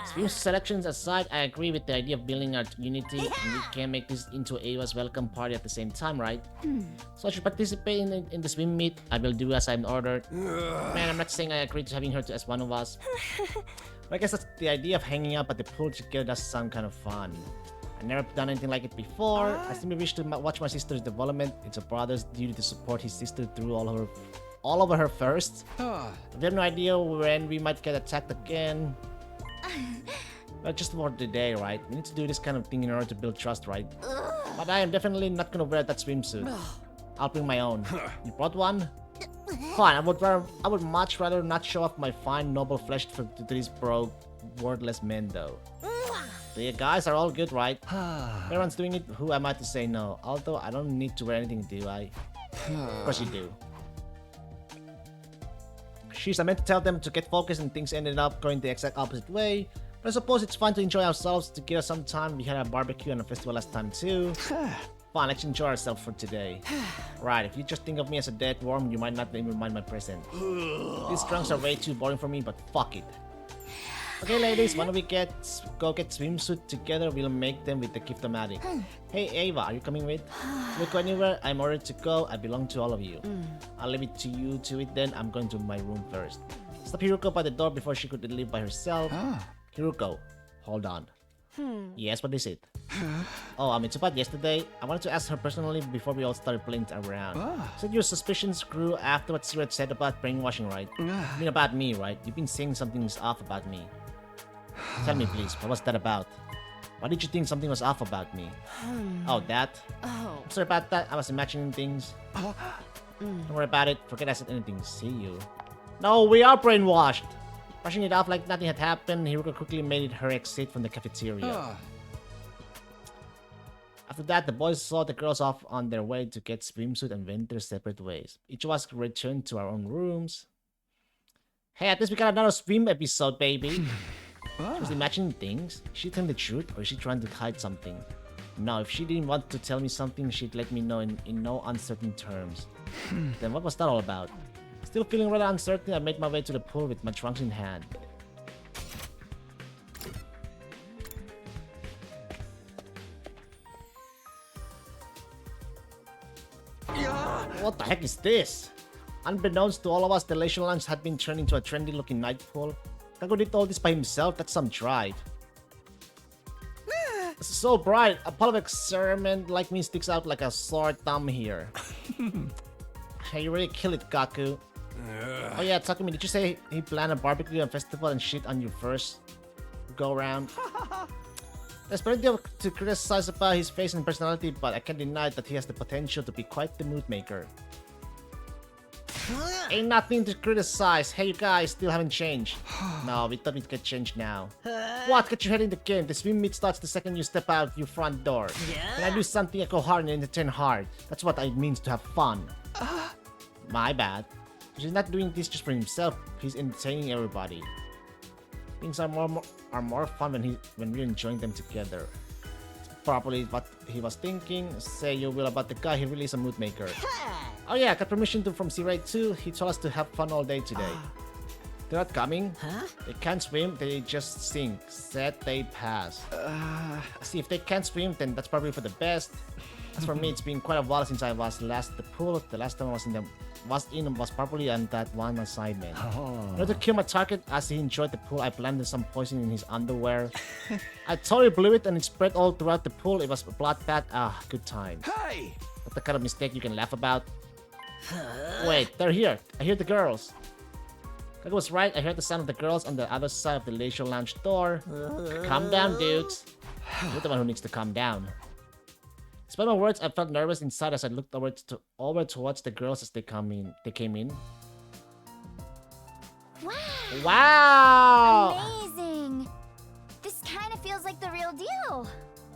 Swim selections aside, I agree with the idea of building our unity, and we can make this into Ava's welcome party at the same time, right? So I should participate in the swim meet. I will do as I'm ordered. Man, I'm not saying I agree to having her as one of us. But I guess that's the idea of hanging out at the pool together does sound kind of fun. I've never done anything like it before. I simply wish to watch my sister's development. It's a brother's duty to support his sister through all of her first. We have no idea when we might get attacked again. Well, just for today, right? We need to do this kind of thing in order to build trust, right? But I am definitely not gonna wear that swimsuit. I'll bring my own. You brought one? Fine, I would much rather not show off my fine, noble flesh to these broke, wordless men, though. The guys are all good, right? Everyone's doing it, who am I to say no? Although, I don't need to wear anything, do I? Of course you do. She's I meant to tell them to get focused and things ended up going the exact opposite way. But I suppose it's fun to enjoy ourselves together sometime. We had a barbecue and a festival last time too. Fine, let's enjoy ourselves for today. Right, if you just think of me as a dead worm, you might not even mind my presence. These trunks are way too boring for me, but fuck it. Okay, ladies, why don't we go get swimsuit together? We'll make them with the Gift-O-Matic. Hey, Ava, are you coming with? Look anywhere. I'm ordered to go. I belong to all of you. I'll leave it to you to it then. I'm going to my room first. Stop Hiruko by the door before she could leave by herself. Hiruko, hold on. Yes, what is it? Oh, it's about yesterday. I wanted to ask her personally before we all started playing around. Said your suspicions grew after what Sirette said about brainwashing, right? I mean about me, right? You've been saying something's off about me. Tell me, please, what was that about? Why did you think something was off about me? Oh, that? Oh. I'm sorry about that. I was imagining things. Don't worry about it. Forget I said anything. See you. No, we are brainwashed. Brushing it off like nothing had happened, Hiruka quickly made her exit from the cafeteria. After that, the boys saw the girls off on their way to get swimsuit and went their separate ways. Each of us returned to our own rooms. Hey, at least we got another swim episode, baby. She was imagining things. Is she telling the truth or is she trying to hide something? No, if she didn't want to tell me something, she'd let me know in no uncertain terms. Then what was that all about? Still feeling rather uncertain, I made my way to the pool with my trunks in hand. What the heck is this? Unbeknownst to all of us, the Leisure Lounge had been turned into a trendy looking night pool. Kaku did all this by himself, that's some drive. It's so bright, a public experiment like me sticks out like a sore thumb here. Hey, you really kill it, Kaku. Oh yeah, Takumi, did you say he planned a barbecue and festival and shit on your first go round? There's plenty to criticize about his face and personality, but I can't deny that he has the potential to be quite the mood maker. Ain't nothing to criticize. Hey, you guys still haven't changed. No, we thought we'd get changed now. What? Get your head in the game. The swim meet starts the second you step out your front door. Can I do something echo hard and entertain hard? That's what it means to have fun. My bad. He's not doing this just for himself. He's entertaining everybody. Things are more fun when we're enjoying them together. It's probably what he was thinking. Say you will about the guy. He really is a mood maker. Oh yeah, I got permission from C-Ray too. He told us to have fun all day today. They're not coming. They can't swim. They just sink. Said they pass. See, if they can't swim, then that's probably for the best. As for me, it's been quite a while since I was last at the pool. The last time I was probably on that one assignment. In order to kill my target as he enjoyed the pool, I planted some poison in his underwear. I totally blew it and it spread all throughout the pool. It was a bloodbath. Good time. Hey! That's the kind of mistake you can laugh about. Wait, they're here. I hear the girls. Kaku was right. I heard the sound of the girls on the other side of the Leisure Lounge door. Calm down, dudes. You're the one who needs to calm down. Despite my words, I felt nervous inside as I looked over towards the girls as they came in. Wow! Amazing! This kind of feels like the real deal.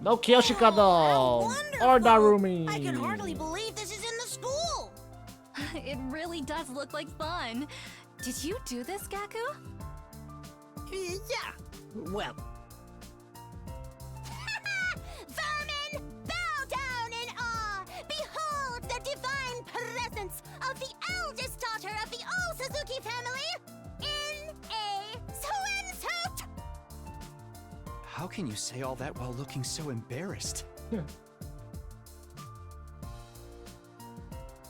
No Kyoshika though! Or Narumi! I can hardly believe this is in the school! It really does look like fun. Did you do this, Gaku? Yeah. Well. Vermin, bow down in awe! Behold the divine presence of the eldest daughter of the All Suzuki family in a swimsuit! How can you say all that while looking so embarrassed?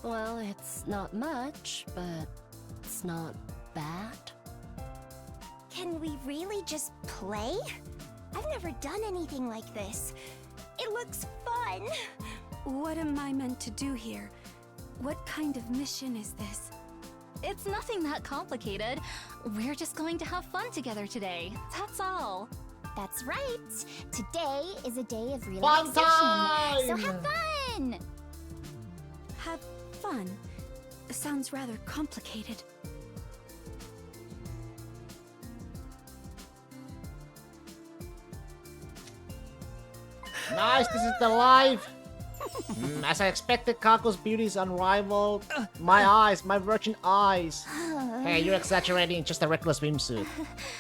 Well, it's not much, but it's not bad. Can we really just play? I've never done anything like this. It looks fun. What am I meant to do here? What kind of mission is this? It's nothing that complicated. We're just going to have fun together today. That's all. That's right. Today is a day of Fun relaxation. time! So have fun! Have fun. Sounds rather complicated. Nice, this is the life! As I expected, Kaku's beauty is unrivaled. My eyes, my virgin eyes. Hey, you're exaggerating, it's just a regular swimsuit.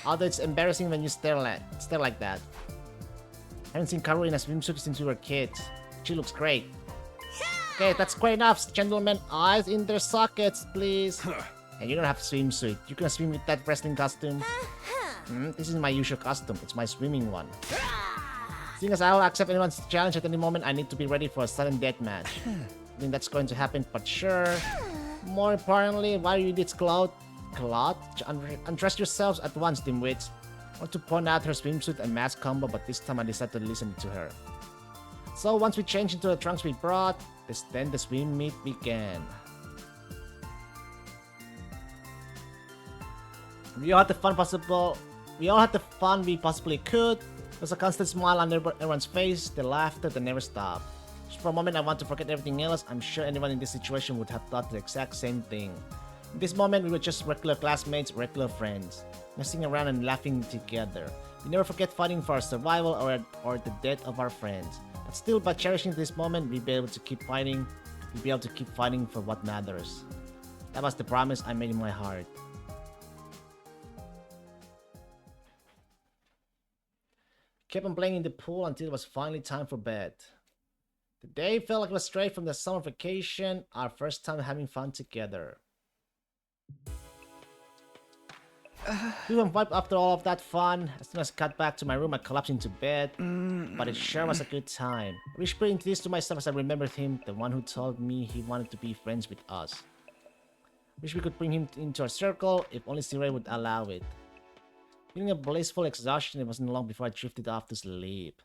Although it's embarrassing when you stare like that. Haven't seen Karu in a swimsuit since we were kids. She looks great. Okay, that's quite enough, gentlemen. Eyes in their sockets, please. And you don't have a swimsuit. You can swim with that wrestling costume. This is my usual costume. It's my swimming one. Seeing as I will accept anyone's challenge at any moment, I need to be ready for a sudden death match. I think that's going to happen, but sure. More importantly, why are you this cloth? Undress yourselves at once, dimwits. I want to point out her swimsuit and mask combo, but this time I decided to listen to her. So once we changed into the trunks we brought, then the swim meet began. We all had the fun we possibly could. There was a constant smile on everyone's face, the laughter that never stopped. Just for a moment I want to forget everything else. I'm sure anyone in this situation would have thought the exact same thing. In this moment we were just regular classmates, regular friends, messing around and laughing together. We never forget fighting for our survival or the death of our friends. But still, by cherishing this moment, we'll be able to keep fighting. We'll be able to keep fighting for what matters. That was the promise I made in my heart. Kept on playing in the pool until it was finally time for bed. The day felt like it was straight from the summer vacation, our first time having fun together. We went wiped after all of that fun. As soon as I got back to my room, I collapsed into bed. But it sure was a good time. I whispered this to myself as I remembered him, the one who told me he wanted to be friends with us. Wish we could bring him into our circle, if only Siray would allow it. Feeling a blissful exhaustion, it wasn't long before I drifted off to sleep.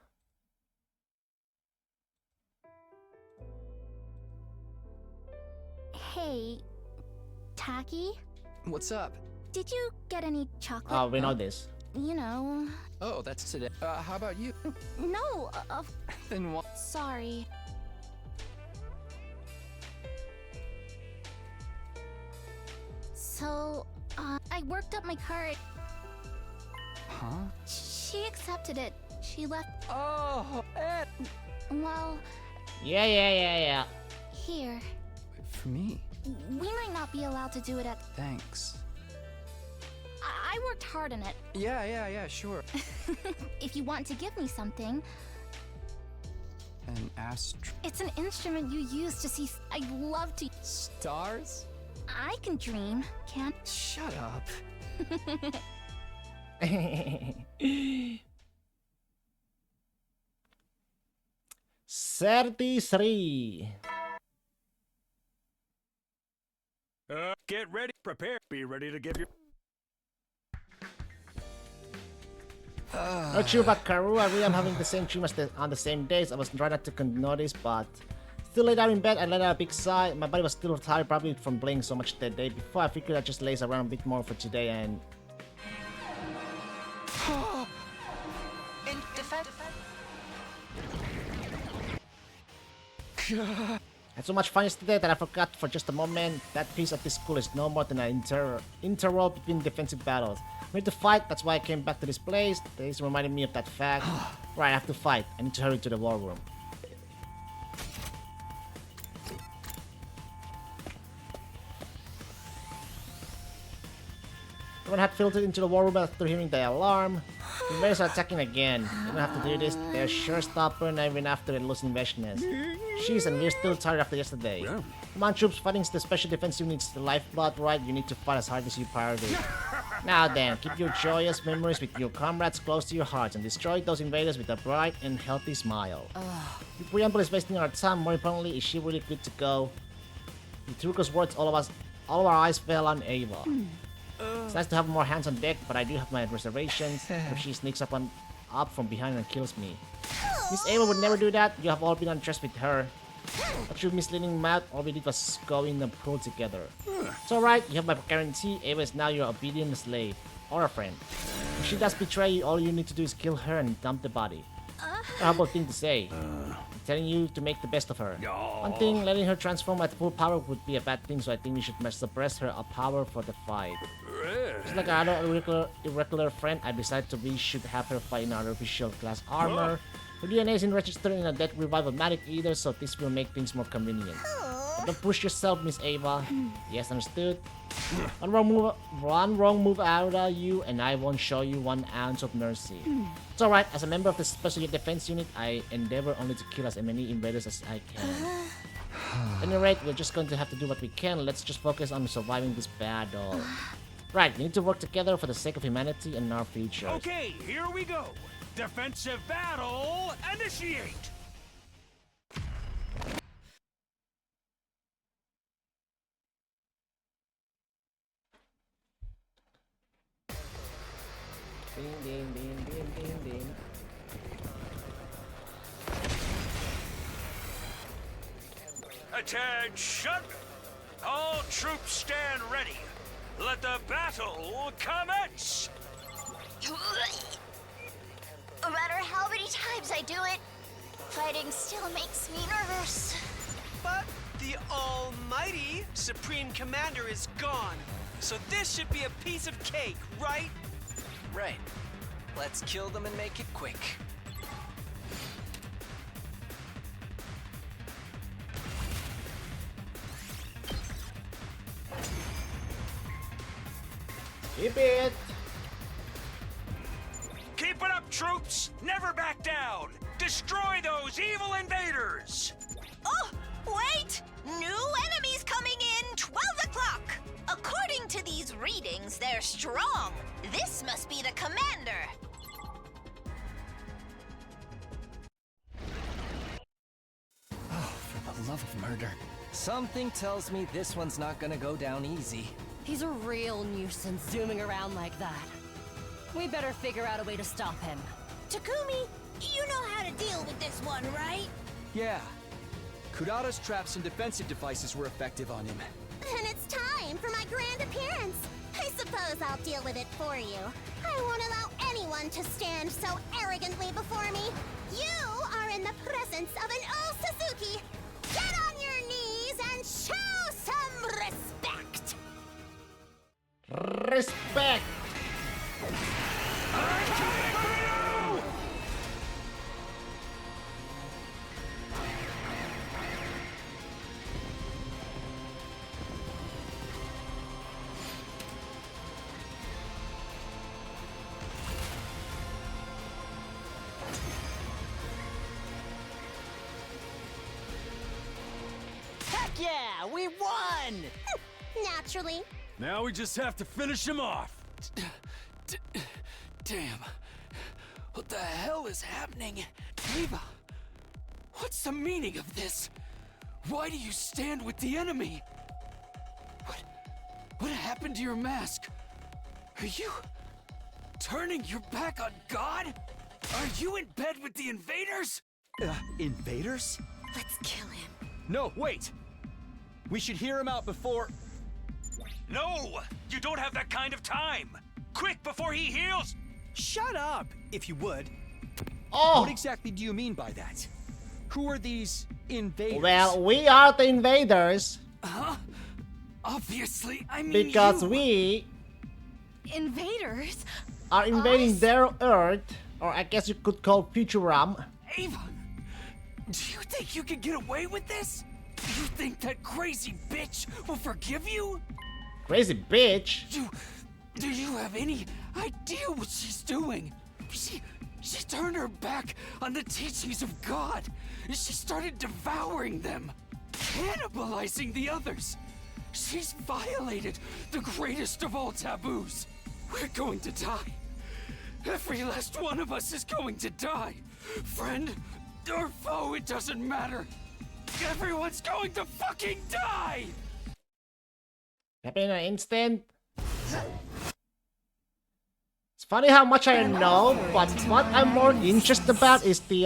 Hey, Taki? What's up? Did you get any chocolate? Oh, we know this. You know... Oh, that's today. How about you? No, Then what? Sorry. So, I worked up my courage. Huh? She accepted it. She left... Oh, Ed! Well... Yeah. Here. For me? We might not be allowed to do it at... Thanks. I worked hard on it. Yeah, sure. If you want to give me something... An astro... It's an instrument you use to see... I'd love to... Stars? I can dream, can't... Shut up. 33. Get ready, prepare, be ready to give your... Not sure about Karua, I really am having the same dream on the same days. I was trying not to notice, but... Still laid out in bed, I let out a big sigh. My body was still tired, probably from playing so much that day. Before I figured I'd just laze around a bit more for today and... In defense. I had so much fun yesterday that I forgot for just a moment that piece of this school is no more than an interval between defensive battles. We need to fight, that's why I came back to this place. This reminded me of that fact. Right, I have to fight. I need to hurry to the war room. Everyone had filtered into the war room after hearing the alarm. The invaders are attacking again. They don't have to do this. They're sure stubborn even after they lose invasiveness. Jeez, and we're still tired after yesterday. Come on, troops, fighting the special defense unit's the lifeblood, right? You need to fight as hard as you priority. Now then, keep your joyous memories with your comrades close to your hearts and destroy those invaders with a bright and healthy smile. The preamble is wasting our time. More importantly, is she really good to go? With Truco's words, all of our eyes fell on Ava. It's nice to have more hands on deck, but I do have my reservations if she sneaks up from behind and kills me. Miss Ava would never do that. You have all been undressed with her. But you misleading mouth, all we did was go in the pool together. It's alright, you have my guarantee. Ava is now your obedient slave. Or a friend. If she does betray you, all you need to do is kill her and dump the body. A humble thing to say. I'm telling you to make the best of her. One thing, letting her transform at full power would be a bad thing, so I think we should suppress her power for the fight. Just like another irregular friend, I decided we should have her fight in our official class armor. Her DNA isn't registered in a death revival-matic either, so this will make things more convenient. But don't push yourself, Miss Ava. Yes, understood? One wrong move out of you, and I won't show you 1 ounce of mercy. It's alright, as a member of the Special Defense Unit, I endeavor only to kill as many invaders as I can. At any rate, we're just going to have to do what we can. Let's just focus on surviving this battle. Right, we need to work together for the sake of humanity and our future. Okay, here we go. Defensive battle, initiate! Ding, ding. Attention! All troops stand ready. Let the battle commence! No matter how many times I do it, fighting still makes me nervous. But the almighty Supreme Commander is gone. So this should be a piece of cake, right? Right. Let's kill them and make it quick. Keep it! Keep it up, troops! Never back down! Destroy those evil invaders! Oh, wait! New enemies coming in 12 o'clock! According to these readings, they're strong. This must be the commander. Oh, for the love of murder. Something tells me this one's not gonna go down easy. He's a real nuisance zooming around like that. We better figure out a way to stop him. Takumi, you know how to deal with this one, right? Yeah. Kudata's traps and defensive devices were effective on him. And it's time for my grand appearance. I suppose I'll deal with it for you. I won't allow anyone to stand so arrogantly before me. You are in the presence of an old Suzuki. Get on your knees and show some respect. Respect! Heck yeah, we won! Naturally. Now we just have to finish him off. Damn. What the hell is happening? Eva, what's the meaning of this? Why do you stand with the enemy? What happened to your mask? Are you turning your back on God? Are you in bed with the invaders? Invaders? Let's kill him. No, wait! We should hear him out before... No! You don't have that kind of time! Quick, before he heals! Shut up, if you would. Oh! What exactly do you mean by that? Who are these invaders? Well, we are the invaders. Huh? Obviously, I mean Because you. we Invaders? are invading their Earth, or I guess you could call Futuram. Ava, do you think you can get away with this? You think that crazy bitch will forgive you? Crazy bitch? Do you have any idea what she's doing? She turned her back on the teachings of God. She started devouring them, cannibalizing the others. She's violated the greatest of all taboos. We're going to die. Every last one of us is going to die. Friend or foe, it doesn't matter. Everyone's going to fucking die! Happen in an instant. It's funny how much I know, but what I'm more interested about is the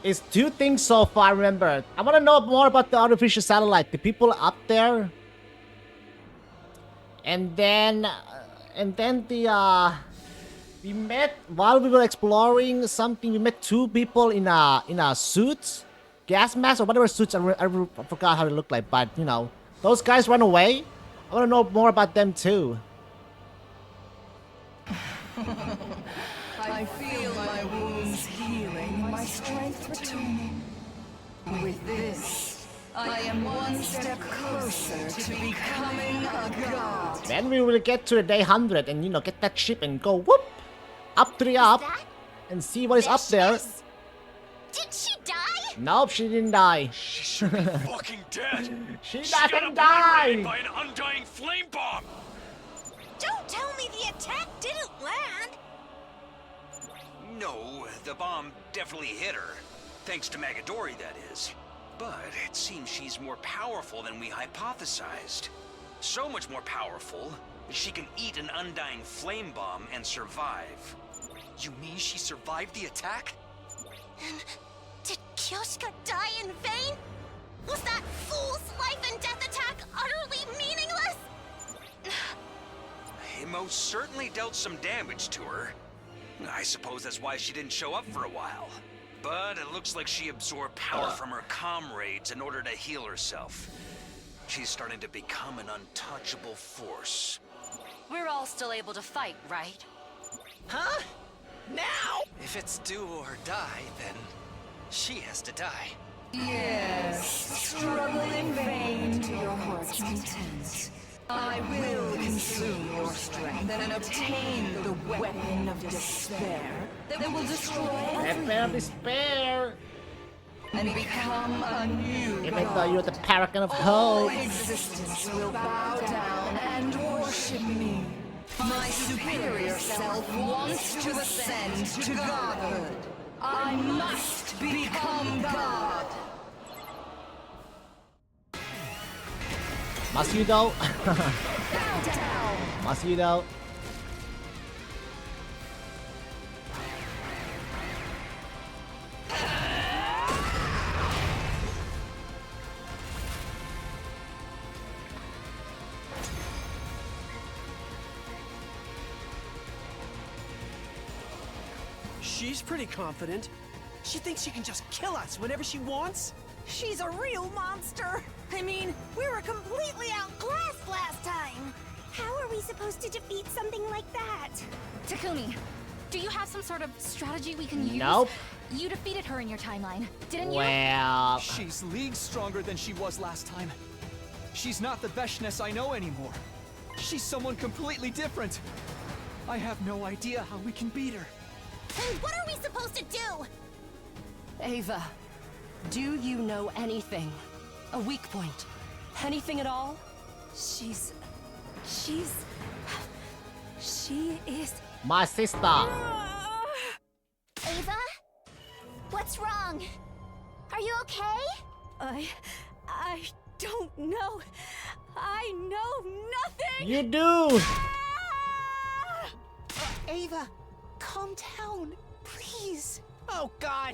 is two things so far. Remember, I want to know more about the artificial satellite, the people up there, and then the we met while we were exploring something. We met two people in a suits, gas mask or whatever suits. I forgot how they look like, but you know, those guys run away. I want to know more about them too. I feel my wounds healing, my strength returning. With this, I am one step closer to becoming a god. Then we will get to day 100 and, you know, get that ship and go whoop up to the up and see what is up there. Did she die? Nope, she didn't die. She should be fucking dead. She got doesn't die. by an undying flame bomb. Don't tell me the attack didn't land! No, the bomb definitely hit her. Thanks to Magadori, that is. But it seems she's more powerful than we hypothesized. So much more powerful, she can eat an undying flame bomb and survive. You mean she survived the attack? And did Kyoshika die in vain? Was that fool's life and death attack utterly meaningless? He most certainly dealt some damage to her. I suppose that's why she didn't show up for a while. But it looks like she absorbed power from her comrades in order to heal herself. She's starting to become an untouchable force. We're all still able to fight, right? Huh? Now? If it's do or die, then she has to die. Yes, struggle in vain to your heart's content. I will consume your strength and obtain the weapon of despair that will destroy Weapon of despair! and become a new Even though god. you're the paragon of All hope. existence will bow down and worship me. My superior self wants to ascend to godhood. I must become God. Must you though? Must you though? She's pretty confident. She thinks she can just kill us whenever she wants. She's a real monster. I mean, we were completely outclassed last time. How are we supposed to defeat something like that? Takumi, do you have some sort of strategy we can use? Nope. You defeated her in your timeline, didn't you? Well... She's leagues stronger than she was last time. She's not the Veshness I know anymore. She's someone completely different. I have no idea how we can beat her. And what are we supposed to do? Ava, do you know anything? A weak point? Anything at all? She is... My sister! Ava? What's wrong? Are you okay? I don't know. I know nothing! You do! Ava, calm down, please. Oh God,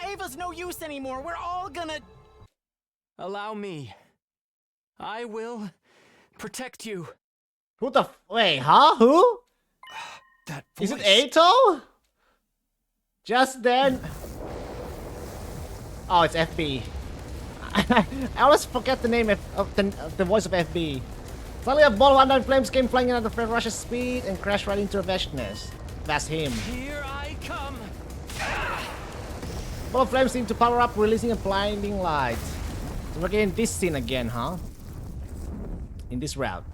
Ava's no use anymore. We're all gonna... Allow me. I will protect you. Who the wait, huh? Who? That Is it Ato? Just then... Oh, it's FB. I always forget the name of the voice of FB. Suddenly a ball of undying flames came flying in at the friend Rush's speed and crashed right into a Veshness. That's him. Here I come. Ball of flames seemed to power up, releasing a blinding light. So we're getting this scene again, huh? In this route.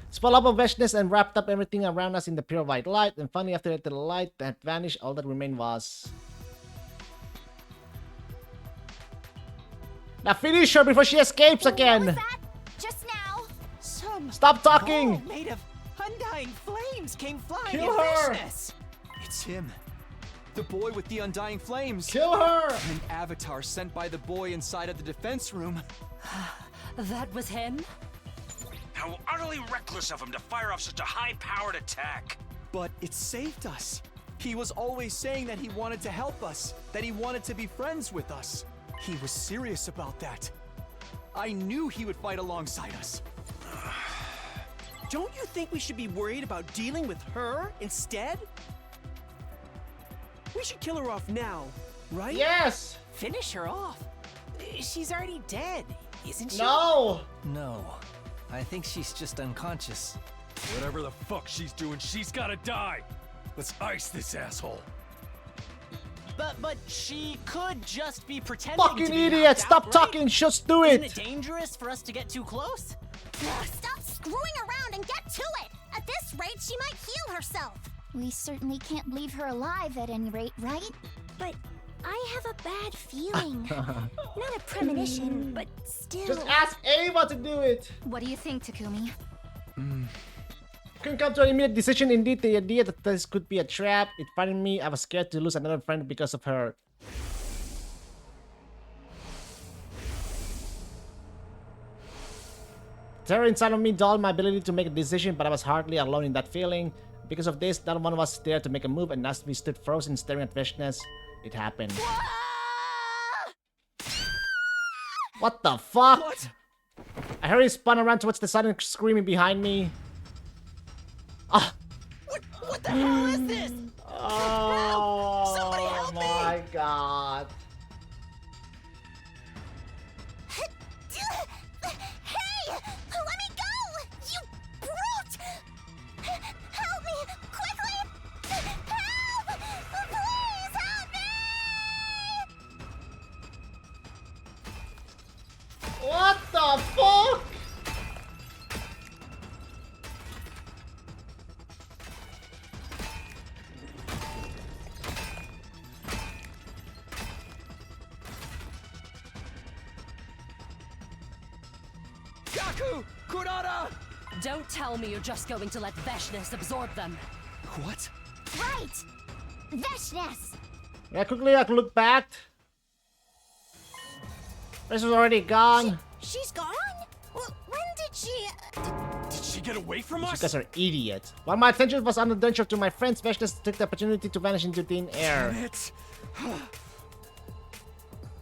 Spell up of Veshness and wrapped up everything around us in the pure white light, and finally after the light had vanished, all that remained was... Now finish her before she escapes again! What was that? Just now? Some Stop talking! ball made of undying flames came flying Kill at her! Veshness. It's him. The boy with the undying flames. Kill her! An avatar sent by the boy inside of the defense room. That was him? How utterly reckless of him to fire off such a high-powered attack. But it saved us. He was always saying that he wanted to help us, that he wanted to be friends with us. He was serious about that. I knew he would fight alongside us. Don't you think we should be worried about dealing with her instead? We should kill her off now, right? Yes! Finish her off. She's already dead, isn't she? No! No. I think she's just unconscious. Whatever the fuck she's doing, she's gotta die. Let's ice this asshole. But she could just be pretending Fucking to be idiot! knocked Stop out, talking! right? Just do Isn't it! it dangerous for us to get too close? Stop screwing around and get to it! At this rate, she might heal herself! We certainly can't leave her alive at any rate, right? But I have a bad feeling. Not a premonition, but still... Just ask Ava to do it! What do you think, Takumi? Couldn't come to an immediate decision. Indeed, the idea that this could be a trap, it frightened me. I was scared to lose another friend because of her. Terror inside of me dulled my ability to make a decision, but I was hardly alone in that feeling. Because of this, not one of us dared to make a move, and as we stood frozen staring at Veshness, it happened. What the fuck? What? I heard he spun around towards the sun and screaming behind me. Ah. What the hell is this? Oh, Somebody help me! My God. Hey! Let me go! You brute! Help me! Quickly! Help! Please help me! What the fuck? Gaku! Kurara! Don't tell me you're just going to let Veshness absorb them. What? Right! Veshness! Yeah, quickly I can look back. This was already gone. She's gone? When did she... Did she get away from You us? guys are idiots. While my attention was on the danger to my friends, Veshness took the opportunity to vanish into thin air. Damn it.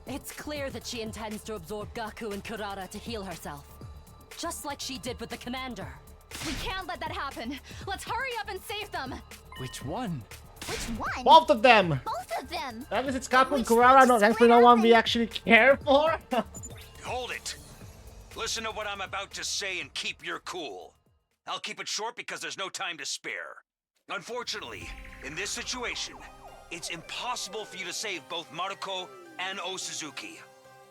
It's clear that she intends to absorb Gaku and Kurara to heal herself. Just like she did with the commander. We can't let that happen. Let's hurry up and save them. Which one? Which one? Both of them! Both of them! That means it's Gaku and Kurara, no, thankfully no one we actually care for. Hold it. Listen to what I'm about to say and keep your cool. I'll keep it short because there's no time to spare. Unfortunately, in this situation, it's impossible for you to save both Maruko and Osuzuki.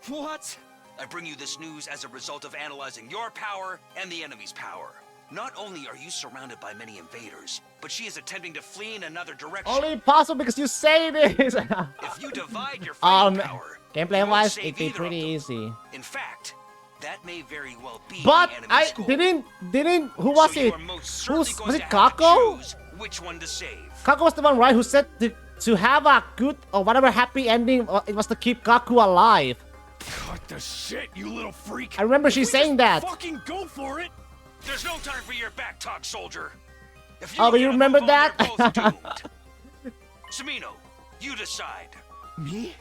What? I bring you this news as a result of analyzing your power and the enemy's power. Not only are you surrounded by many invaders, but she is attempting to flee in another direction. Only possible because you say this. If you divide your fighting power, gameplay wise, it'd be pretty easy. in fact, that may very well be But the enemy I school. didn't. Who was So you it? are most certainly Was going it to have to Kako? choose which one to save. Kako was the one, right? Who said to have a good or whatever happy ending. It was to keep Gaku alive. Cut the shit, you little freak. I remember she saying that. Fucking go for it. There's no time for your back talk, soldier. If Oh, but you get a remember move on, you're both that? doomed. Samino, you decide. Me?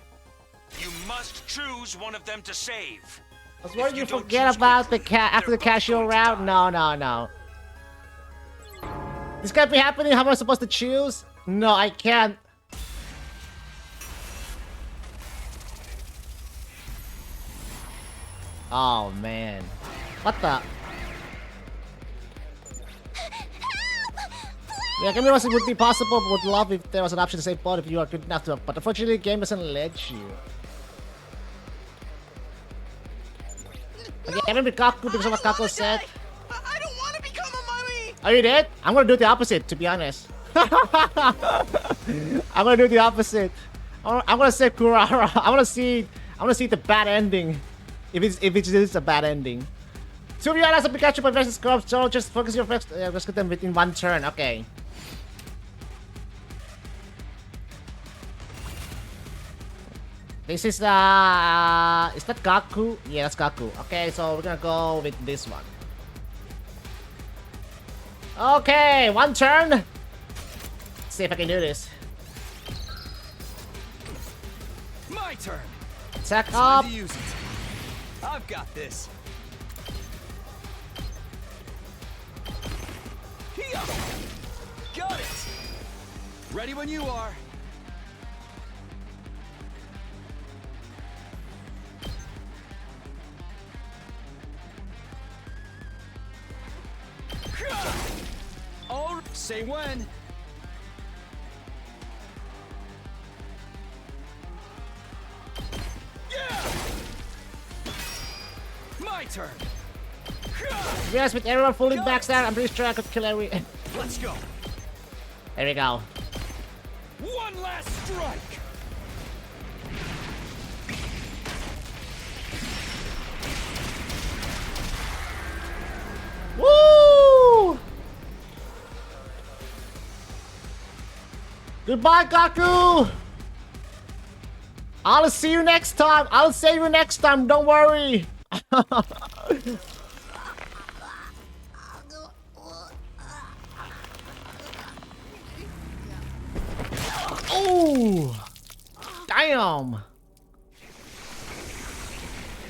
You must choose one of them to save. I was worried you forget about the after the casual round. No. This can't be happening. How am I supposed to choose? No, I can't. Oh man, what the? Yeah, Game was it would be possible, but would love if there was an option to save both if you are good enough to. But unfortunately, the game doesn't let you. Okay, I remember Gaku because of what Gaku said. I don't want to become a mummy! Are you dead? I'm gonna do the opposite, to be honest. I'm gonna do the opposite. I'm gonna save Kurara. I wanna see the bad ending. If it is a bad ending. So if you ask a Pikachu by versus Scorp, so just focus your first rescue them within one turn. Okay. This is is that Gaku? Yeah, that's Gaku. Okay, so we're gonna go with this one. Okay, one turn. Let's see if I can do this. My turn. Attack Time up. to use it. I've got this. Hiya! Got it. Ready when you are. Oh, say when. Yeah! My turn. Yes, with everyone fully backstab, I'm pretty sure I could kill every. Let's go. There we go. One last strike. Woo! Goodbye, Gaku! I'll see you next time! I'll save you next time, don't worry! Oh! Damn!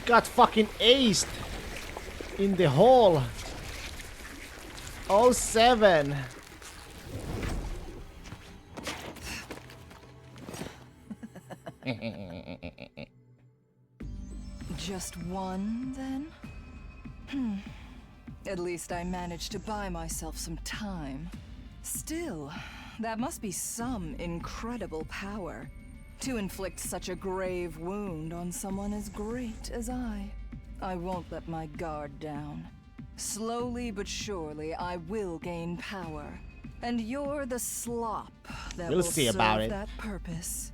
Got fucking aced in the hole. 07. Just one, then? At least I managed to buy myself some time. Still, that must be some incredible power. To inflict such a grave wound on someone as great as I. I won't let my guard down. Slowly but surely, I will gain power. And you're the slop that We'll will see serve about it. that purpose.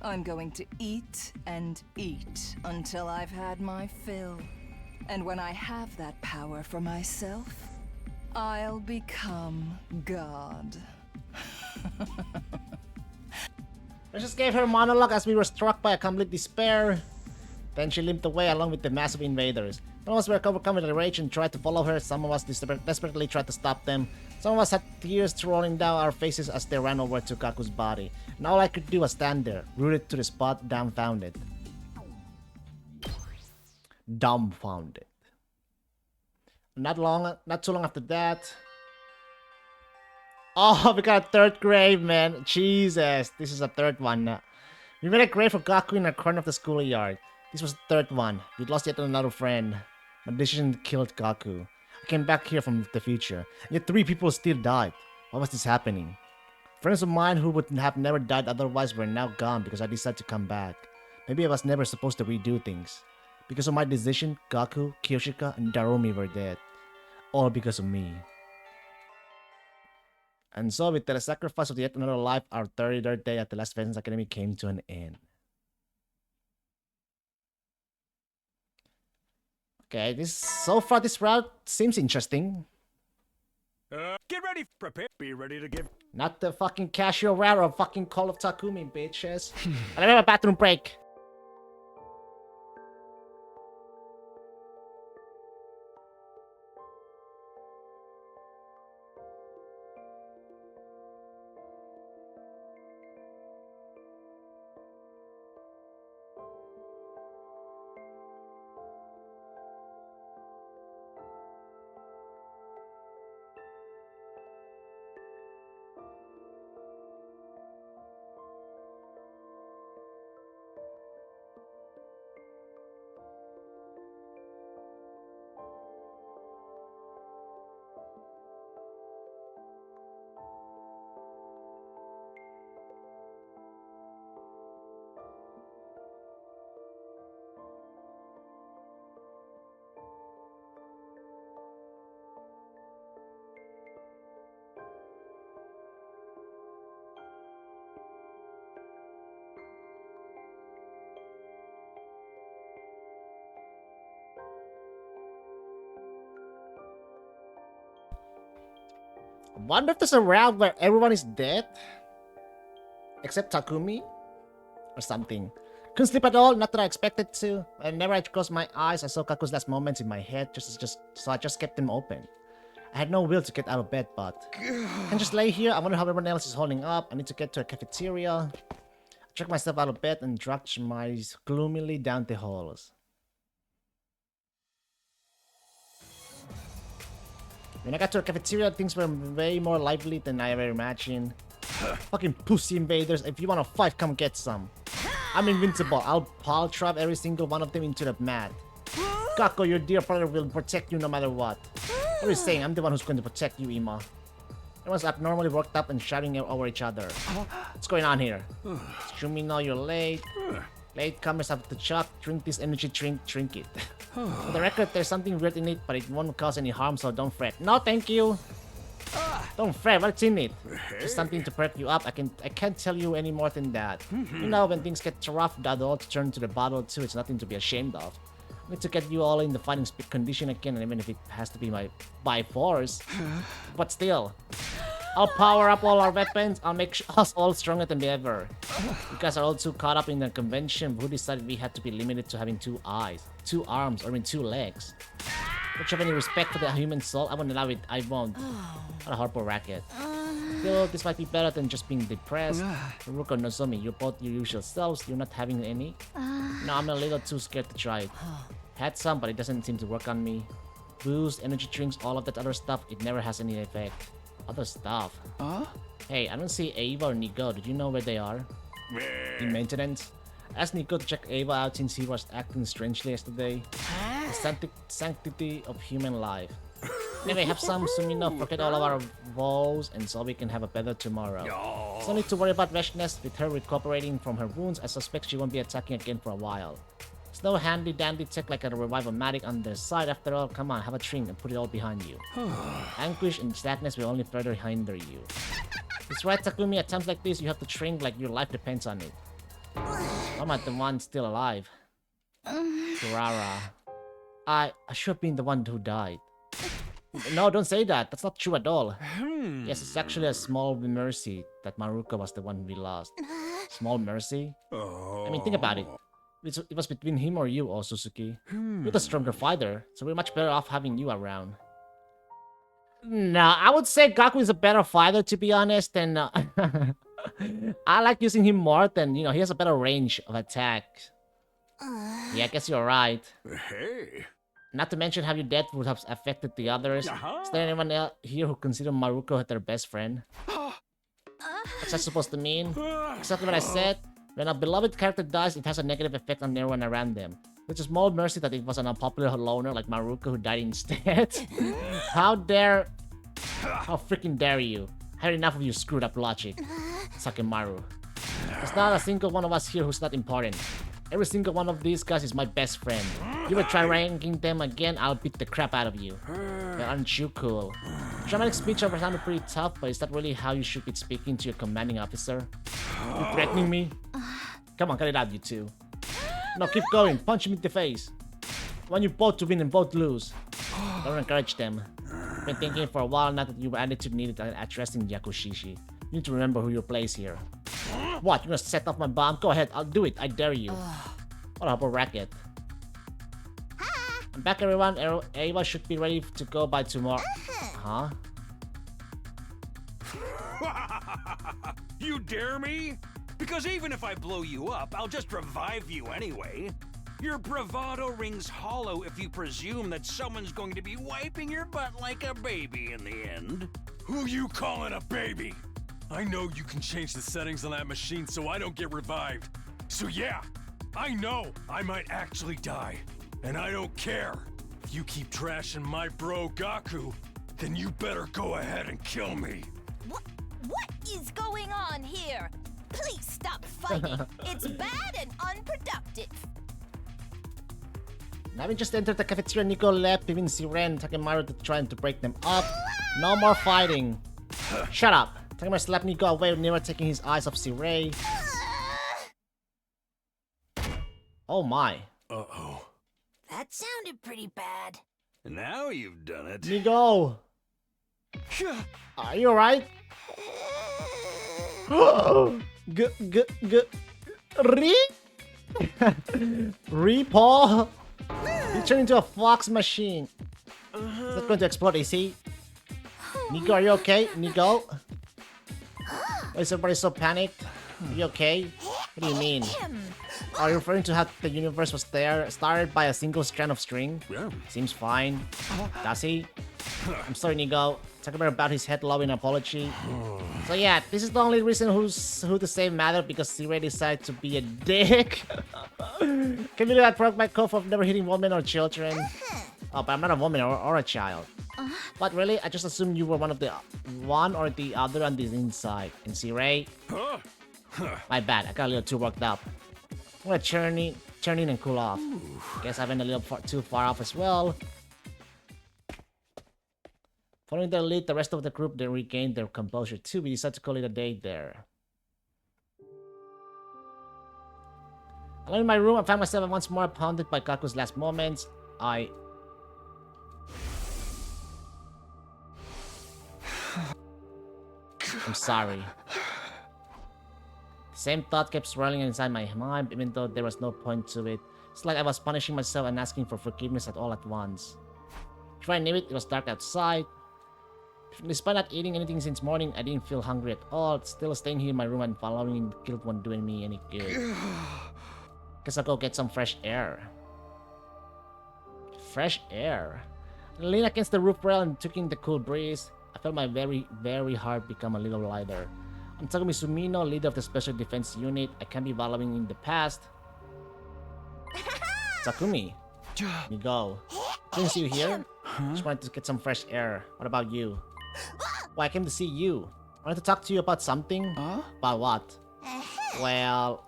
I'm going to eat and eat until I've had my fill. And when I have that power for myself, I'll become God. I just gave her a monologue as we were struck by a complete despair. Then she limped away along with the massive invaders. Some of us were overcome with rage and tried to follow her. Some of us desperately tried to stop them. Some of us had tears rolling down our faces as they ran over to Kaku's body. And all I could do was stand there, rooted to the spot, dumbfounded. Dumbfounded. Not too long after that. Oh, we got a third grave, man. Jesus, this is a third one now. We made a grave for Gaku in a corner of the schoolyard. This was the third one. We'd lost yet another friend. My decision killed Gaku. I came back here from the future, yet 3 people still died. Why was this happening? Friends of mine who would have never died otherwise were now gone because I decided to come back. Maybe I was never supposed to redo things. Because of my decision, Gaku, Kyoshika, and Darumi were dead. All because of me. And so, with the sacrifice of yet another life, our 33rd day at the Last Vengeance Academy came to an end. Okay, so far this route seems interesting. Get ready, prepare, be ready to give. Not the fucking casual route of fucking Call of Takumi, bitches. I have a bathroom break. I wonder if there's a round where everyone is dead? Except Takumi? Or something. Couldn't sleep at all, not that I expected to. Whenever I closed my eyes, I saw Kaku's last moments in my head, so I just kept them open. I had no will to get out of bed, but I can just lay here. I wonder how everyone else is holding up. I need to get to a cafeteria. I dragged myself out of bed and dragged my eyes gloomily down the halls. When I got to a cafeteria, things were way more lively than I ever imagined. Fucking pussy invaders, if you wanna fight, come get some. I'm invincible. I'll pile trap every single one of them into the mat. Kako, your dear brother will protect you no matter what. What are you saying? I'm the one who's going to protect you, Ima. Everyone's abnormally worked up and shouting over each other. What's going on here? Shumi, know you're late. Latecomers have to chuck. Drink this energy drink, drink it. For the record, there's something weird in it, but it won't cause any harm, so don't fret. No, thank you. Don't fret, what's in it? Just something to perk you up. I can't tell you any more than that. You know, when things get rough, the adults turn to the bottle too. It's nothing to be ashamed of. I need to get you all in the fighting condition again, and even if it has to be by force. But still, I'll power up all our weapons. I'll make us all stronger than ever. You guys are all too caught up in the convention. Who decided we had to be limited to having 2 eyes, 2 arms, or 2 legs? Don't you have any respect for the human soul? I won't allow it. I won't. What a horrible racket. Still, this might be better than just being depressed. Ruko Nozomi, you're both your usual selves. You're not having any? No, I'm a little too scared to try it. Had some, but it doesn't seem to work on me. Boost, energy drinks, all of that other stuff, it never has any effect. Other stuff? Huh? Hey, I don't see Ava or Nico. Did you know where they are? In maintenance? Ask Nico to check Ava out since he was acting strangely yesterday. The sanctity of human life. Anyway, have some Sumino forget all of our woes and so we can have a better tomorrow. No need to worry about Vashnes. With her recuperating from her wounds, I suspect she won't be attacking again for a while. There's no handy dandy tech like a revive-o-matic on their side after all. Come on, have a drink and put it all behind you. Anguish and sadness will only further hinder you. It's right, Takumi, at times like this you have to train like your life depends on it. I'm not the one still alive. Kurara. I should have been the one who died. No, don't say that. That's not true at all. Yes, it's actually a small mercy that Maruko was the one we lost. Small mercy? I mean, think about it. It was between him or you, oh Suzuki. You're the stronger fighter, so we're much better off having you around. No, I would say Gaku is a better fighter, to be honest, and I like using him more than, he has a better range of attack. Yeah, I guess you're right. Hey. Not to mention how your death would have affected the others. Is there anyone else here who consider Maruko their best friend? What's that supposed to mean? Exactly what I said. When a beloved character dies, it has a negative effect on everyone around them. Which is small mercy that it was an unpopular loner like Maruko who died instead. How freaking dare you? I had enough of your screwed up logic. Sakemaru. There's not a single one of us here who's not important. Every single one of these guys is my best friend. You would try ranking them again, I'll beat the crap out of you. But aren't you cool? Dramatic speech sounded pretty tough, but is that really how you should be speaking to your commanding officer? You threatening me? Come on, cut it out, you two. No, keep going. Punch him in the face. I want you both to win and both lose. Don't encourage them. I've been thinking for a while now that your attitude needed addressing Yakushishi. You need to remember who your place here. What? You're gonna set off my bomb? Go ahead, I'll do it. I dare you. What a horrible racket. I'm back, everyone. Ava should be ready to go by tomorrow. Huh? You dare me? Because even if I blow you up, I'll just revive you anyway. Your bravado rings hollow if you presume that someone's going to be wiping your butt like a baby in the end. Who you calling a baby? I know you can change the settings on that machine so I don't get revived. So yeah, I know I might actually die. And I don't care. If you keep trashing my bro Gaku, then you better go ahead and kill me. What is going on here? Please stop fighting. It's bad and unproductive. Having just entered the cafeteria, Nico left, leaving Siren and Takemaru to trying to break them up. No more fighting. Shut up. Takemaru slapped Nico away, never taking his eyes off Siren. Oh my. Uh-oh. That sounded pretty bad. Now you've done it. Nico! Are you alright? Paul? You turned into a fox machine. Is that going to explode, is he? Nico, are you okay? Nico? Why is everybody so panicked? Are you okay? What do you mean? Are you referring to how the universe was started by a single strand of string? Yeah. Seems fine. Does he? I'm sorry, Nico. Talk about his head low in apology. So yeah, this is the only reason who to save matter because Siren decided to be a dick. Can you believe that broke my code of never hitting women or children? Oh, but I'm not a woman or a child. But really, I just assumed you were one or the other on the inside. And Siren? My bad, I got a little too worked up. I'm gonna turn in and cool off. Guess I went a little too far off as well. Following their lead, the rest of the group they regained their composure too. We decided to call it a day there. Alone in my room, I found myself once more haunted by Gaku's last moments. I'm sorry. The same thought kept swirling inside my mind, even though there was no point to it. It's like I was punishing myself and asking for forgiveness all at once. Before I knew it, it was dark outside. Despite not eating anything since morning, I didn't feel hungry at all. Still staying here in my room and following the guild won't doing me any good. Guess I'll go get some fresh air. Fresh air. I leaned against the roof rail and took in the cool breeze. I felt my very heart become a little lighter. I'm Takumi Sumino, leader of the Special Defense Unit. I can't be wallowing in the past. Takumi. You go. Didn't see you here? Just wanted to get some fresh air. What about you? Well, I came to see you. I wanted to talk to you about something. About what? Well,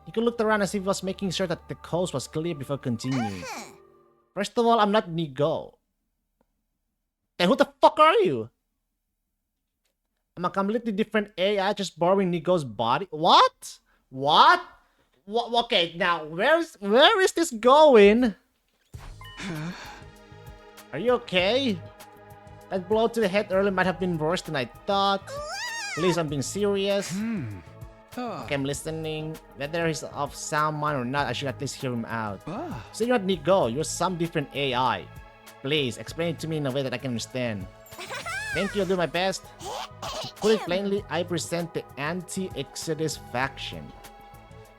you could look around as if I was making sure that the coast was clear before continuing. First of all, I'm not Nigo. Then who the fuck are you? I'm a completely different AI just borrowing Nigo's body. What? What? Okay, now where is this going? Are you okay? That blow to the head earlier might have been worse than I thought. Please, I'm being serious. Okay, I'm listening. Whether he's of sound mind or not, I should at least hear him out. So you're not Nigo, you're some different AI. Please, explain it to me in a way that I can understand. Thank you, I'll do my best. To put it plainly, I present the anti-Exodus faction.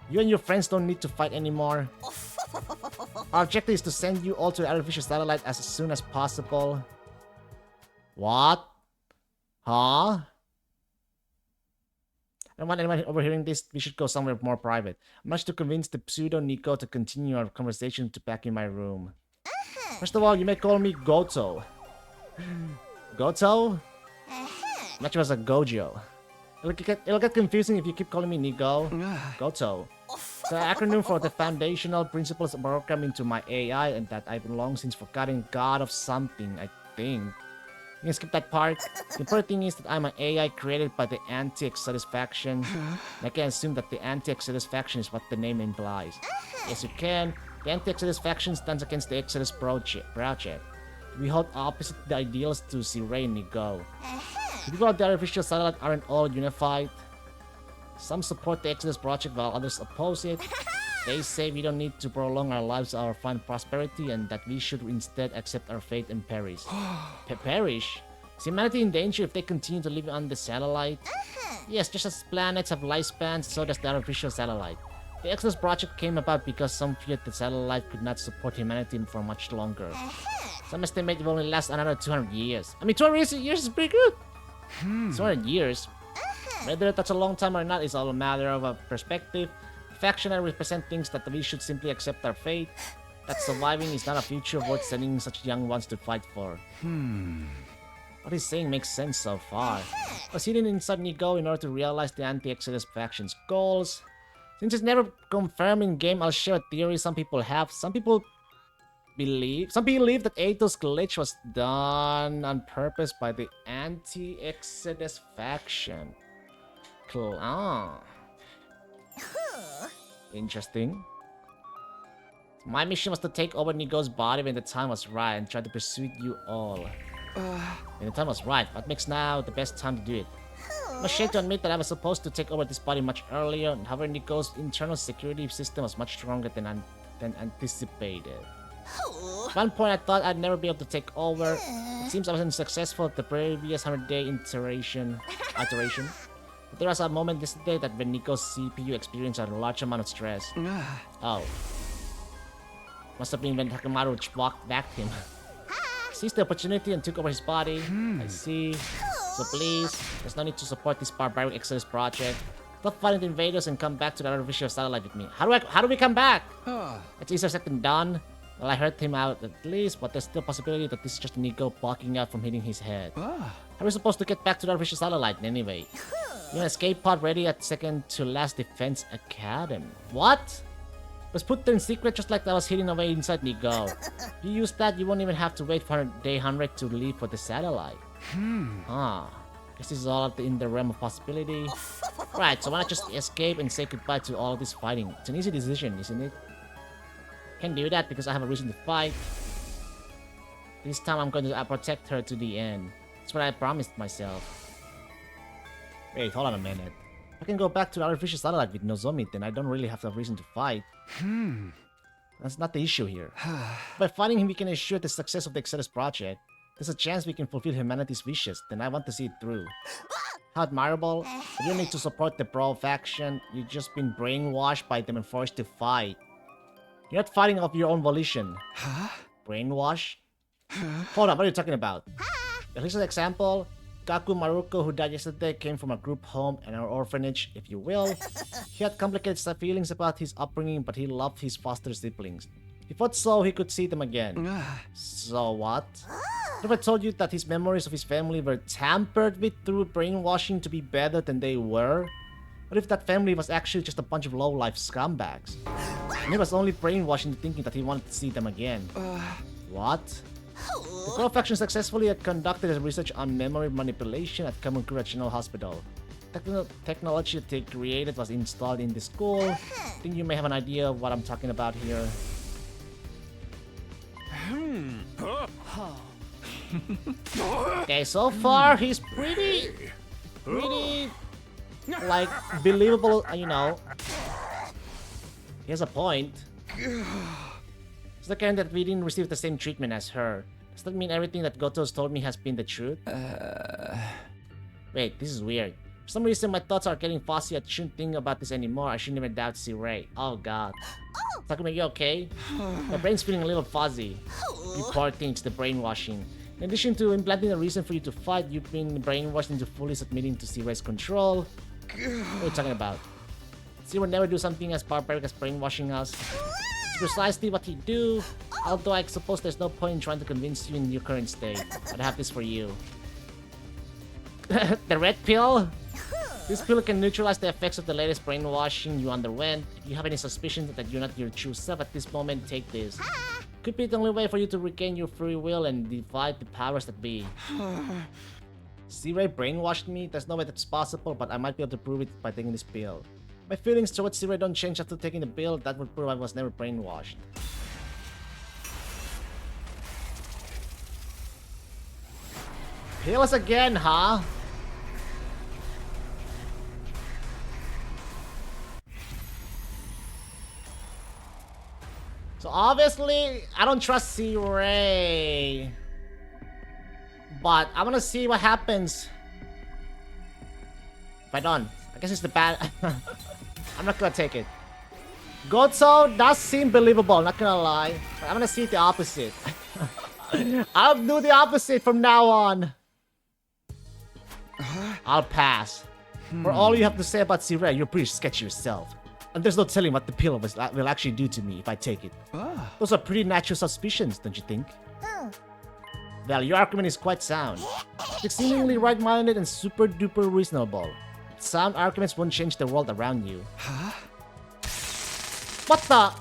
You and your friends don't need to fight anymore. Our objective is to send you all to the artificial satellite as soon as possible. What? Huh? I don't want anyone overhearing this. We should go somewhere more private. I managed to convince the pseudo Nico to continue our conversation to back in my room. First of all, you may call me Goto. Goto? Much as a Gojo. It'll get confusing if you keep calling me Nigo. Goto. It's an acronym for the foundational principles programmed into my AI and that I've long since forgotten God of something, I think. You can skip that part. The important thing is that I'm an AI created by the Anti-Exodus faction. And I can assume that the Anti-Exodus faction is what the name implies. Yes, you can. The Anti-Exodus faction stands against the Exodus project. We hold opposite the ideals to Ziray and Nigo. The people of the artificial satellite aren't all unified. Some support the Exodus project while others oppose it. They say we don't need to prolong our lives or find prosperity and that we should instead accept our fate and perish. Perish? Is humanity in danger if they continue to live on the satellite? Yes, just as planets have lifespans, so does the artificial satellite. The Exodus project came about because some feared the satellite could not support humanity for much longer. Some estimate it will only last another 200 years. I mean, 200 years is pretty good! 200 years? Whether that's a long time or not is all a matter of a perspective. The faction I represent thinks that we should simply accept our fate. That surviving is not a future worth sending such young ones to fight for. What he's saying makes sense so far. I was hidden inside Nigo in order to realize the Anti-Exodus faction's goals. Since it's never confirmed in-game, I'll share a theory some people have. Some people believe that Ato's glitch was done on purpose by the Anti-Exodus faction. Interesting. My mission was to take over Nigo's body when the time was right and try to pursue you all. When the time was right, what makes now the best time to do it? I'm ashamed to admit that I was supposed to take over this body much earlier, however Nigo's internal security system was much stronger than anticipated. At one point I thought I'd never be able to take over. It seems I wasn't successful at the previous 100-day iteration. But there was a moment yesterday that when Nigo's CPU experienced a large amount of stress. Oh. Must have been when Takemaru walked back him. Seized the opportunity and took over his body. I see. So please, there's no need to support this barbaric Exodus project. Stop fighting the invaders and come back to the artificial satellite with me. How do we come back? It's easier said than done. Well, I heard him out at least, but there's still a possibility that this is just Nigo blocking out from hitting his head. How are we supposed to get back to the artificial satellite anyway? You have an escape pod ready at second to last defense academy. What? It was put there in secret just like I was hidden away inside Nigo. If you use that, you won't even have to wait for day 100 to leave for the satellite. Guess this is all in the realm of possibility. Right, so why not just escape and say goodbye to all this fighting? It's an easy decision, isn't it? Can't do that because I have a reason to fight. This time I'm going to protect her to the end. That's what I promised myself. Wait, hold on a minute. If I can go back to the artificial satellite with Nozomi, then I don't really have a reason to fight. That's not the issue here. By fighting him, we can ensure the success of the Exodus project. There's a chance we can fulfill humanity's wishes, then I want to see it through. How admirable. You don't need to support the Pro faction. You've just been brainwashed by them and forced to fight. You're not fighting of your own volition. Huh? Brainwash? Hold on, what are you talking about? Here's an example. Kaku Maruko, who died yesterday, came from a group home and an orphanage, if you will. He had complicated feelings about his upbringing, but he loved his foster siblings. He thought so he could see them again. So what? What if I told you that his memories of his family were tampered with through brainwashing to be better than they were? What if that family was actually just a bunch of low-life scumbags? And he was only brainwashed into thinking that he wanted to see them again. What? The Pro faction successfully conducted research on memory manipulation at Kamakura General Hospital. Technology that they created was installed in the school. I think you may have an idea of what I'm talking about here. Okay, so far he's pretty, like, believable, you know. He has a point. It's the kind that we didn't receive the same treatment as her. Does that mean everything that Goto's told me has been the truth? Wait, this is weird. For some reason, my thoughts are getting fuzzy. I shouldn't think about this anymore. I shouldn't even doubt C-Ray. Oh god. Takumi, you okay? My brain's feeling a little fuzzy. You poor thing, it's the brainwashing. In addition to implanting a reason for you to fight, you've been brainwashed into fully submitting to C-Ray's control. What are you talking about? C-Ray would never do something as barbaric as brainwashing us. It's precisely what he'd do. Although I suppose there's no point in trying to convince you in your current state. I'd have this for you. The red pill? This pill can neutralize the effects of the latest brainwashing you underwent. If you have any suspicions that you're not your true self at this moment, take this. Could be the only way for you to regain your free will and defy the powers that be. C-Ray brainwashed me? There's no way that's possible, but I might be able to prove it by taking this pill. My feelings towards C-Ray don't change after taking the pill. That would prove I was never brainwashed. Heal us again, huh? So obviously, I don't trust C-Ray. But I wanna see what happens if I don't. I guess it's the bad. I'm not gonna take it. Goto does seem believable, not gonna lie. But I'm gonna see the opposite. I'll do the opposite from now on. I'll pass. For all you have to say about C-Ray, you're pretty sketchy yourself. And there's no telling what the pill will actually do to me if I take it. Those are pretty natural suspicions, don't you think? Well, your argument is quite sound. It's seemingly right-minded and super-duper reasonable. Sound arguments won't change the world around you. What the?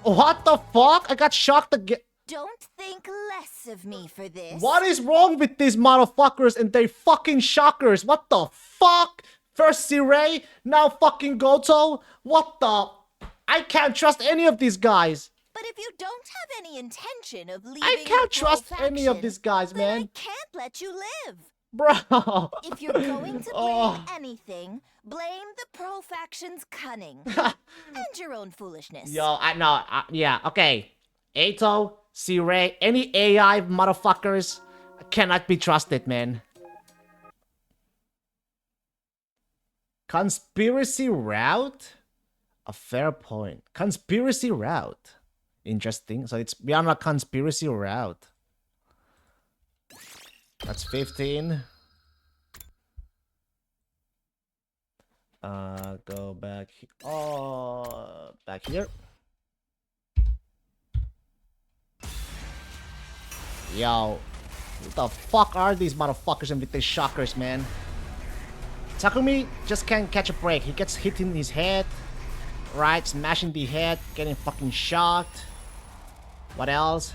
What the fuck? I got shocked again. Don't think less of me for this. What is wrong with these motherfuckers and they fucking shockers? What the fuck? First C-Ray, now fucking Goto? What the? I can't trust any of these guys. But if you don't have any intention of leaving I can't trust any of these guys, man. I can't let you live. Bro. If you're going to blame anything, blame the Pro faction's cunning. And your own foolishness. Yo, yeah, okay. Eito, C-Ray, any AI motherfuckers cannot be trusted, man. Conspiracy route? A fair point. Conspiracy route. Interesting. So we are on a conspiracy route. That's 15. Go back. Back here. Yo, what the fuck are these motherfuckers and with these shockers, man? Takumi just can't catch a break. He gets hit in his head, right? Smashing the head, getting fucking shocked. What else?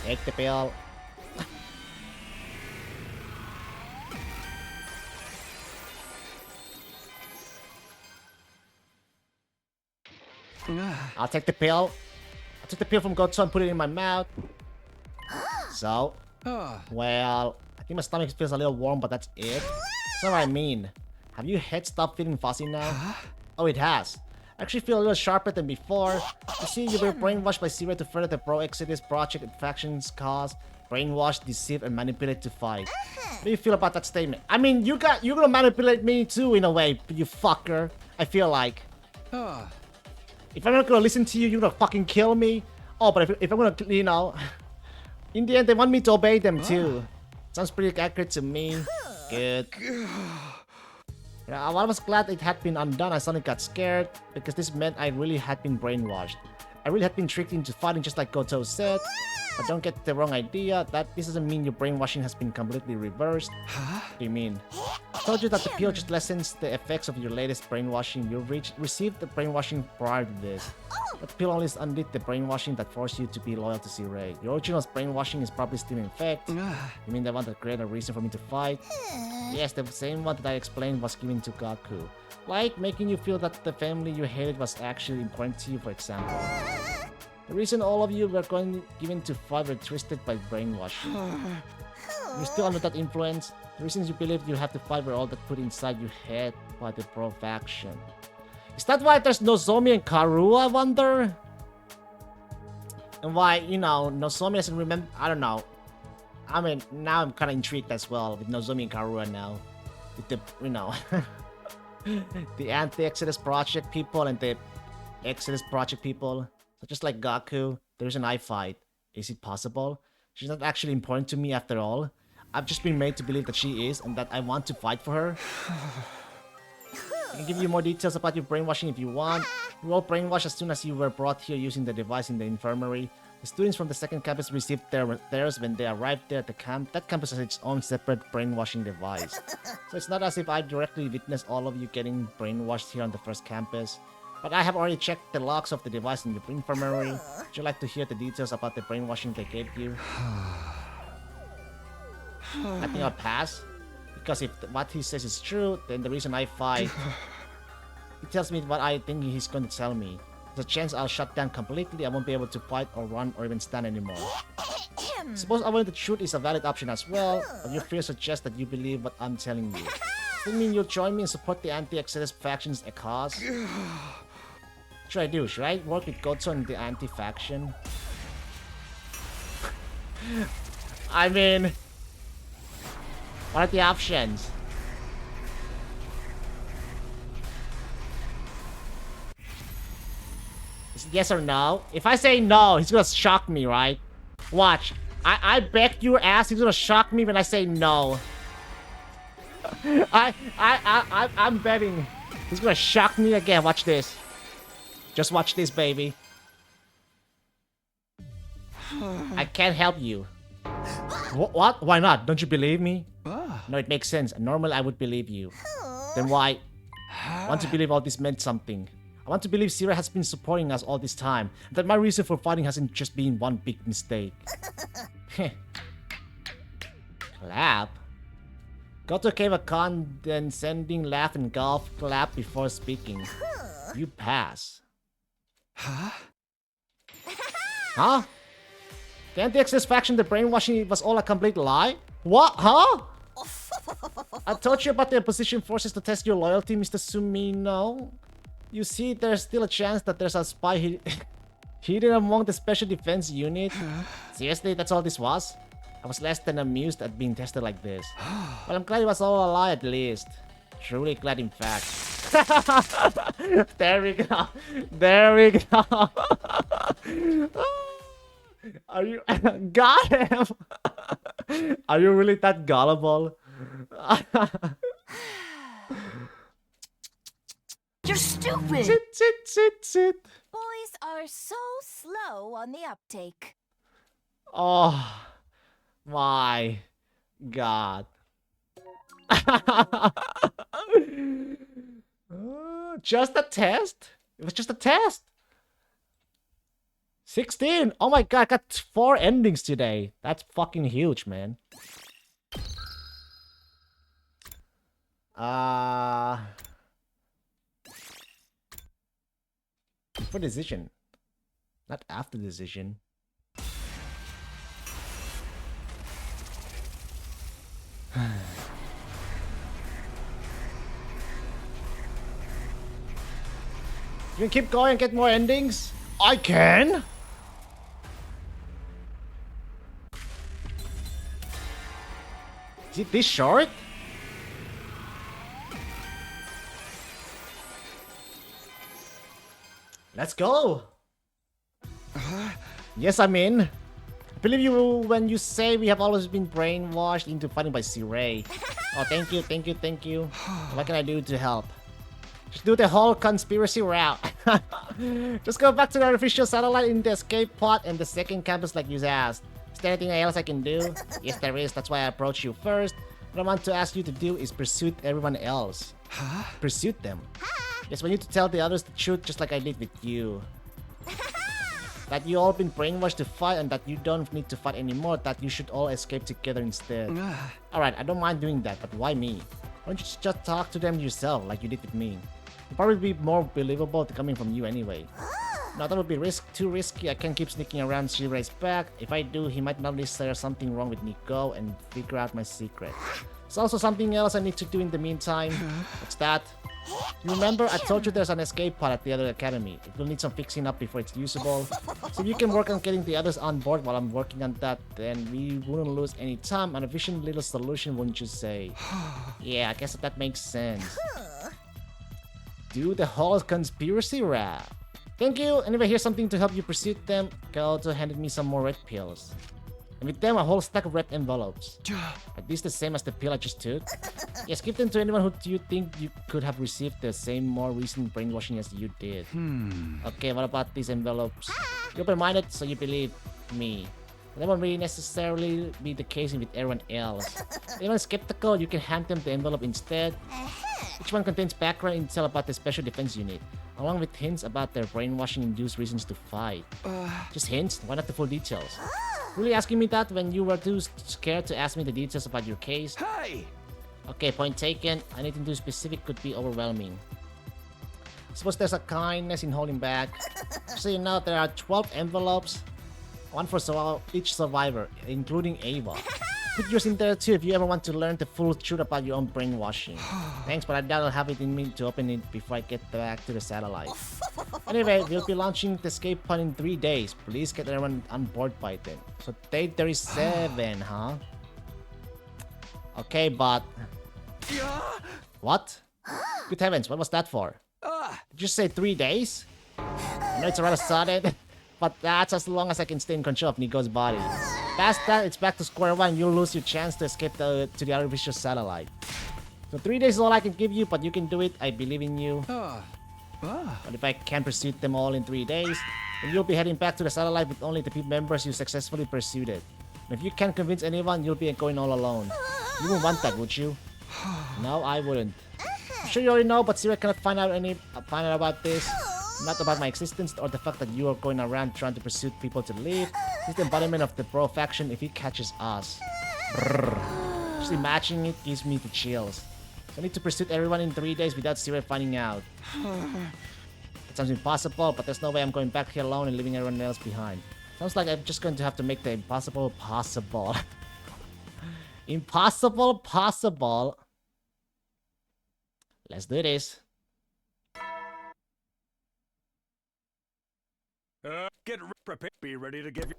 Take the pill. I'll take the pill. I took the pill from Goto and put it in my mouth. So, well, I think my stomach feels a little warm, but that's it. That's not what I mean. Have your head stopped feeling fuzzy now? Oh, it has. I actually feel a little sharper than before. You see, you were brainwashed by Zero to further the Pro Exodus project and factions cause. Brainwashed, deceived, and manipulated to fight. What do you feel about that statement? I mean, you're gonna manipulate me too in a way, you fucker. I feel like. If I'm not gonna listen to you, you're gonna fucking kill me. Oh, but if I'm gonna, you know, in the end, they want me to obey them too. Sounds pretty accurate to me. Good. Yeah, I was glad it had been undone. I suddenly got scared because this meant I really had been brainwashed. I really had been tricked into fighting just like Goto said. But don't get the wrong idea, that this doesn't mean your brainwashing has been completely reversed. What do you mean? I told you that the pill just lessens the effects of your latest brainwashing. You received the brainwashing prior to this. But pill only undid the brainwashing that forced you to be loyal to Zirei. Your original brainwashing is probably still in effect. You mean they want to create a reason for me to fight? Yes, the same one that I explained was given to Gaku. Like making you feel that the family you hated was actually important to you, for example. The reason all of you were given to fight were twisted by brainwashing. You're still under that influence. The reasons you believe you have to fight were all that put inside your head by the Pro faction. Is that why there's Nozomi and Karu, I wonder? And why, you know, Nozomi doesn't remember... I don't know. I mean, now I'm kind of intrigued as well with Nozomi and Karua now. With the, you know... the anti-Exodus project people and the Exodus project people. So just like Gaku, the reason I fight. Is it possible? She's not actually important to me after all. I've just been made to believe that she is and that I want to fight for her. I can give you more details about your brainwashing if you want. You were all brainwashed as soon as you were brought here using the device in the infirmary. The students from the second campus received theirs when they arrived there at the camp. That campus has its own separate brainwashing device. So it's not as if I directly witnessed all of you getting brainwashed here on the first campus. But I have already checked the logs of the device in the infirmary. Would you like to hear the details about the brainwashing they gave you? I think I'll pass. Because if what he says is true, then the reason I fight... he tells me what I think he's going to tell me. There's a chance I'll shut down completely. I won't be able to fight or run or even stand anymore. Suppose avoiding the truth is a valid option as well, but your fear suggests that you believe what I'm telling you. Does that mean you'll join me and support the anti-Exodus faction's cause? What should I do? Should I work with Goto and the anti-faction? I mean... what are the options? Is it yes or no? If I say no, he's gonna shock me, right? Watch. I bet your ass he's gonna shock me when I say no. I'm betting he's gonna shock me again. Watch this. Just watch this, baby. I can't help you. What? Why not? Don't you believe me? No, it makes sense. Normally, I would believe you. Then why? I want to believe all this meant something. I want to believe Zira has been supporting us all this time. And that my reason for fighting hasn't just been one big mistake. Clap? Goto gave a condescending laugh and golf clap before speaking. You pass. Huh? Huh? The anti-Exodus faction, the brainwashing was all a complete lie? What? Huh? I told you about the opposition forces to test your loyalty, Mr. Sumino. You see, there's still a chance that there's a spy hidden among the special defense unit. Seriously, that's all this was? I was less than amused at being tested like this. Well, I'm glad it was all a lie at least. Truly glad, in fact. There we go. There we go. Are you... got him! Are you really that gullible? You're stupid! Sit. Boys are so slow on the uptake. Oh my god. Just a test? It was just a test. 16! Oh my god, I got 4 endings today. That's fucking huge, man. Before decision. Not after decision. You can keep going and get more endings? I can? Is it this short? Let's go! Yes, I'm in. I believe you when you say we have always been brainwashed into fighting by C-Ray. Oh, thank you, thank you, thank you. What can I do to help? Just do the whole conspiracy route. Just go back to the artificial satellite in the escape pod and the second campus like you asked. Is there anything else I can do? Yes, there is. That's why I approached you first. What I want to ask you to do is pursue everyone else. Huh? Pursue them. Yes, we need to tell the others the truth just like I did with you. That you all been brainwashed to fight and that you don't need to fight anymore, that you should all escape together instead. Alright, I don't mind doing that, but why me? Why don't you just talk to them yourself like you did with me? It'll probably be more believable coming from you anyway. No, that would be too risky. I can't keep sneaking around C-Ray's back. If I do, he might notice there's something wrong with Nico and figure out my secret. There's also something else I need to do in the meantime. What's that? You remember I told you there's an escape pod at the other academy. It will need some fixing up before it's usable. So if you can work on getting the others on board while I'm working on that, then we wouldn't lose any time. An efficient little solution, wouldn't you say? Yeah, I guess that makes sense. Do the whole conspiracy rap. Thank you, and if I hear something to help you pursue them, Kyoto handed me some more red pills. And with them, a whole stack of red envelopes. Are these the same as the pill I just took? Yes, give them to anyone who you think you could have received the same more recent brainwashing as you did. Okay, what about these envelopes? You're open-minded, so you believe me. That won't really necessarily be the case with everyone else. If anyone's skeptical, you can hand them the envelope instead. Each one contains background intel about the Special Defense Unit, along with hints about their brainwashing-induced reasons to fight. Just hints? Why not the full details? Really asking me that when you were too scared to ask me the details about your case? Hey! Okay, point taken. Anything too specific could be overwhelming. Suppose there's a kindness in holding back. So you know, there are 12 envelopes. One for each survivor, including Ava. Put yours in there too if you ever want to learn the full truth about your own brainwashing. Thanks, but I doubt I'll have it in me to open it before I get back to the satellite. Anyway, we'll be launching the escape pod in 3 days. Please get everyone on board by then. So day 37, huh? Okay, but... What? Good heavens, what was that for? Did you say 3 days? I know it's rather sudden, but that's as long as I can stay in control of Nico's body. Past that, it's back to square one. You'll lose your chance to escape to the artificial satellite. So 3 days is all I can give you, but you can do it. I believe in you. But if I can't pursue them all in 3 days, then you'll be heading back to the satellite with only the people members you successfully pursued it. And if you can't convince anyone, you'll be going all alone. You wouldn't want that, would you? No, I wouldn't. I'm sure you already know, but Sierra cannot find out about this. Not about my existence or the fact that you are going around trying to pursue people to leave. He's the embodiment of the Bro faction if he catches us. Brrr. Just imagining it gives me the chills. So I need to pursue everyone in 3 days without Sierra finding out. That sounds impossible, but there's no way I'm going back here alone and leaving everyone else behind. Sounds like I'm just going to have to make the impossible possible. Impossible possible. Let's do this. Get prepared. Be ready to give you.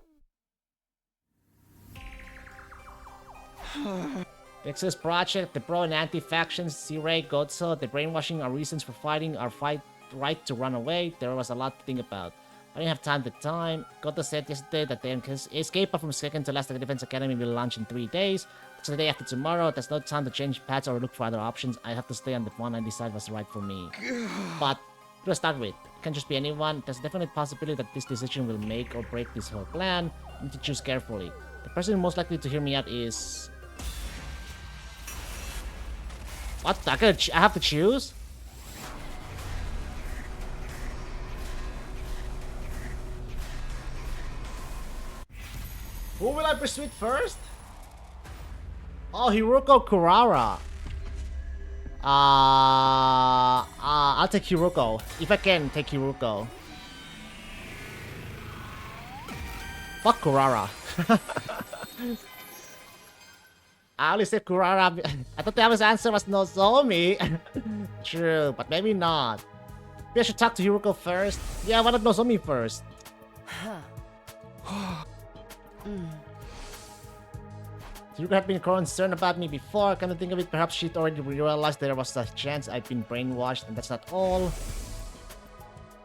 Pixis Project, the Bro and Anti-factions, C-Ray, Godso, the brainwashing our reasons for fighting, our right to run away. There was a lot to think about. I didn't have time to time. Goto said yesterday that the escape from second to last Defense Academy will launch in 3 days. It's the day after tomorrow. There's no time to change paths or look for other options. I have to stay on the one I decide was right for me. But to start with, it can just be anyone. There's definitely a possibility that this decision will make or break this whole plan. You need to choose carefully. The person most likely to hear me out is... What? I have to choose? Who will I pursue first? Oh, Hiroko Kurara. I'll take Hiroko. If I can take Hiroko. Fuck Kurara. I only said Kurara. I thought the obvious answer was Nozomi. True, but maybe not. Maybe I should talk to Hiruko first. Yeah, why not Nozomi first? Hiruko had been concerned about me before. Come to think of it, perhaps she'd already realized there was a chance I'd been brainwashed, and that's not all.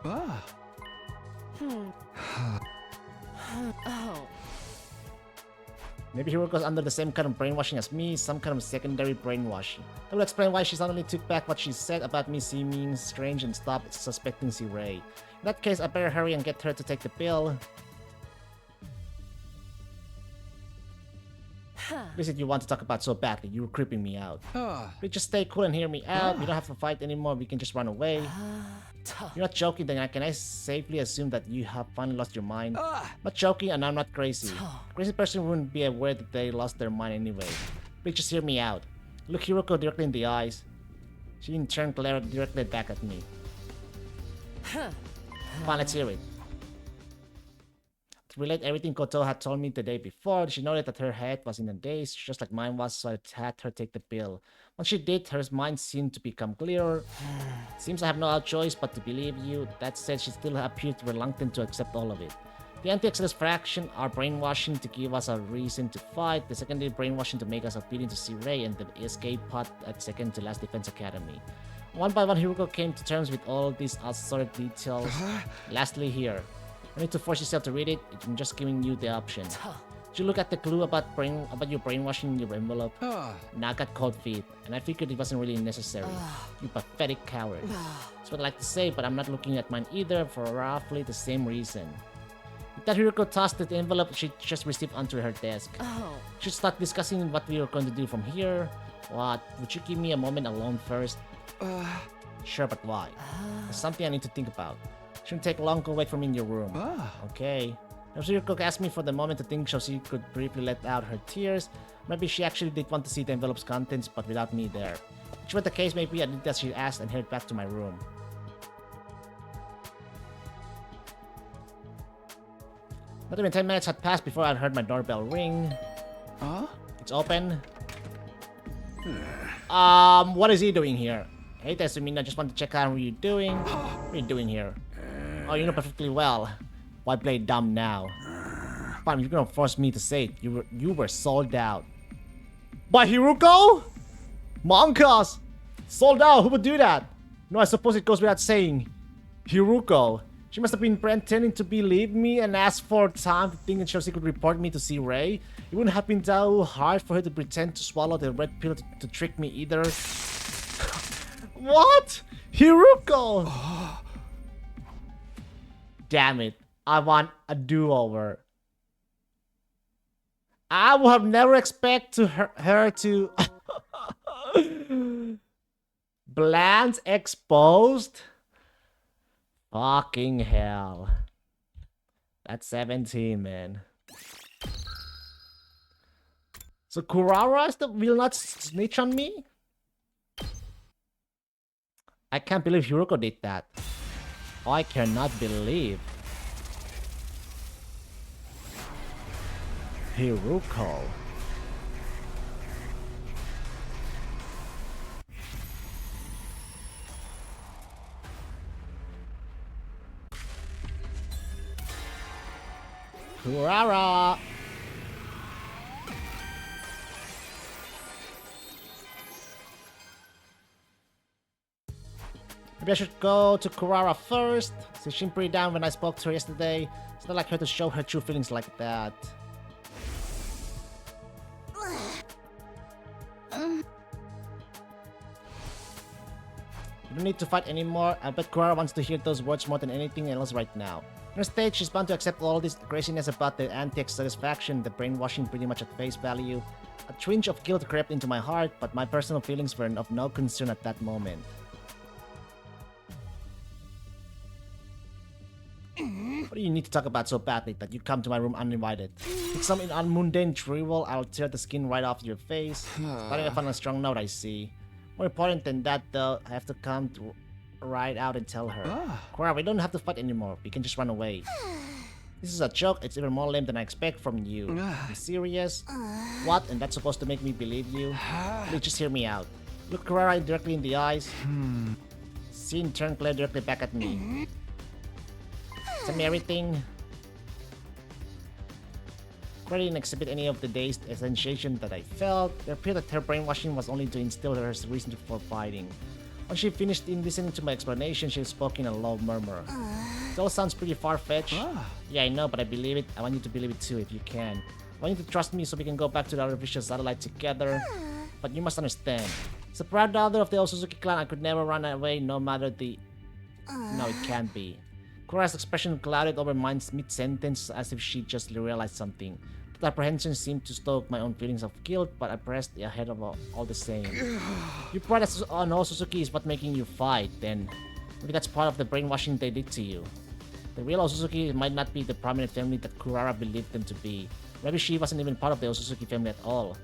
Ah. Oh. Maybe Hiruko's under the same kind of brainwashing as me, some kind of secondary brainwashing. That will explain why she suddenly took back what she said about me seeming strange and stopped suspecting C-Ray. In that case, I better hurry and get her to take the pill. What is it you want to talk about so badly? You were creeping me out. Please just stay cool and hear me out. We don't have to fight anymore. We can just run away. You're not joking, then can I safely assume that you have finally lost your mind? I'm not joking, and I'm not crazy. A crazy person wouldn't be aware that they lost their mind anyway. Please just hear me out. Look Hiruko directly in the eyes. She in turn glared directly back at me. Fine, let's hear it. To relate everything Koto had told me the day before, she noted that her head was in a daze, just like mine was, so I had her take the pill. Once she did, her mind seemed to become clearer. Seems I have no other choice but to believe you. That said, she still appeared reluctant to accept all of it. The anti-Exodus fraction are brainwashing to give us a reason to fight, the secondary brainwashing to make us obedient to C-Ray, and the escape pod at second to last Defense Academy. One by one, Hiruko came to terms with all these assorted details. Lastly here, no need to force yourself to read it, I'm just giving you the option. Did you look at the clue about your brainwashing in your envelope? Now I got cold feet, and I figured it wasn't really necessary. You pathetic coward. That's what I like to say, but I'm not looking at mine either for roughly the same reason. With that, Hiruko tossed the envelope she just received onto her desk. We should start discussing what we are going to do from here. What? Would you give me a moment alone first? Sure, but why? There's something I need to think about. Shouldn't take long to wait for me in your room. Okay. Hiruko asked me for the moment to think so she could briefly let out her tears. Maybe she actually did want to see the envelope's contents, but without me there. Whichever the case may be, I did as she asked and headed back to my room. Not even 10 minutes had passed before I heard my doorbell ring. It's open. What is he doing here? Hey Tessumina, just want to check out what you're doing. What are you doing here? Oh, you know perfectly well. Why play dumb now? Fine, you're gonna force me to say it. You were sold out. By Hiruko? Monkas! Sold out, who would do that? No, I suppose it goes without saying. Hiruko. She must have been pretending to believe me and asked for time to think and so she could report me to C-Ray. It wouldn't have been too hard for her to pretend to swallow the red pill to trick me either. What? Hiruko! Damn it. I want a do-over. I would have never expected her to... Bland exposed? Fucking hell. That's 17, man. So Kurara will not snitch on me? I can't believe Hiruko did that. I cannot believe. Hiruko. Kurara. Maybe I should go to Kurara first. She seemed pretty down when I spoke to her yesterday. It's not like her to show her true feelings like that. You don't need to fight anymore. I bet Kurara wants to hear those words more than anything else right now. On her stage, she's bound to accept all this craziness about the anti-Exodus faction, the brainwashing pretty much at face value. A twinge of guilt crept into my heart, but my personal feelings were of no concern at that moment. What do you need to talk about so badly that you come to my room uninvited? It's some unmundane trivial, I'll tear the skin right off your face. Starting off on a strong note, I see. More important than that though, I have to come right out and tell her. Kurara, we don't have to fight anymore, we can just run away. This is a joke, it's even more lame than I expect from you. You serious? What? And that's supposed to make me believe you? Please just hear me out. Look Kurara directly in the eyes. scene turned Claire directly back at me. Tell me everything. Claire didn't exhibit any of the dazed sensation that I felt. It appeared that her brainwashing was only to instill her reason for fighting. When she finished in listening to my explanation, she spoke in a low murmur. It all sounds pretty far-fetched. Yeah, I know, but I believe it. I want you to believe it too, if you can. I want you to trust me so we can go back to the artificial satellite together. But you must understand. As a proud daughter of the Otsutsuki clan, I could never run away no matter the... No, it can't be. Kura's expression clouded over mine's mid-sentence as if she just realized something. That apprehension seemed to stoke my own feelings of guilt, but I pressed ahead of all the same. Your pride on Otsutsuki is what making you fight, then. Maybe that's part of the brainwashing they did to you. The real Otsutsuki might not be the prominent family that Kurara believed them to be. Maybe she wasn't even part of the Otsutsuki family at all.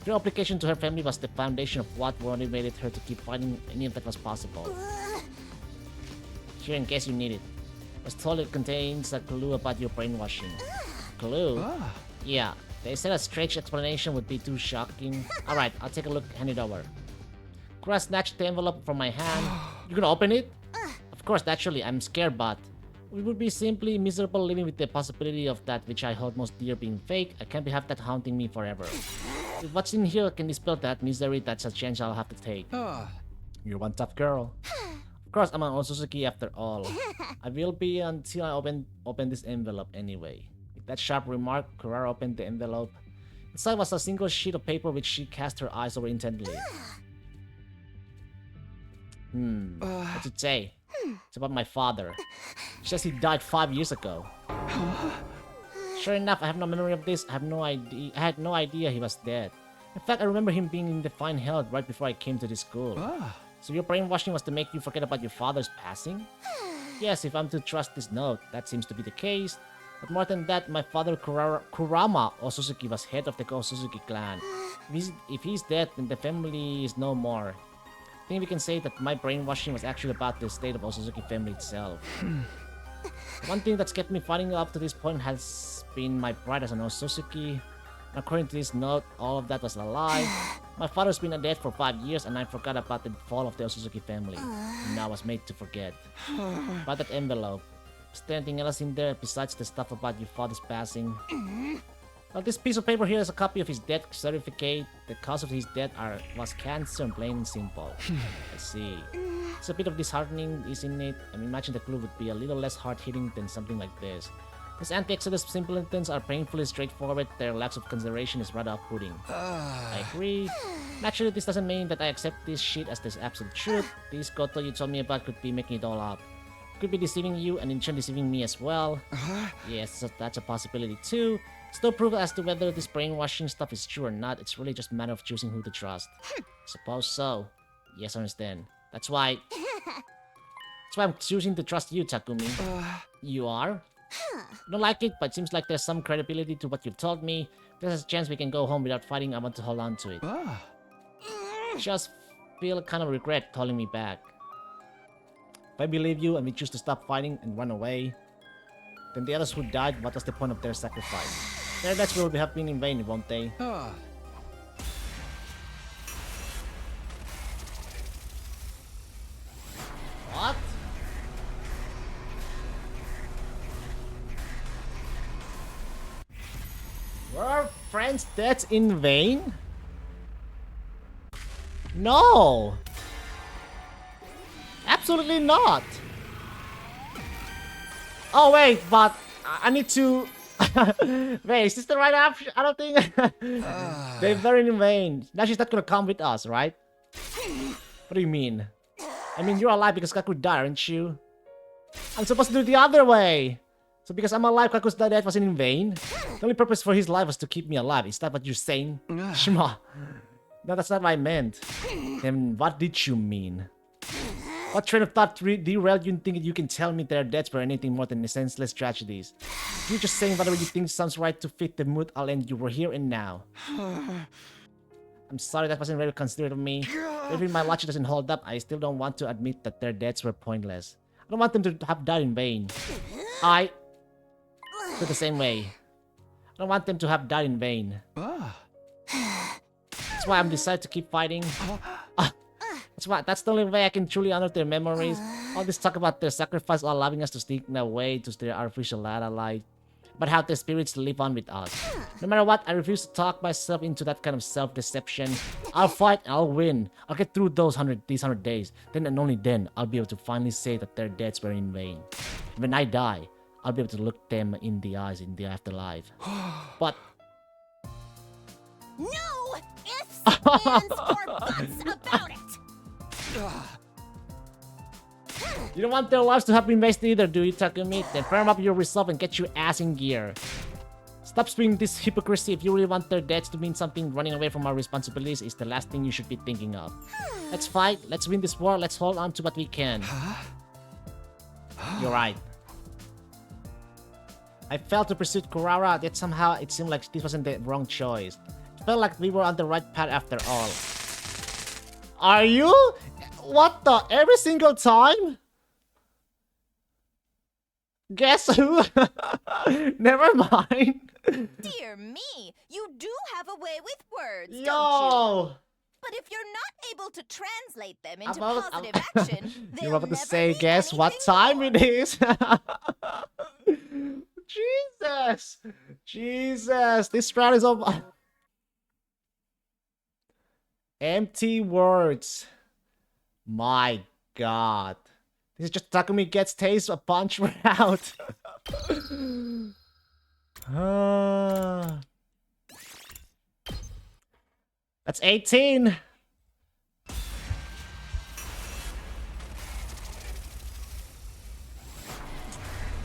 Her application to her family was the foundation of what motivated her to keep fighting any of that was possible. Here, in case you need it. I was told it contains a clue about your brainwashing. Clue? Yeah, they said a strange explanation would be too shocking. Alright, I'll take a look, hand it over. Kura snatched the envelope from my hand. You gonna open it? Of course, naturally, I'm scared, but... We would be simply miserable living with the possibility of that which I hold most dear being fake. I can't have that haunting me forever. If what's in here can dispel that misery, that's a chance I'll have to take. You're one tough girl. Of course, I'm an Otsutsuki after all. I will be until I open this envelope anyway. With that sharp remark, Kurara opened the envelope. Inside was a single sheet of paper which she cast her eyes over intently. What's it say? It's about my father. She says he died 5 years ago. Sure enough, I have no memory of this. I had no idea he was dead. In fact, I remember him being in fine health right before I came to this school. So your brainwashing was to make you forget about your father's passing? Yes, if I'm to trust this note, that seems to be the case. But more than that, my father Kurama Otsutsuki was head of the Otsutsuki clan. If he's dead, then the family is no more. I think we can say that my brainwashing was actually about the state of Otsutsuki family itself. One thing that's kept me fighting up to this point has been my pride as an Otsutsuki. According to this note, all of that was a lie. My father's been dead for 5 years and I forgot about the fall of the Otsutsuki family. And I was made to forget. About that envelope. Is there anything else in there besides the stuff about your father's passing? Well, this piece of paper here is a copy of his death certificate. The cause of his death was cancer, and plain and simple. I see. It's a bit of disheartening, isn't it? I imagine the clue would be a little less hard-hitting than something like this. These anti-Exodus simpletons are painfully straightforward. Their lack of consideration is rather off-putting. I agree. Naturally, this doesn't mean that I accept this shit as the absolute truth. This Goto you told me about could be making it all up. Could be deceiving you and in turn deceiving me as well. Yes, so that's a possibility too. It's no proof as to whether this brainwashing stuff is true or not. It's really just a matter of choosing who to trust. Suppose so. Yes, I understand. That's why I'm choosing to trust you, Takumi. You are? I don't like it, but it seems like there's some credibility to what you've told me. If there's a chance we can go home without fighting, I want to hold on to it. Just feel kind of regret calling me back. If I believe you and we choose to stop fighting and run away, then the others who died, what was the point of their sacrifice? Their deaths will have been in vain, won't they? What? Were our friends' deaths in vain? No! Absolutely not! Oh wait, but I need to... Wait, is this the right option? I don't think... They buried in vain. Now she's not gonna come with us, right? What do you mean? I mean, you're alive because Kaku died, aren't you? I'm supposed to do it the other way! So because I'm alive, Kaku's death wasn't in vain? The only purpose for his life was to keep me alive. Is that what you're saying? Shima. No, that's not what I meant. Then what did you mean? What train of thought derailed you in thinking you can tell me their deaths were anything more than senseless tragedies? You're just saying whatever you think sounds right to fit the mood I'll end. You were here and now. I'm sorry that wasn't very considerate of me. Even if my logic doesn't hold up, I still don't want to admit that their deaths were pointless. I don't want them to have died in vain. I feel the same way. I don't want them to have died in vain. That's why I'm decided to keep fighting. That's the only way I can truly honor their memories. All this talk about their sacrifice, allowing us to sneak away to their artificial satellite, but how their spirits live on with us. No matter what, I refuse to talk myself into that kind of self-deception. I'll fight and I'll win. I'll get through these 100 days. Then and only then, I'll be able to finally say that their deaths were in vain. When I die, I'll be able to look them in the eyes in the afterlife. But... No ifs, ands, or buts about it! You don't want their lives to have been wasted either, do you, Takumi? Then firm up your resolve and get your ass in gear. Stop spewing this hypocrisy. If you really want their deaths to mean something, running away from our responsibilities is the last thing you should be thinking of. Let's fight, let's win this war, let's hold on to what we can. You're right. I failed to pursue Kurara, yet somehow it seemed like this wasn't the wrong choice. It felt like we were on the right path after all. Are you? What the? Every single time? Guess who? Never mind. Dear me, you do have a way with words, Yo. don't you? But if you're not able to translate them into positive action, You're about to say, guess what time it is? Jesus! Jesus! This round is over. Empty words. My god. This is just Takumi gets taste a punch round. That's 18.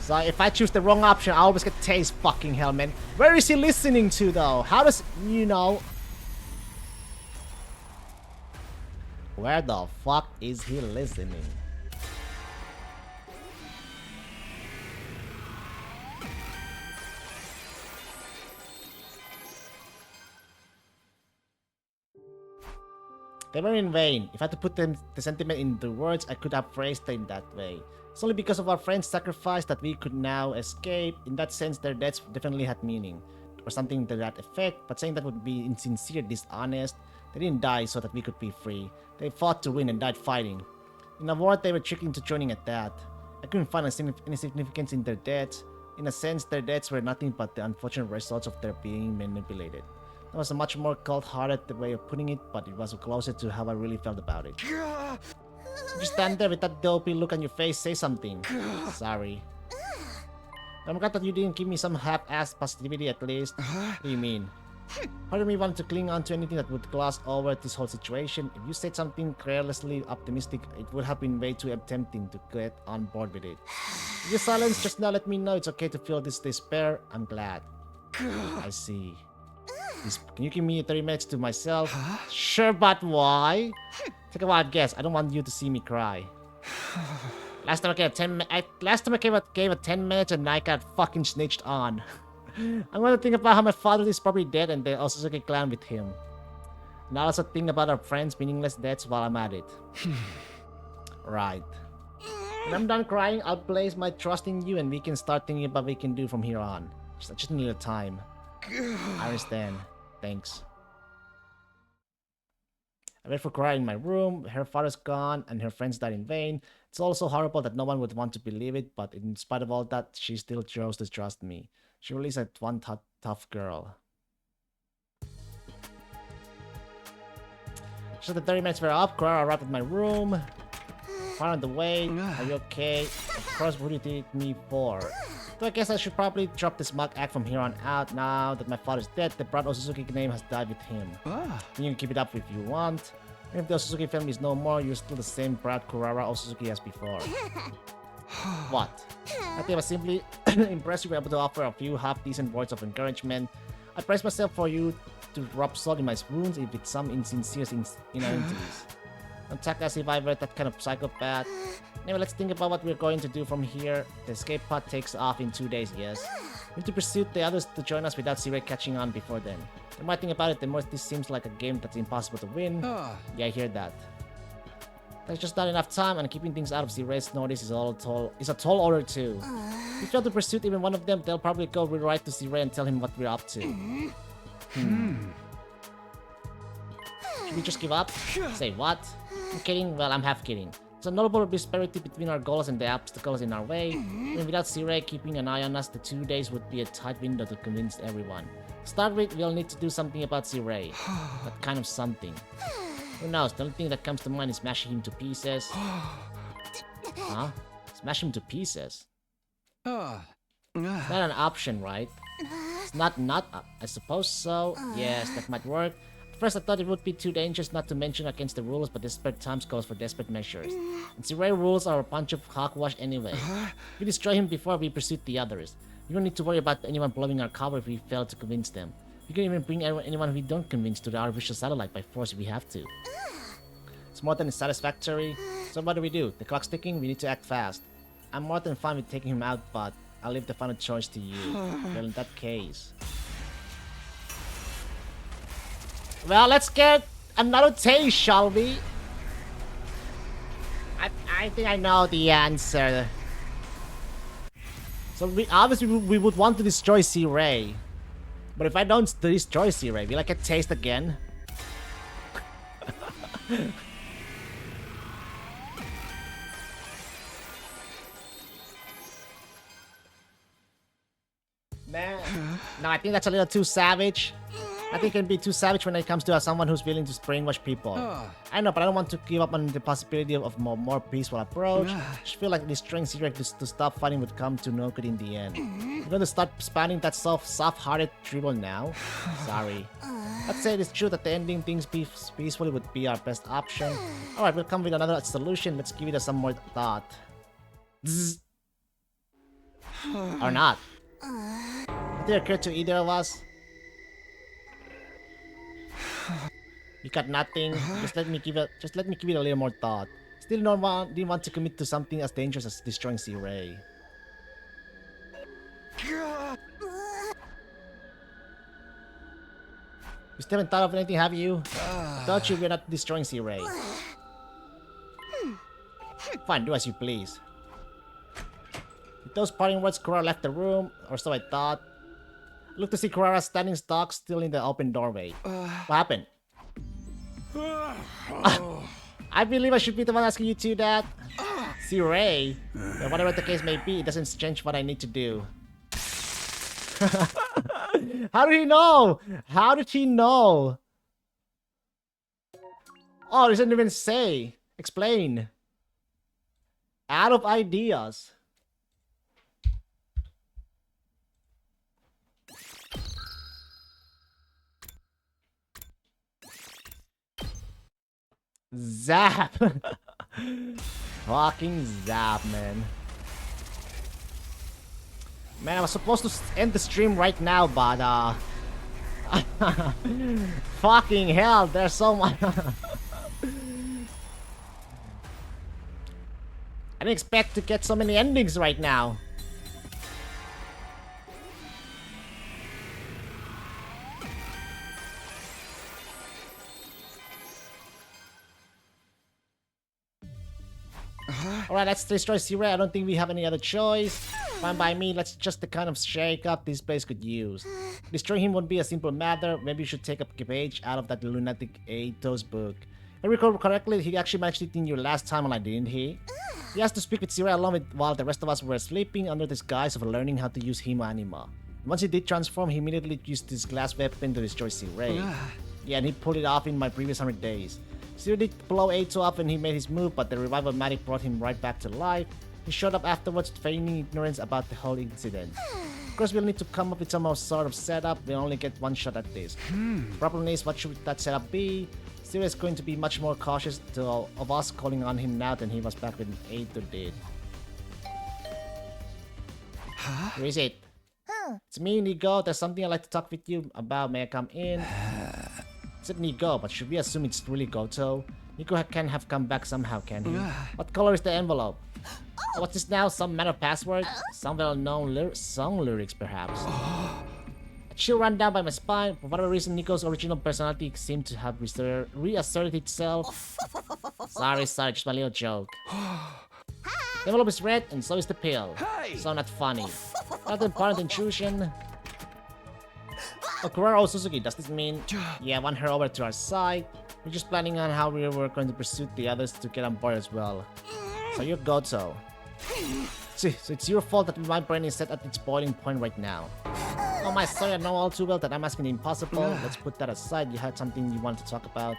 So if I choose the wrong option, I always get taste. Fucking hell, man. Where is he listening to, though? How does... You know... Where the fuck is he listening? They were in vain. If I had to put the sentiment into words, I could have phrased it in that way. It's only because of our friend's sacrifice that we could now escape. In that sense, their deaths definitely had meaning. Or something to that effect, but saying that would be insincere, dishonest. They didn't die so that we could be free. They fought to win and died fighting. In a war, they were tricked into joining at that. I couldn't find any significance in their deaths. In a sense, their deaths were nothing but the unfortunate results of their being manipulated. That was a much more cold-hearted way of putting it, but it was closer to how I really felt about it. Just stand there with that dopey look on your face, say something. Sorry. I'm glad that you didn't give me some half-assed positivity at least. What do you mean? Part of me wanted to cling on to anything that would gloss over this whole situation. If you said something carelessly optimistic, it would have been way too tempting to get on board with it. Your silence just now let me know it's okay to feel this despair. I'm glad. I see. Can you give me 30 minutes to myself? Sure, but why? Take a wild guess. I don't want you to see me cry. Last time I gave a 10 minutes and I got fucking snitched on. I'm gonna think about how my father is probably dead and the Otsutsuki clan with him. And I'll also think about our friends' meaningless deaths while I'm at it. Right. When I'm done crying, I'll place my trust in you and we can start thinking about what we can do from here on. Just need a time. I understand. Thanks. I wait for Kurara in my room. Her father's gone and her friends died in vain. It's also horrible that no one would want to believe it, but in spite of all that, she still chose to trust me. She really is a one tough girl. Just the 30 minutes were up. Kurara arrived at my room. Far on the way. Are you okay? Of course, what do you take me for? So I guess I should probably drop this mock act from here on out. Now that my father's dead, the Brad Otsutsuki name has died with him. You can keep it up if you want. And if the Otsutsuki family is no more, you're still the same Brad Kurara Otsutsuki as before. What? I think I was simply impressed you were able to offer a few half-decent words of encouragement. I praise myself for you to rub salt in my wounds if it's some insincere inanities. Don't talk as if I were that kind of psychopath. Anyway, let's think about what we're going to do from here. The escape pod takes off in 2 days, yes? We need to pursue the others to join us without Zirei catching on before then. The more I think about it, the more this seems like a game that's impossible to win. Yeah, I hear that. There's just not enough time, and keeping things out of Zirei's notice is a tall order too. If we fail to pursue even one of them, they'll probably go right to Zirei and tell him what we're up to. Should we just give up? Say what? I'm kidding. Well, I'm half kidding. There's a notable disparity between our goals and the obstacles in our way. And without Sea-Ray keeping an eye on us, the 2 days would be a tight window to convince everyone. To start with, we'll need to do something about Sea-Ray. What kind of something? Who knows? The only thing that comes to mind is smashing him to pieces. Huh? Smash him to pieces? It's not an option, right? It's not, I suppose so. Yes, that might work. At first I thought it would be too dangerous not to mention against the rules, but desperate times calls for desperate measures. And Sea-Ray rules are a bunch of hogwash anyway. We destroy him before we pursue the others. We don't need to worry about anyone blowing our cover if we fail to convince them. We can even bring anyone we don't convince to the artificial satellite by force if we have to. It's more than satisfactory. So what do? The clock's ticking, we need to act fast. I'm more than fine with taking him out, but I'll leave the final choice to you. Well, in that case... Well, let's get another taste, shall we? I think I know the answer. So obviously we would want to destroy Sea-Ray. But if I don't destroy Sea-Ray, will I get taste again? Man. No, I think that's a little too savage. I think it can be too savage when it comes to someone who's willing to brainwash people. I know, but I don't want to give up on the possibility of more peaceful approach. I just feel like destroying Sea-Ray to stop fighting would come to no good in the end. You're gonna start spamming that soft-hearted dribble now? Sorry. Let's say it's true that the ending things peacefully would be our best option. Alright, we'll come with another solution. Let's give it some more thought. Or not. Did it occur to either of us? You got nothing. Just let me give it a little more thought. Still didn't want to commit to something as dangerous as destroying Sea-Ray. You still haven't thought of anything, have you? I thought you were not destroying Sea-Ray. Fine, do as you please. With those parting words, Kurara left the room, or so I thought. Looked to see Kurara standing stock still in the open doorway. What happened? I believe I should be the one asking you to that. Sea-Ray? Whatever the case may be, it doesn't change what I need to do. How did he know? How did he know? Oh, he didn't even say. Explain. Out of ideas. Zap! Fucking Zap, man. Man, I was supposed to end the stream right now, but fucking hell, there's so much. I didn't expect to get so many endings right now. Alright, let's destroy Sea-Ray. I don't think we have any other choice. Fine by me, let's just the kind of shake up this place could use. Destroying him won't be a simple matter. Maybe you should take a page out of that lunatic Ato's book. If I recall correctly, he actually mentioned it in your last timeline, didn't he? He has to speak with Sea-Ray alone while the rest of us were sleeping under the guise of learning how to use Himo Anima. Once he did transform, he immediately used his glass weapon to destroy Sea-Ray. Yeah, and he pulled it off in my previous 100 days. Sea-Ray did blow Ato up when he made his move, but the revival magic brought him right back to life. He showed up afterwards, feigning ignorance about the whole incident. Of course, we'll need to come up with some sort of setup. We'll only get one shot at this. Problem is, what should that setup be? Sea-Ray is going to be much more cautious of us calling on him now than he was back when Ato did. Who is it? It's me, Nigo. There's something I'd like to talk with you about. May I come in? It's Nigo, but should we assume it's really Goto? Nigo can have come back somehow, can he? What color is the envelope? What's this now? Some kind of password? Some well-known song lyrics, perhaps. A chill ran down by my spine. For whatever reason, Nico's original personality seemed to have reasserted itself. Sorry, just my little joke. The envelope is red, and so is the pill. So not funny. Not an important intrusion. Oh, Kurara Suzuki, does this mean... Yeah, I want her over to our side. We're just planning on how we were going to pursue the others to get on board as well. So you're Goto. See, so it's your fault that my brain is set at its boiling point right now. Oh my, sorry, I know all too well that I'm asking the impossible. Let's put that aside. You had something you wanted to talk about.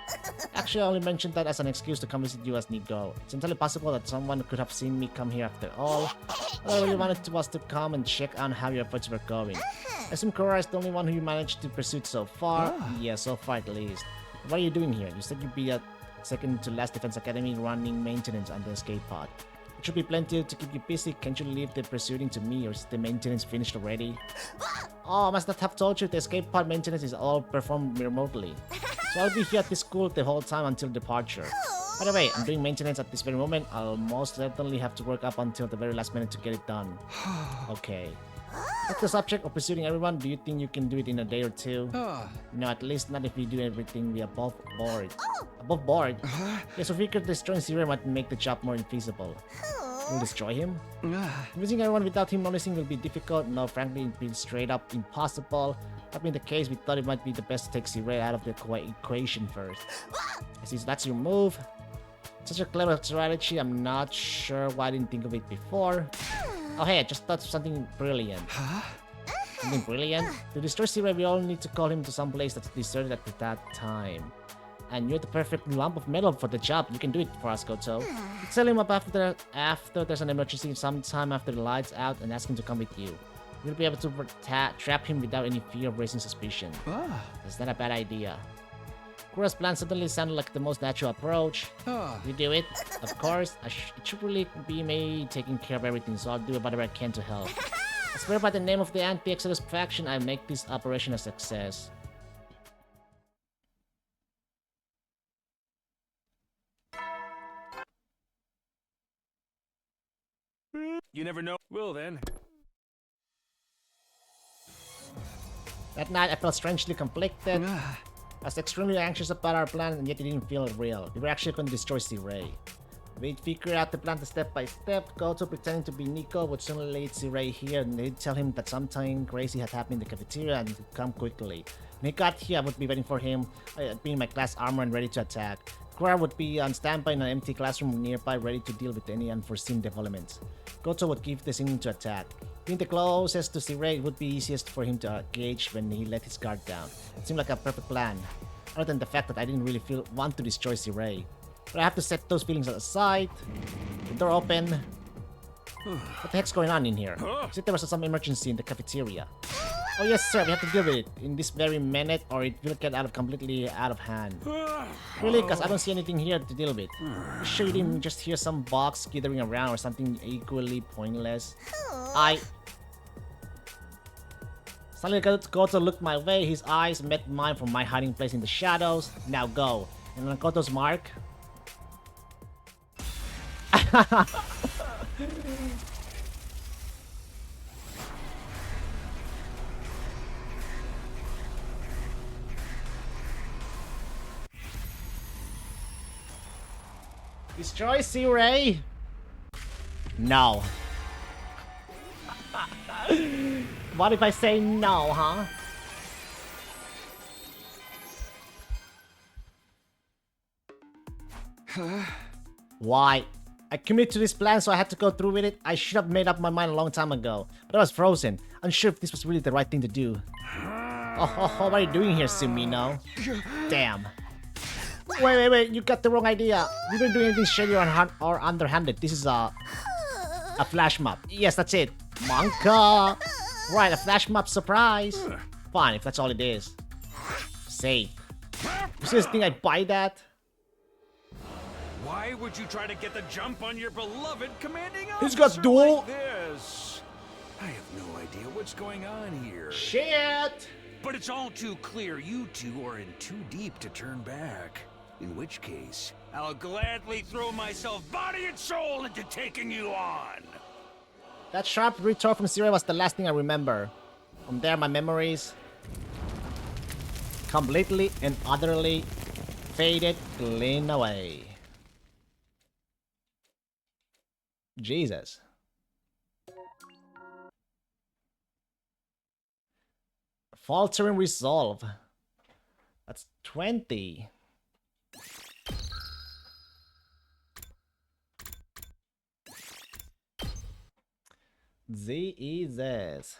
Actually, I only mentioned that as an excuse to come visit you as Nico. It's entirely possible that someone could have seen me come here after all. All I really wanted was to come and check on how your efforts were going. I assume Korra is the only one who you managed to pursue so far. Yeah, so far at least. What are you doing here? You said you'd be at second to last Defense Academy running maintenance on the escape pod. It should be plenty to keep you busy. Can't you leave the pursuing to me, or is the maintenance finished already? Oh, I must not have told you the escape pod maintenance is all performed remotely. So I'll be here at this school the whole time until departure. By the way, I'm doing maintenance at this very moment. I'll most certainly have to work up until the very last minute to get it done. Okay. What's the subject of pursuing everyone? Do you think you can do it in a day or two? No, at least not if we do everything we above board. Above board? Yes, so figured destroying Zero might make the job more infeasible. We'll destroy him? Using everyone without him noticing will be difficult. No, frankly, it'd be straight up impossible. That being the case, we thought it might be the best to take Zero out of the equation first. I see, so that's your move. Such a clever strategy, I'm not sure why I didn't think of it before. Oh hey, I just thought of something brilliant. Something brilliant? To destroy Zero, we all need to call him to some place that's deserted at that time. And you're the perfect lump of metal for the job. You can do it for us, Goto. You tell him up after there's an emergency sometime after the lights out and ask him to come with you. You'll be able to trap him without any fear of raising suspicion. Is that a bad idea? Korra's plan suddenly sounded like the most natural approach. You do it? Of course. It should really be me taking care of everything, so I'll do whatever I can to help. I swear by the name of the Anti-Exodus faction, I'll make this operation a success. You never know. Well then. That night, I felt strangely conflicted. I was extremely anxious about our plan, and yet it didn't feel real. We were actually going to destroy C-Ray. We'd figure out the plan step by step. Goto, pretending to be Nico, would suddenly lead C-Ray here, and they'd tell him that something crazy had happened in the cafeteria and to come quickly. When he got here, I would be waiting for him, I'd be in my class armor and ready to attack. Korra would be on standby in an empty classroom nearby, ready to deal with any unforeseen developments. Goto would give the signal to attack. Being the closest to C-Ray, it would be easiest for him to gauge when he let his guard down. It seemed like a perfect plan, other than the fact that I didn't really want to destroy C-Ray. But I have to set those feelings aside. The door open. What the heck's going on in here? You said there was some emergency in the cafeteria. Oh yes sir, we have to deal with it in this very minute or it will get completely out of hand. Really? Because I don't see anything here to deal with. You sure you didn't just hear some box skittering around or something equally pointless? Suddenly Goto looked my way, his eyes met mine from my hiding place in the shadows. Now go. And on Goto's mark. Destroy C-Ray? No. What if I say no, huh? Why? I committed to this plan, so I had to go through with it. I should have made up my mind a long time ago. But I was frozen, unsure if this was really the right thing to do. Oh, what are you doing here, Sumino? Damn. Wait, you got the wrong idea. You didn't do anything shady or underhanded. This is a flash mob. Yes, that's it. Monka! Right, a flash mob surprise. Fine, if that's all it is. Safe. You seriously think I'd buy that? Why would you try to get the jump on your beloved commanding officer? He's got dual. Like this? I have no idea what's going on here. Shit! But it's all too clear you two are in too deep to turn back. In which case, I'll gladly throw myself body and soul into taking you on. That sharp retort from Zero was the last thing I remember. From there, my memories completely and utterly faded clean away. Jesus. Faltering resolve. That's 20. Jesus.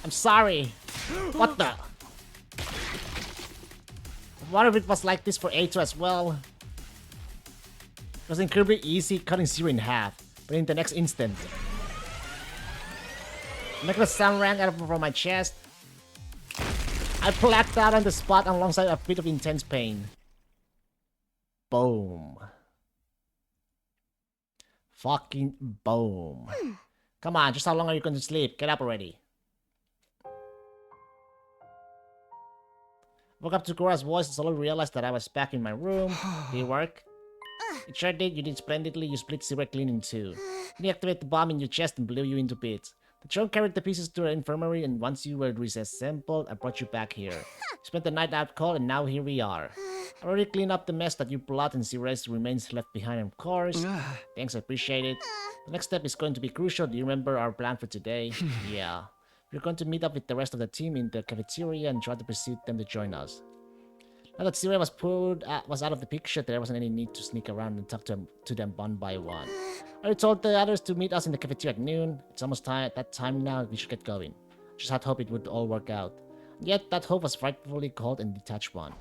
I'm sorry. What the? What if it was like this for A2 as well? It was incredibly easy cutting Zero in half, but in the next instant. Making a sound rang out from my chest. I blacked out on the spot alongside a bit of intense pain. Boom. Fucking boom. Come on, just how long are you going to sleep? Get up already. Woke up to Cora's voice and slowly realized that I was back in my room. Did it work? It sure did. You did splendidly. You split Zero clean in two. Then activated the bomb in your chest and blew you into bits. The drone carried the pieces to the infirmary, and once you were disassembled, I brought you back here. You spent the night out cold, and now here we are. I already cleaned up the mess that you brought and Zero's remains left behind, of course. Thanks, I appreciate it. The next step is going to be crucial. Do you remember our plan for today? Yeah. We're going to meet up with the rest of the team in the cafeteria and try to persuade them to join us. Now that Zero was out of the picture, there wasn't any need to sneak around and talk to them one by one. I already told the others to meet us in the cafeteria at noon. It's almost that time now. We should get going. Just had hope it would all work out. Yet that hope was frightfully cold and detached one.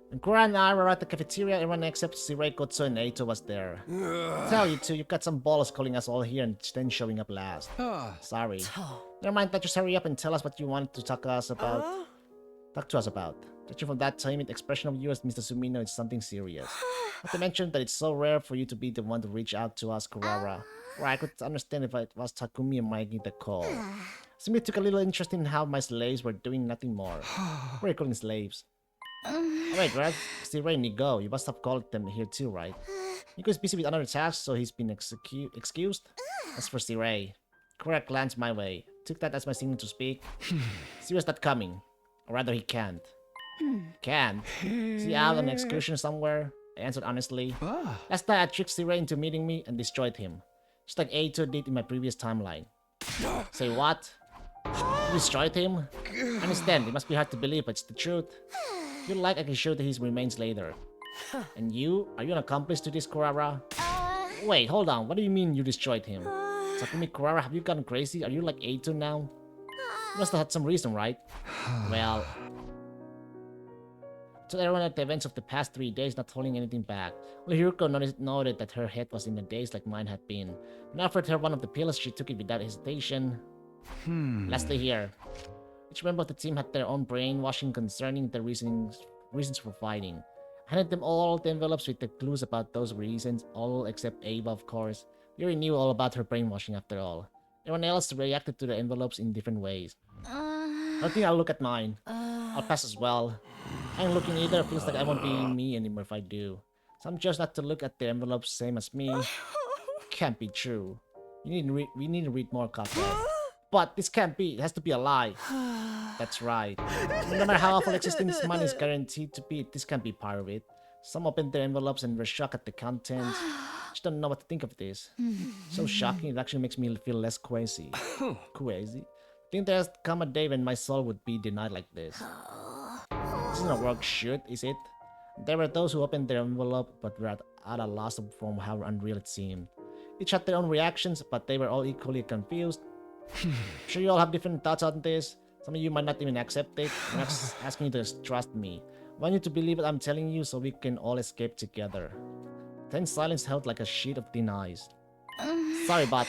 When Cora and I were at the cafeteria, everyone except Zero, Kotso, and A2 was there. Tell you two, you've got some balls calling us all here and then showing up last. Sorry. Never mind that, just hurry up and tell us what you wanted to talk to us about. Judging from that timid expression of yours, Mr. Sumino, it's something serious. Not to mention that it's so rare for you to be the one to reach out to us, Kurara. Or I could understand if it was Takumi making the call. Sumino took a little interest in how my slaves were doing nothing more. What are you calling slaves? Alright, Greg. Zero, Nigo, you must have called them here too, right? Nigo's busy with another task, so he's been excused. As for Zero, Kura glanced my way. Took that as my signal to speak. Zero's not coming. Or rather, he can't. Can't? Is he out on an excursion somewhere? I answered honestly. Last night I tricked Zero into meeting me and destroyed him. Just like A2 did in my previous timeline. Say what? You destroyed him? I understand, it must be hard to believe, but it's the truth. If you like, I can show his remains later. And you? Are you an accomplice to this, Kurara? Wait, hold on. What do you mean you destroyed him? Takumi, Kurara, have you gone crazy? Are you like A2 now? You must have had some reason, right? Well... told everyone at the events of the past 3 days, not holding anything back. Only Hiruko noted that her head was in a daze like mine had been. When I offered her one of the pills, she took it without hesitation. Lastly here. Each member of the team had their own brainwashing concerning the reasons for fighting. I handed them all the envelopes with the clues about those reasons, all except Ava, of course. We already knew all about her brainwashing after all. Everyone else reacted to the envelopes in different ways. I don't think I'll look at mine. I'll pass as well. I ain't looking either. It feels like I won't be me anymore if I do. Some chose not to look at the envelopes same as me. Can't be true. We need to read more copy. But this can't be. It has to be a lie. That's right. No matter how awful existence mine is guaranteed to be, this can't be part of it. Some opened their envelopes and were shocked at the contents. Just don't know what to think of this. So shocking, it actually makes me feel less crazy. Crazy? Think there's come a day when my soul would be denied like this. This isn't a work shoot, is it? There were those who opened their envelope but were at a loss from how unreal it seemed. Each had their own reactions, but they were all equally confused. I'm sure you all have different thoughts on this. Some of you might not even accept it. I'm not asking you to trust me. I want you to believe what I'm telling you so we can all escape together. Tense silence held like a sheet of thin ice. Sorry, but...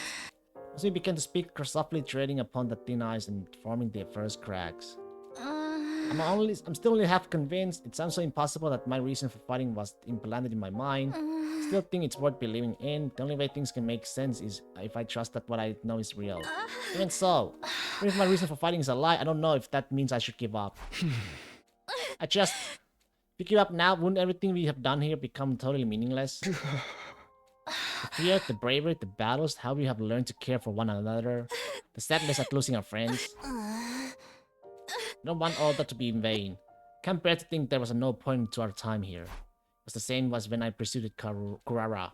as we began to speak, softly treading upon the thin ice and forming the first cracks. I'm still only half convinced. It sounds so impossible that my reason for fighting was implanted in my mind. Still think it's worth believing in. The only way things can make sense is if I trust that what I know is real. Even so, even if my reason for fighting is a lie, I don't know if that means I should give up. Pick you up now, wouldn't everything we have done here become totally meaningless? The fear, the bravery, the battles, how we have learned to care for one another, the sadness at losing our friends. Don't want all that to be in vain. Can't bear to think there was no point to our time here. It was the same as when I pursued Kurara.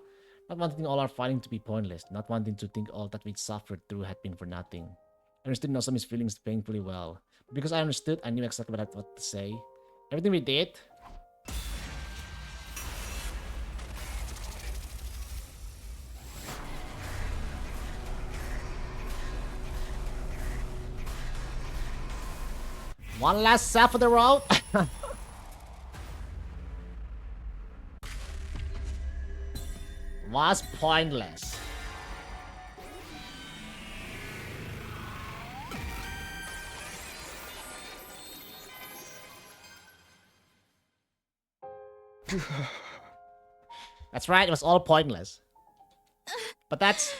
Not wanting all our fighting to be pointless, not wanting to think all that we'd suffered through had been for nothing. I understood Nozomi's feelings painfully well. But because I understood, I knew exactly what to say. Everything we did... One last half of the road. Was pointless. That's right, it was all pointless. But that's...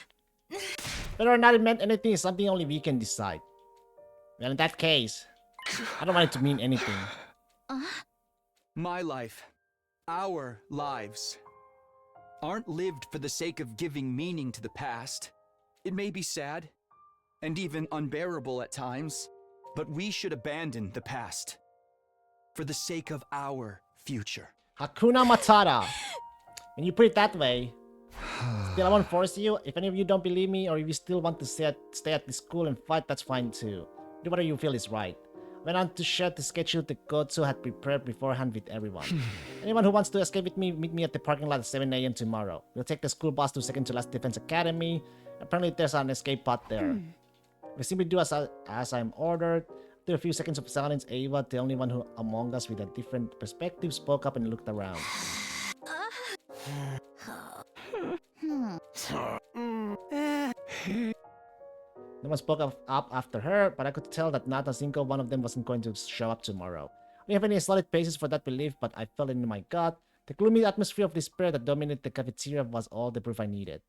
Whether or not it meant anything is something only we can decide. Well, in that case... I don't want it to mean anything. My life, our lives, aren't lived for the sake of giving meaning to the past. It may be sad, and even unbearable at times, but we should abandon the past for the sake of our future. Hakuna Matata. When you put it that way, still I won't force you. If any of you don't believe me, or if you still want to stay at the school and fight, that's fine too. Do whatever you feel is right. Went on to share the schedule the Gotsu had prepared beforehand with everyone. Anyone who wants to escape with me, meet me at the parking lot at 7 AM tomorrow. We'll take the school bus to second to last Defense Academy. Apparently there's an escape pod there. We simply do as I'm ordered. After a few seconds of silence, Ava, the only one who among us with a different perspective, spoke up and looked around. No one spoke up after her, but I could tell that not a single one of them wasn't going to show up tomorrow. I didn't have any solid basis for that belief, but I felt it in my gut. The gloomy atmosphere of despair that dominated the cafeteria was all the proof I needed.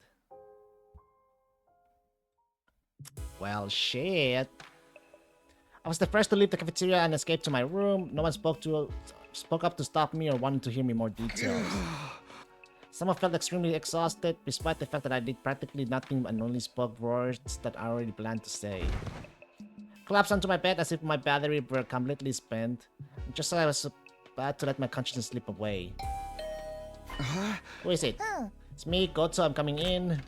Well, shit. I was the first to leave the cafeteria and escape to my room. No one spoke up to stop me or wanted to hear me more details. Someone felt extremely exhausted, despite the fact that I did practically nothing and only spoke words that I already planned to say. Collapsed onto my bed as if my battery were completely spent, just as I was about to let my consciousness slip away. Who is it? It's me, Gotsu, I'm coming in.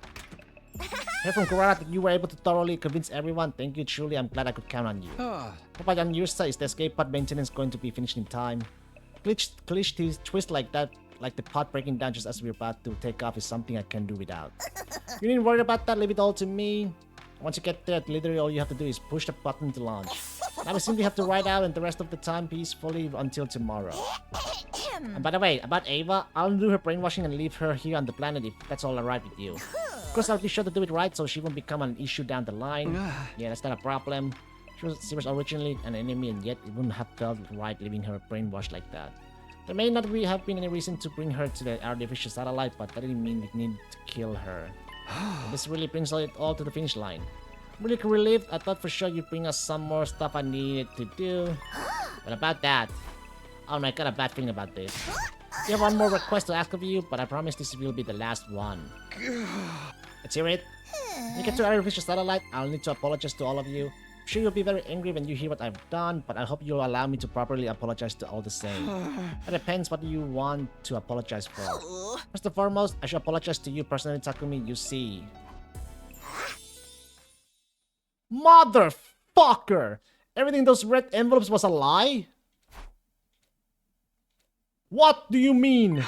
Heard from Kurara that you were able to thoroughly convince everyone. Thank you, truly, I'm glad I could count on you. Hope I on your side, is the escape pod maintenance going to be finished in time? Glitch twist like that, like the pod breaking down just as we're about to take off, is something I can do without. You needn't worry about that, leave it all to me. Once you get there, literally all you have to do is push the button to launch. I will simply have to ride out and the rest of the time peacefully until tomorrow. And by the way, about Ava, I'll do her brainwashing and leave her here on the planet if that's all alright with you. Of course, I'll be sure to do it right so she won't become an issue down the line. Yeah, that's not a problem. She was originally an enemy and yet it wouldn't have felt right leaving her brainwashed like that. There may not have been any reason to bring her to the artificial satellite, but that didn't mean we need to kill her. This really brings it all to the finish line. I'm really relieved. I thought for sure you'd bring us some more stuff I needed to do. But about that... Oh no, I got a bad feeling about this. I have one more request to ask of you, but I promise this will be the last one. Let's hear it. When you get to the artificial satellite, I'll need to apologize to all of you. I'm sure you'll be very angry when you hear what I've done, but I hope you'll allow me to properly apologize to all the same. It depends what you want to apologize for. First and foremost, I should apologize to you personally, Takumi. You see. Motherfucker! Everything in those red envelopes was a lie? What do you mean?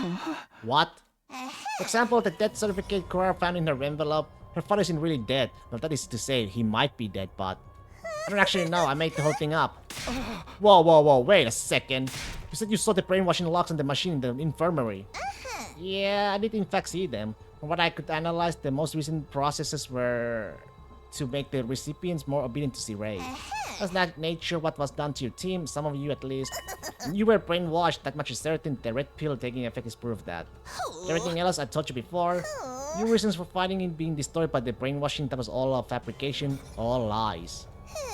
What? For example, the death certificate Kurara found in her envelope. Her father isn't really dead. Well, that is to say, he might be dead, but... I don't actually know, I made the whole thing up. Whoa, wait a second. You said you saw the brainwashing locks on the machine in the infirmary. Yeah, I did in fact see them. From what I could analyze, the most recent processes were to make the recipients more obedient to Sirei. That's not nature what was done to your team, some of you at least. You were brainwashed, that much is certain. The red pill taking effect is proof of that. Everything else I told you before. Your reasons for fighting it being destroyed by the brainwashing, that was all a fabrication, all lies.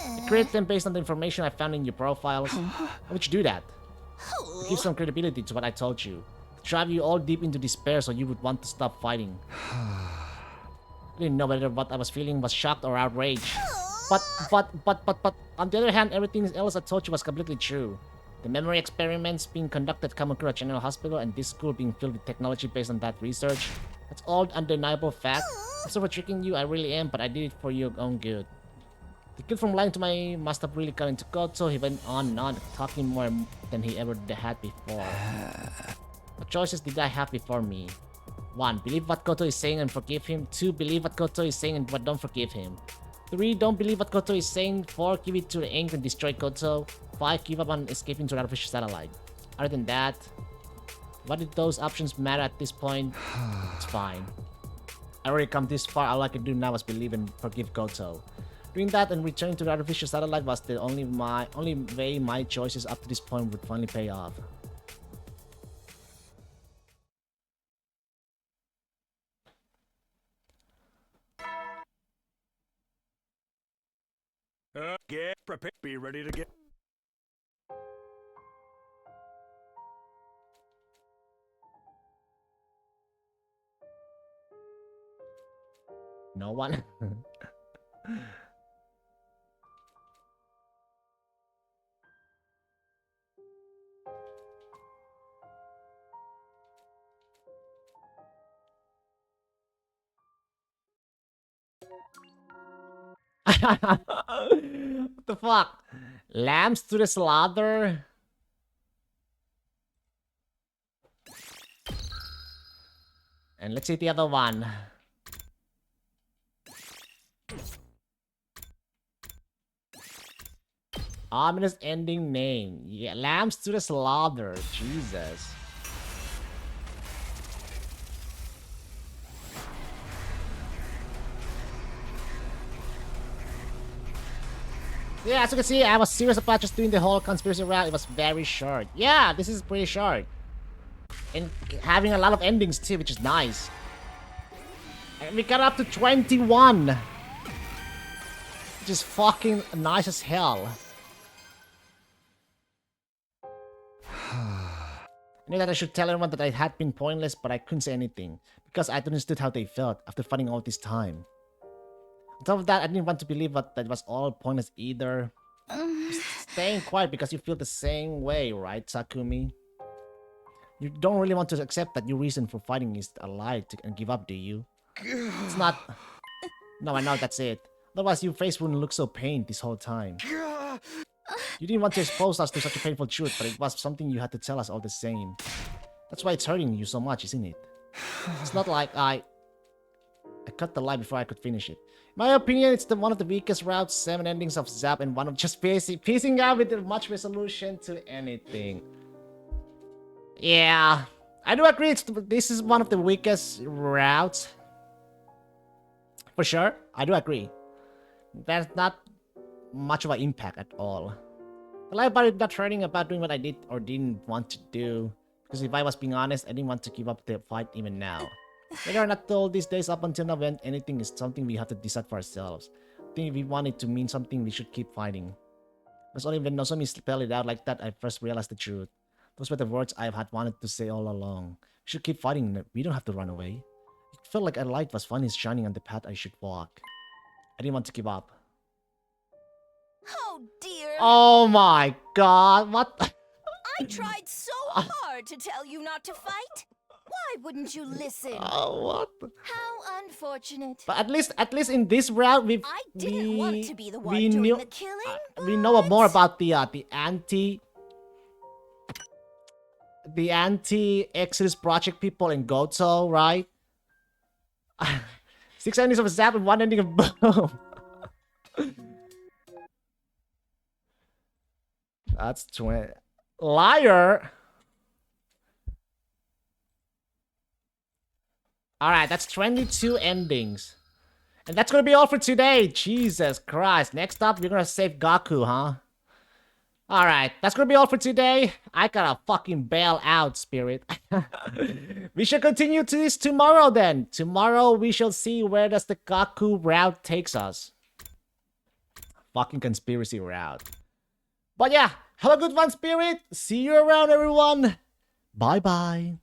I created them based on the information I found in your profiles. How would you do that? To give some credibility to what I told you. To drive you all deep into despair so you would want to stop fighting. I didn't know whether what I was feeling was shocked or outrage. But, on the other hand, everything else I told you was completely true. The memory experiments being conducted at Kamakura General Hospital and this school being filled with technology based on that research. That's all undeniable fact. I'm sorry for tricking you, I really am, but I did it for your own good. The kid from lying to me must have really got into Goto. He went on and on, talking more than he ever had before. What choices did I have before me? 1. Believe what Goto is saying and forgive him. 2. Believe what Goto is saying and don't forgive him. 3. Don't believe what Goto is saying. 4. Give it to the ink and destroy Goto. 5. Give up on escaping to the artificial satellite. Other than that, what did those options matter at this point? It's fine. I already come this far, all I can do now is believe and forgive Goto. Doing that and returning to the artificial satellite was the only way my choices up to this point would finally pay off. Get prepared. Be ready to get. No one? What the fuck? Lambs to the slaughter? And let's see the other one. Ominous ending name. Yeah, Lambs to the slaughter. Jesus. Yeah, as you can see, I was serious about just doing the whole conspiracy route. It was very short. Yeah, this is pretty short. And having a lot of endings too, which is nice. And we got up to 21. Which is fucking nice as hell. I knew that I should tell everyone that I had been pointless, but I couldn't say anything. Because I understood how they felt after fighting all this time. On top of that, I didn't want to believe that it was all pointless either. Staying quiet because you feel the same way, right, Takumi? You don't really want to accept that your reason for fighting is a lie and give up, do you? It's not... No, I know that's it. Otherwise, your face wouldn't look so pained this whole time. You didn't want to expose us to such a painful truth, but it was something you had to tell us all the same. That's why it's hurting you so much, isn't it? It's not like I cut the lie before I could finish it. In my opinion, it's one of the weakest routes, 7 endings of Zap, and one of just piecing out with much resolution to anything. Yeah, I do agree. This is one of the weakest routes. For sure, I do agree. There's not much of an impact at all. I like about it not hurting about doing what I did or didn't want to do. Because if I was being honest, I didn't want to give up the fight even now. Whether or not all these days up until now when anything is something we have to decide for ourselves. I think if we want it to mean something, we should keep fighting. Because only when Nozomi spelled it out like that, I first realized the truth. Those were the words I had wanted to say all along. We should keep fighting. We don't have to run away. It felt like a light was finally shining on the path I should walk. I didn't want to give up. Oh dear. Oh my god, what? I tried so hard to tell you not to fight. Why wouldn't you listen? Oh, what? How unfortunate. But at least in this route, we didn't want to be the one doing the killing. We know more about the anti-Exodus Project people in Goto, right? 6 endings of Zap and 1 ending of Boom. That's 20. Liar. Alright, that's 22 endings. And that's gonna be all for today. Jesus Christ. Next up, we're gonna save Gaku, huh? Alright, that's gonna be all for today. I gotta fucking bail out, Spirit. We shall continue to this tomorrow then. Tomorrow, we shall see where does the Gaku route takes us. Fucking conspiracy route. But yeah, Have a good one, Spirit. See you around, everyone. Bye-bye.